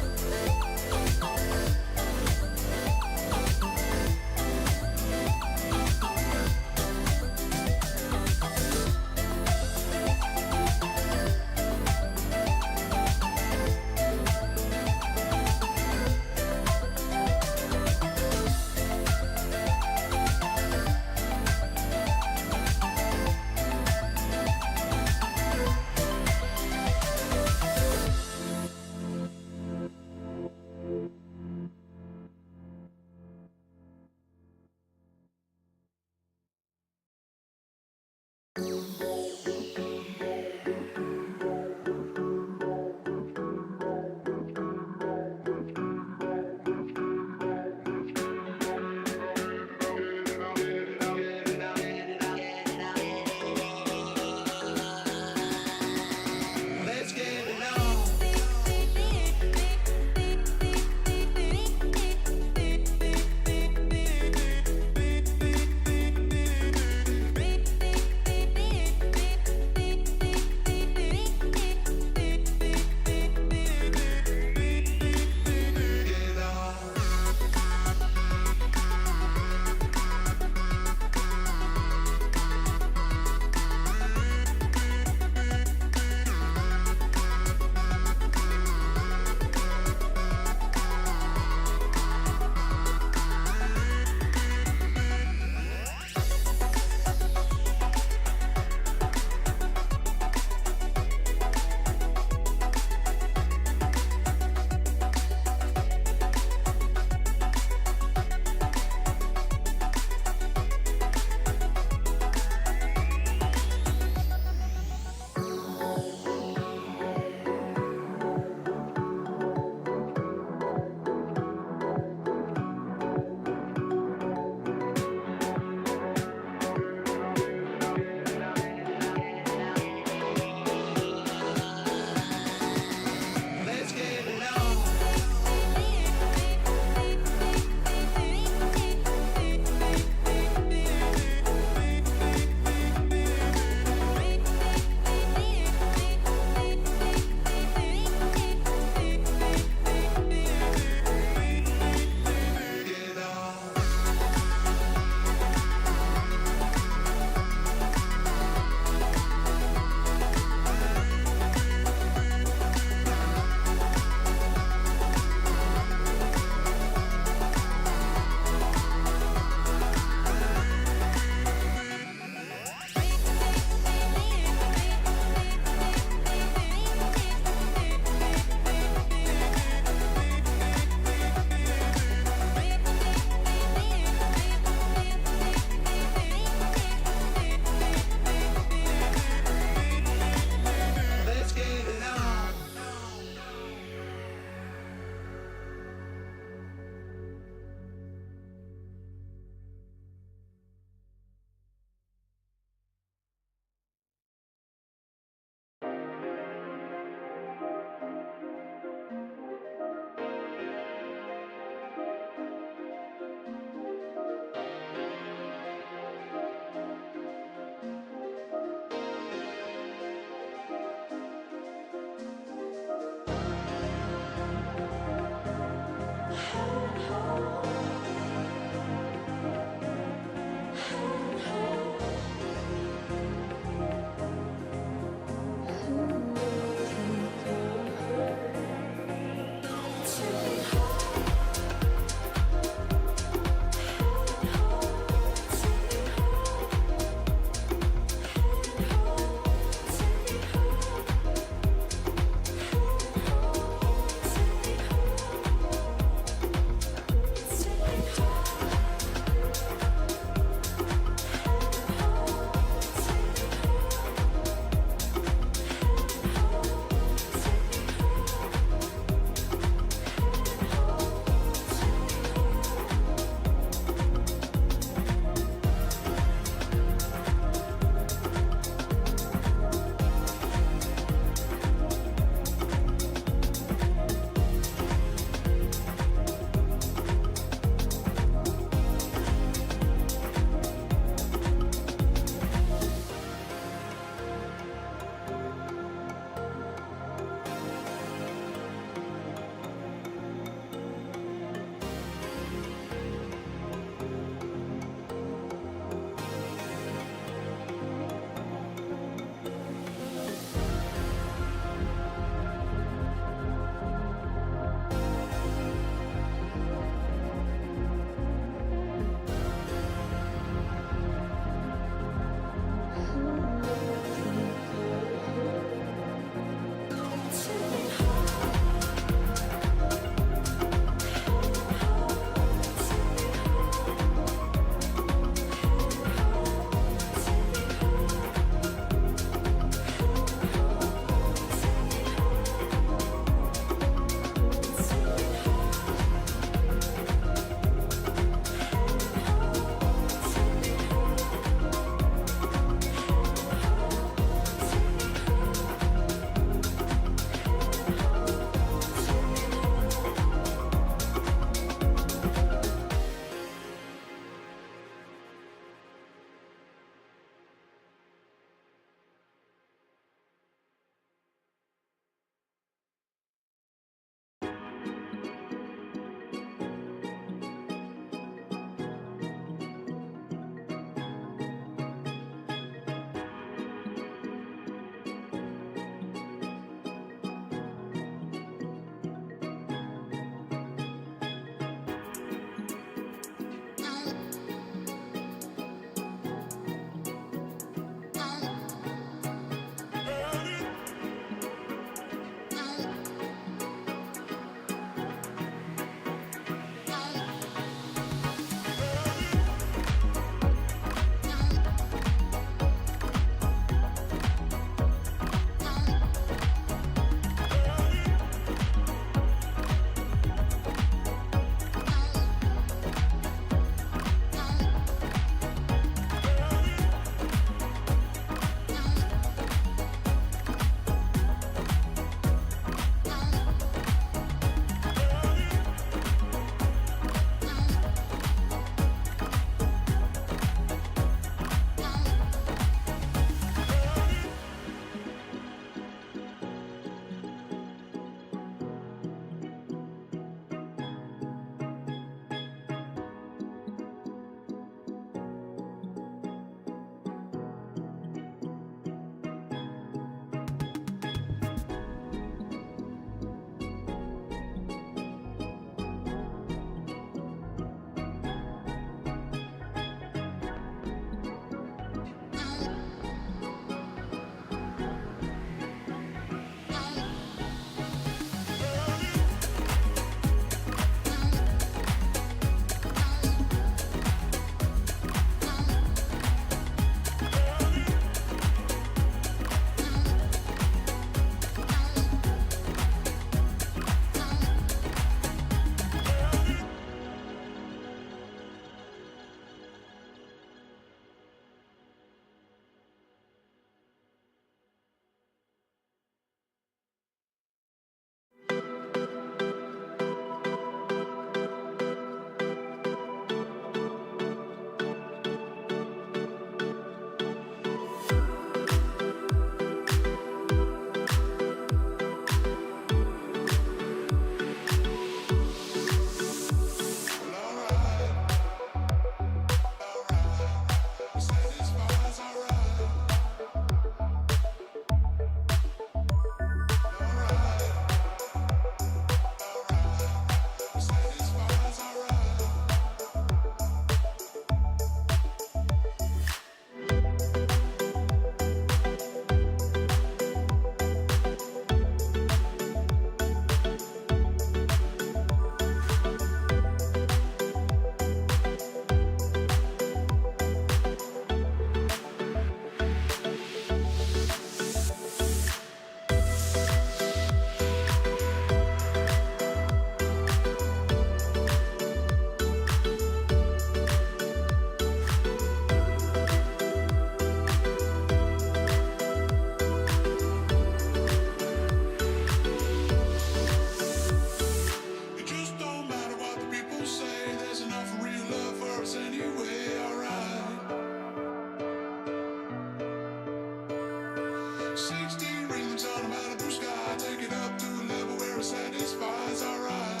16 rings on a Malibu sky, take it up to a level where it satisfies. Alright,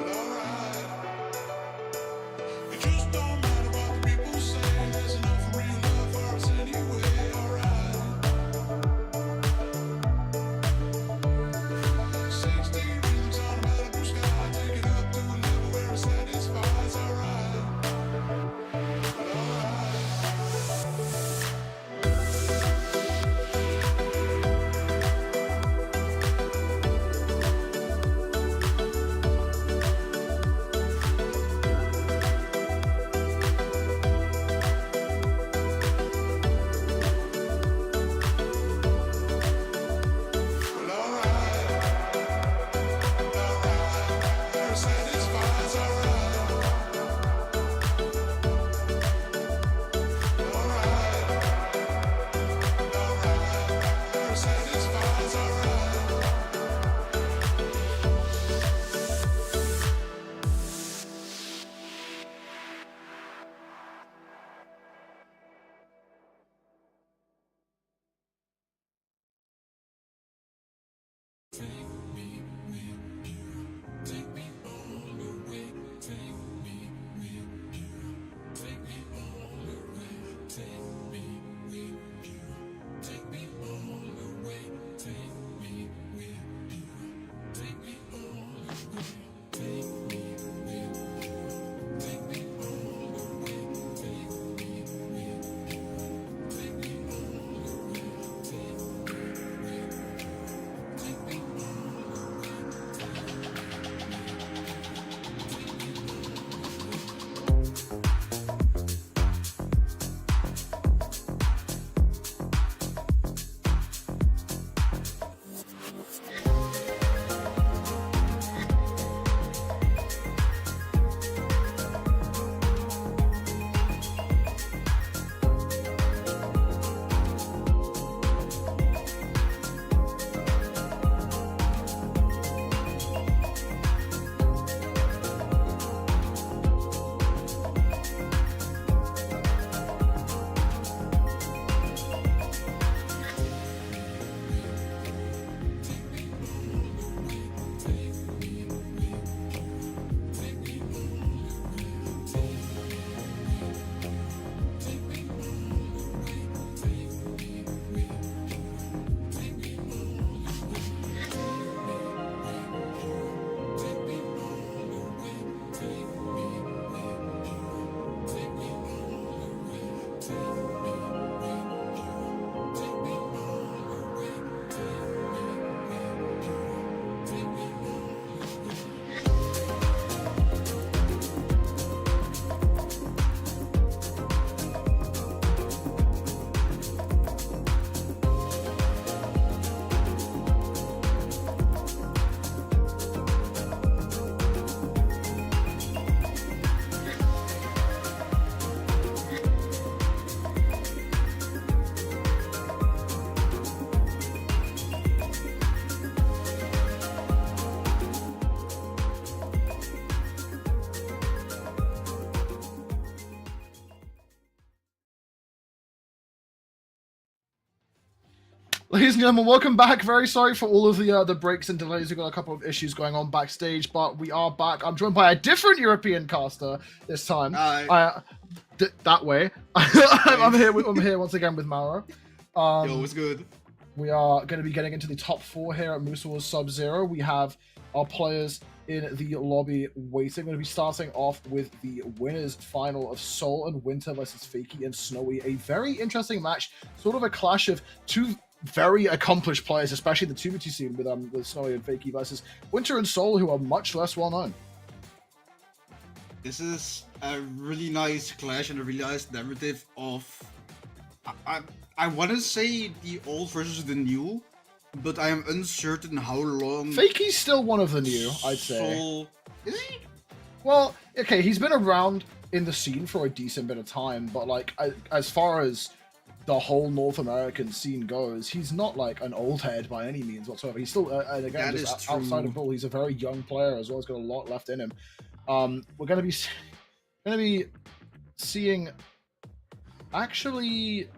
well, alright. It just don't matter what the people say, there's enough real love for us anyway. Alright, 16 rings on a Malibu sky, take it up to a level where it satisfies. Alright, well, alright. Ladies and gentlemen, welcome back. Very sorry for all of the breaks and delays. We've got a couple of issues going on backstage, but we are back. I'm joined by a different European caster this time. That way. I'm here once again with Mauro. Yo, what's good? We are going to be getting into the top 4 here at Moose Wars Sub-Zero. We have our players in the lobby waiting. We're going to be starting off with the winners final of Soul and Winter versus Fakey and Snowy. A very interesting match, sort of a clash of two very accomplished players, especially the 2v2 scene with Snowy and Fakey versus Winter and Soul, who are much less well known. This is a really nice clash and a really nice narrative of I want to say the old versus the new, but I am uncertain how long. Fakey's still one of the new, I'd say. Soul... Is he? Well, okay, he's been around in the scene for a decent bit of time, but like as far as the whole North American scene goes, he's not like an old head by any means whatsoever. He's still, and again, That just is outside true. of Brawl, he's a very young player as well. He's got a lot left in him. We're going to be seeing actually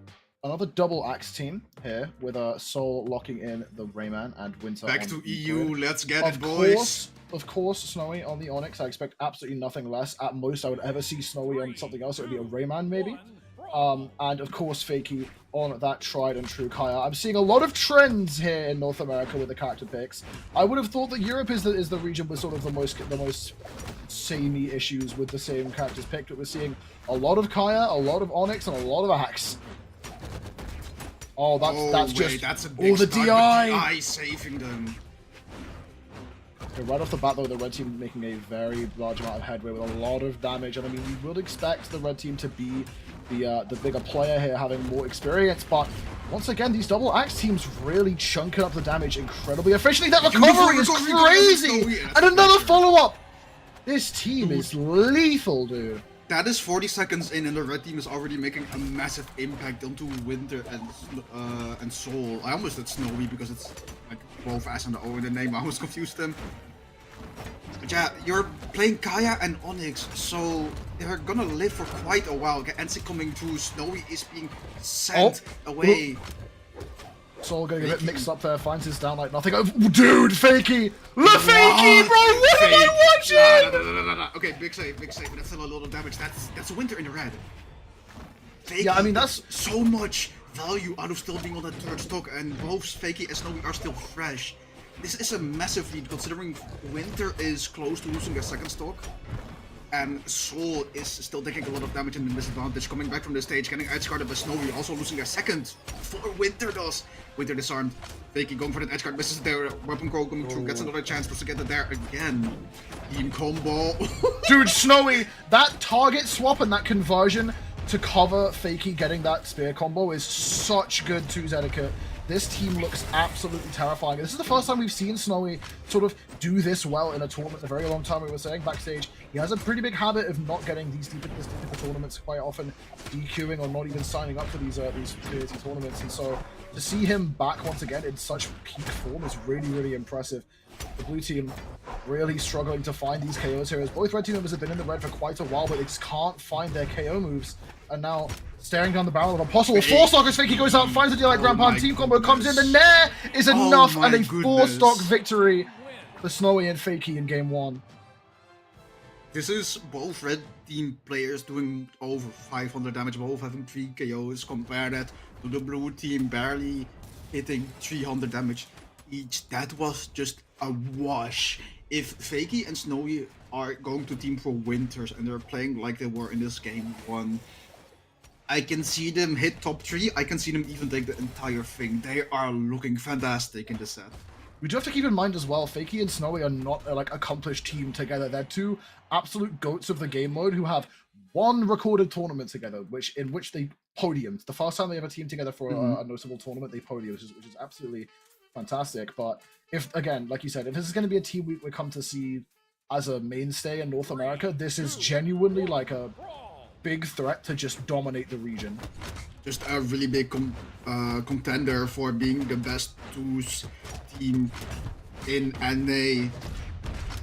Another double axe team here with Soul locking in the Rayman and Winter. Back on to the EU, grid. let's get it, boys. Of course, Snowy on the Onyx. I expect absolutely nothing less. At most, I would ever see Snowy on something else. It would be a Rayman, maybe. And of course, Fakey on that tried and true Kaya. I'm seeing a lot of trends here in North America with the character picks. I would have thought that Europe is the region with sort of the most samey issues with the same characters picked. But we're seeing a lot of Kaya, a lot of Onyx, and a lot of Axe. Oh, that's a big the start DI. with DI saving them. Okay, right off the bat, though, the red team making a very large amount of headway with a lot of damage. And I mean, you would expect the red team to be the bigger player here, having more experience. But once again, these double axe teams really chunking up the damage incredibly efficiently. That recovery is crazy! And another follow-up! This team is lethal, dude. That is 40 seconds in, and the red team is already making a massive impact onto Winter and Soul. I almost said Snowy because it's like both S and the O in the name. I almost confused them. But yeah, you're playing Kaya and Onyx, so they're gonna live for quite a while. NC coming through, Snowy is being sent away. Soul getting a bit mixed up there, finds his down like nothing. Oh, dude, Fakey! Fakey, bro! What am I watching? No. Okay, big save, but that's still a lot of damage. That's Winter in the red. Fakey, yeah, I mean, that's so much value out of still being on that third stock, and both Fakey and Snowy are still fresh. This is a massive lead, considering Winter is close to losing their second stock, and Soul is still taking a lot of damage in the disadvantage, coming back from the stage, getting edgeguarded by Snowy, also losing their second before Winter does. Winter disarmed. Fakey going for that edgeguard, misses their weapon call coming through, gets another chance to get it there again. Team combo. Dude, Snowy, that target swap and that conversion to cover Fakey getting that spear combo is such good 2's etiquette. This team looks absolutely terrifying. This is the first time we've seen Snowy sort of do this well in a tournament in a very long time. We were saying backstage, he has a pretty big habit of not getting these deep tournaments, quite often DQing or not even signing up for these creative tournaments. And so to see him back once again in such peak form is really, really impressive. The blue team really struggling to find these KOs here, as both red team members have been in the red for quite a while, but they just can't find their KO moves. And now staring down the barrel of a possible 4-stock as Fakey goes out, finds the deal like Grandpa, and team combo comes in. The nair is enough, and a 4-stock victory for Snowy and Fakey in game 1. This is both red team players doing over 500 damage, both having 3 KOs. Compare that to the blue team barely hitting 300 damage each. That was just a wash. If Fakey and Snowy are going to team for Winters and they're playing like they were in this game 1, I can see them hit top 3. I can see them even take the entire thing. They are looking fantastic in the set. We do have to keep in mind as well, Fakey and Snowy are not like accomplished team together. They're two absolute goats of the game mode who have one recorded tournament together, in which they podiumed. The first time they ever teamed together for a notable tournament, they podiumed, which is absolutely fantastic. But if, again, like you said, if this is going to be a team we come to see as a mainstay in North America, this is genuinely like a big threat to just dominate the region. Just a really big contender for being the best 2's team in NA.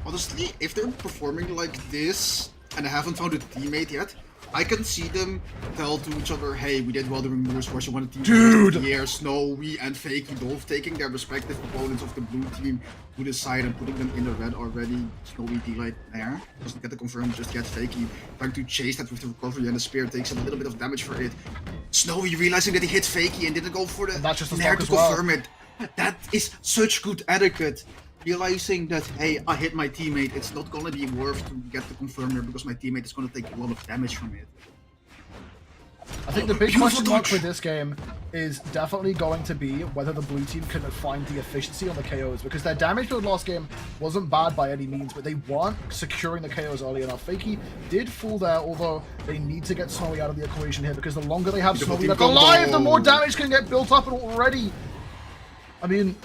Honestly, if they're performing like this and I haven't found a teammate yet, I can see them tell to each other, hey, we did well during Moors Force, you want a team Dude! here, Snowy and Fakey both taking their respective opponents of the blue team to the side and putting them in the red already. Snowy D-Light there, doesn't get the confirm just yet. Fakey trying to chase that with the recovery, and the spear takes a little bit of damage for it. Snowy realizing that he hit Fakey and didn't go for the nair to confirm it. That is such good etiquette. Realizing that, hey, I hit my teammate, it's not gonna be worth to get the confirmer because my teammate is gonna take a lot of damage from it. I think the big question mark for this game is definitely going to be whether the blue team can find the efficiency on the KOs, because their damage build last game wasn't bad by any means, but they weren't securing the KOs early enough. Fakey did fall there, although they need to get Snowy out of the equation here, because the longer they have Snowy alive, the more damage can get built up, and already, I mean,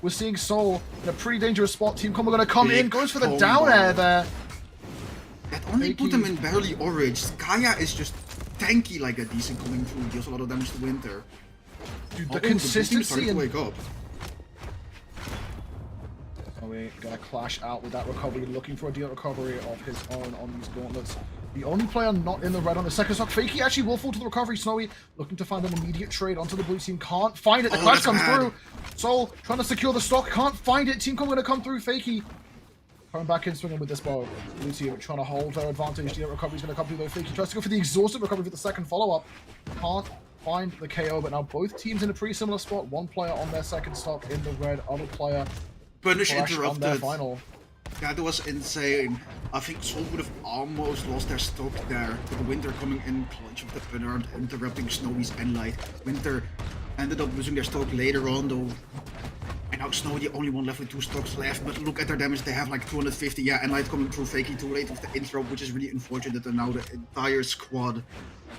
we're seeing Soul in a pretty dangerous spot. Team Combo gonna come in, goes for the down air there. That only put them in barely orange. Kaya is just tanky like a decent coming through, deals a lot of damage to Winter. Dude, the consistency and wake up. Snowy gonna clash out with that recovery, looking for a deal recovery of his own on these gauntlets. The only player not in the red on the second stock. Fakey actually will fall to the recovery. Snowy looking to find an immediate trade onto the blue team. Can't find it. The crash comes through. Soul trying to secure the stock. Can't find it. Team Com going to come through. Fakey coming back in, swinging with this bow. Blue team trying to hold their advantage. The recovery is going to come through though. Fakey tries to go for the exhausted recovery for the second follow-up. Can't find the KO, but now both teams in a pretty similar spot. One player on their second stock in the red. Other player Punish on their interrupted. final. That was insane. I think Soul would have almost lost their stock there. With Winter coming in clutch with the unarmed, interrupting Snowy's Enlight. Winter ended up losing their stock later on though. And now Snowy the only one left with 2 stocks left. But look at their damage, they have like 250. Yeah, Enlight coming through Fakey too late with the intro, which is really unfortunate. And now the entire squad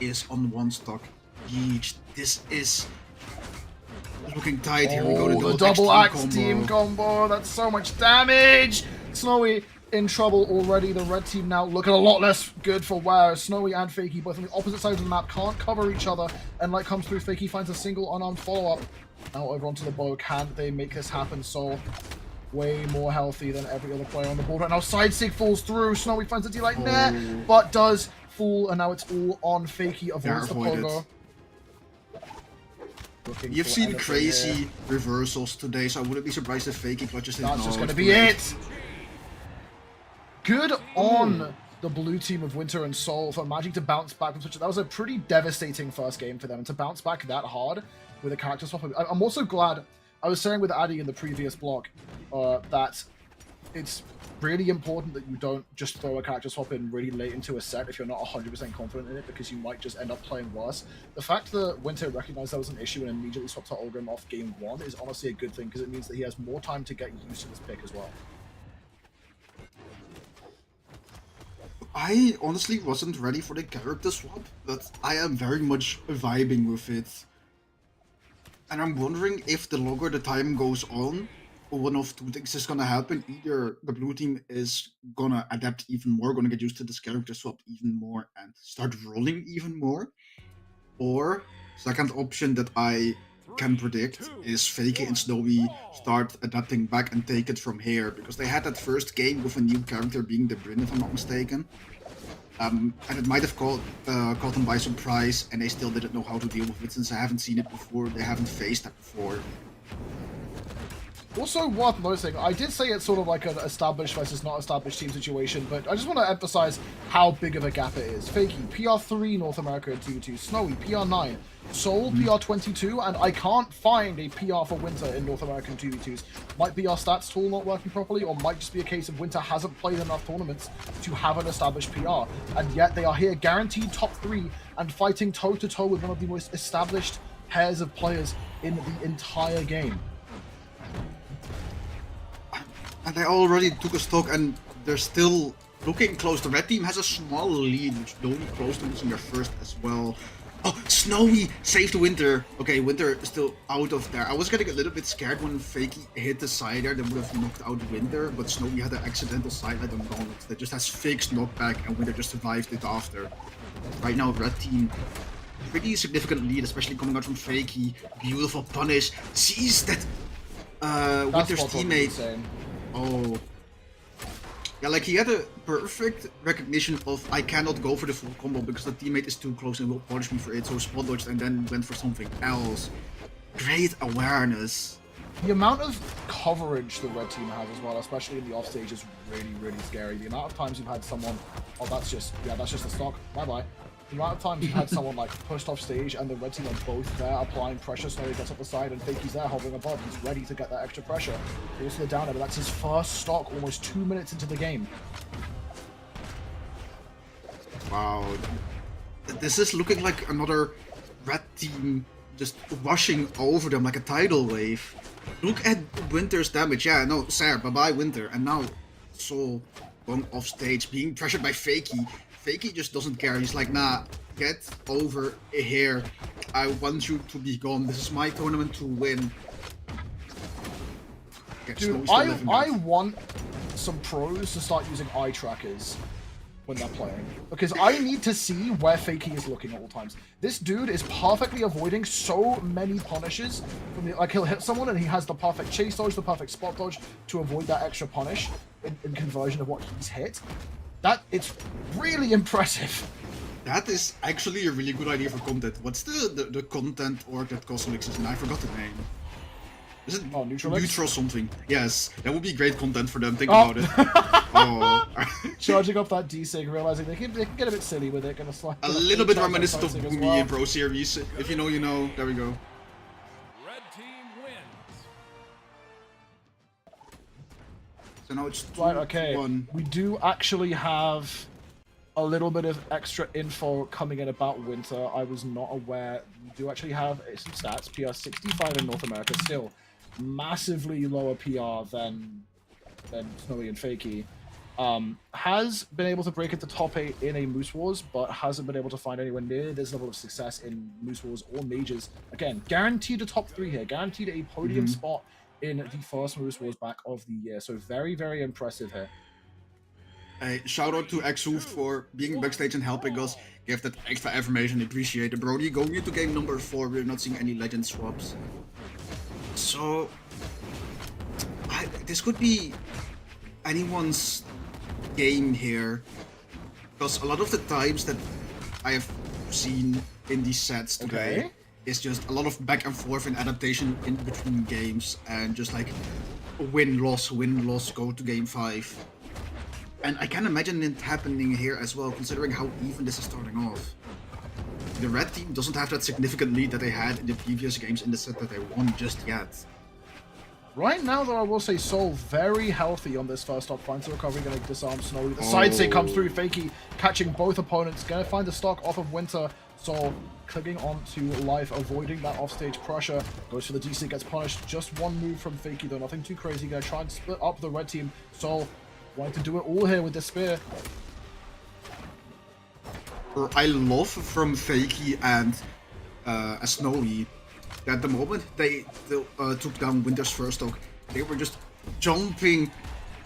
is on 1 stock. Yeesh, this is looking tight. Here we go to the double axe team combo. That's so much damage. Snowy in trouble already. The red team now looking a lot less good for wear. Snowy and Fakey both on the opposite sides of the map can't cover each other. And like comes through, Fakey finds a single unarmed follow-up. Now over onto the bow. Can they make this happen? Soul way more healthy than every other player on the board right now. Side sig falls through. Snowy finds a D-Light there, but does fall, and now it's all on Fakey. Avoids the pogo. You've seen crazy reversals today, so I wouldn't be surprised if Fakey clutches it. That's just going to be it. Good on the blue team of Winter and Soul for managing to bounce back from such a... That was a pretty devastating first game for them, and to bounce back that hard with a character swap. I'm also glad, I was saying with Addy in the previous block, that it's really important that you don't just throw a character swap in really late into a set if you're not 100% confident in it, because you might just end up playing worse. The fact that Winter recognized that was an issue and immediately swapped to Olgrim off game 1 is honestly a good thing, because it means that he has more time to get used to this pick as well. I honestly wasn't ready for the character swap, but I am very much vibing with it. And I'm wondering if the longer the time goes on, one of 2 things is gonna happen. Either the blue team is gonna adapt even more, gonna get used to this character swap even more and start rolling even more. Or, second option that I can predict is Fakey and Snowy start adapting back and take it from here, because they had that first game with a new character being the Bryn, if I'm not mistaken. And it might have caught them by surprise, and they still didn't know how to deal with it since they haven't seen it before, they haven't faced that before. Also worth noticing, I did say it's sort of like an established versus not established team situation, but I just want to emphasize how big of a gap it is. Fakey, PR3 North America in 2v2, Snowy, PR9, Soul, PR22, and I can't find a PR for Winter in North American 2v2s. Might be our stats tool not working properly, or might just be a case of Winter hasn't played enough tournaments to have an established PR, and yet they are here guaranteed top 3 and fighting toe-to-toe with one of the most established pairs of players in the entire game. And they already took a stock and they're still looking close. The red team has a small lead, which they'll be close to losing their first as well. Oh, Snowy saved Winter. Okay, Winter is still out of there. I was getting a little bit scared when Fakey hit the side there. That would have knocked out Winter, but Snowy had an accidental sidelight on Gauntlet that just has fixed knockback, and Winter just survived it after. Right now, red team, pretty significant lead, especially coming out from Fakey. Beautiful punish. Sees that Winter's teammate. Oh. Yeah, like he had a perfect recognition of I cannot go for the full combo because the teammate is too close and will punish me for it, so spot dodged and then went for something else. Great awareness. The amount of coverage the red team has as well, especially in the offstage, is really, really scary. The amount of times you've had someone, oh, that's just a stock, bye-bye. The amount of times you've had someone like pushed off stage and the red team are both there applying pressure. Snowy gets up the side and Fakey's there hovering above. He's ready to get that extra pressure. Also the down air, but that's his first stock almost 2 minutes into the game. Wow. This is looking like another red team just rushing over them like a tidal wave. Look at Winter's damage. Yeah, no, Sarah, bye-bye Winter. And now Soul going off stage, being pressured by Fakey. Fakey just doesn't care. He's like, nah, get over here. I want you to be gone. This is my tournament to win. Dude, I want some pros to start using eye trackers when they're playing, because I need to see where Fakey is looking at all times. This dude is perfectly avoiding so many punishes. Like, he'll hit someone and he has the perfect chase dodge, the perfect spot dodge to avoid that extra punish in conversion of what he's hit. it's really impressive. That is actually a really good idea for content. What's the content org that Cosmix is in? I forgot the name. Is it Neutral something? Yes, that would be great content for them. Think about it. Oh. Charging up that D-Sig, realizing they can get a bit silly with it. Gonna slide A little bit reminiscent of as Boomy well. in Pro Series. If you know, you know. There we go. Red team wins. So now it's 2-1. Right, okay. We do actually have a little bit of extra info coming in about Winter. I was not aware. We do actually have some stats. PR 65 in North America, still massively lower PR than Snowy and Fakey. Has been able to break into top 8 in a Moose Wars, but hasn't been able to find anywhere near this level of success in Moose Wars or Majors. Again, guaranteed a top 3 here, guaranteed a podium spot in the first Moose Wars back of the year. So very, very impressive here. Shout out to Exu for being backstage and helping us give that extra information. Appreciate it, Brody. Going into game number 4, we're not seeing any legend swaps. So this could be anyone's game here, because a lot of the times that I have seen in these sets today is just a lot of back and forth in adaptation in between games, and just like win loss, go to game 5. And I can imagine it happening here as well, considering how even this is starting off. The red team doesn't have that significant lead that they had in the previous games in the set that they won just yet. Right now, though, I will say Soul very healthy on this first stock. Finds the recovery, going to disarm Snowy. The side stick comes through. Fakey catching both opponents. Going to find the stock off of Winter. Soul clinging on to life, avoiding that offstage pressure. Goes for the DC, gets punished. Just one move from Fakey, though. Nothing too crazy. Going to try and split up the red team. Soul wanting to do it all here with the spear. I love from Fakey and Snowy that the moment they took down Winter's first stock, they were just jumping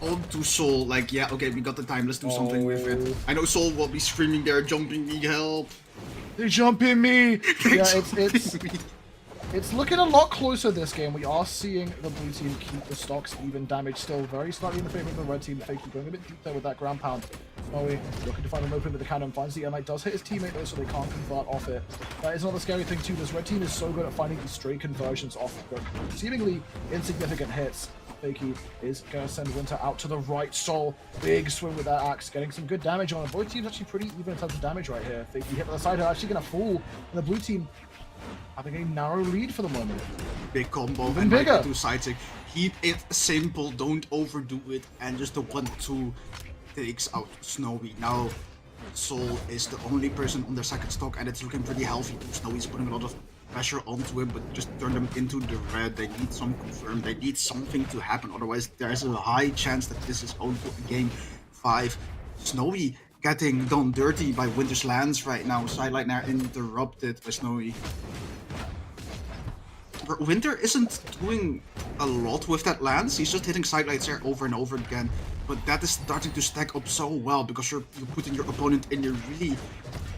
onto Soul like, yeah, okay, we got the time, let's do something with it. I know Soul will be screaming there, jumping me, help. They jumping me! Yeah, it's looking a lot closer this game. We are seeing the blue team keep the stocks even. Damage still very slightly in the favor of the red team. Fakey going a bit deep there with that ground pound. Snowy looking to find an open with the cannon. Finds the Light, does hit his teammate though, so they can't convert off it. That is another scary thing too. This red team is so good at finding these stray conversions off seemingly insignificant hits. Fakey is going to send Winter out to the right. Soul, big swing with that axe, getting some good damage on it. Both teams actually pretty even in terms of damage right here. Fakey hit by the side, actually going to fall. And the blue team having a narrow lead for the moment. Big combo Even and bigger. like two side stick. Keep it simple, don't overdo it, and just the 1-2 takes out Snowy. Now Soul is the only person on their second stock, and it's looking pretty healthy. Snowy's putting a lot of pressure onto him, but just turn them into the red. They need some confirm, they need something to happen, otherwise there's a high chance that this is going to game 5. Snowy getting done dirty by Winter's Lance right now. Sidelight now interrupted by Snowy. Winter isn't doing a lot with that Lance, he's just hitting sidelights there over and over again. But that is starting to stack up so well, because you're putting your opponent in a really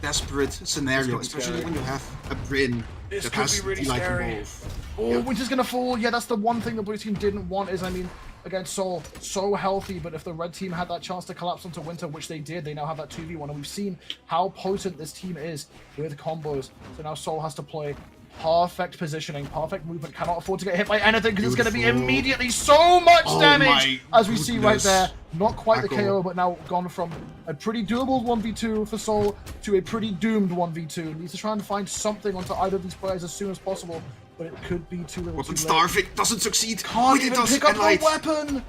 desperate scenario, especially when you have a Bryn that has really both. Oh, Yeah. Winter's gonna fall. Yeah, that's the one thing the blue team didn't want is, I mean, again, Soul, so healthy, but if the red team had that chance to collapse onto Winter, which they did, they now have that 2v1, and we've seen how potent this team is with combos. So now Soul has to play perfect positioning, perfect movement, cannot afford to get hit by anything, because it's going to be Beautiful. immediately so much Oh damage, my as we see right goodness. there. Not quite the Echo. KO, but now gone from a pretty doable 1v2 for Soul to a pretty doomed 1v2. Needs to try and find something onto either of these players as soon as possible, but it could be too little Weapon too late. starving doesn't succeed. Can't Wait, it even does. pick up And the light. weapon!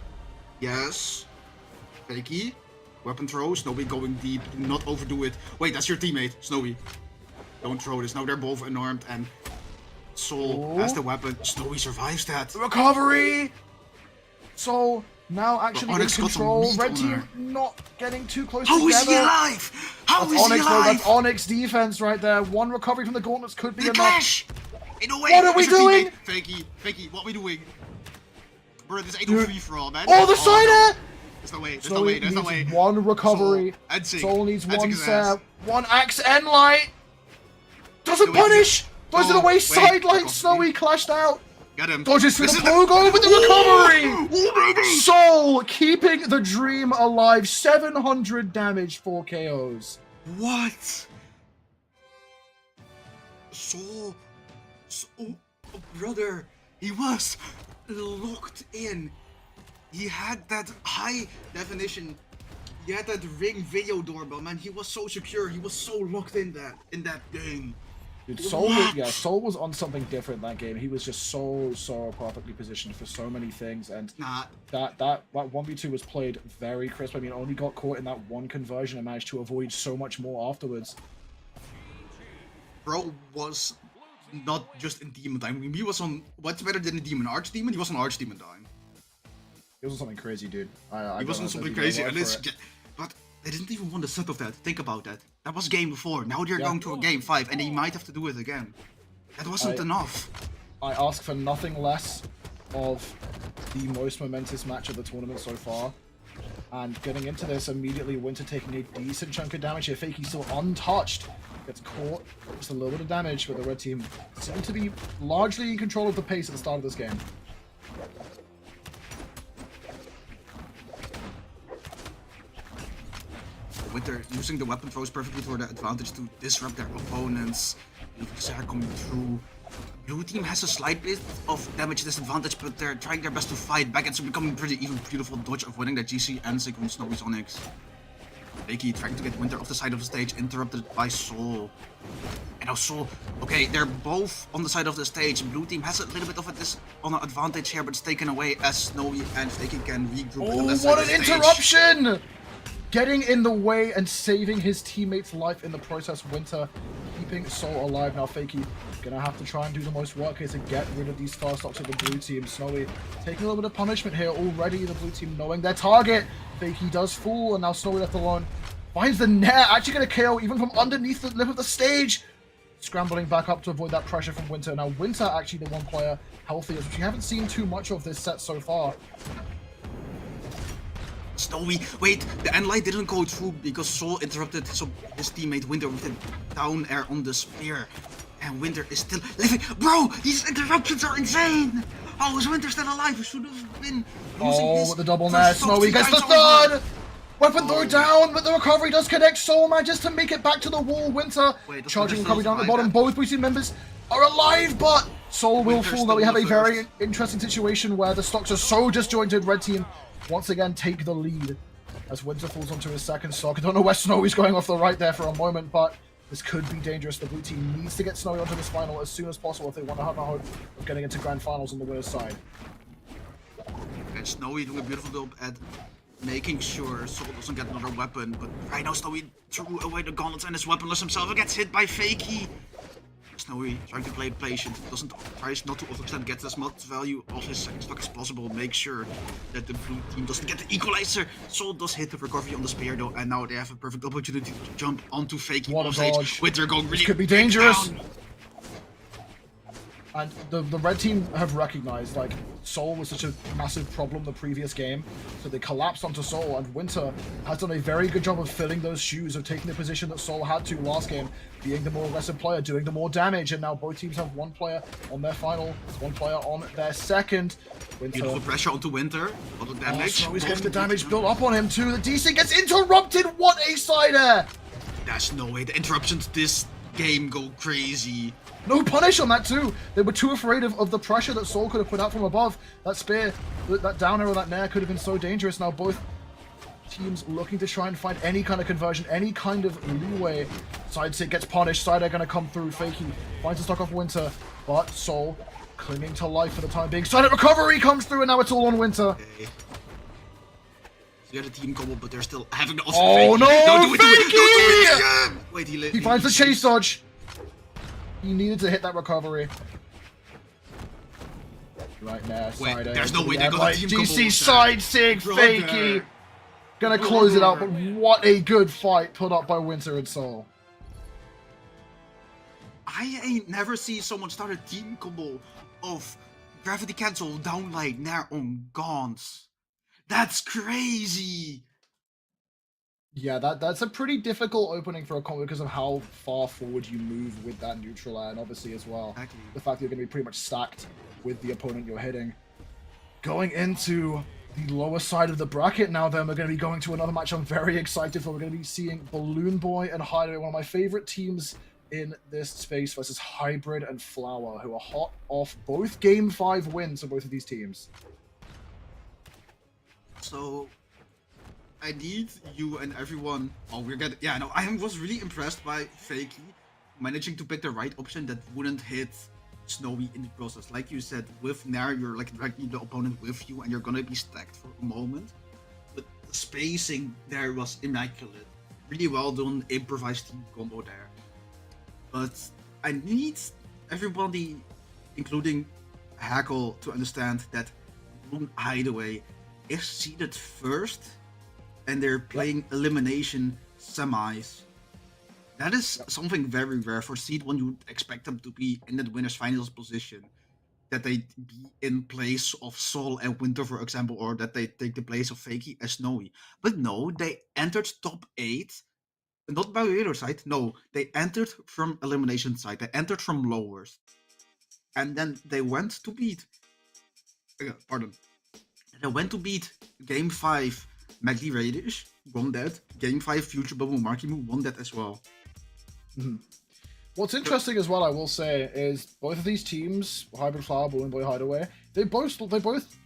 Yes. Fakey. Weapon throw. Snowy going deep. Do not overdo it. Wait, that's your teammate, Snowy. Don't throw this. Now they're both unarmed, and Soul has the weapon. Snowy survives that. Recovery! So now actually in Onyx got some control. meat Red on team her. not getting too close How is together. he alive? How That's is he Onyx, though. alive? That's Onyx defense right there. One recovery from the gauntlets could be The enough. clash! In a way, What are we it's your doing? teammate. Fakey, what are we doing? Bro, this ain't no free for all, man. Oh, the side air! There's no way, there's So no way, he there's no way. needs one recovery. Soul, and Sig. Soul needs And Sig one his ass. set. One axe and light. Doesn't Wait, punish! Throws it Oh, away. wait, Sidelight. recovery. Snowy clashed out. Get him. Dodges through This the is pogo with the recovery! Oh, baby! Soul keeping the dream alive. 700 damage, 4 KOs. What? So, oh, brother, he was locked in. He had that high definition. He had that Ring video doorbell, man. He was so secure. He was so locked in that game. Dude, Soul was on something different that game. He was just so perfectly positioned for so many things, and Nah, that 1v2 was played very crisp. I mean, only got caught in that one conversion and managed to avoid so much more afterwards. bro was not just in Demon Time. I mean, he was on what's better than a Demon? Archdemon? He was on Archdemon Time. It was on something crazy, dude. He was on something crazy, and it's but they didn't even want the set of that. Think about that. That was game before. Now they're going to a game 5, and they might have to do it again. That wasn't enough. I ask for nothing less of the most momentous match of the tournament so far. And getting into this, immediately Winter taking a decent chunk of damage here. Fakey still untouched. Gets caught. Just a little bit of damage, but the red team seem to be largely in control of the pace at the start of this game. Winter using the weapon throws perfectly for the advantage to disrupt their opponents. Xer coming through. Blue team has a slight bit of damage disadvantage, but they're trying their best to fight back. It's becoming pretty even beautiful dodge avoiding that GC and Sigmund Snowy Sonics. Fakey trying to get Winter off the side of the stage, interrupted by Soul. And now Soul, okay, they're both on the side of the stage. Blue team has a little bit of an advantage here, but it's taken away as Snowy and Fakey can regroup on the Oh, side what of an the stage. interruption! Getting in the way and saving his teammate's life in the process. Winter keeping Soul alive. Now Fakey gonna have to try and do the most work here to get rid of these fast stocks of the blue team. Snowy taking a little bit of punishment here already. The blue team knowing their target. Fakey does fall, and now Snowy left alone. Finds the net, actually gonna KO even from underneath the lip of the stage. Scrambling back up to avoid that pressure from Winter. Now Winter actually the one player healthiest, which we haven't seen too much of this set so far. Snowy, wait, the end light didn't go through because Soul interrupted his teammate Winter with a down air on the spear. And Winter is still living. Bro, these interruptions are insane! How is Winter still alive? He should have been using his With the double first net. stock Snowy 3 gets the times over. third! Weapon throw down, but the recovery does connect. Soul manages to make it back to the wall. Winter Wait, charging Winter recovery still down at the alive, bottom. Both blue team members are alive, but Soul will Winter's fall. still Now we have a the very first. interesting situation where the stocks are so disjointed. Red team once again take the lead as Winter falls onto his second stock. I don't know where Snowy's going off the right there for a moment, but this could be dangerous. The blue team needs to get Snowy onto this final as soon as possible if they want to have a hope of getting into grand finals on the winner's side. And Snowy doing a beautiful job at making sure Soul doesn't get another weapon. But right now Snowy threw away the gauntlets and his weaponless himself and gets hit by Fakey. Snowy trying to play patient, tries not to overextend, get as much value of his second stock as possible, make sure that the blue team doesn't get the equalizer. Soul does hit the recovery on the spear though, and now they have a perfect opportunity to jump onto Fakey What a on stage. dodge. Winter going really This could be big dangerous. down. And the red team have recognized, like, Soul was such a massive problem the previous game, so they collapsed onto Soul, and Winter has done a very good job of filling those shoes, of taking the position that Soul had to last game, being the more aggressive player, doing the more damage, and now both teams have one player on their final, one player on their second. Winter... Beautiful pressure onto Winter, a lot of damage. Snowy's getting the damage built up on him too. The DC gets interrupted. What a side air! There's no way the interruptions this game go crazy. No punish on that too. They were too afraid of the pressure that Soul could have put out from above. That spear, that down arrow, that nair could have been so dangerous. Now both teams looking to try and find any kind of conversion, any kind of leeway. Side sit gets punished. Side air gonna come through. Fakey finds the stock off Winter, but Soul clinging to life for the time being. Side air recovery comes through, and now it's all on Winter. Okay. The other team combo, but they're still having the Oh no, Don't do it, Fakey! again! Wait, He finds the chase dodge. He needed to hit that recovery. Right now, Wait, side there's A no to way the they're end. gonna Like, team DC combo side that. sig, Brother. Fakey. Gonna close it out, but what a good fight put up by Winter and Soul. I ain't never see someone start a team combo of gravity cancel, downlight, nair on Gaunts. That's crazy. Yeah, that's a pretty difficult opening for a combo because of how far forward you move with that neutral air, and obviously as well, Exactly. the fact that you're going to be pretty much stacked with the opponent you're hitting. Going into the lower side of the bracket now, then we're going to be going to another match I'm very excited for. We're going to be seeing BalloonBoy and Hideaway, one of my favorite teams in this space, versus Hybrid and Flower, who are hot off both Game 5 wins for both of these teams. So I need you and everyone. Oh, we're getting. Yeah, no, I was really impressed by Fakey managing to pick the right option that wouldn't hit Snowy in the process. Like you said, with Nair, you're like dragging the opponent with you and you're gonna be stacked for a moment. But the spacing there was immaculate. Really well done, improvised team combo there. But I need everybody, including Hackle, to understand that Bloon Hideaway is seeded first and they're playing elimination semis. That is something very rare. For seed 1, you would expect them to be in that winner's finals position. That they be in place of Sol and Winter, for example, or that they take the place of Fakey and Snowy. But no, they entered top 8. Not by the other side, no. They entered from elimination side. They entered from lowers. And then they went to beat... They went to beat Game 5 Magdy Raiders, won that. Game 5 Future Bubble Marckiemoo won that as well. Mm-hmm. What's interesting as well, I will say, is both of these teams, Hybrid Flower, BalloonBoy, Hideaway, they both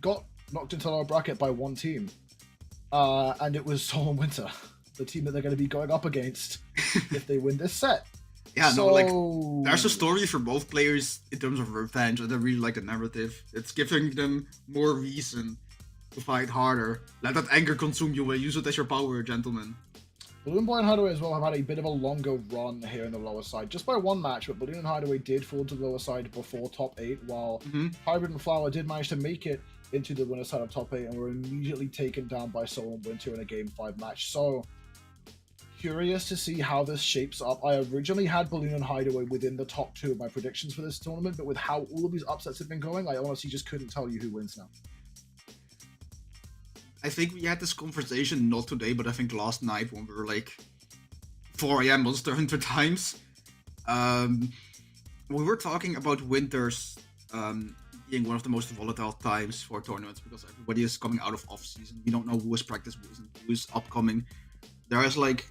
got knocked into the lower bracket by one team, and it was Sol and Winter, the team that they're going to be going up against if they win this set. Yeah, so... no, like, there's a story for both players in terms of revenge, and I really like the narrative. It's giving them more reason to fight harder. Let that anger consume you, use it as your power, gentlemen. BalloonBoy and Hideaway as well have had a bit of a longer run here in the lower side, just by one match, but Balloon and Hideaway did fall to the lower side before top 8, while Hybrid and Flower did manage to make it into the winner side of top 8 and were immediately taken down by Sol and Winter in a Game 5 match. So, curious to see how this shapes up. I originally had Balloon and Hideaway within the top 2 of my predictions for this tournament, but with how all of these upsets have been going, I honestly just couldn't tell you who wins now. I think we had this conversation not today, but I think last night when we were like 4 AM Monster Hunter times. We were talking about winters being one of the most volatile times for tournaments because everybody is coming out of off-season. We don't know who is practice, who is upcoming. There is like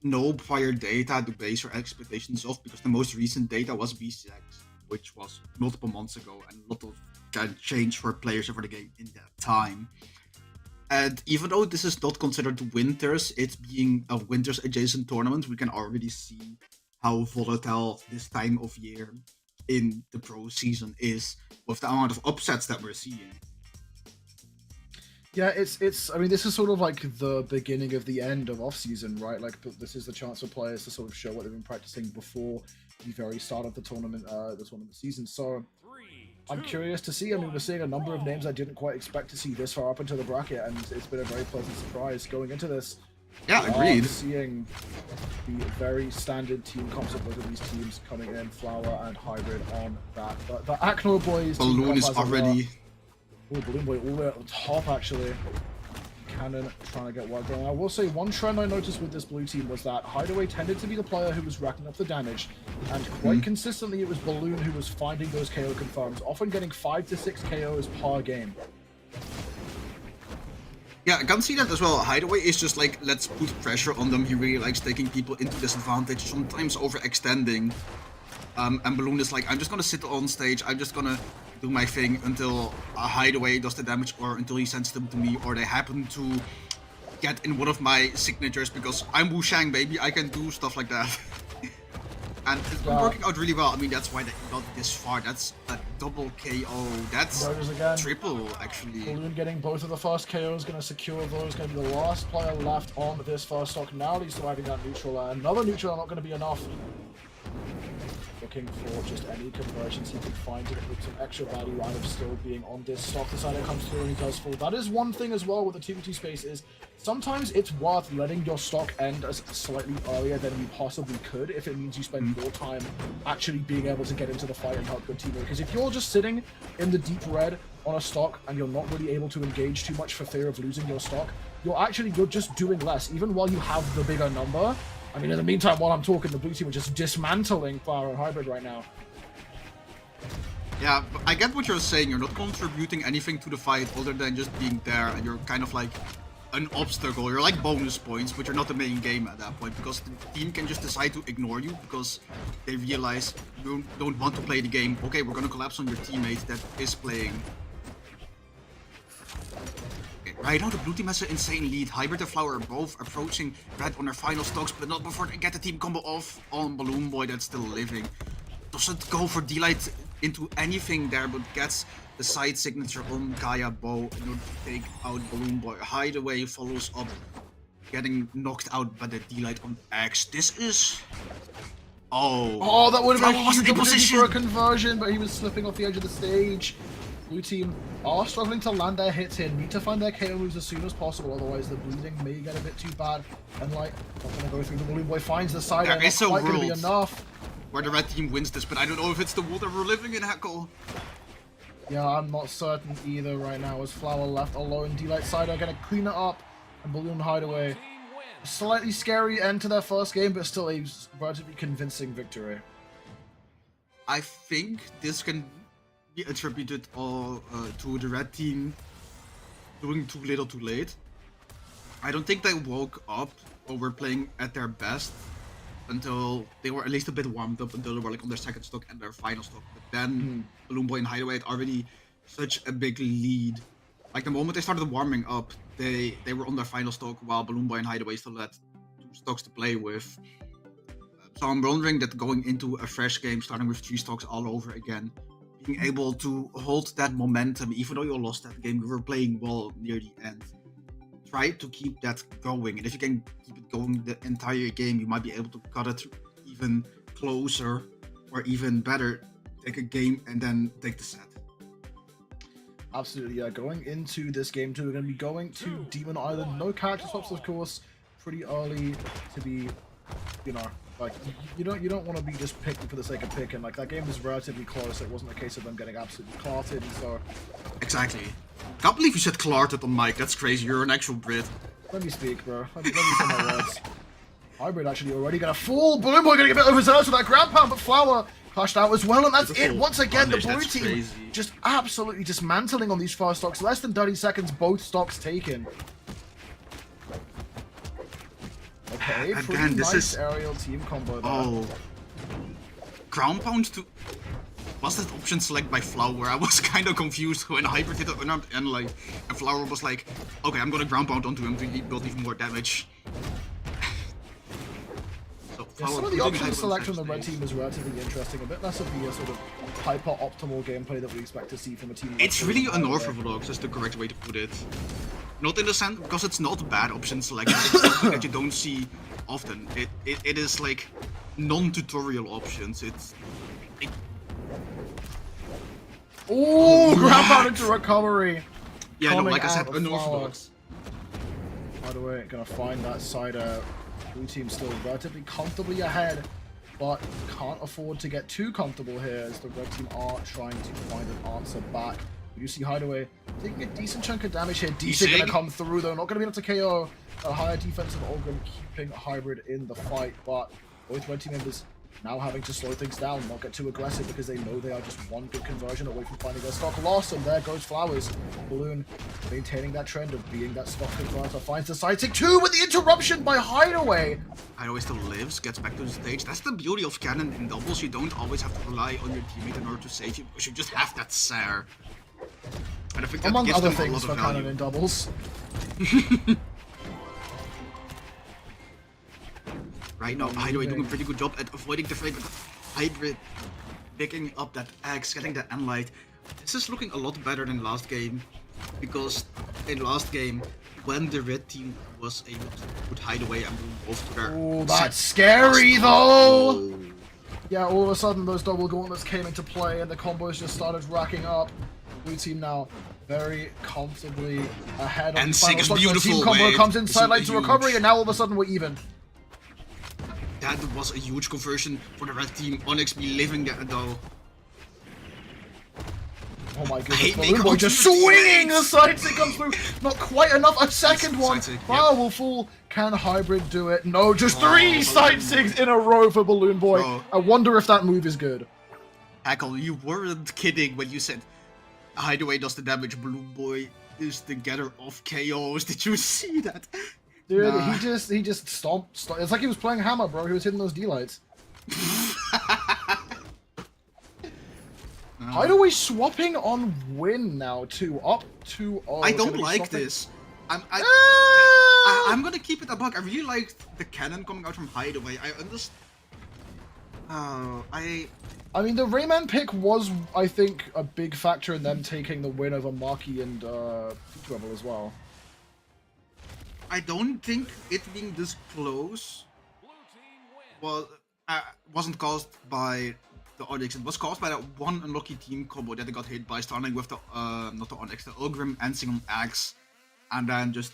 no prior data to base your expectations off because the most recent data was BCX, which was multiple months ago, and a lot of can change for players over the game in that time. And even though this is not considered winters, it being a winters adjacent tournament, we can already see how volatile this time of year in the pro season is with the amount of upsets that we're seeing. Yeah, it's. I mean, this is sort of like the beginning of the end of off-season, right? Like, this is the chance for players to sort of show what they've been practicing before the very start of the tournament season. So, I'm curious to see. I mean, we're seeing a number of names I didn't quite expect to see this far up into the bracket, and it's been a very pleasant surprise going into this. Yeah, agreed. Seeing the very standard team comps of both of these teams coming in, Flower and Hybrid on that. The Akno boys. Balloon is already. Oh, BalloonBoy all the way at the top, actually. Cannon trying to get work going. I will say one trend I noticed with this blue team was that Hideaway tended to be the player who was racking up the damage, and quite consistently it was Balloon who was finding those KO confirms, often getting 5 to 6 KOs per game. Yeah, I can see that as well. Hideaway is just like, let's put pressure on them. He really likes taking people into disadvantage, sometimes overextending. And Balloon is like, I'm just gonna sit on stage, I'm just gonna do my thing until a Hideaway does the damage, or until he sends them to me, or they happen to get in one of my signatures because I'm Wu Shang, baby, I can do stuff like that. And it's been working out really well. I mean, that's why they got this far. That's a double KO. That's triple, actually. Balloon getting both of the first KOs, going to secure those. Going to be the last player left on this first stock. Now he's surviving that neutral. Another neutral not going to be enough. Looking for just any conversions he can find to get with some extra value out of still being on this stock. The side comes through and he does fall. That is one thing as well with the 2v2 space is sometimes it's worth letting your stock end as slightly earlier than you possibly could if it means you spend more time actually being able to get into the fight and help your teammate. Because if you're just sitting in the deep red on a stock and you're not really able to engage too much for fear of losing your stock, you're just doing less, even while you have the bigger number. I mean, in the meantime, while I'm talking, the blue team are just dismantling Flower and Hybrid right now. Yeah, but I get what you're saying. You're not contributing anything to the fight other than just being there, and you're kind of like an obstacle. You're like bonus points, but you're not the main game at that point, because the team can just decide to ignore you because they realize you don't want to play the game. Okay, we're gonna collapse on your teammate that is playing. Okay, right now the blue team has an insane lead. Hybrid and Flower are both approaching red on their final stocks, but not before they get the team combo off on BalloonBoy that's still living. Doesn't go for D-Light into anything there, but gets the side signature on Gaia Bow in order to take out BalloonBoy. Hideaway follows up, getting knocked out by the D-Light on X. This is... Oh, that would have been a Flower wasn't huge in opportunity position. for a conversion, but he was slipping off the edge of the stage. Blue team are struggling to land their hits here. Need to find their KO moves as soon as possible, otherwise the bleeding may get a bit too bad. And like, not gonna go through. The BalloonBoy finds the side, There not is a quite gonna be world enough. where the red team wins this, but I don't know if it's the world that we're living in, Heckle. Yeah, I'm not certain either right now, as Flower left alone. D-Light side are gonna clean it up, and Balloon Hideaway. Slightly scary end to their first game, but still a relatively convincing victory. I think this can be attributed all to the red team doing too little too late. I don't think they woke up or were playing at their best until they were at least a bit warmed up, until they were like on their second stock and their final stock. But then BalloonBoy and Hideaway had already such a big lead. Like the moment they started warming up, they were on their final stock, while BalloonBoy and Hideaway still had 2 stocks to play with. So I'm wondering that going into a fresh game, starting with 3 stocks all over again, being able to hold that momentum, even though you lost that game, you were playing well near the end. Try to keep that going, and if you can keep it going the entire game, you might be able to cut it even closer, or even better, take a game and then take the set. Absolutely, yeah. Going into this game too, we're going to be going to Demon Island. No character swaps, of course. Pretty early to be, you know, like you don't want to be just picking for the sake of picking. Like that game was relatively close. It wasn't a case of them getting absolutely clarted, and so. Exactly. Can't believe you said clarted on mic. That's crazy. You're an actual Brit. Let me speak, bro. Let me say my words. Hybrid actually already gonna fall. BalloonBoy gonna get a bit overzealous with that ground pound, but Flower clashed out as well, and that's it. Once again, the blue team just absolutely dismantling on these first stocks. Less than 30 seconds, both stocks taken. Okay, Again, pretty this nice is... aerial team combo there. Oh. Ground pound to... Was that option select by Flower? I was kind of confused when Hybrid hit the unarmed Endlight, and Flower was like, okay, I'm gonna ground pound onto him to build even more damage. So Yeah, some of the option select from the red team is relatively interesting. A bit less of the sort of hyper-optimal gameplay that we expect to see from a team. It's really unorthodox, is the correct way to put it. Not in the sense, because it's not bad option selection, it's something that you don't see often. It is like non-tutorial options. Oh, grab out into recovery. Yeah, no, Coming like I said, out of unorthodox. By the way, gonna find that side out. Blue team still relatively comfortably ahead, but can't afford to get too comfortable here as the red team are trying to find an answer back. We do see Hideaway taking a decent chunk of damage here. Decent gonna come through though, not gonna be able to KO. A higher defensive Ogren keeping Hybrid in the fight, but both red team members now having to slow things down, not get too aggressive because they know they are just one good conversion away from finding their stock loss, and there goes Flowers. Balloon maintaining that trend of being that stock converter, finds the side tick 2 with the interruption by Hideaway. Hideaway still lives, gets back to the stage. That's the beauty of Cannon in doubles. You don't always have to rely on your teammate in order to save you, because you just have that Sare. And I think that Among gives other them a things lot for of Cannon value. in doubles. Right now, Hideaway doing a pretty good job at avoiding the frame, but Hybrid picking up that axe, getting that Endlight. This is looking a lot better than last game, because in last game, when the red team was able to put Hideaway and move both to their... Oh, that's scary though! Oh. Yeah, all of a sudden those double gauntlets came into play and the combos just started racking up. Blue team now very comfortably ahead on And the final Sig is stocks. The team beautiful combo with comes in sideline to huge. recovery, and now all of a sudden we're even. That was a huge conversion for the red team. Onyx be living there though. Oh my goodness, Hate BalloonBoy making just ultimate swinging! The teammates. side stick comes through. Not quite enough. A second one. Side stick, Flower yep. will fall. Can Hybrid do it? No, just Oh, 3 side BalloonBoy. sticks in a row for BalloonBoy. Bro. I wonder if that move is good. Hackle, you weren't kidding when you said Hideaway does the damage, BalloonBoy is the getter of chaos. Did you see that? Dude, Nah. he just stomped. It's like he was playing Hammer, bro. He was hitting those D-lights. Hideaway swapping on win now too, up 2-0. I don't Gonna be like swapping- this. I'm Ah! I'm gonna keep it a buck. I really liked the cannon coming out from Hideaway. I understand. I mean, the Rayman pick was, I think, a big factor in them taking the win over Marky and Rebel as well. I don't think it being this close wasn't caused by the Onyx. It was caused by that one unlucky team combo that they got hit by, starting with the not the Onyx, the Ogrim Ansing on Axe, and then just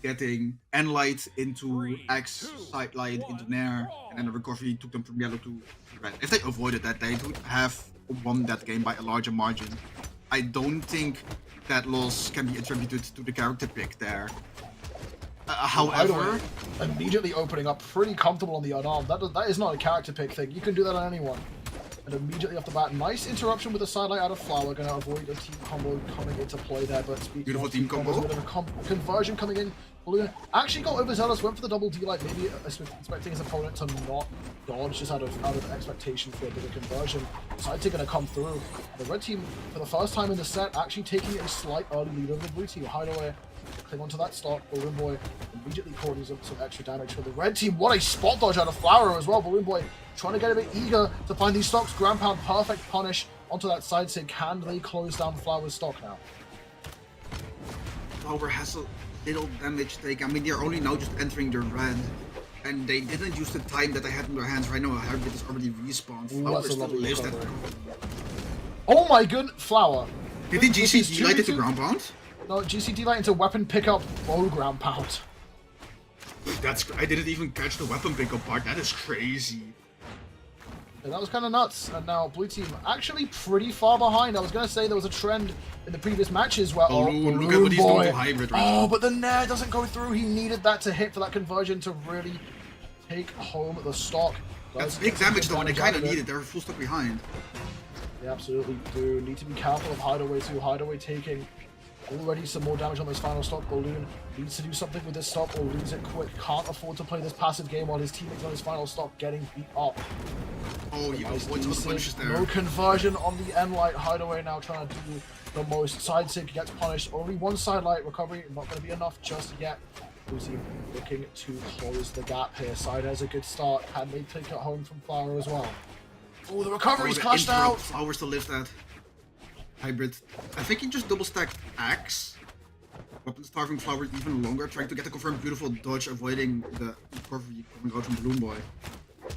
getting Enlight into Axe, Sidelight into Nair, and then the recovery took them from yellow to red. If they avoided that, they would have won that game by a larger margin. I don't think that loss can be attributed to the character pick there. However, Hideaway immediately opening up pretty comfortable on the unarmed. That is not a character pick thing. You can do that on anyone. And immediately off the bat, nice interruption with a sidelight out of Flower. Gonna avoid a team combo coming into play there, but Beautiful team combo. A bit of a conversion coming in. Balloon actually got overzealous, went for the double D-light, maybe expecting his opponent to not dodge, just out of expectation for a bit of conversion. Side tick gonna come through. The red team, for the first time in the set, actually taking a slight early lead over the blue team. Hideaway cling onto that stock. BalloonBoy immediately causes up some extra damage for the red team. What a spot dodge out of Flower as well. BalloonBoy trying to get a bit eager to find these stocks. Ground pound, perfect punish onto that side stick. Can they close down Flower's stock now? Flower has a little damage take. I mean, they're only now just entering the red, and they didn't use the time that they had in their hands. Right now, Hybrid is already respawned. Ooh, Flower that's a still lovely lives that. recovery. Oh my good, Flower. Did he This is GC light it to 2v2? ground pound? No, GCD light into weapon pickup, bow ground pound. I didn't even catch the weapon pickup part. That is crazy. Yeah, that was kind of nuts. And now blue team actually pretty far behind. I was gonna say there was a trend in the previous matches where Balloon, look at what he's doing to BalloonBoy. Hybrid right Oh, now. but the nair doesn't go through. He needed that to hit for that conversion to really take home the stock. That's Does big get some damage good though, and they damage out kind of of it. need it. They're full stuck behind. They absolutely do. Need to be careful of Hideaway too. Hideaway taking already some more damage on this final stock. Balloon needs to do something with this stock or lose it quick. Can't afford to play this passive game while his teammates on his final stock getting beat up. Oh, he Nice avoids all the D-sig. punches there. No conversion on the N-Light. Hideaway now trying to do the most. Side sig gets punished. Only one side light recovery. Not going to be enough just yet. Blue team looking to close the gap here. Side has a good start. Can they take it home from Flower as well? Oh, the recovery's the clashed interrupt. out. Flower still lives that. Hybrid. I think he just double stacked Axe. Weapon starving Flower even longer, trying to get the confirmed beautiful dodge, avoiding the recovery coming out from BalloonBoy.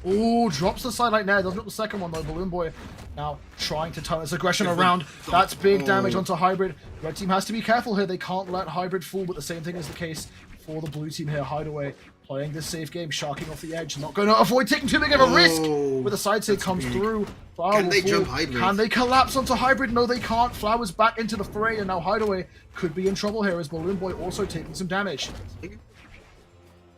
Oh, drops the sidelight now. Doesn't drop the second one though. BalloonBoy now trying to turn his aggression Beautiful around. dodge. That's big damage Oh. onto Hybrid. Red team has to be careful here. They can't let Hybrid fall, but the same thing is the case for the blue team here. Hideaway playing this safe game, sharking off the edge. Not going to avoid taking too big of a risk. Oh, With the side sig that's comes big. through. Flower Can will they fall. jump Hybrid? Can they collapse onto Hybrid? No, they can't. Flower's back into the fray, and now Hideaway could be in trouble here as BalloonBoy also taking some damage.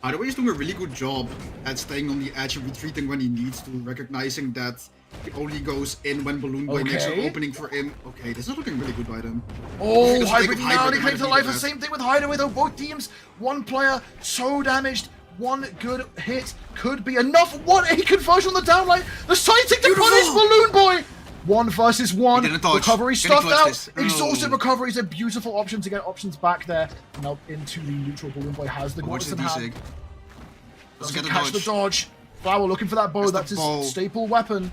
Hideaway is doing a really good job at staying on the edge and retreating when he needs to, recognizing that he only goes in when BalloonBoy makes an Okay. opening for him. Okay, this is looking really good by them. Oh, Just Hybrid think of now Hybrid, declared to Hybrid life. did The that. same thing with Hideaway though. Both teams, one player so damaged. One good hit could be enough. What a conversion on the downlight. The side tick to Beautiful. punish BalloonBoy. 1 versus 1. He didn't dodge. Recovery Can he stuffed clutch out. this? Exhausted No. recovery is a beautiful option to get options back there. Now into the neutral. BalloonBoy has the Watch Gortz the in hand. D-sig. Doesn't Doesn't get catch the the dodge. dodge. Flower looking for that bow. That's the That's his bow. staple weapon.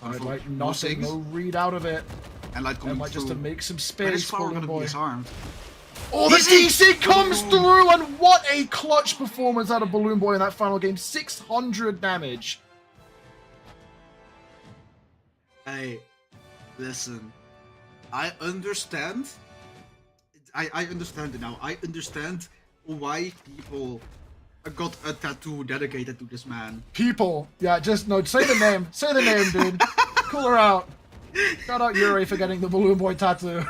Wonderful. Like No nothing, sigs. no read out of it. And light And coming might just to through. make some When is space. Flower gonna be BalloonBoy. disarmed? Oh, the Easy! DC comes Boom. through, and what a clutch performance out of BalloonBoy in that final game. 600 damage. Hey, listen. I understand. I understand it now. I understand why people got a tattoo dedicated to this man. People. Yeah, just, no, say the name. Say the name, dude. Call her out. Shout out Yuri for getting the BalloonBoy tattoo.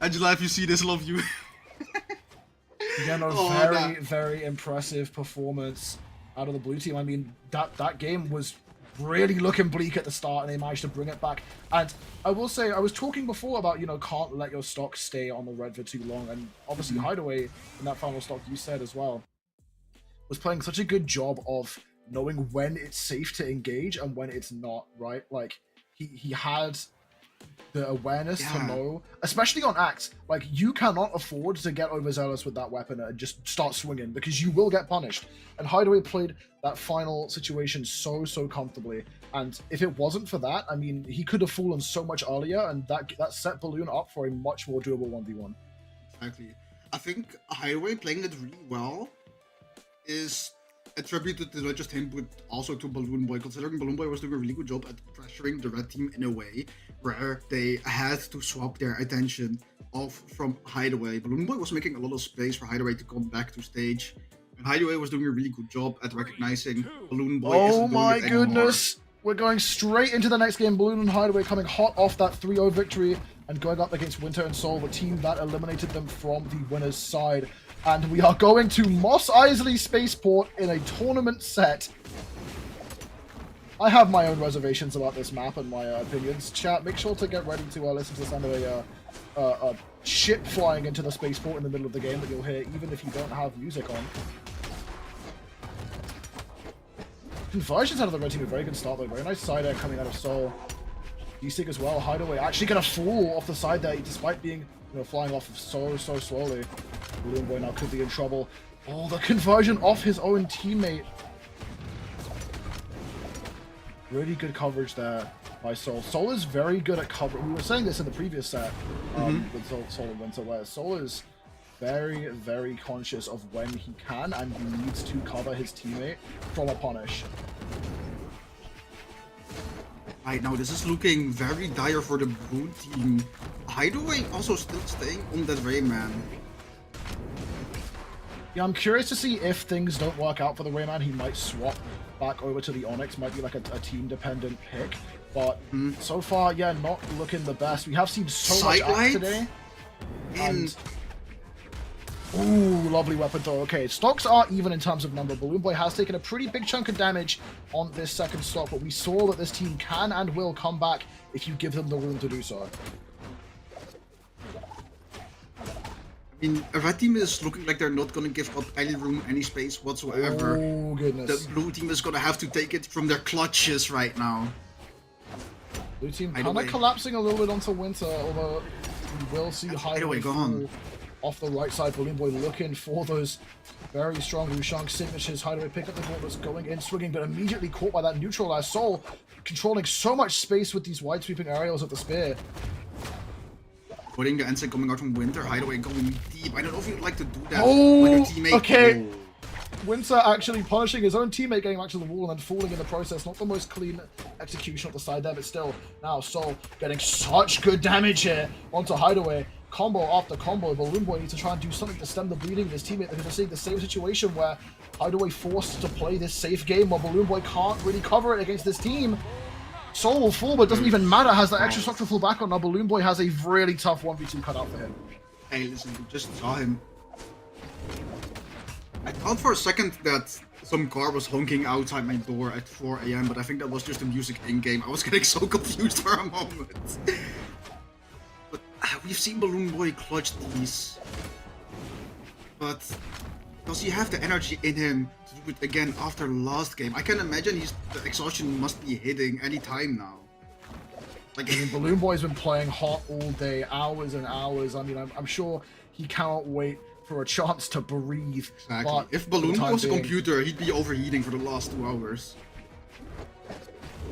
Angela, if you see this, love you. Again, a Oh, very, that- very impressive performance out of the blue team. I mean, that game was really looking bleak at the start, and they managed to bring it back. And I will say, I was talking before about, can't let your stock stay on the red for too long. And obviously, Hideaway, in that final stock you said as well, was playing such a good job of knowing when it's safe to engage and when it's not, right? Like, he had the awareness to Yeah. know, especially on Axe, like, you cannot afford to get overzealous with that weapon and just start swinging, because you will get punished. And Hideaway played that final situation so comfortably, and if it wasn't for that, I mean, he could have fallen so much earlier, and that set Balloon up for a much more doable 1v1. Exactly. I think Hideaway playing it really well is attributed to not just him, but also to BalloonBoy, considering BalloonBoy was doing a really good job at pressuring the red team in a way where they had to swap their attention off from Hideaway. BalloonBoy was making a lot of space for Hideaway to come back to stage, and Hideaway was doing a really good job at recognizing BalloonBoy Oh isn't doing my it anymore. goodness! We're going straight into the next game. Balloon and Hideaway coming hot off that 3-0 victory and going up against Winter and Soul, the team that eliminated them from the winner's side. And we are going to Mos Eisley Spaceport in a tournament set. I have my own reservations about this map and my opinions. Chat, make sure to get ready to listen to the sound of a ship flying into the spaceport in the middle of the game that you'll hear even if you don't have music on. Conversions out of the red team, a very good start though. Very nice side air coming out of Soul. D-Sig as well. Hideaway actually gonna fall off the side there despite being flying off so slowly. BalloonBoy now could be in trouble. Oh, the conversion off his own teammate. Really good coverage there by Soul. Soul is very good at cover. We were saying this in the previous set with Soul and Winter, where Soul is very conscious of when he can and he needs to cover his teammate from a punish. Right now, this is looking very dire for the blue team. Hideaway also still staying on that Rayman. Yeah, I'm curious to see if things don't work out for the Rayman, he might swap back over to the Onyx, might be like a team-dependent pick. But so far, yeah, not looking the best. We have seen so much Axe today. And ooh, lovely weapon throw. Okay, stocks are even in terms of number. BalloonBoy has taken a pretty big chunk of damage on this second stock, but we saw that this team can and will come back if you give them the room to do so. I mean, a red team is looking like they're not going to give up any room, any space whatsoever. Oh, goodness. The blue team is going to have to take it from their clutches right now. Blue team kind Hideaway. of collapsing a little bit onto Winter, although we will see Hideaway Hideaway gone. fall off the right side. BalloonBoy looking for those very strong Wushang signatures. Hideaway pick up the gauntlets, going in, swinging, but immediately caught by that neutralized Soul, controlling so much space with these wide sweeping aerials of the spear. Putting the answer coming out from Winter, Hideaway going deep. I don't know if you'd like to do that Oh, when your teammate... okay. Winter actually punishing his own teammate, getting back to the wall and then falling in the process. Not the most clean execution of the side there, but still, now Soul getting such good damage here onto Hideaway. Combo after combo. BalloonBoy needs to try and do something to stem the bleeding of his teammate, because we're seeing the same situation where Hideaway forced to play this safe game while BalloonBoy can't really cover it against this team. Soul will fall, but it doesn't even matter, has that extra stock to fall back on. Now BalloonBoy has a really tough 1v2 cut out for him. Hey, listen, you just saw him. I thought for a second that some car was honking outside my door at 4 AM, but I think that was just the music in-game. I was getting so confused for a moment. But we've seen BalloonBoy clutch these. But does he have the energy in him to do it again after last game? I can imagine the exhaustion must be hitting any time now. Like, I mean, BalloonBoy's been playing hot all day, hours and hours. I mean, I'm sure he cannot wait for a chance to breathe. exactly. But If for the BalloonBoy time was a being- computer, he'd be overheating for the last 2 hours.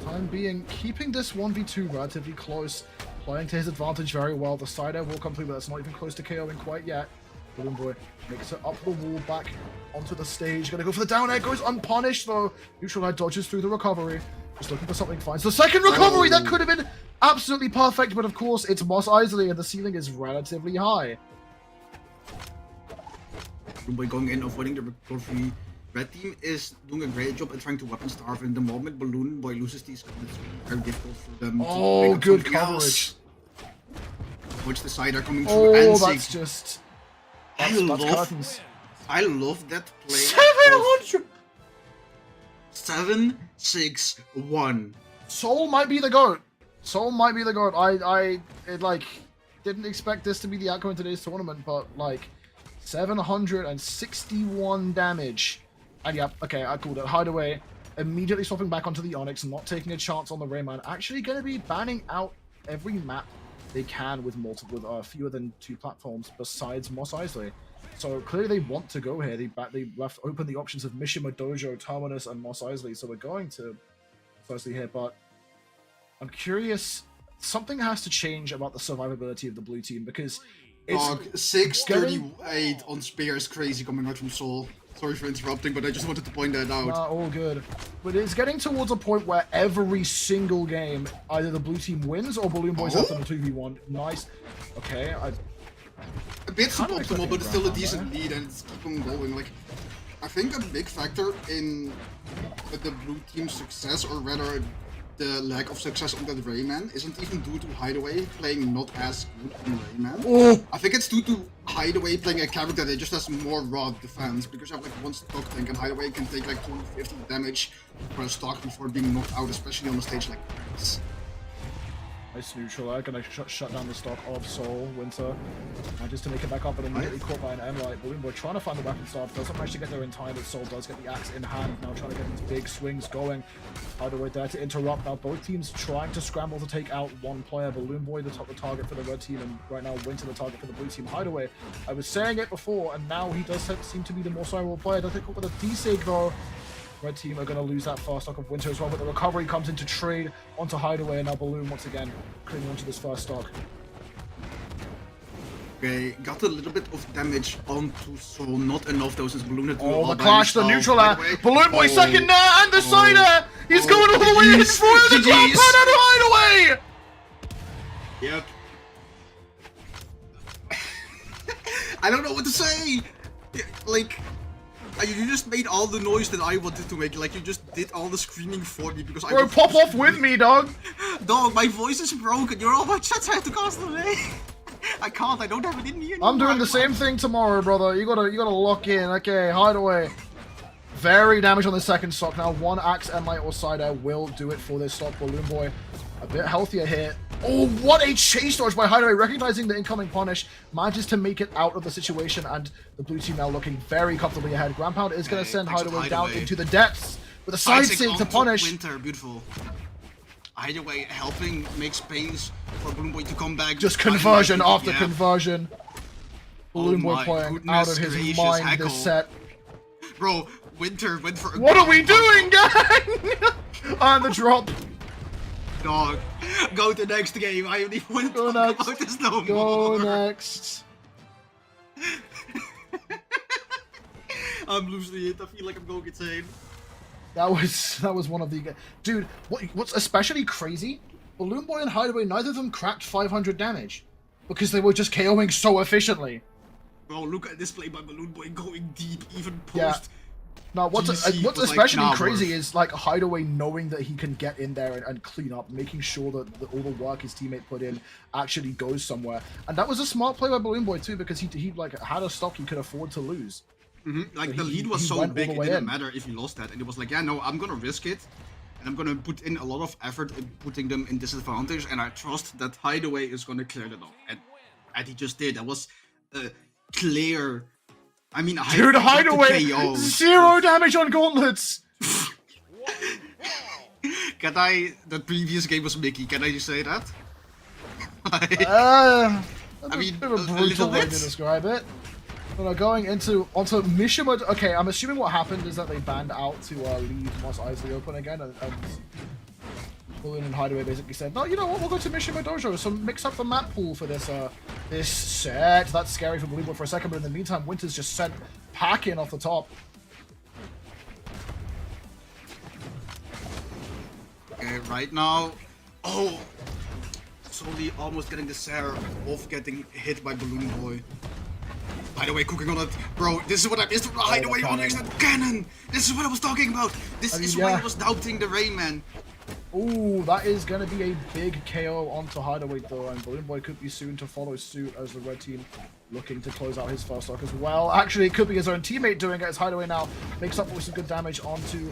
Time being, keeping this 1v2 relatively close, playing to his advantage very well. The side air will come through, but that's not even close to KOing quite yet. BalloonBoy makes it up the wall, back onto the stage. Gonna go for the down air, goes unpunished though. Neutral air dodges through the recovery. Just looking for something, finds the second recovery! That could have been absolutely perfect, but of course it's Mos Eisley and the ceiling is relatively high. BalloonBoy going in, avoiding the recovery. Red team is doing a great job at trying to weapon starve, and the moment BalloonBoy loses these guns, it's very difficult for them to Oh, pick up good something coverage. else. Which the side are coming through, Oh, and that's Sig. just... I That's love, curtains. I love that play. 700. 7-6-1. Soul might be the GOAT. Soul might be the GOAT. I didn't expect this to be the outcome in today's tournament, but like 761 damage. And yeah, okay, I called it. Hideaway immediately swapping back onto the Onyx, not taking a chance on the Rayman. Actually going to be banning out every map they can with fewer than 2 platforms besides Mos Eisley. So clearly they want to go here. They left open the options of Mishima Dojo, Terminus, and Mos Eisley. So we're going to Mos Eisley here, but I'm curious. Something has to change about the survivability of the blue team because it's Dog, 638 on Spear is crazy coming out from Soul. Sorry for interrupting, but I just wanted to point that out. Nah, all good. But it's getting towards a point where every single game, either the blue team wins or BalloonBoy's Oh? after the 2v1. Nice. Okay, A bit Kind of suboptimal, expecting but it's still a ground decent lead, and it's keep on going. Like, I think a big factor in the blue team's success, or rather the lack of success on that Rayman, isn't even due to Hideaway playing not as good on Rayman. Oh! I think it's due to Hideaway playing a character that just has more raw defense, because you have like one stock tank, and Hideaway can take like 250 damage per stock before being knocked out, especially on a stage like this. Nice neutral there, gonna shut down the stock of Soul, Winter. Just to make it back up, but immediately caught by an M-Light. BalloonBoy trying to find the weapon start, doesn't manage to get there in time, but Soul does get the axe in hand, now trying to get these big swings going. Hideaway there to interrupt. Now both teams trying to scramble to take out one player. BalloonBoy the target for the red team, and right now Winter the target for the blue team. Hideaway, I was saying it before, and now he does seem to be the more survivable player. Does it caught with a D-Sig though? Red team are going to lose that first stock of Winter as well, but the recovery comes into trade onto Hideaway, and now Balloon once again clinging onto this first stock. Okay, got a little bit of damage onto Soul, not enough though since Balloon had to do Oh, all the by clash, the himself. neutral air. Hideaway. BalloonBoy Oh, second there, and the side air! He's oh, going all the way in GG's, for the ground GG's. pound out of Hideaway! Yep. I don't know what to say! Like, you just made all the noise that I wanted to make. Like, you just did all the screaming for me because I Bro, was pop off with me, dog! Dog, my voice is broken. You're all my chats I have to cast today. I can't. I don't have it in me anymore. I'm doing the same thing tomorrow, brother. You gotta lock in. Okay, Hideaway. Very damage on the second stock. Now one axe and light or side air will do it for this stock. BalloonBoy a bit healthier here. Oh, what a chase dodge by Hideaway, recognizing the incoming punish, manages to make it out of the situation, and the blue team now looking very comfortably ahead. Ground Pound is going to send Hideaway down into the depths with a side sig to punish. Winter, beautiful. Hideaway helping make space for BalloonBoy to come back. Just conversion after Yeah. conversion. Oh BalloonBoy my playing goodness out of his gracious, mind Heckle. this set. Bro, Winter went for a What are we doing, gang? On the drop. Dog, go to next game. I don't even want to Go talk next. about this no Go more. next. I'm losing it. I feel like I'm going insane. That was one of the dude. What's especially crazy? BalloonBoy and Hideaway, neither of them cracked 500 damage because they were just KOing so efficiently. Bro, look at this play by BalloonBoy going deep, even post. Yeah. Now, what's GC what's was like, especially nah, crazy worth. is like Hideaway knowing that he can get in there and clean up, making sure that all the work his teammate put in actually goes somewhere. And that was a smart play by BalloonBoy too, because he like had a stock he could afford to lose. Like, So the he- lead was he so went all big, the it way didn't in. matter if he lost that. And he was like, yeah, no, I'm gonna risk it. And I'm gonna put in a lot of effort in putting them in disadvantage. And I trust that Hideaway is gonna clear that up. And he just did. That was clear. I mean, Dude, Hideaway, KO. 0 damage on gauntlets. Can I? That previous game was Mickey. Can I just say that? I mean, bit of a a brutal little way to bit. describe it. But going onto Mishima. Okay, I'm assuming what happened is that they banned out to leave Mos Eisley open again, and Balloon and Hideaway basically said, no, you know what, we'll go to Mishima Dojo, so mix up the map pool for this this set. That's scary for BalloonBoy for a second, but in the meantime, Winter's just sent packing off the top. Okay, right now, slowly almost getting the Sarah off getting hit by BalloonBoy. Hideaway cooking on it. Bro, this is what I missed from the Hideaway on extended cannon. This is what I was talking about. This is why I was doubting the Rain Man. Ooh, that is going to be a big KO onto Hideaway though, and BalloonBoy could be soon to follow suit as the red team looking to close out his first stock as well. Actually, it could be his own teammate doing it as Hideaway now makes up with some good damage onto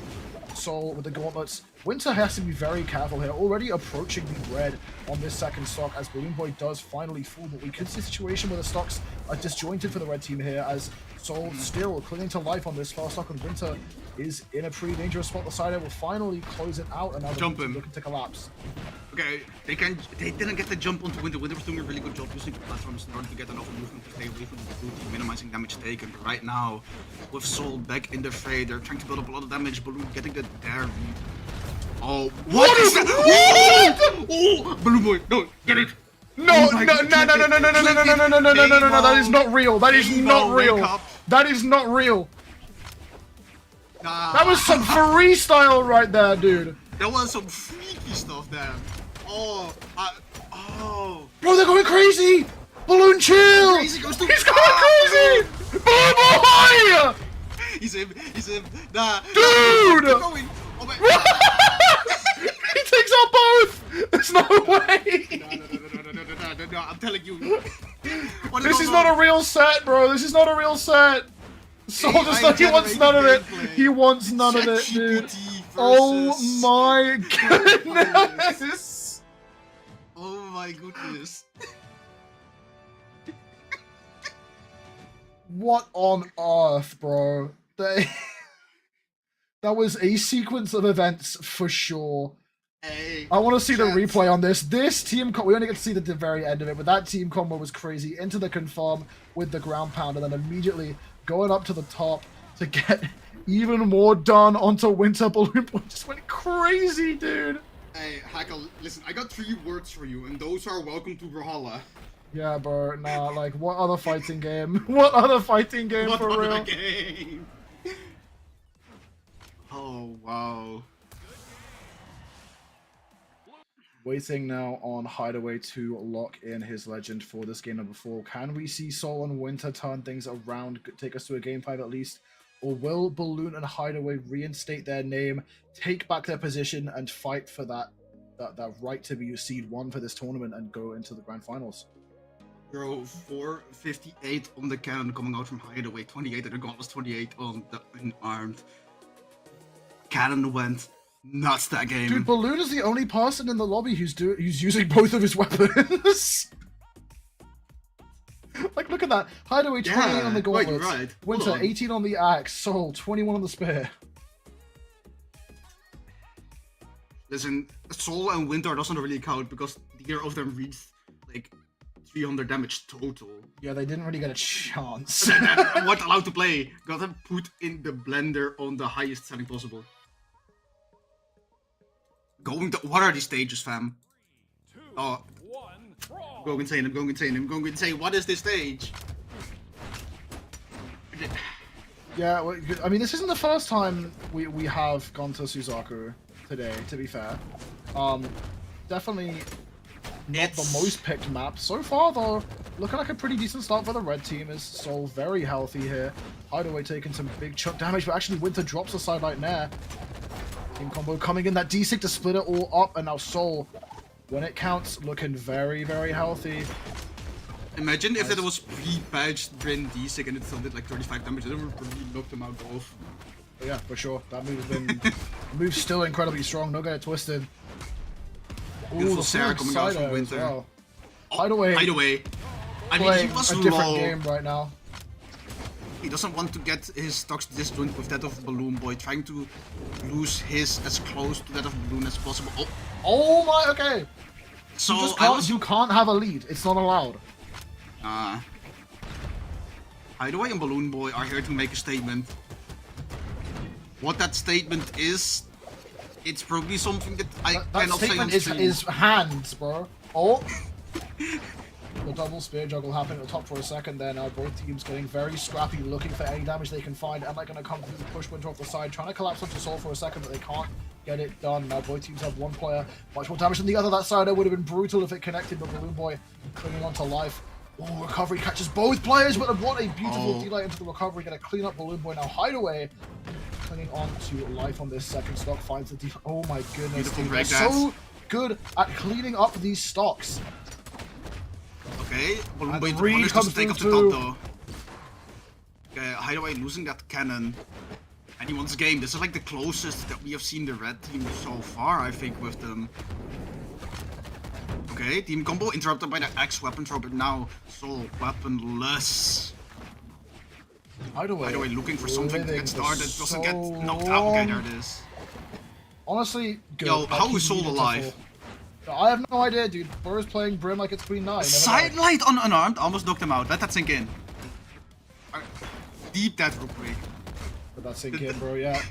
Soul with the gauntlets. Winter has to be very careful here, already approaching the red on this second stock as BalloonBoy does finally fall, but we could see a situation where the stocks are disjointed for the red team here as Soul still clinging to life on this first stock, and Winter is in a pretty dangerous spot. The side air will finally close it out, and now the Jump him. looking to collapse. Okay, they didn't get the jump onto Winter. Winter was doing a really good job using the platforms in order to get enough movement to stay away from the blue team, minimizing damage taken. But right now, with Soul back in the fray, they're trying to build up a lot of damage. Balloon getting the dare read. Oh, what is that? Oh, BalloonBoy, no, get it. No, no, no, no, no, no, no, no, no, no, no, no, no, no, no, no, no, that is not real. That is not real. That is not real. Nah. That was some freestyle right there, dude. That was some freaky stuff there. Oh, Bro, they're going crazy. Balloon chill. Crazy goes to He's going crazy. BalloonBoy. He's him. Nah. Dude. Keep going. Oh my. He takes out both. There's no way. No, I'm telling you. What This is not a real set, bro. This is not a real set. Soul just like he wants none of it. He wants none of it, dude. Oh my goodness. Oh my goodness. What on earth, bro? That was a sequence of events for sure. Hey, I want to see the chat. replay on this. This team, we only get to see the very end of it, but that team combo was crazy. Into the confirm with the ground pound, and then immediately going up to the top to get even more done onto Winter. BalloonBoy just went crazy, dude. Hey, Hackle, listen, I got 3 words for you, and those are welcome to Brawlhalla. Yeah, bro. Nah, like, what other fighting game? What other fighting game What for other real? game? Oh, wow. Waiting now on Hideaway to lock in his legend for this game number 4. Can we see Soul and Winter turn things around, take us to a game 5 at least? Or will Balloon and Hideaway reinstate their name, take back their position, and fight for that right to be seed 1 for this tournament and go into the grand finals? Bro, 458 on the cannon coming out from Hideaway, 28 on the gauntlets, 28 on the unarmed. Cannon went nuts that game. Dude, Balloon is the only person in the lobby who's using both of his weapons. Like, look at that. Hideaway 28 on the gauntlets. Wait, right. Winter 18 on the axe. Soul 21 on the spear. Listen, Soul and Winter doesn't really count because neither of them reached like 300 damage total. Yeah, they didn't really get a chance. And weren't allowed to play. Got them put in the blender on the highest setting possible. Going to, what are these stages, fam? Oh, I'm going insane. I'm going insane. What is this stage? Yeah, well, I mean, this isn't the first time we have gone to Suzaku today, to be fair. Definitely not the most picked map. So far, though, looking like a pretty decent start for the red team. Is Soul very healthy here. Hideaway taking some big chunk damage, but actually Winter drops a sidelight Nair. Team combo coming in, that D-Sig to split it all up, and now Soul, when it counts, looking very, very healthy. Imagine if that was pre-patched Bryn D-Sig and it still did like 35 damage, it would probably knock them out both. But yeah, for sure. That move's been... move's still incredibly strong. Don't get it twisted. Beautiful Sarah coming out from Winter. Well. Oh, Hideaway. Hideaway. I mean, Playing he was a different low. game right now. He doesn't want to get his stocks disjoint with that of BalloonBoy, trying to lose his as close to that of Balloon as possible. Oh, Oh my, okay. so You just I can't, was... you can't have a lead. It's not allowed. Hideaway and BalloonBoy are here to make a statement. What that statement is, it's probably something that I That cannot say on statement stream. is hands, bro. Oh. The double spear juggle happening at the top for a second there. Now both teams getting very scrappy, looking for any damage they can find. Am I going to come through, push Winter off the side, trying to collapse onto Soul for a second, but they can't get it done. Now both teams have one player, much more damage than the other. That side would have been brutal if it connected, but BalloonBoy clinging onto life. Oh, recovery catches both players, but what a beautiful Oh. delay into the recovery. Gonna clean up BalloonBoy now. Hideaway clinging on to life on this second stock. Finds the oh my goodness, Beautiful dude. They're breakdance. so good at cleaning up these stocks. Okay, BalloonBoy And Reed manages comes to take off the through top though. Okay, Hideaway losing that cannon. Anyone's game. This is like the closest that we have seen the red team so far, I think, with them. Okay, team combo interrupted by the X weapon throw, but now Soul weaponless. Hideaway Looking for something to living get started, for doesn't so get knocked out. Okay, there long. it is. Honestly, good. Yo, Like, how he is Soul needed to alive? fall. I have no idea, dude. Burr's playing Brim like it's Queen 9. Sidelight on unarmed, almost knocked him out. Let that sink in. Deep that real quick. But that's sink in, bro, yeah.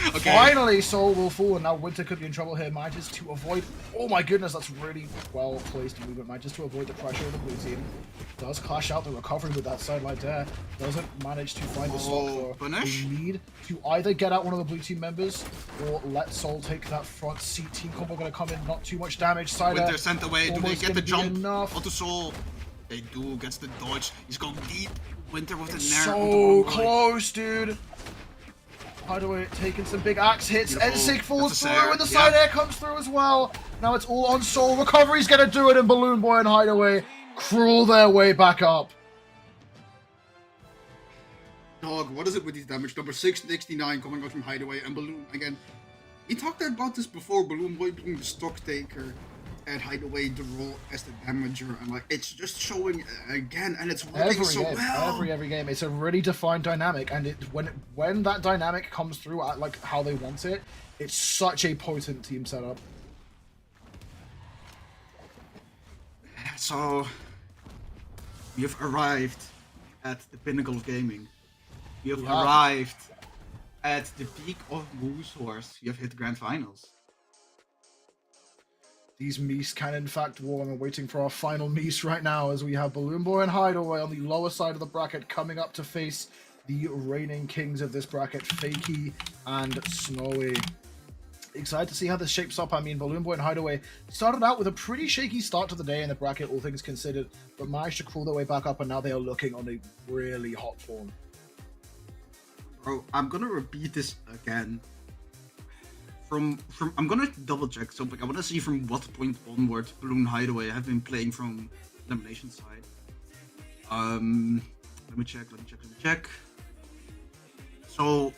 Okay. Finally, Soul will fall, and now Winter could be in trouble here. Manages to avoid. Oh my goodness, that's really well placed movement. Manages to avoid the pressure of the blue team. Does clash out the recovery with that sidelight there. Doesn't manage to find the stock though. Punish? They need to either get out one of the blue team members or let Soul take that front seat. Team combo gonna come in, not too much damage. Side Winter sent away. Do they almost get the gonna be jump enough. onto Soul? They do. Gets the dodge. He's going deep. Winter with the It's nair. so close, dude. Hideaway taking some big axe hits. Beautiful. Ensig falls That's a through, Sayer, and the yeah. side air comes through as well. Now it's all on Soul. Recovery's gonna do it, and BalloonBoy and Hideaway crawl their way back up. Dog, what is it with these damage? Number 669 coming out from Hideaway and Balloon again. We talked about this before, BalloonBoy being the stock taker and Hideaway the role as the damager, and like it's just showing again, and it's working Every so game, well. every game, it's a really defined dynamic, and when that dynamic comes through at like how they want it, it's such a potent team setup. So we have arrived at the pinnacle of gaming. We have Yeah. arrived at the peak of Moose Horse. We have hit the grand finals. These Mies can in fact warm. I'm waiting for our final Mies right now as we have BalloonBoy and Hideaway on the lower side of the bracket coming up to face the reigning kings of this bracket, Fakey and Snowy. Excited to see how this shapes up. I mean, BalloonBoy and Hideaway started out with a pretty shaky start to the day in the bracket, all things considered, but managed to crawl their way back up, and now they are looking on a really hot form. Bro, I'm gonna repeat this again. From I'm gonna double check something. I wanna see from what point onward Balloon Hideaway have been playing from elimination side. Let me check. So,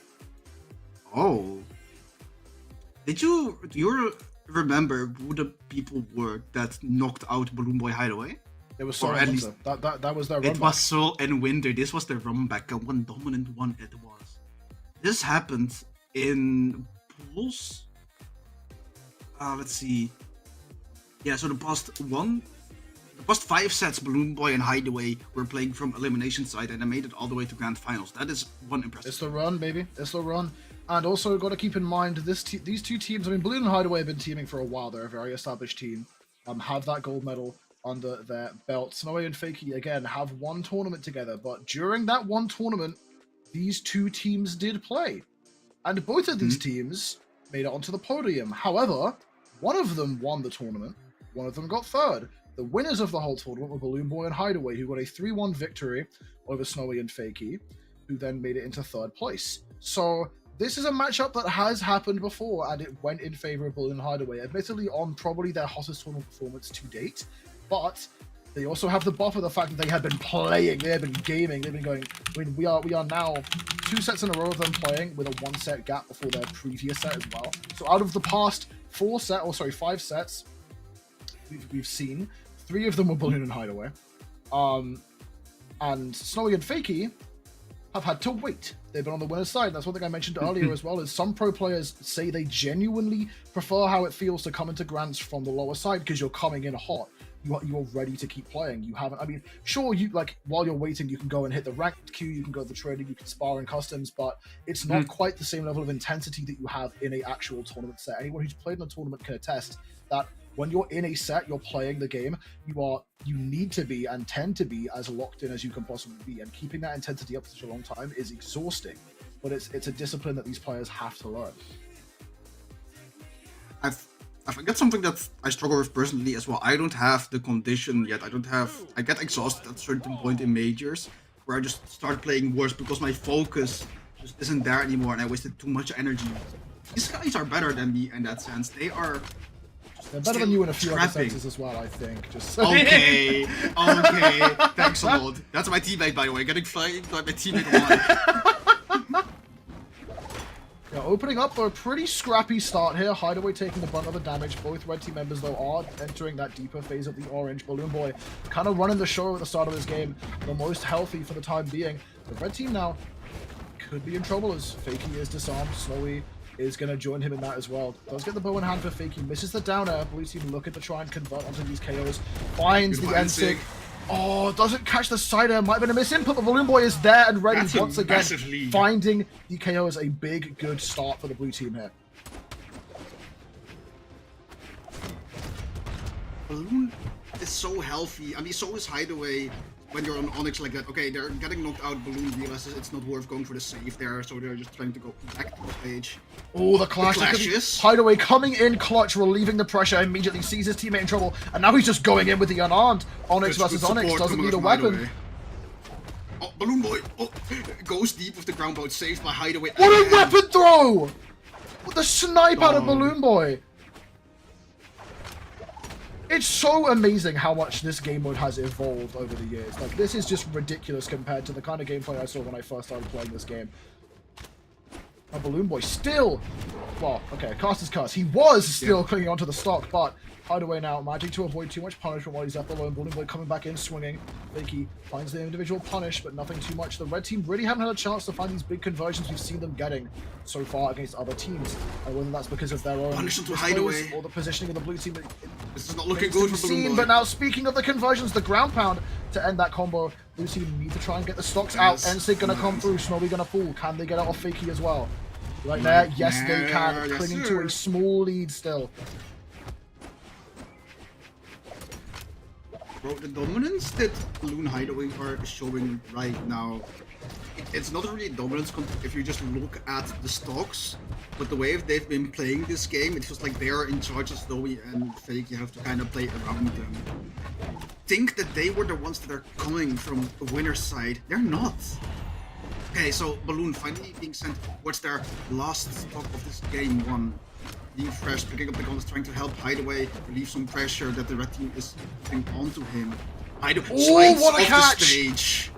do you remember who the people were that knocked out BalloonBoy Hideaway? It was Soul Or and at least- Winter. That was their run. It was Soul and Winter. This was the run back, and one dominant one it was. This happened in pools. Let's see. Yeah, so the past 5 sets, BalloonBoy and Hideaway were playing from elimination side, and they made it all the way to grand finals. That is one impressive. It's the run, baby. It's the run. And also got to keep in mind these two teams. I mean, Balloon and Hideaway have been teaming for a while. They're a very established team. Have that gold medal under their belt. Snowy and Fakey again have one tournament together, but during that one tournament, these two teams did play, and both of these teams made it onto the podium. However, one of them won the tournament. One of them got third. The winners of the whole tournament were BalloonBoy and Hideaway, who got a 3-1 victory over Snowy and Fakey, who then made it into third place. So this is a matchup that has happened before, and it went in favor of Balloon and Hideaway, admittedly on probably their hottest tournament performance to date, but they also have the buff of the fact that they had been playing, they had been gaming, they've been going. I mean, we are now 2 sets in a row of them playing with a 1 set gap before their previous set as well. So out of the past 5 sets we've seen, 3 of them were Balloon and Hideaway. And Snowy and Fakey have had to wait. They've been on the winner's side. That's one thing I mentioned earlier as well, is some pro players say they genuinely prefer how it feels to come into Grands from the lower side because you're coming in hot. You're ready to keep playing. You haven't, I mean, sure, you like while you're waiting, you can go and hit the ranked queue, you can go to the trading, you can spar in customs, but it's not quite the same level of intensity that you have in an actual tournament set. Anyone who's played in a tournament can attest that when you're in a set, you're playing the game, you need to be and tend to be as locked in as you can possibly be, and keeping that intensity up for such a long time is exhausting. But it's a discipline that these players have to learn. I I think that's something that I struggle with personally as well. I don't have the condition yet. I get exhausted at a certain point in majors where I just start playing worse because my focus just isn't there anymore and I wasted too much energy. These guys are better than me in that sense. They are They're better than you in a few other trapping. senses as well, I think. Just Okay, okay. Thanks a lot. That's my teammate, by the way. Getting flanked by my teammate online. Yeah, opening up for a pretty scrappy start here. Hideaway taking the brunt of the damage. Both red team members, though, are entering that deeper phase of the orange. BalloonBoy kind of running the show at the start of this game. The most healthy for the time being. The red team now could be in trouble as Fakey is disarmed. Snowy is going to join him in that as well. Does get the bow in hand for Fakey. Misses the down air. Blue team looking to try and convert onto these KOs. Finds the N-Sig. Oh, doesn't catch the side air. Might have been a miss input, but BalloonBoy is there and ready That's a once again. massive lead. Finding the KO is a big, good start for the blue team here. Balloon is so healthy. I mean, so is Hideaway when you're on Onyx like that. Okay, they're getting knocked out. Balloon realizes it's not worth going for the save there, so they're just trying to go back to the stage. Oh, the clash. The clashes. Hideaway coming in clutch, relieving the pressure, immediately sees his teammate in trouble, and now he's just going in with the unarmed. Onyx Good versus Onyx, support doesn't coming need a from weapon. Hideaway. Oh, BalloonBoy goes deep with the ground boat, saved by Hideaway. What a again. weapon throw! What the snipe out of Oh. BalloonBoy! It's so amazing how much this game mode has evolved over the years. Like, this is just ridiculous compared to the kind of gameplay I saw when I first started playing this game. Now, BalloonBoy still... Well, okay, cast is cast. He was still clinging onto the stock, but Hideaway now, managing to avoid too much punishment while he's left alone. BalloonBoy coming back in, swinging. Fakey finds the individual punish, but nothing too much. The red team really haven't had a chance to find these big conversions we've seen them getting so far against other teams. And whether that's because of their own Punish to displays Hideaway. or the positioning of the blue team, This is not looking remains good to for be seen. BalloonBoy. But now, speaking of the conversions, the ground pound to end that combo. Blue team need to try and get the stocks out. Yes. N-Sig gonna come through. Snowy gonna fall. Can they get it off Fakey as well? Right there, yes they can. Yes, Clinging to sir. a small lead still. Bro, the dominance that Balloon Hideaway are showing right now, it's not really dominance if you just look at the stocks, but the way they've been playing this game, it feels like they are in charge of Snowy and Fake. You have to kind of play around them. Think that they were the ones that are coming from the winner's side. They're not. Okay, so Balloon finally being sent towards their last stock of this game one. Being fresh, picking up the guns, trying to help Hideaway relieve some pressure that the red team is putting onto him. Hideaway slides what a off catch! the stage.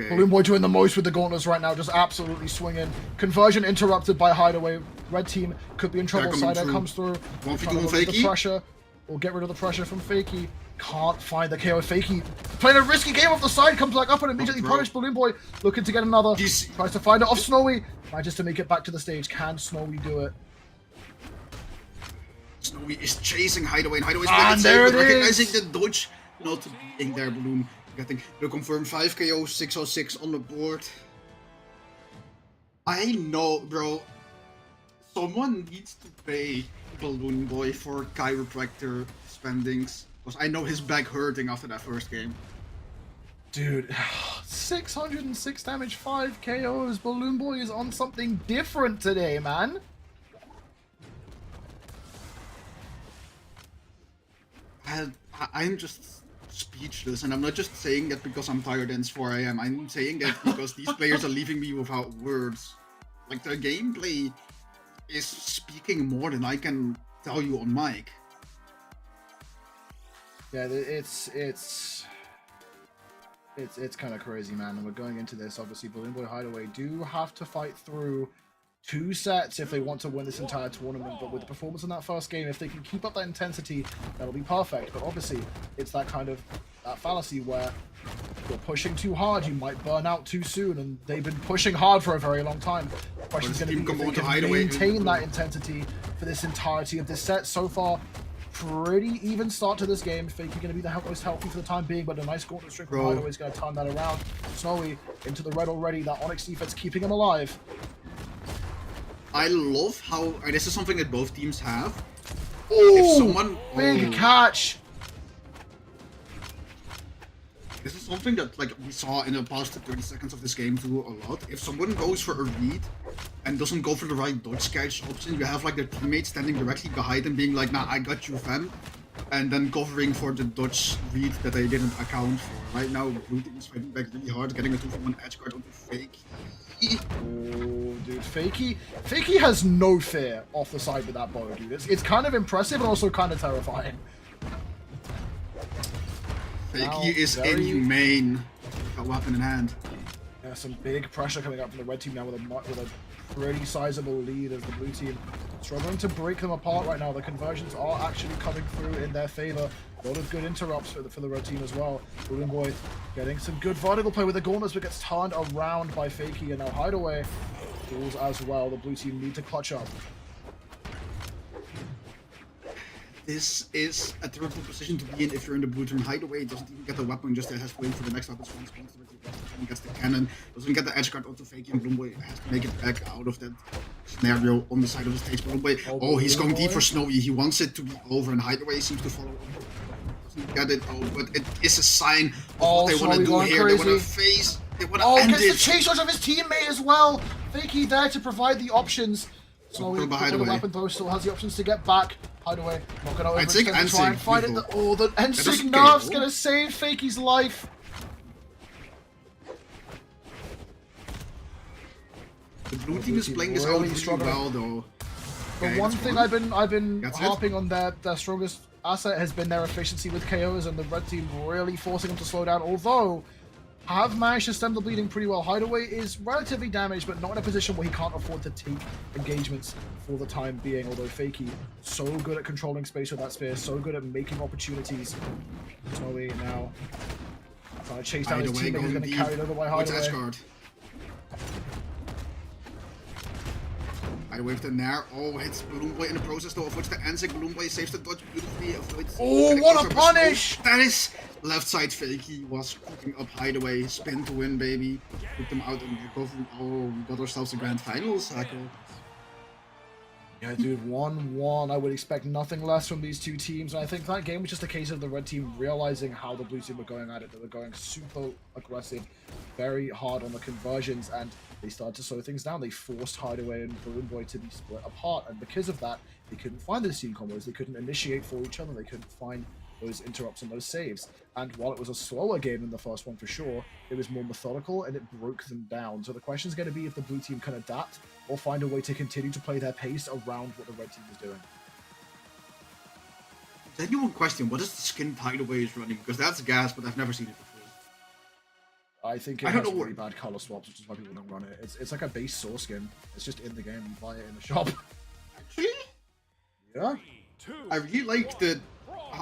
Okay. BalloonBoy doing the most with the gauntlets right now, just absolutely swinging. Conversion interrupted by Hideaway. Red team could be in trouble. coming Side air through. comes through. 1v2 Trying to on relieve the Fakey. pressure, or get rid of the pressure from Fakey. Can't find the KO. Fakey playing a risky game off the side, comes back up and immediately bro. punished. BalloonBoy looking to get another. He's- Tries to find it off Snowy. Manages to make it back to the stage. Can Snowy do it? Snowy is chasing Hideaway, and Hideaway's And playing there it safe, it but is. recognizing the dodge not being there. Balloon getting the confirmed 5 KO, 606 on the board. I know, bro. Someone needs to pay BalloonBoy for chiropractor spendings, because I know his back hurting after that first game. Dude, 606 damage, 5 KOs. BalloonBoy is on something different today, man. I'm just speechless, and I'm not just saying that because I'm tired and it's 4 AM. I'm saying that because these players are leaving me without words. Like, the gameplay is speaking more than I can tell you on mic. Yeah, it's kind of crazy, man. And we're going into this. Obviously, BalloonBoy Hideaway do have to fight through 2 sets if they want to win this entire tournament. But with the performance in that first game, if they can keep up that intensity, that'll be perfect. But obviously, it's that kind of fallacy where you're pushing too hard, you might burn out too soon. And they've been pushing hard for a very long time. The question's going to be if they can maintain that intensity for this entirety of this set. So far, pretty even start to this game. Fakey going to be the most healthy for the time being, but a nice gauntlet string from Hideaway is going to turn that around. Snowy into the red already. That Onyx defense keeping him alive. I love how, and this is something that both teams have. Ooh, If someone... big oh. catch. this is something that like we saw in the past 30 seconds of this game too a lot. If someone goes for a read and doesn't go for the right dodge catch option, you have like their teammates standing directly behind them being like, nah, I got you, fam. And then covering for the dodge read that they didn't account for. Right now, Blue Team is fighting back really hard, getting a 2-for-1 edge guard onto Fakey. Oh, dude, Fakey has no fear off the side with that bow, dude. It's kind of impressive and also kind of terrifying. Fakey is inhumane with a weapon in hand. Yeah, some big pressure coming up from the red team now with a pretty sizable lead as the blue team struggling to break them apart right now. The conversions are actually coming through in their favor. A lot of good interrupts for the red team as well. BalloonBoy getting some good vertical play with the gauntlets, but gets turned around by Fakey, and now Hideaway falls as well. The blue team need to clutch up. This is a terrible position to be in if you're in the blue team. Hideaway doesn't even get the weapon, just has to wait for the next weapon response. Gets the cannon, doesn't get the edge guard onto Fakey, and BalloonBoy has to make it back out of that scenario on the side of the stage. BalloonBoy, oh, he's going deep for Snowy. He wants it to be over, and Hideaway seems to follow. Doesn't get it, but it is a sign of what they want to do here. Crazy. They want to phase. They want to end gets it. the chase shot of his teammate as well. Fakey there to provide the options. Snowy with the weapon though still has the options to get back. Hideaway not going to overextend to try and fight it. Oh, the NSYNC nerf's going to save Fakey's life. The blue team is playing this out really well, though. The one thing I've been harping on their strongest asset has been their efficiency with KOs, and the red team really forcing them to slow down. Although, have managed to stem the bleeding pretty well. Hideaway is relatively damaged, but not in a position where he can't afford to take engagements for the time being. Although Fakey, so good at controlling space with that spear, so good at making opportunities. Snowy now trying to chase down his teammate who's going to carry it over by Hideaway. Hideaway with the Nair. Oh, hits BalloonBoy in the process though, of which the NSYNC BalloonBoy saves the dodge beautifully. Oh, what a punish! That is left side Fakey was cooking up Hideaway. Spin to win, baby. Put them out and recover. Oh, we got ourselves a grand final, Sako. Yeah, dude, 1-1. I would expect nothing less from these two teams. And I think that game was just a case of the red team realizing how the blue team were going at it. They were going super aggressive, very hard on the conversions, and they started to slow things down. They forced Hideaway and BalloonBoy to be split apart, and because of that, they couldn't find those team combos. They couldn't initiate for each other. They couldn't find those interrupts and those saves. And while it was a slower game than the first one for sure, it was more methodical and it broke them down. So the question is going to be if the blue team can adapt or find a way to continue to play their pace around what the red team is doing. Genuine question, what is the skin Hideaway is running? Because that's gas, but I've never seen it before. I think it has really bad color swaps, which is why people don't run it. It's like a base source skin. It's just in the game. You buy it in the shop. Actually? Yeah. I really like the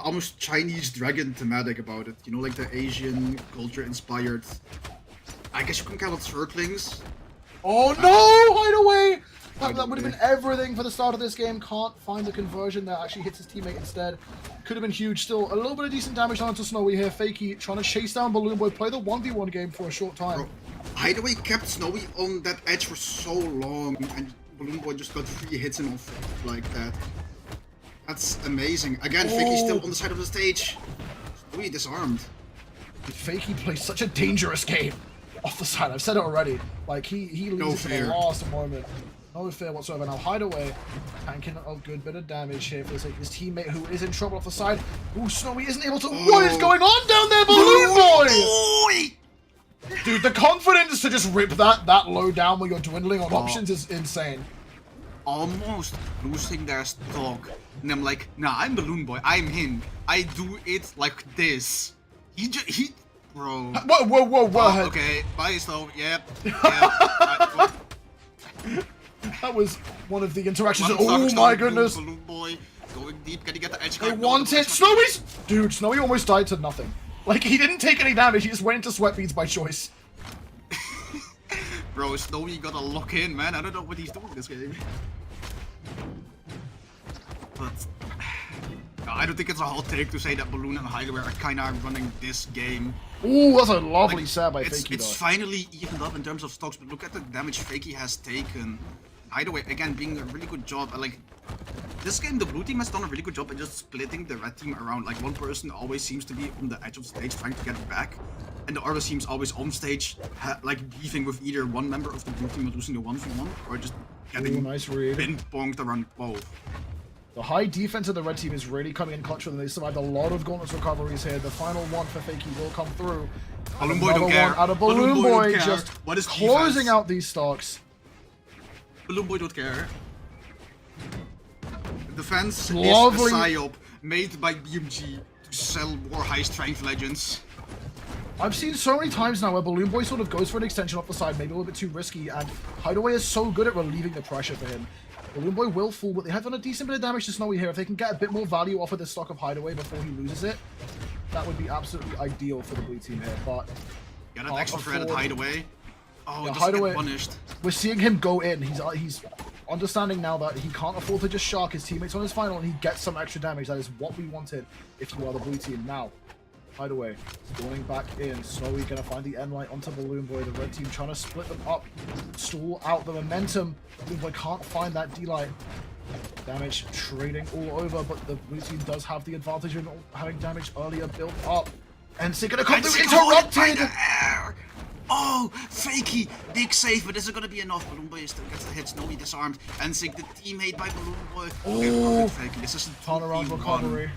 almost Chinese dragon thematic about it. You know, like the Asian culture inspired. I guess you can call it circlings. Oh no! Hideaway! That would have been everything for the start of this game. Can't find the conversion that actually hits his teammate instead. Could have been huge. Still, a little bit of decent damage onto Snowy here. Fakey trying to chase down BalloonBoy, play the 1v1 game for a short time. Bro, Hideaway kept Snowy on that edge for so long, and BalloonBoy just got 3 hits in off like that. That's amazing. Again, Fakey's still on the side of the stage. Snowy disarmed. Fakey plays such a dangerous game off the side. I've said it already. Like, he leaves it to the last moment. No fear whatsoever. Now Hideaway tanking a good bit of damage here for his teammate who is in trouble off the side. Ooh, Snowy isn't able to. What is going on down there, BalloonBoy? Dude, the confidence to just rip that low down when you're dwindling on options is insane. Almost losing their stock. And I'm like, nah, I'm BalloonBoy. I'm him. I do it like this. Bro. Whoa. Okay, bye, Snow. Yep. That was one of the interactions. Oh my goodness. BalloonBoy going deep. Can he get the edge? They want it. Snowy's. Dude, Snowy almost died to nothing. Like, he didn't take any damage. He just went into sweat beads by choice. Bro, Snowy gotta lock in, man. I don't know what he's doing this game. But I don't think it's a hot take to say that Balloon and Hideaway are kinda running this game. Ooh, that's a lovely stab by Fakey. It's finally evened up in terms of stocks, but look at the damage Fakey has taken. Hideaway, again, being a really good job. Like, this game, the blue team has done a really good job at just splitting the red team around. Like, one person always seems to be on the edge of the stage trying to get back. and the other team's always on stage, like beefing with either one member of the blue team or losing the 1v1, or just getting nice read. ping-ponged around both. The high defense of the red team is really coming in clutch for them. They survived a lot of Gauntlet's recoveries here. The final one for Fakey will come through. BalloonBoy don't care. Out of BalloonBoy just what is closing out these stocks. BalloonBoy don't care. Defense Lovely. is a psyop made by BMG to sell more high-strength legends. I've seen so many times now where BalloonBoy sort of goes for an extension off the side, maybe a little bit too risky, and Hideaway is so good at relieving the pressure for him. BalloonBoy will fall, but they have done a decent bit of damage to Snowy here. If they can get a bit more value off of this stock of Hideaway before he loses it, that would be absolutely ideal for the blue team here, but... Yeah, that extra threaded Hideaway. Oh, Yeah, it doesn't Hideaway, get punished. we're seeing him go in. He's understanding now that he can't afford to just shark his teammates on his final, and he gets some extra damage. That is what we wanted if you are the blue team. Now, Hideaway spawning back in. Snowy gonna find the end light onto BalloonBoy. The red team trying to split them up, stall out the momentum. BalloonBoy can't find that D-light. Damage trading all over, but the blue team does have the advantage in having damage earlier built up. NC gonna come through, interrupted! Oh, Fakey! Big save, but this is gonna be enough. BalloonBoy still gets the hit, Snowy disarmed. NC, the teammate by BalloonBoy. Oh, Fakey. This is a turnaround 2v1. recovery.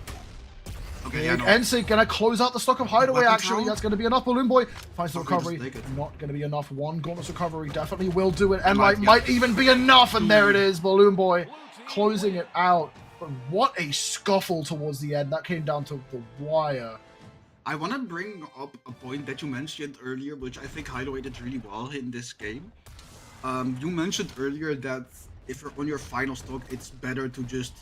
Okay, yeah, no. NC gonna close out the stock of Hideaway, Weapon actually. throw? That's gonna be enough. BalloonBoy finds the Okay, just recovery. take it. Not gonna be enough. One Gauntlet's recovery definitely will do it. And Might, like yeah. might even be enough. And there it is. BalloonBoy closing it out. But what a scuffle towards the end. That came down to the wire. I want to bring up a point that you mentioned earlier, which I think Hideaway did really well in this game. You mentioned earlier that if you're on your final stock, it's better to just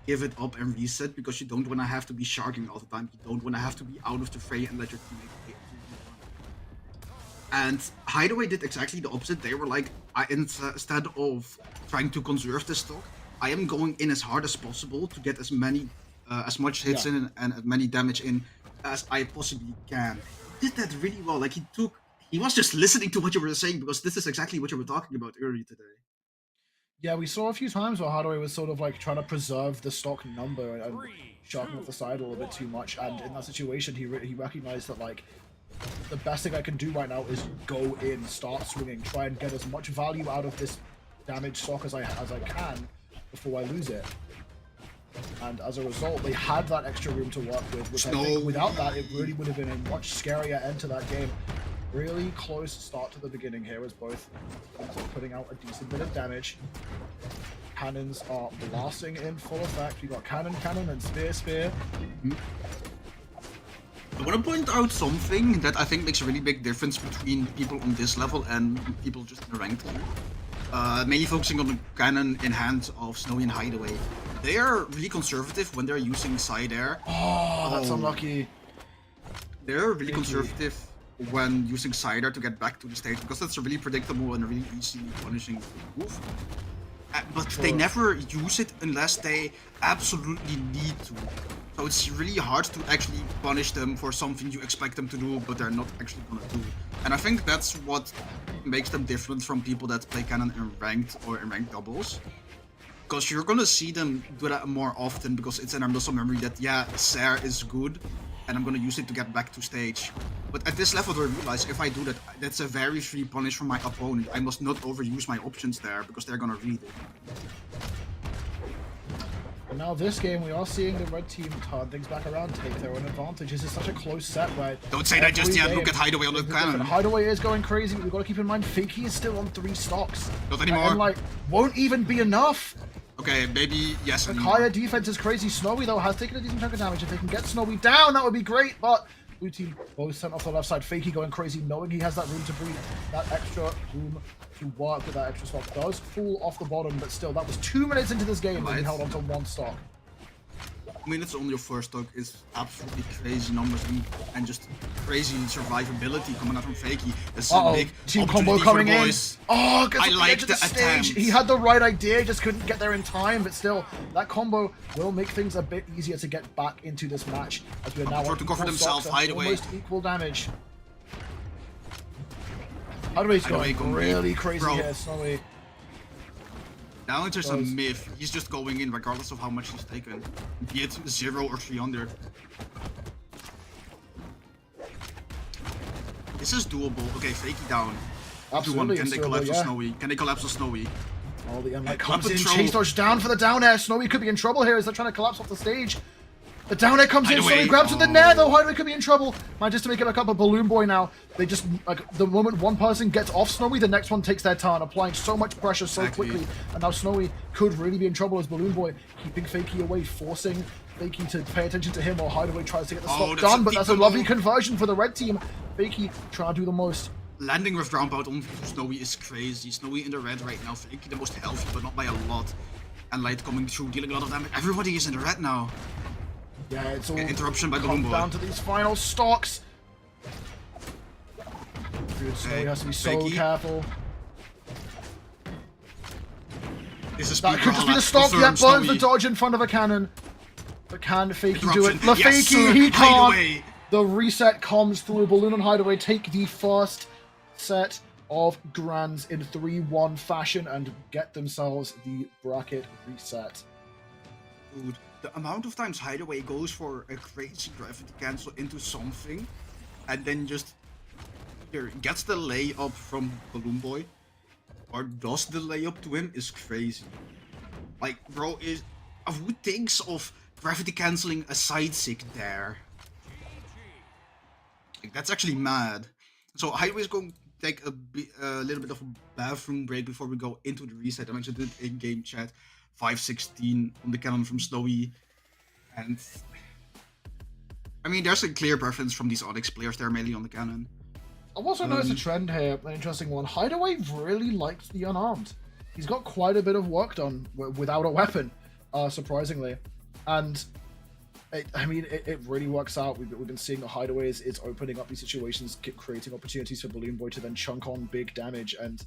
give it up and reset because you don't want to have to be sharking all the time. You don't want to have to be out of the fray and let your teammate hit you. And Hideaway did exactly the opposite. They were like, instead of trying to conserve the stock, I am going in as hard as possible to get as much hits in and as many damage in as I possibly can. He did that really well. Like he was just listening to what you were saying because this is exactly what you were talking about earlier today. Yeah, we saw a few times where Hideaway was sort of like trying to preserve the stock number and sharking off the side a little bit too much. And in that situation, he recognized that like the best thing I can do right now is go in, start swinging, try and get as much value out of this damaged stock as I can before I lose it. And as a result, they had that extra room to work with, which I think without that, it really would have been a much scarier end to that game. Really close start to the beginning here as both teams are putting out a decent bit of damage. Cannons are blasting in full effect. We got cannon, and spear. I want to point out something that I think makes a really big difference between people on this level and people just in the ranked tier. Mainly focusing on the cannon in hand of Snowy and Hideaway. They are really conservative when they're using side air. Oh, that's unlucky. They're really conservative when using side air to get back to the stage because that's a really predictable and a really easy punishing move. But they never use it unless they absolutely need to. So it's really hard to actually punish them for something you expect them to do, but they're not actually gonna do. And I think that's what makes them different from people that play cannon in ranked or in ranked doubles. Because you're gonna see them do that more often because it's in their muscle memory that, yeah, Sair is good, and I'm gonna use it to get back to stage. But at this level, they realize if I do that, that's a very free punish from my opponent. I must not overuse my options there because they're gonna read it. And now this game, we are seeing the red team turn things back around, take their own advantage. This is such a close set, right? Don't say that just yet. Look at Hideaway on the cannon. Hideaway is going crazy, but we've got to keep in mind, Fakey is still on 3 stocks. Not anymore. And like, won't even be enough. Okay, maybe yes. The Kaya defense is crazy. Snowy, though, has taken a decent chunk of damage. If they can get Snowy down, that would be great, but blue team both sent off the left side. Fakey going crazy, knowing he has that room to breathe. That extra room to work with that extra stock does fall off the bottom, but still, that was 2 minutes into this game and he held onto 1 stock. Minutes on your first stock is absolutely crazy numbers and just crazy survivability coming out from Fakey. That's a big team combo coming in. Oh, gets I on the like edge of the stage. attempt. He had the right idea, just couldn't get there in time, but still, that combo will make things a bit easier to get back into this match as we are now to cover themselves, Hideaway. Almost equal damage. Hideaway's going really crazy here, Snowy. Now it's just a myth. He's just going in regardless of how much he's taken. Be it 0 or 300. This is doable. Okay, Fakey down. Absolutely, Can it's they doable, collapse on yeah. Snowy? Can they collapse on Snowy? Oh, the Unlight comes Weapon in, throw. chase dodge down for the down air. Snowy could be in trouble here as they're trying to collapse off the stage. The down air comes in, Hideaway. Snowy grabs with the nair though, Hideaway could be in trouble. Manages to make it back up, but BalloonBoy now, they just, like, the moment one person gets off Snowy, the next one takes their turn, applying so much pressure so Exactly. quickly. And now Snowy could really be in trouble as BalloonBoy keeping Fakey away, forcing Fakey to pay attention to him while Hideaway tries to get the Oh, stop that's done, a but deep that's a lovely combo. conversion for the red team. Fakey trying to do the most. Landing with roundabout on Snowy is crazy. Snowy in the red right now. Fakey the most healthy, but not by a lot. And Light coming through, dealing a lot of damage. Everybody is in the red now. Yeah, it's all Interruption by comes BalloonBoy. down to these final stocks. Dude, Snowy has to be so Fakey. careful. This is That peak could just be the Brawlhalla. stop. Confirm Yeah, burns Snowy. the dodge in front of a cannon. But can Fakey do it? Interruption. LaFakey, Yes, sir. he can't. Hideaway. The reset comes through. Balloon and Hideaway take the first set of Grands in 3-1 fashion and get themselves the bracket reset. Dude, the amount of times Hideaway goes for a crazy gravity cancel into something and then just either gets the layup from BalloonBoy or does the layup to him is crazy. Like, bro, who thinks of gravity canceling a side sick there? Like, that's actually mad. So Hideaway is going to take a little bit of a bathroom break before we go into the reset. I mentioned it in game chat. 516 on the cannon from Snowy. And I mean, there's a clear preference from these Onyx players. They're mainly on the cannon. I've also noticed a trend here, an interesting one. Hideaway really likes the unarmed. He's got quite a bit of work done without a weapon, surprisingly. And it really works out. We've been seeing the Hideaways. It's opening up these situations, creating opportunities for BalloonBoy to then chunk on big damage. And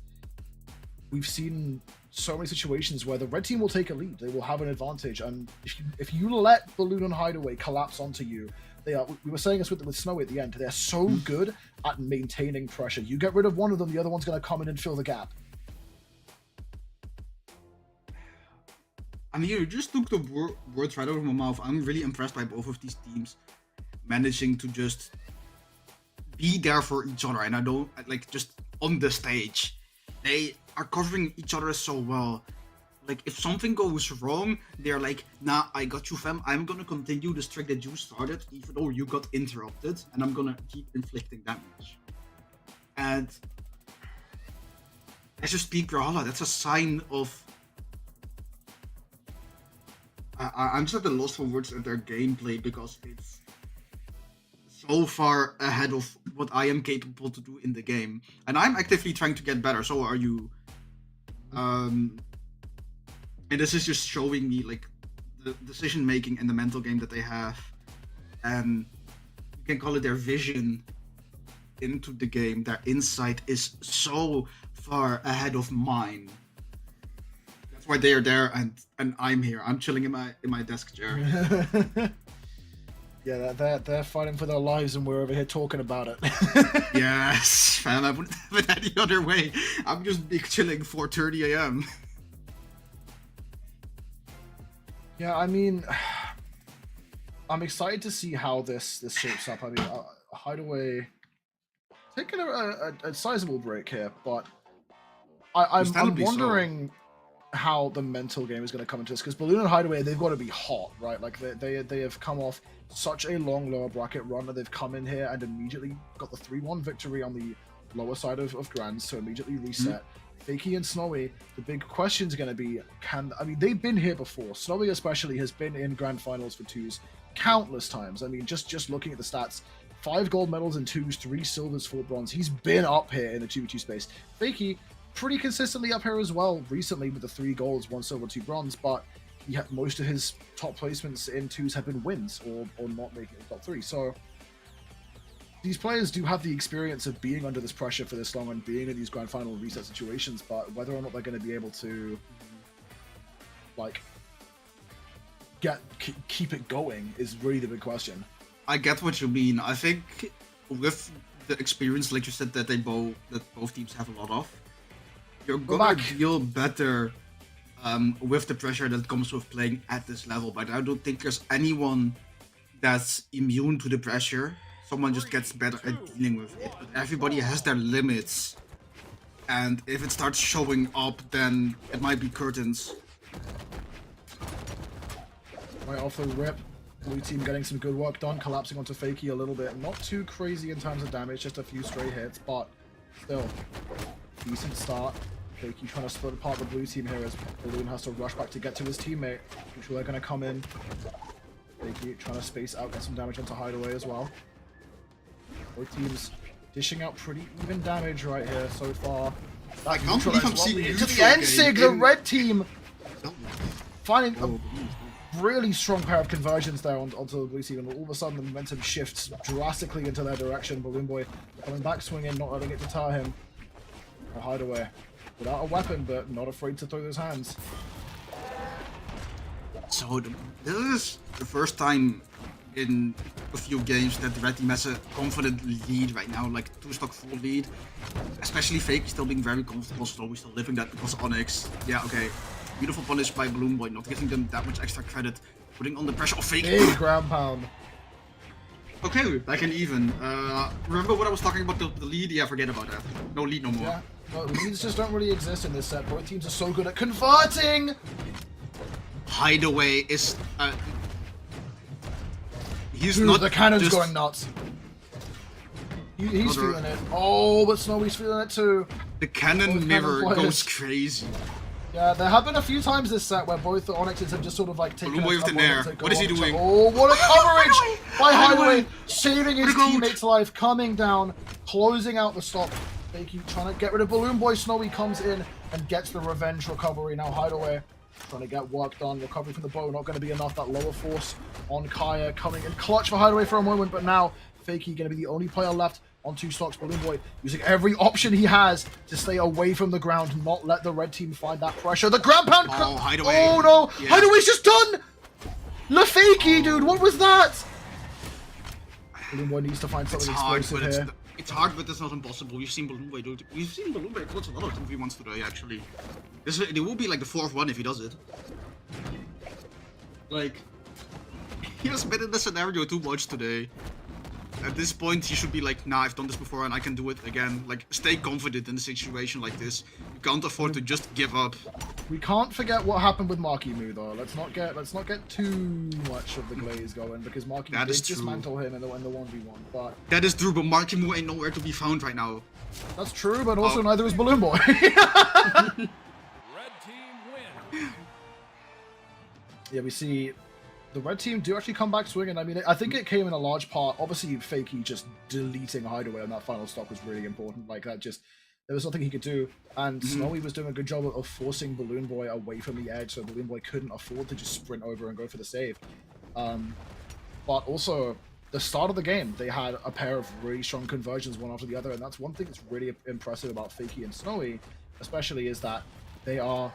we've seen so many situations where the red team will take a lead. They will have an advantage. And if you let Balloon and Hideaway collapse onto you, they are. We were saying this with Snowy at the end. They're so good at maintaining pressure. You get rid of one of them, the other one's going to come in and fill the gap. I mean, you just took the words right out of my mouth. I'm really impressed by both of these teams managing to just be there for each other. And I don't, like, just on the stage. They are covering each other so well. Like, if something goes wrong, they're like, nah, I got you, fam. I'm gonna continue the streak that you started, even though you got interrupted. And I'm gonna keep inflicting damage. And that's just peak Brawlhalla. That's a sign of... I'm just at a loss for words at their gameplay because it's so far ahead of what I am capable to do in the game. And I'm actively trying to get better, so are you. And this is just showing me like the decision making and the mental game that they have. And you can call it their vision into the game. Their insight is so far ahead of mine. That's why they are there and I'm here. I'm chilling in my desk chair. Yeah, they're fighting for their lives and we're over here talking about it. Yes, fam, I wouldn't have it any other way. I'm just big chilling 4:30 a.m. Yeah, I mean, I'm excited to see how this shapes up. I mean, Hideaway taking a sizable break here, but I'm Understandably so. wondering how the mental game is going to come into this, because Balloon and Hideaway, they've got to be hot, right? Like they have come off such a long lower bracket run that they've come in here and immediately got the 3-1 victory on the lower side of Grands, so immediately reset. Fakey and Snowy, the big question is going to be, they've been here before. Snowy especially has been in Grand Finals for 2s countless times. I mean, just looking at the stats, 5 gold medals in 2s, 3 silvers, 4 bronze. He's been up here in the 2v2 space. Fakey, pretty consistently up here as well recently with the 3 golds, 1 silver, 2 bronze, but most of his top placements in 2s have been wins or not making the top 3. So these players do have the experience of being under this pressure for this long and being in these grand final reset situations, but whether or not they're going to be able to like keep it going is really the big question. I get what you mean. I think with the experience, like you said, that both teams have a lot of, you're gonna deal better with the pressure that comes with playing at this level. But I don't think there's anyone that's immune to the pressure. someone just gets better at dealing with it. But everybody has their limits. And if it starts showing up, then it might be curtains. Right off the rip, blue team getting some good work done, collapsing onto Fakey a little bit. Not too crazy in terms of damage, just a few stray hits, but still, decent start. Fakey trying to split apart the blue team here as Balloon has to rush back to get to his teammate. I'm sure they're going to come in. Fakey trying to space out, get some damage onto Hideaway as well. Both teams dishing out pretty even damage right here so far. I can't believe I'm seeing into the neutral end sig, the game. red team finding a really strong pair of conversions there onto the blue team, and all of a sudden the momentum shifts drastically into their direction. BalloonBoy coming back swinging, not letting it deter him. A Hideaway without a weapon, but not afraid to throw those hands. So this is the first time in a few games that the red team has a confident lead right now, like 2-stock full lead. Especially Fakey still being very comfortable, still living that because Onyx. Yeah, okay. Beautiful punish by BalloonBoy, not giving them that much extra credit. Putting on the pressure of Fakey. Big ground pound. Okay, we're back and even. Remember what I was talking about, the lead? Yeah, forget about that. No lead no more. Yeah, well, leads just don't really exist in this set. Both teams are so good at converting! Hideaway is... he's Dude, not the cannon's just... going nuts. He's feeling it. Oh, but Snowy's feeling it too. The cannon Both mirror cannon players. goes crazy. Yeah, there have been a few times this set where both the Onyxes have just sort of like taken BalloonBoy with the nair. What is he doing? Oh, what a coverage by Hideaway. Hideaway, saving his teammate's life, coming down, closing out the stop. Fakey trying to get rid of BalloonBoy. Snowy comes in and gets the revenge recovery. Now Hideaway trying to get work done. Recovery from the bow, not going to be enough. That lower force on Kaya coming in clutch for Hideaway for a moment, but now Fakey going to be the only player left on 2 stocks. BalloonBoy using every option he has to stay away from the ground, not let the red team find that pressure. The ground pound! Oh, Hideaway. Oh no! Yeah. Hideaway's just done! Le Fakey, dude, what was that? BalloonBoy needs to find It's something hard, explosive but here. it's hard, but it's not impossible. We've seen BalloonBoy do it. We've seen BalloonBoy clutch a lot of 2v1s today, actually. It will be like the 4th one if he does it. Like, he has been in the scenario too much today. At this point, he should be like, nah, I've done this before and I can do it again. Like, stay confident in a situation like this. You can't afford to just give up. We can't forget what happened with Marckiemoo though. Let's not get too much of the glaze going, because Marckiemoo That did is true. dismantle him in the 1v1. But That is true, but Marckiemoo ain't nowhere to be found right now. that's true, but also Oh. neither is BalloonBoy. Red team wins. Yeah, we see the red team do actually come back swinging. I mean, I think it came in a large part. Obviously, Fakey just deleting Hideaway on that final stop was really important. Like, that just, there was nothing he could do. And Snowy was doing a good job of forcing BalloonBoy away from the edge, so BalloonBoy couldn't afford to just sprint over and go for the save. But also, the start of the game, they had a pair of really strong conversions one after the other, and that's one thing that's really impressive about Fakey and Snowy, especially, is that they are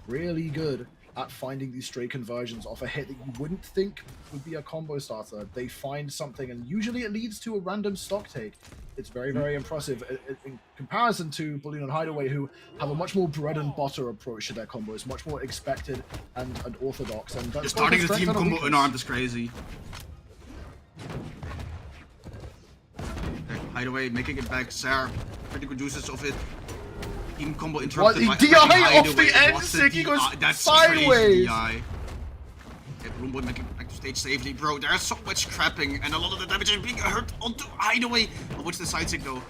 really good at finding these stray conversions off a hit that you wouldn't think would be a combo starter. They find something, and usually it leads to a random stock take. It's very, very impressive in comparison to Balloon and Hideaway, who have a much more bread and butter approach to their combos, much more expected and orthodox. And that's Just starting both a the team strength and a combo weakness. unarmed is crazy. Hideaway making it back. Sarah, pretty good usage of it. Team combo interrupted What? by The DI off Hideaway. the end, What's Sick, he goes DI? That's sideways. crazy DI. Okay, BalloonBoy making it back to stage safely. Bro, there's so much scrapping and a lot of the damage is being hurt onto Hideaway. Oh, what's the side stick though?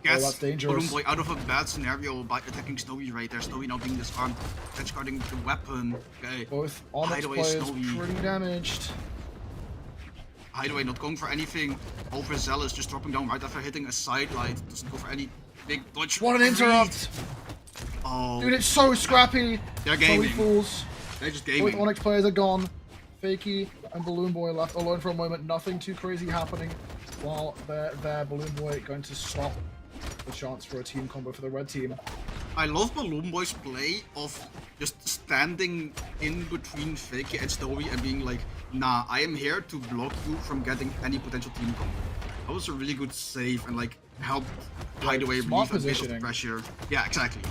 Yes, that's dangerous. BalloonBoy out of a bad scenario by attacking Snowy right there. Snowy now being disarmed, edge guarding the weapon. Okay, Both Onyx Hideaway, players Snowy. pretty damaged. Hideaway not going for anything. Overzealous, just dropping down right after hitting a side light. Doesn't go for any big dodge. What an interrupt! Oh, Dude, it's so scrappy. they're Snowy gaming. fools. They're just Both gaming. Onyx players are gone. Fakey and BalloonBoy left alone for a moment. Nothing too crazy happening. While they're there, BalloonBoy going to stop the chance for a team combo for the red team. I love BalloonBoy's play of just standing in between Fakey and Snowy and being like, nah, I am here to block you from getting any potential team combo. That was a really good save and like helped Hideaway smart relieve a bit of the positioning. pressure. Yeah, exactly.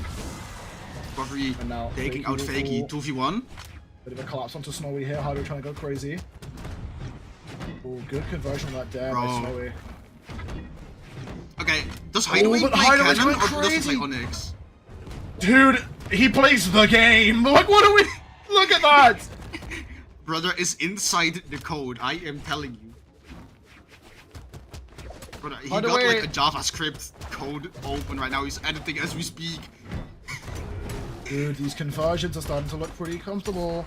Recovery And now taking Fakey out will Fakey, fall. 2v1. Bit of a collapse onto Snowy here. Hideaway trying to go crazy. Oh, good conversion on that dare by Bro. Snowy. Okay, does Hideaway but play Hideaway's Cannon going or does he play crazy. Onyx? Dude, he plays the game. Like, what are we? Look at that. Brother is inside the code, I am telling you. Brother, he By the got way- like a JavaScript code open right now. He's editing as we speak. Dude, these conversions are starting to look pretty comfortable.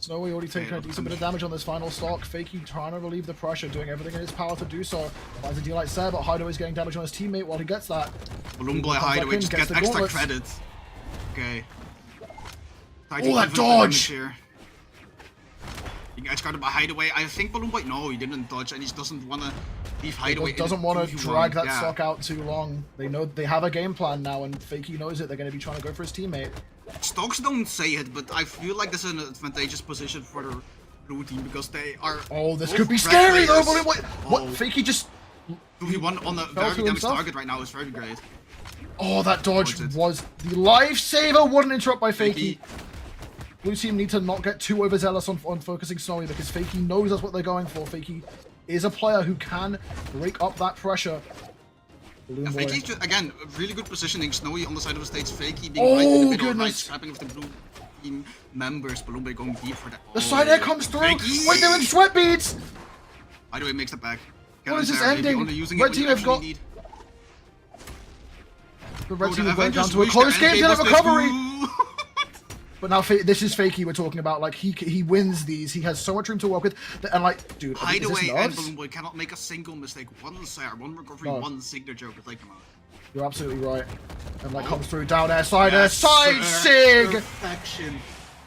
Snowy already taking a decent bit of damage on this final stock. Fakey trying to relieve the pressure, doing everything in his power to do so. Finds a deal like Seb, but Hideaway's getting damage on his teammate while he gets that. BalloonBoy Comes back Hideaway in, just gets get the extra gauntlets. credit. Okay. Oh, that dodge! Being edge guarded by Hideaway. I think BalloonBoy, no, he didn't dodge, and he doesn't want to leave Hideaway. Doesn't in want to 2v1. drag that Yeah. stock out too long. They know they have a game plan now, and Fakey knows it. They're going to be trying to go for his teammate. Stocks don't say it, but I feel like this is an advantageous position for the blue team because they are. Oh, this both could be red scary though. players. What? Oh, Fakey just. 2v1 on a Fell very to damaged himself? target right now is very great. Oh, that dodge Dodged it. was the lifesaver. Wouldn't interrupt by Fakey. Fakey. Blue team need to not get too overzealous on focusing Snowy because Fakey knows that's what they're going for. Fakey is a player who can break up that pressure. And BalloonBoy. Fakey, again, really good positioning. Snowy on the side of the stage. Fakey being Oh, right in the middle, right, goodness. scrapping with the blue team members. BalloonBoy going deep for that. The side air comes through. Fakey. Wait, they're in sweat beads. Hideaway makes it back. What is this Cannon's there, maybe ending? only using Red it when team you have actually got- need. The red Oh, team the have gone down Avengers to a wish close the game end to the was this. recovery. Ooh. But now this is Fakey we're talking about. Like he wins these. He has so much room to work with. And like, dude, is this Hideaway and nerves? BalloonBoy cannot make a single mistake. One snare, one recovery, No. one signature could take them out. You're absolutely right. And like comes through down air, side air, Yes, side sir. sig. Perfection.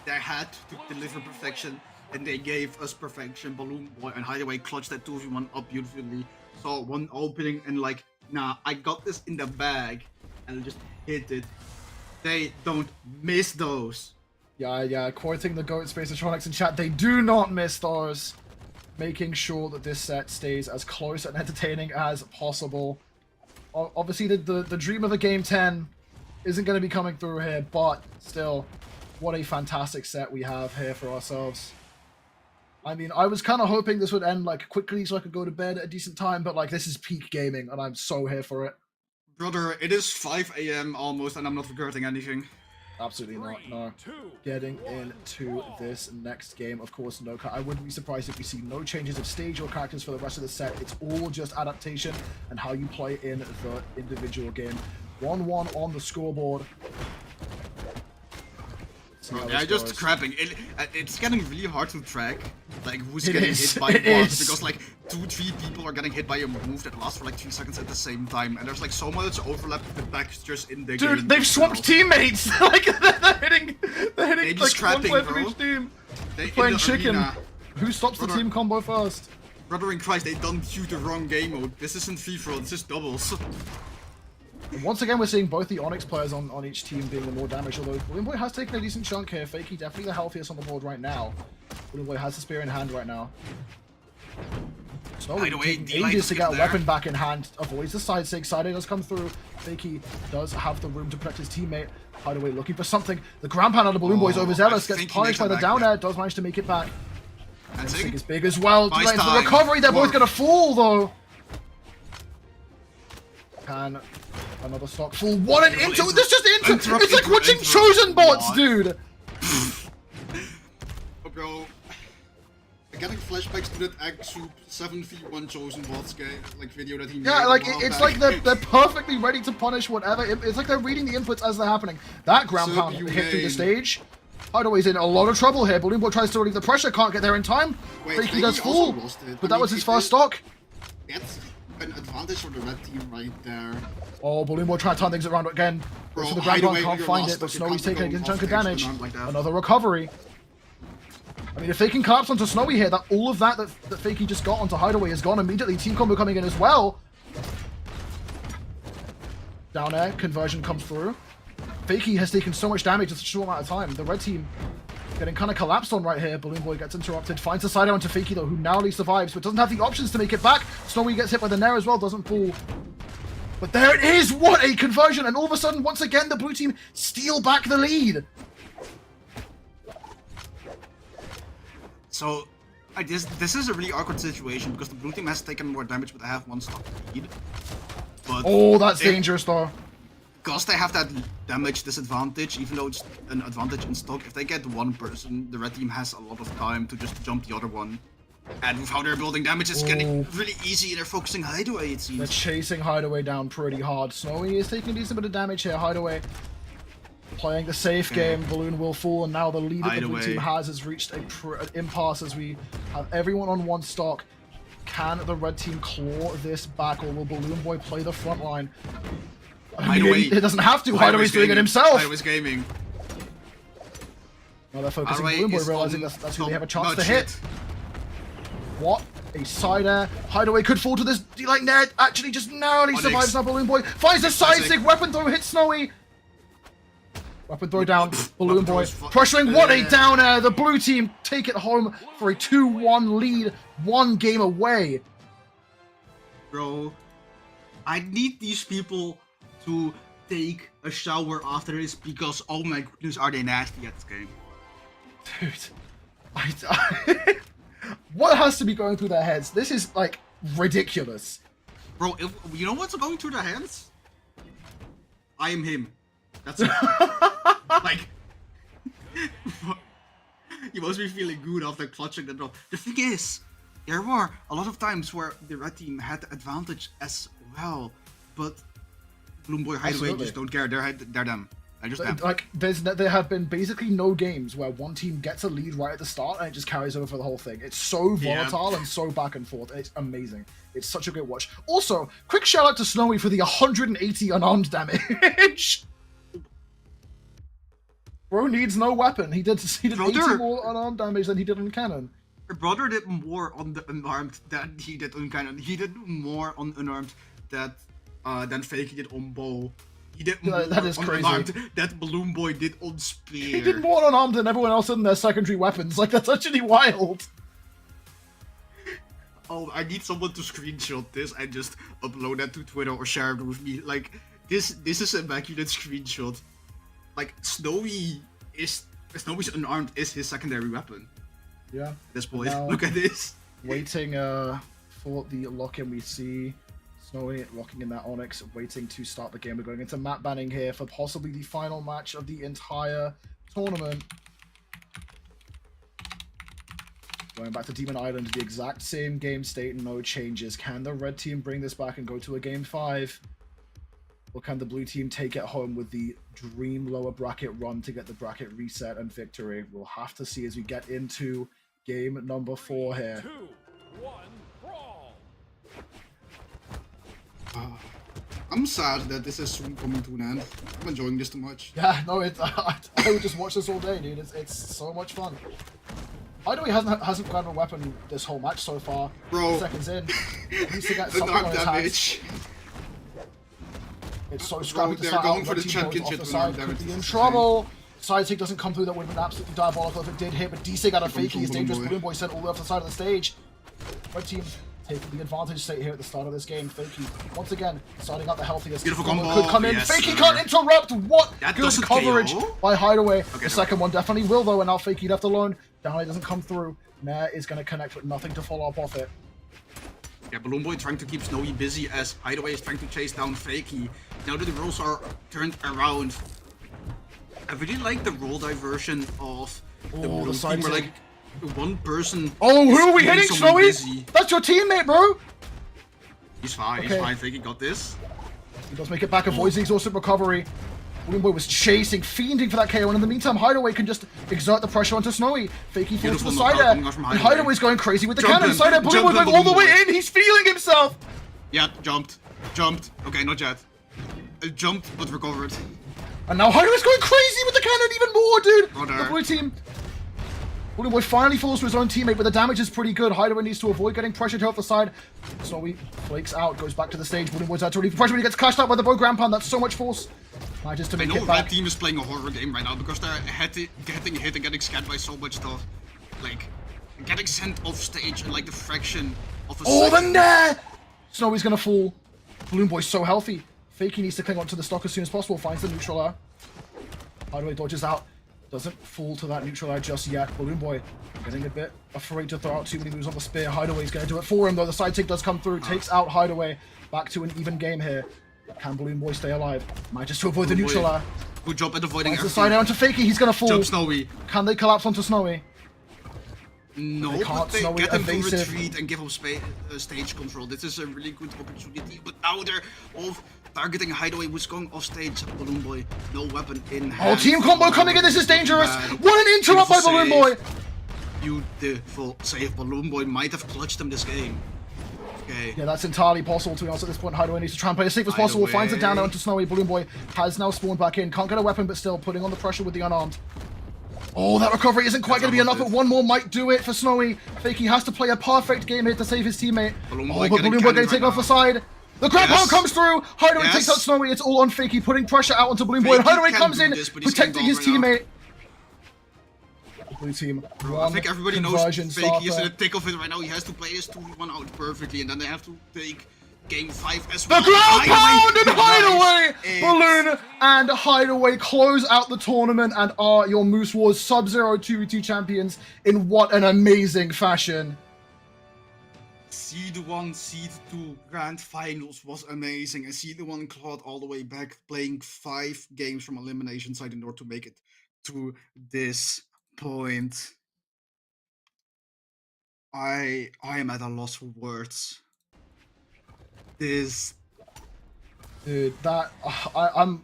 They had to deliver perfection, and they gave us perfection. BalloonBoy and Hideaway clutched that 2v1 up beautifully. Saw one opening and like, nah, I got this in the bag, and just hit it. They don't miss those. Yeah, quoting the GOAT Spaceatronics in chat, they do not miss those. Making sure that this set stays as close and entertaining as possible. Obviously, the dream of a Game 10 isn't going to be coming through here, but still, what a fantastic set we have here for ourselves. I mean, I was kind of hoping this would end like quickly so I could go to bed at a decent time, but like this is peak gaming, and I'm so here for it. Brother, it is 5 AM almost, and I'm not regretting anything. Absolutely not, no. 2. Getting into this next game, of course, I wouldn't be surprised if we see no changes of stage or characters for the rest of the set. It's all just adaptation and how you play in the individual game. 1-1 on the scoreboard. See how Yeah, this just goes. crapping. It's getting really hard to track, like who's It getting is, hit by it what, is. because like 2-3 people are getting hit by a move that lasts for like 3 seconds at the same time, and there's like so much overlap with the textures in the game. Dude, they've swapped teammates! Like, they're hitting They like just one trapping, player from bro. each team. They Playing in the chicken. arena. Who stops the Brother. team combo first? Brother in Christ, they don't shoot the wrong game mode. This isn't free-for-all, this is doubles. And once again, we're seeing both the Onyx players on each team being the more damaged, although BalloonBoy has taken a decent chunk here. Fakey definitely the healthiest on the board right now. BalloonBoy has the spear in hand right now. Snowy Hideaway, taking D-Light ages to is get a there. weapon back in hand, avoids the side sig. Side A does come through. Fakey does have the room to protect his teammate. Hideaway looking for something. The ground pound on the BalloonBoy is Oh, overzealous, I gets think he punished makes by it the back, down yeah. air, does manage to make it back. And Sig Sig, is big as well. Buys Delaying the time. recovery, they're both More. gonna fall though. Can another stock fall? One and into. Interrupt, This just into. interrupt, It's like interrupt, watching interrupt. Chosen bots, What? dude. oh, bro. Getting flashbacks to that Egg Soup 7v1 Chosen Bots game, like video that he made. Yeah, a like while it's back. like they're perfectly ready to punish whatever. It's like they're reading the inputs as they're happening. That ground So pound hit through the humane. stage. Hideaway's in a lot of trouble here. BalloonBoy tries to relieve the pressure, can't get there in time. Wait, Fakey does Fakey fall, also lost it. but I that was mean, his it first is- stock. That's an advantage for the red team right there. Oh, BalloonBoy trying to turn things around again. Bro, Goes for the ground pound, Hideaway, can't you're find lost, it, but you Snowy's can't taking a go good chunk of off damage. extra like that. Another recovery. I mean, if they can collapse onto Snowy here, that all of that Fakey just got onto Hideaway is gone immediately. Team combo coming in as well. Down air, conversion comes through. Fakey has taken so much damage in such a short amount of time. The red team getting kind of collapsed on right here. BalloonBoy gets interrupted, finds a side out onto Fakey though, who narrowly survives, but doesn't have the options to make it back. Snowy gets hit by the Nair as well, doesn't fall. But there it is! What a conversion! And all of a sudden, once again, the blue team steal back the lead. So, This is a really awkward situation because the blue team has taken more damage, but they have 1 stock lead. But Oh, that's dangerous though. because they have that damage disadvantage, even though it's an advantage in stock, if they get 1 person, the red team has a lot of time to just jump the other one. And with how they're building damage, it's getting really easy, and they're focusing Hideaway, it They're seems. chasing Hideaway down pretty hard. Snowy is taking a decent bit of damage here. Hideaway playing the safe game. Balloon will fall, and now the lead that the blue Hideaway. team has reached an impasse as we have everyone on 1 stock. Can the red team claw this back, or will BalloonBoy play the front line? I mean, Hideaway. it doesn't have to. Hideaway's doing it gaming. himself. Hideaway's gaming. Now they're focusing Hideaway BalloonBoy, is realizing on that's who they have a top chance to notch hit. What? A side air. Hideaway could fall to this D-like net. Actually, just narrowly Onyx. survives now. BalloonBoy finds a side Classic. stick. Weapon throw hits Snowy. Weapon throw down. Weapon throw BalloonBoy is fu- pressuring. What a down air. The blue team take it home for a 2-1 lead. 1 game away. Bro, I need these people to take a shower after this because, oh my goodness, are they nasty at this game. Dude. What has to be going through their heads? This is, like, ridiculous. Bro, if, you know what's going through their hands? I am him. That's it. Like, you must be feeling good after clutching the drop. The thing is, there were a lot of times where the red team had the advantage as well, but BalloonBoy Hideaway Absolutely. just don't care. They're them. I just them. Like, there have been basically no games where one team gets a lead right at the start and it just carries over for the whole thing. It's so Yeah. volatile and so back and forth. It's amazing. It's such a great watch. Also, quick shout out to Snowy for the 180 unarmed damage. Bro needs no weapon. He did 80 Brother. more unarmed damage than he did on cannon. Your brother did more on the unarmed than he did on cannon. He did more on unarmed than Fakey did on bow. He did more that is on crazy. unarmed that BalloonBoy did on spear. He did more unarmed than everyone else in their secondary weapons. Like, that's actually wild. Oh, I need someone to screenshot this and just upload that to Twitter or share it with me. Like, this is a immaculate screenshot. Like, Snowy's unarmed is his secondary weapon. Yeah. This point, Now- look at this. Waiting for the lock-in, we see Snowy locking in that Onyx, waiting to start the game. We're going into map banning here for possibly the final match of the entire tournament. Going back to Demon Island, the exact same game state, no changes. Can the red team bring this back and go to a game 5? Or can the blue team take it home with the dream lower bracket run to get the bracket reset and victory? We'll have to see as we get into game number 4 here. 2, 1, brawl. I'm sad that this is soon coming to an end. I'm enjoying this too much. Yeah, no, I would just watch this all day, dude. It's so much fun. Hideaway hasn't gotten a weapon this whole match so far. Bro. Seconds in, he needs to get something on Unarmed his hands. damage. It's so scrappy to they're start going out. for Red the team goes championship off the with unarmed side, could damage, be this in is trouble. Side take doesn't come through. That would have been absolutely diabolical if it did hit, but DC got a Here comes Fakey. He's dangerous. BalloonBoy. BalloonBoy sent all the way off the side of the stage. Red team taking the advantage state here at the start of this game. Fakey, once again, starting out the healthiest. Beautiful Combo combo. could come in. Yes, Fakey sir. can't interrupt. What That good doesn't coverage KO. by Hideaway. The no. second one definitely will, though, and now Fakey left alone. Downlay doesn't come through. Nair is going to connect with nothing to follow up off it. Yeah, BalloonBoy trying to keep Snowy busy as Hideaway is trying to chase down Fakey. Now that the roles are turned around, I really like the role diversion of the Oh, blue the side team where is like one person. Oh, who is are we keeping hitting, someone Snowy? busy. That's your teammate, bro. He's fine. Okay. He's fine. Fakey got this. He does make it back, avoids the exhausted recovery. BalloonBoy was chasing, fiending for that KO, and in the meantime, Hideaway can just exert the pressure onto Snowy. Fakey falls to Beautiful the side knockout air, coming out from and Hideaway. Hideaway's going crazy with the Jump cannon. in, Side air, jump BalloonBoy in, going all the way BalloonBoy. in. He's feeling himself. Yeah, jumped. Okay, not yet. Jumped but recovered. And now Hideaway's going crazy with the cannon even more, dude. Brother. The blue team. BalloonBoy finally falls to his own teammate, but the damage is pretty good. Hideaway needs to avoid getting pressured here off the side. Snowy flakes out, goes back to the stage. BalloonBoy's out to relieve pressure, but he gets clashed out by the bow ground pound. That's so much force. Manages to I make know it back. Red Team is playing a horror game right now because they're getting hit and getting scanned by so much stuff. Like, getting sent off stage in like the fraction of a Oh, the second. net! Snowy's gonna fall. BalloonBoy's so healthy. Fakey needs to cling onto the stock as soon as possible. Finds the neutral air. Hideaway dodges out. Doesn't fall to that neutral air just yet. BalloonBoy getting a bit afraid to throw out too many moves on the spear. Hideaway's going to do it for him, though. The side take does come through. Takes out Hideaway. Back to an even game here. Can BalloonBoy stay alive? Might just to avoid the BalloonBoy, neutral air. Good job at avoiding Finds the everything. side air onto Fakey. He's going to fall. Jump Snowy. Can they collapse onto Snowy? No, They but can't. they Snowy get him to evasive. retreat and give him stage control. This is a really good opportunity, but now they're all targeting Hideaway, who's going off stage. BalloonBoy, no weapon in hand. Oh, team combo coming in. This is dangerous. Bad. What an interrupt by Beautiful BalloonBoy. save. Beautiful save. BalloonBoy might have clutched him this game. Okay. Yeah, that's entirely possible, to be honest, at this point. Hideaway needs to try and play as safe as possible. Hideaway. Finds it down onto Snowy. BalloonBoy has now spawned back in. Can't get a weapon, but still putting on the pressure with the unarmed. Oh, that recovery isn't quite going to be enough, but one more might do it for Snowy. Fakey has to play a perfect game here to save his teammate. BalloonBoy But getting BalloonBoy canned going to take right off the now. side. The grab Yes. pound comes through. Hideaway Yes. takes out Snowy. It's all on Fakey, putting pressure out onto BalloonBoy. Fakey And Hideaway can comes do in, this, but he's protecting getting his gone right teammate. Blue team. Bro, I think everybody knows conversion Fakey is in starter. the thick of it right now. He has to play his 2v1 out perfectly, and then they have to take game 5 as The well. ground pound and Hideaway! Hideaway! Balloon and Hideaway close out the tournament and are your Moose Wars Sub-Zero 2v2 champions in what an amazing fashion. Seed 1, Seed 2 Grand Finals was amazing, and Seed 1 clawed all the way back, playing 5 games from elimination side in order to make it to this point. I am at a loss for words. This Dude, that I'm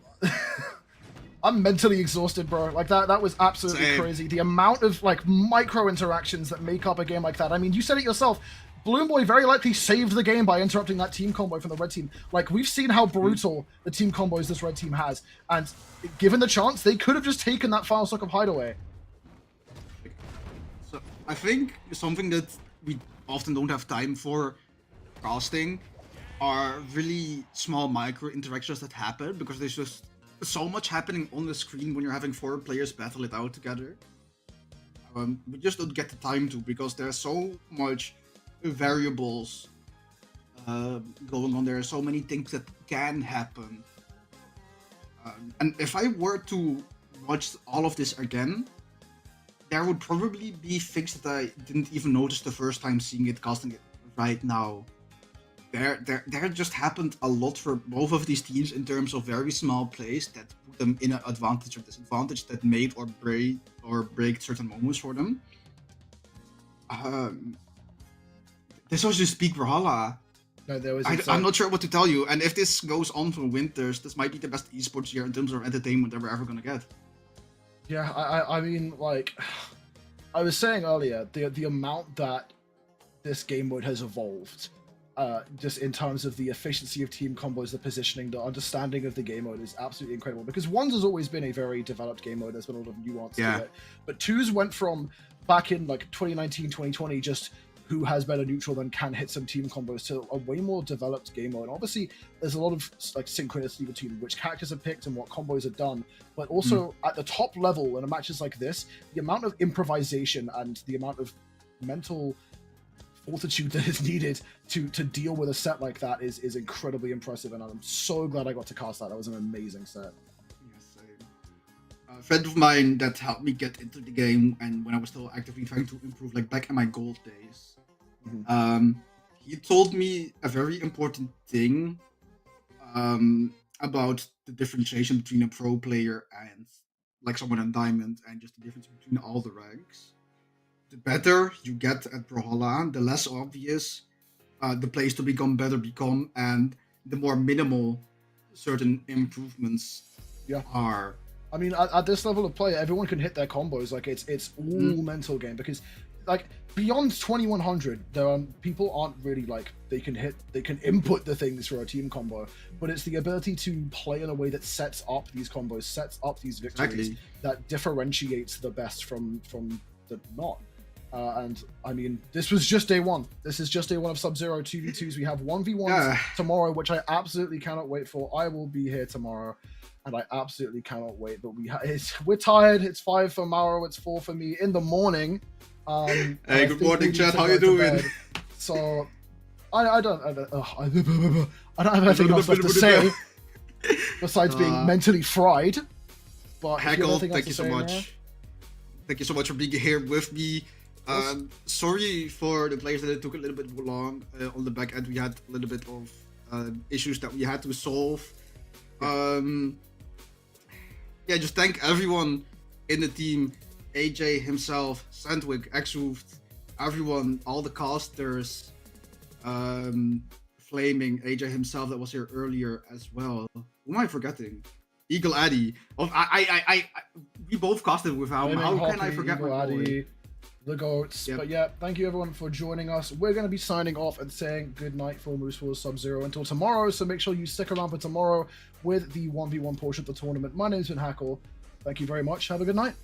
I'm mentally exhausted, bro. Like that was absolutely Same. crazy. The amount of like micro interactions that make up a game like that. I mean, you said it yourself. BalloonBoy very likely saved the game by interrupting that team combo from the red team. Like, we've seen how brutal the team combos this red team has. And given the chance, they could have just taken that final stock of Hideaway. So I think something that we often don't have time for casting are really small micro interactions that happen, because there's just so much happening on the screen when you're having 4 players battle it out together. We just don't get the time to, because there's so much variables going on. There are so many things that can happen. And if I were to watch all of this again, there would probably be things that I didn't even notice the first time seeing it, casting it right now. There just happened a lot for both of these teams in terms of very small plays that put them in an advantage or disadvantage, that made or break certain moments for them. This was just peak Brawlhalla. No, there was. I'm not sure what to tell you, and if this goes on for winters, this might be the best esports year in terms of entertainment that we're ever gonna get. Yeah, I mean, like, I was saying earlier, the amount that this game mode has evolved, just in terms of the efficiency of team combos, the positioning, the understanding of the game mode is absolutely incredible. Because 1's has always been a very developed game mode. There's been a lot of nuance to it. But 2's went from back in like 2019, 2020, just who has better neutral than can hit some team combos, to a way more developed game mode. And obviously, there's a lot of like synchronicity between which characters are picked and what combos are done. But also at the top level in matches like this, the amount of improvisation and the amount of mental fortitude that is needed to deal with a set like that is incredibly impressive. And I'm so glad I got to cast that. That was an amazing set. A friend of mine that helped me get into the game, and when I was still actively trying to improve, like back in my gold days, he told me a very important thing about the differentiation between a pro player and like someone in Diamond, and just the difference between all the ranks. The better you get at Brawlhalla, the less obvious the plays to become better become, and the more minimal certain improvements are. I mean, at this level of play, everyone can hit their combos. Like, it's all mental game, because like beyond 2100, people aren't really like they can input the things for a team combo, but it's the ability to play in a way that sets up these combos, sets up these victories, that differentiates the best from the not. And I mean, this was just day 1. This is just day 1 of Sub-Zero 2v2s. We have 1v1s tomorrow, which I absolutely cannot wait for. I will be here tomorrow, and I absolutely cannot wait. But we're tired. It's 5 for Mauro. It's 4 for me in the morning. Hey, good morning, chat. How you doing? So I don't have anything else left to say besides being mentally fried. But Heckle, thank you so much. Thank you so much for being here with me. Sorry for the players that it took a little bit long on the back end. We had a little bit of issues that we had to solve. Just thank everyone in the team. AJ himself, Sandwick, Exooft, everyone, all the casters, Flaming, AJ himself that was here earlier as well. Who am I forgetting? Eagle Addy. We both casted with him. How can I forget my boy? Addy, the goats? Yep. But yeah, thank you everyone for joining us. We're going to be signing off and saying good night for Moose Wars Sub-Zero until tomorrow. So make sure you stick around for tomorrow with the 1v1 portion of the tournament. My name's been Hackle. Thank you very much. Have a good night.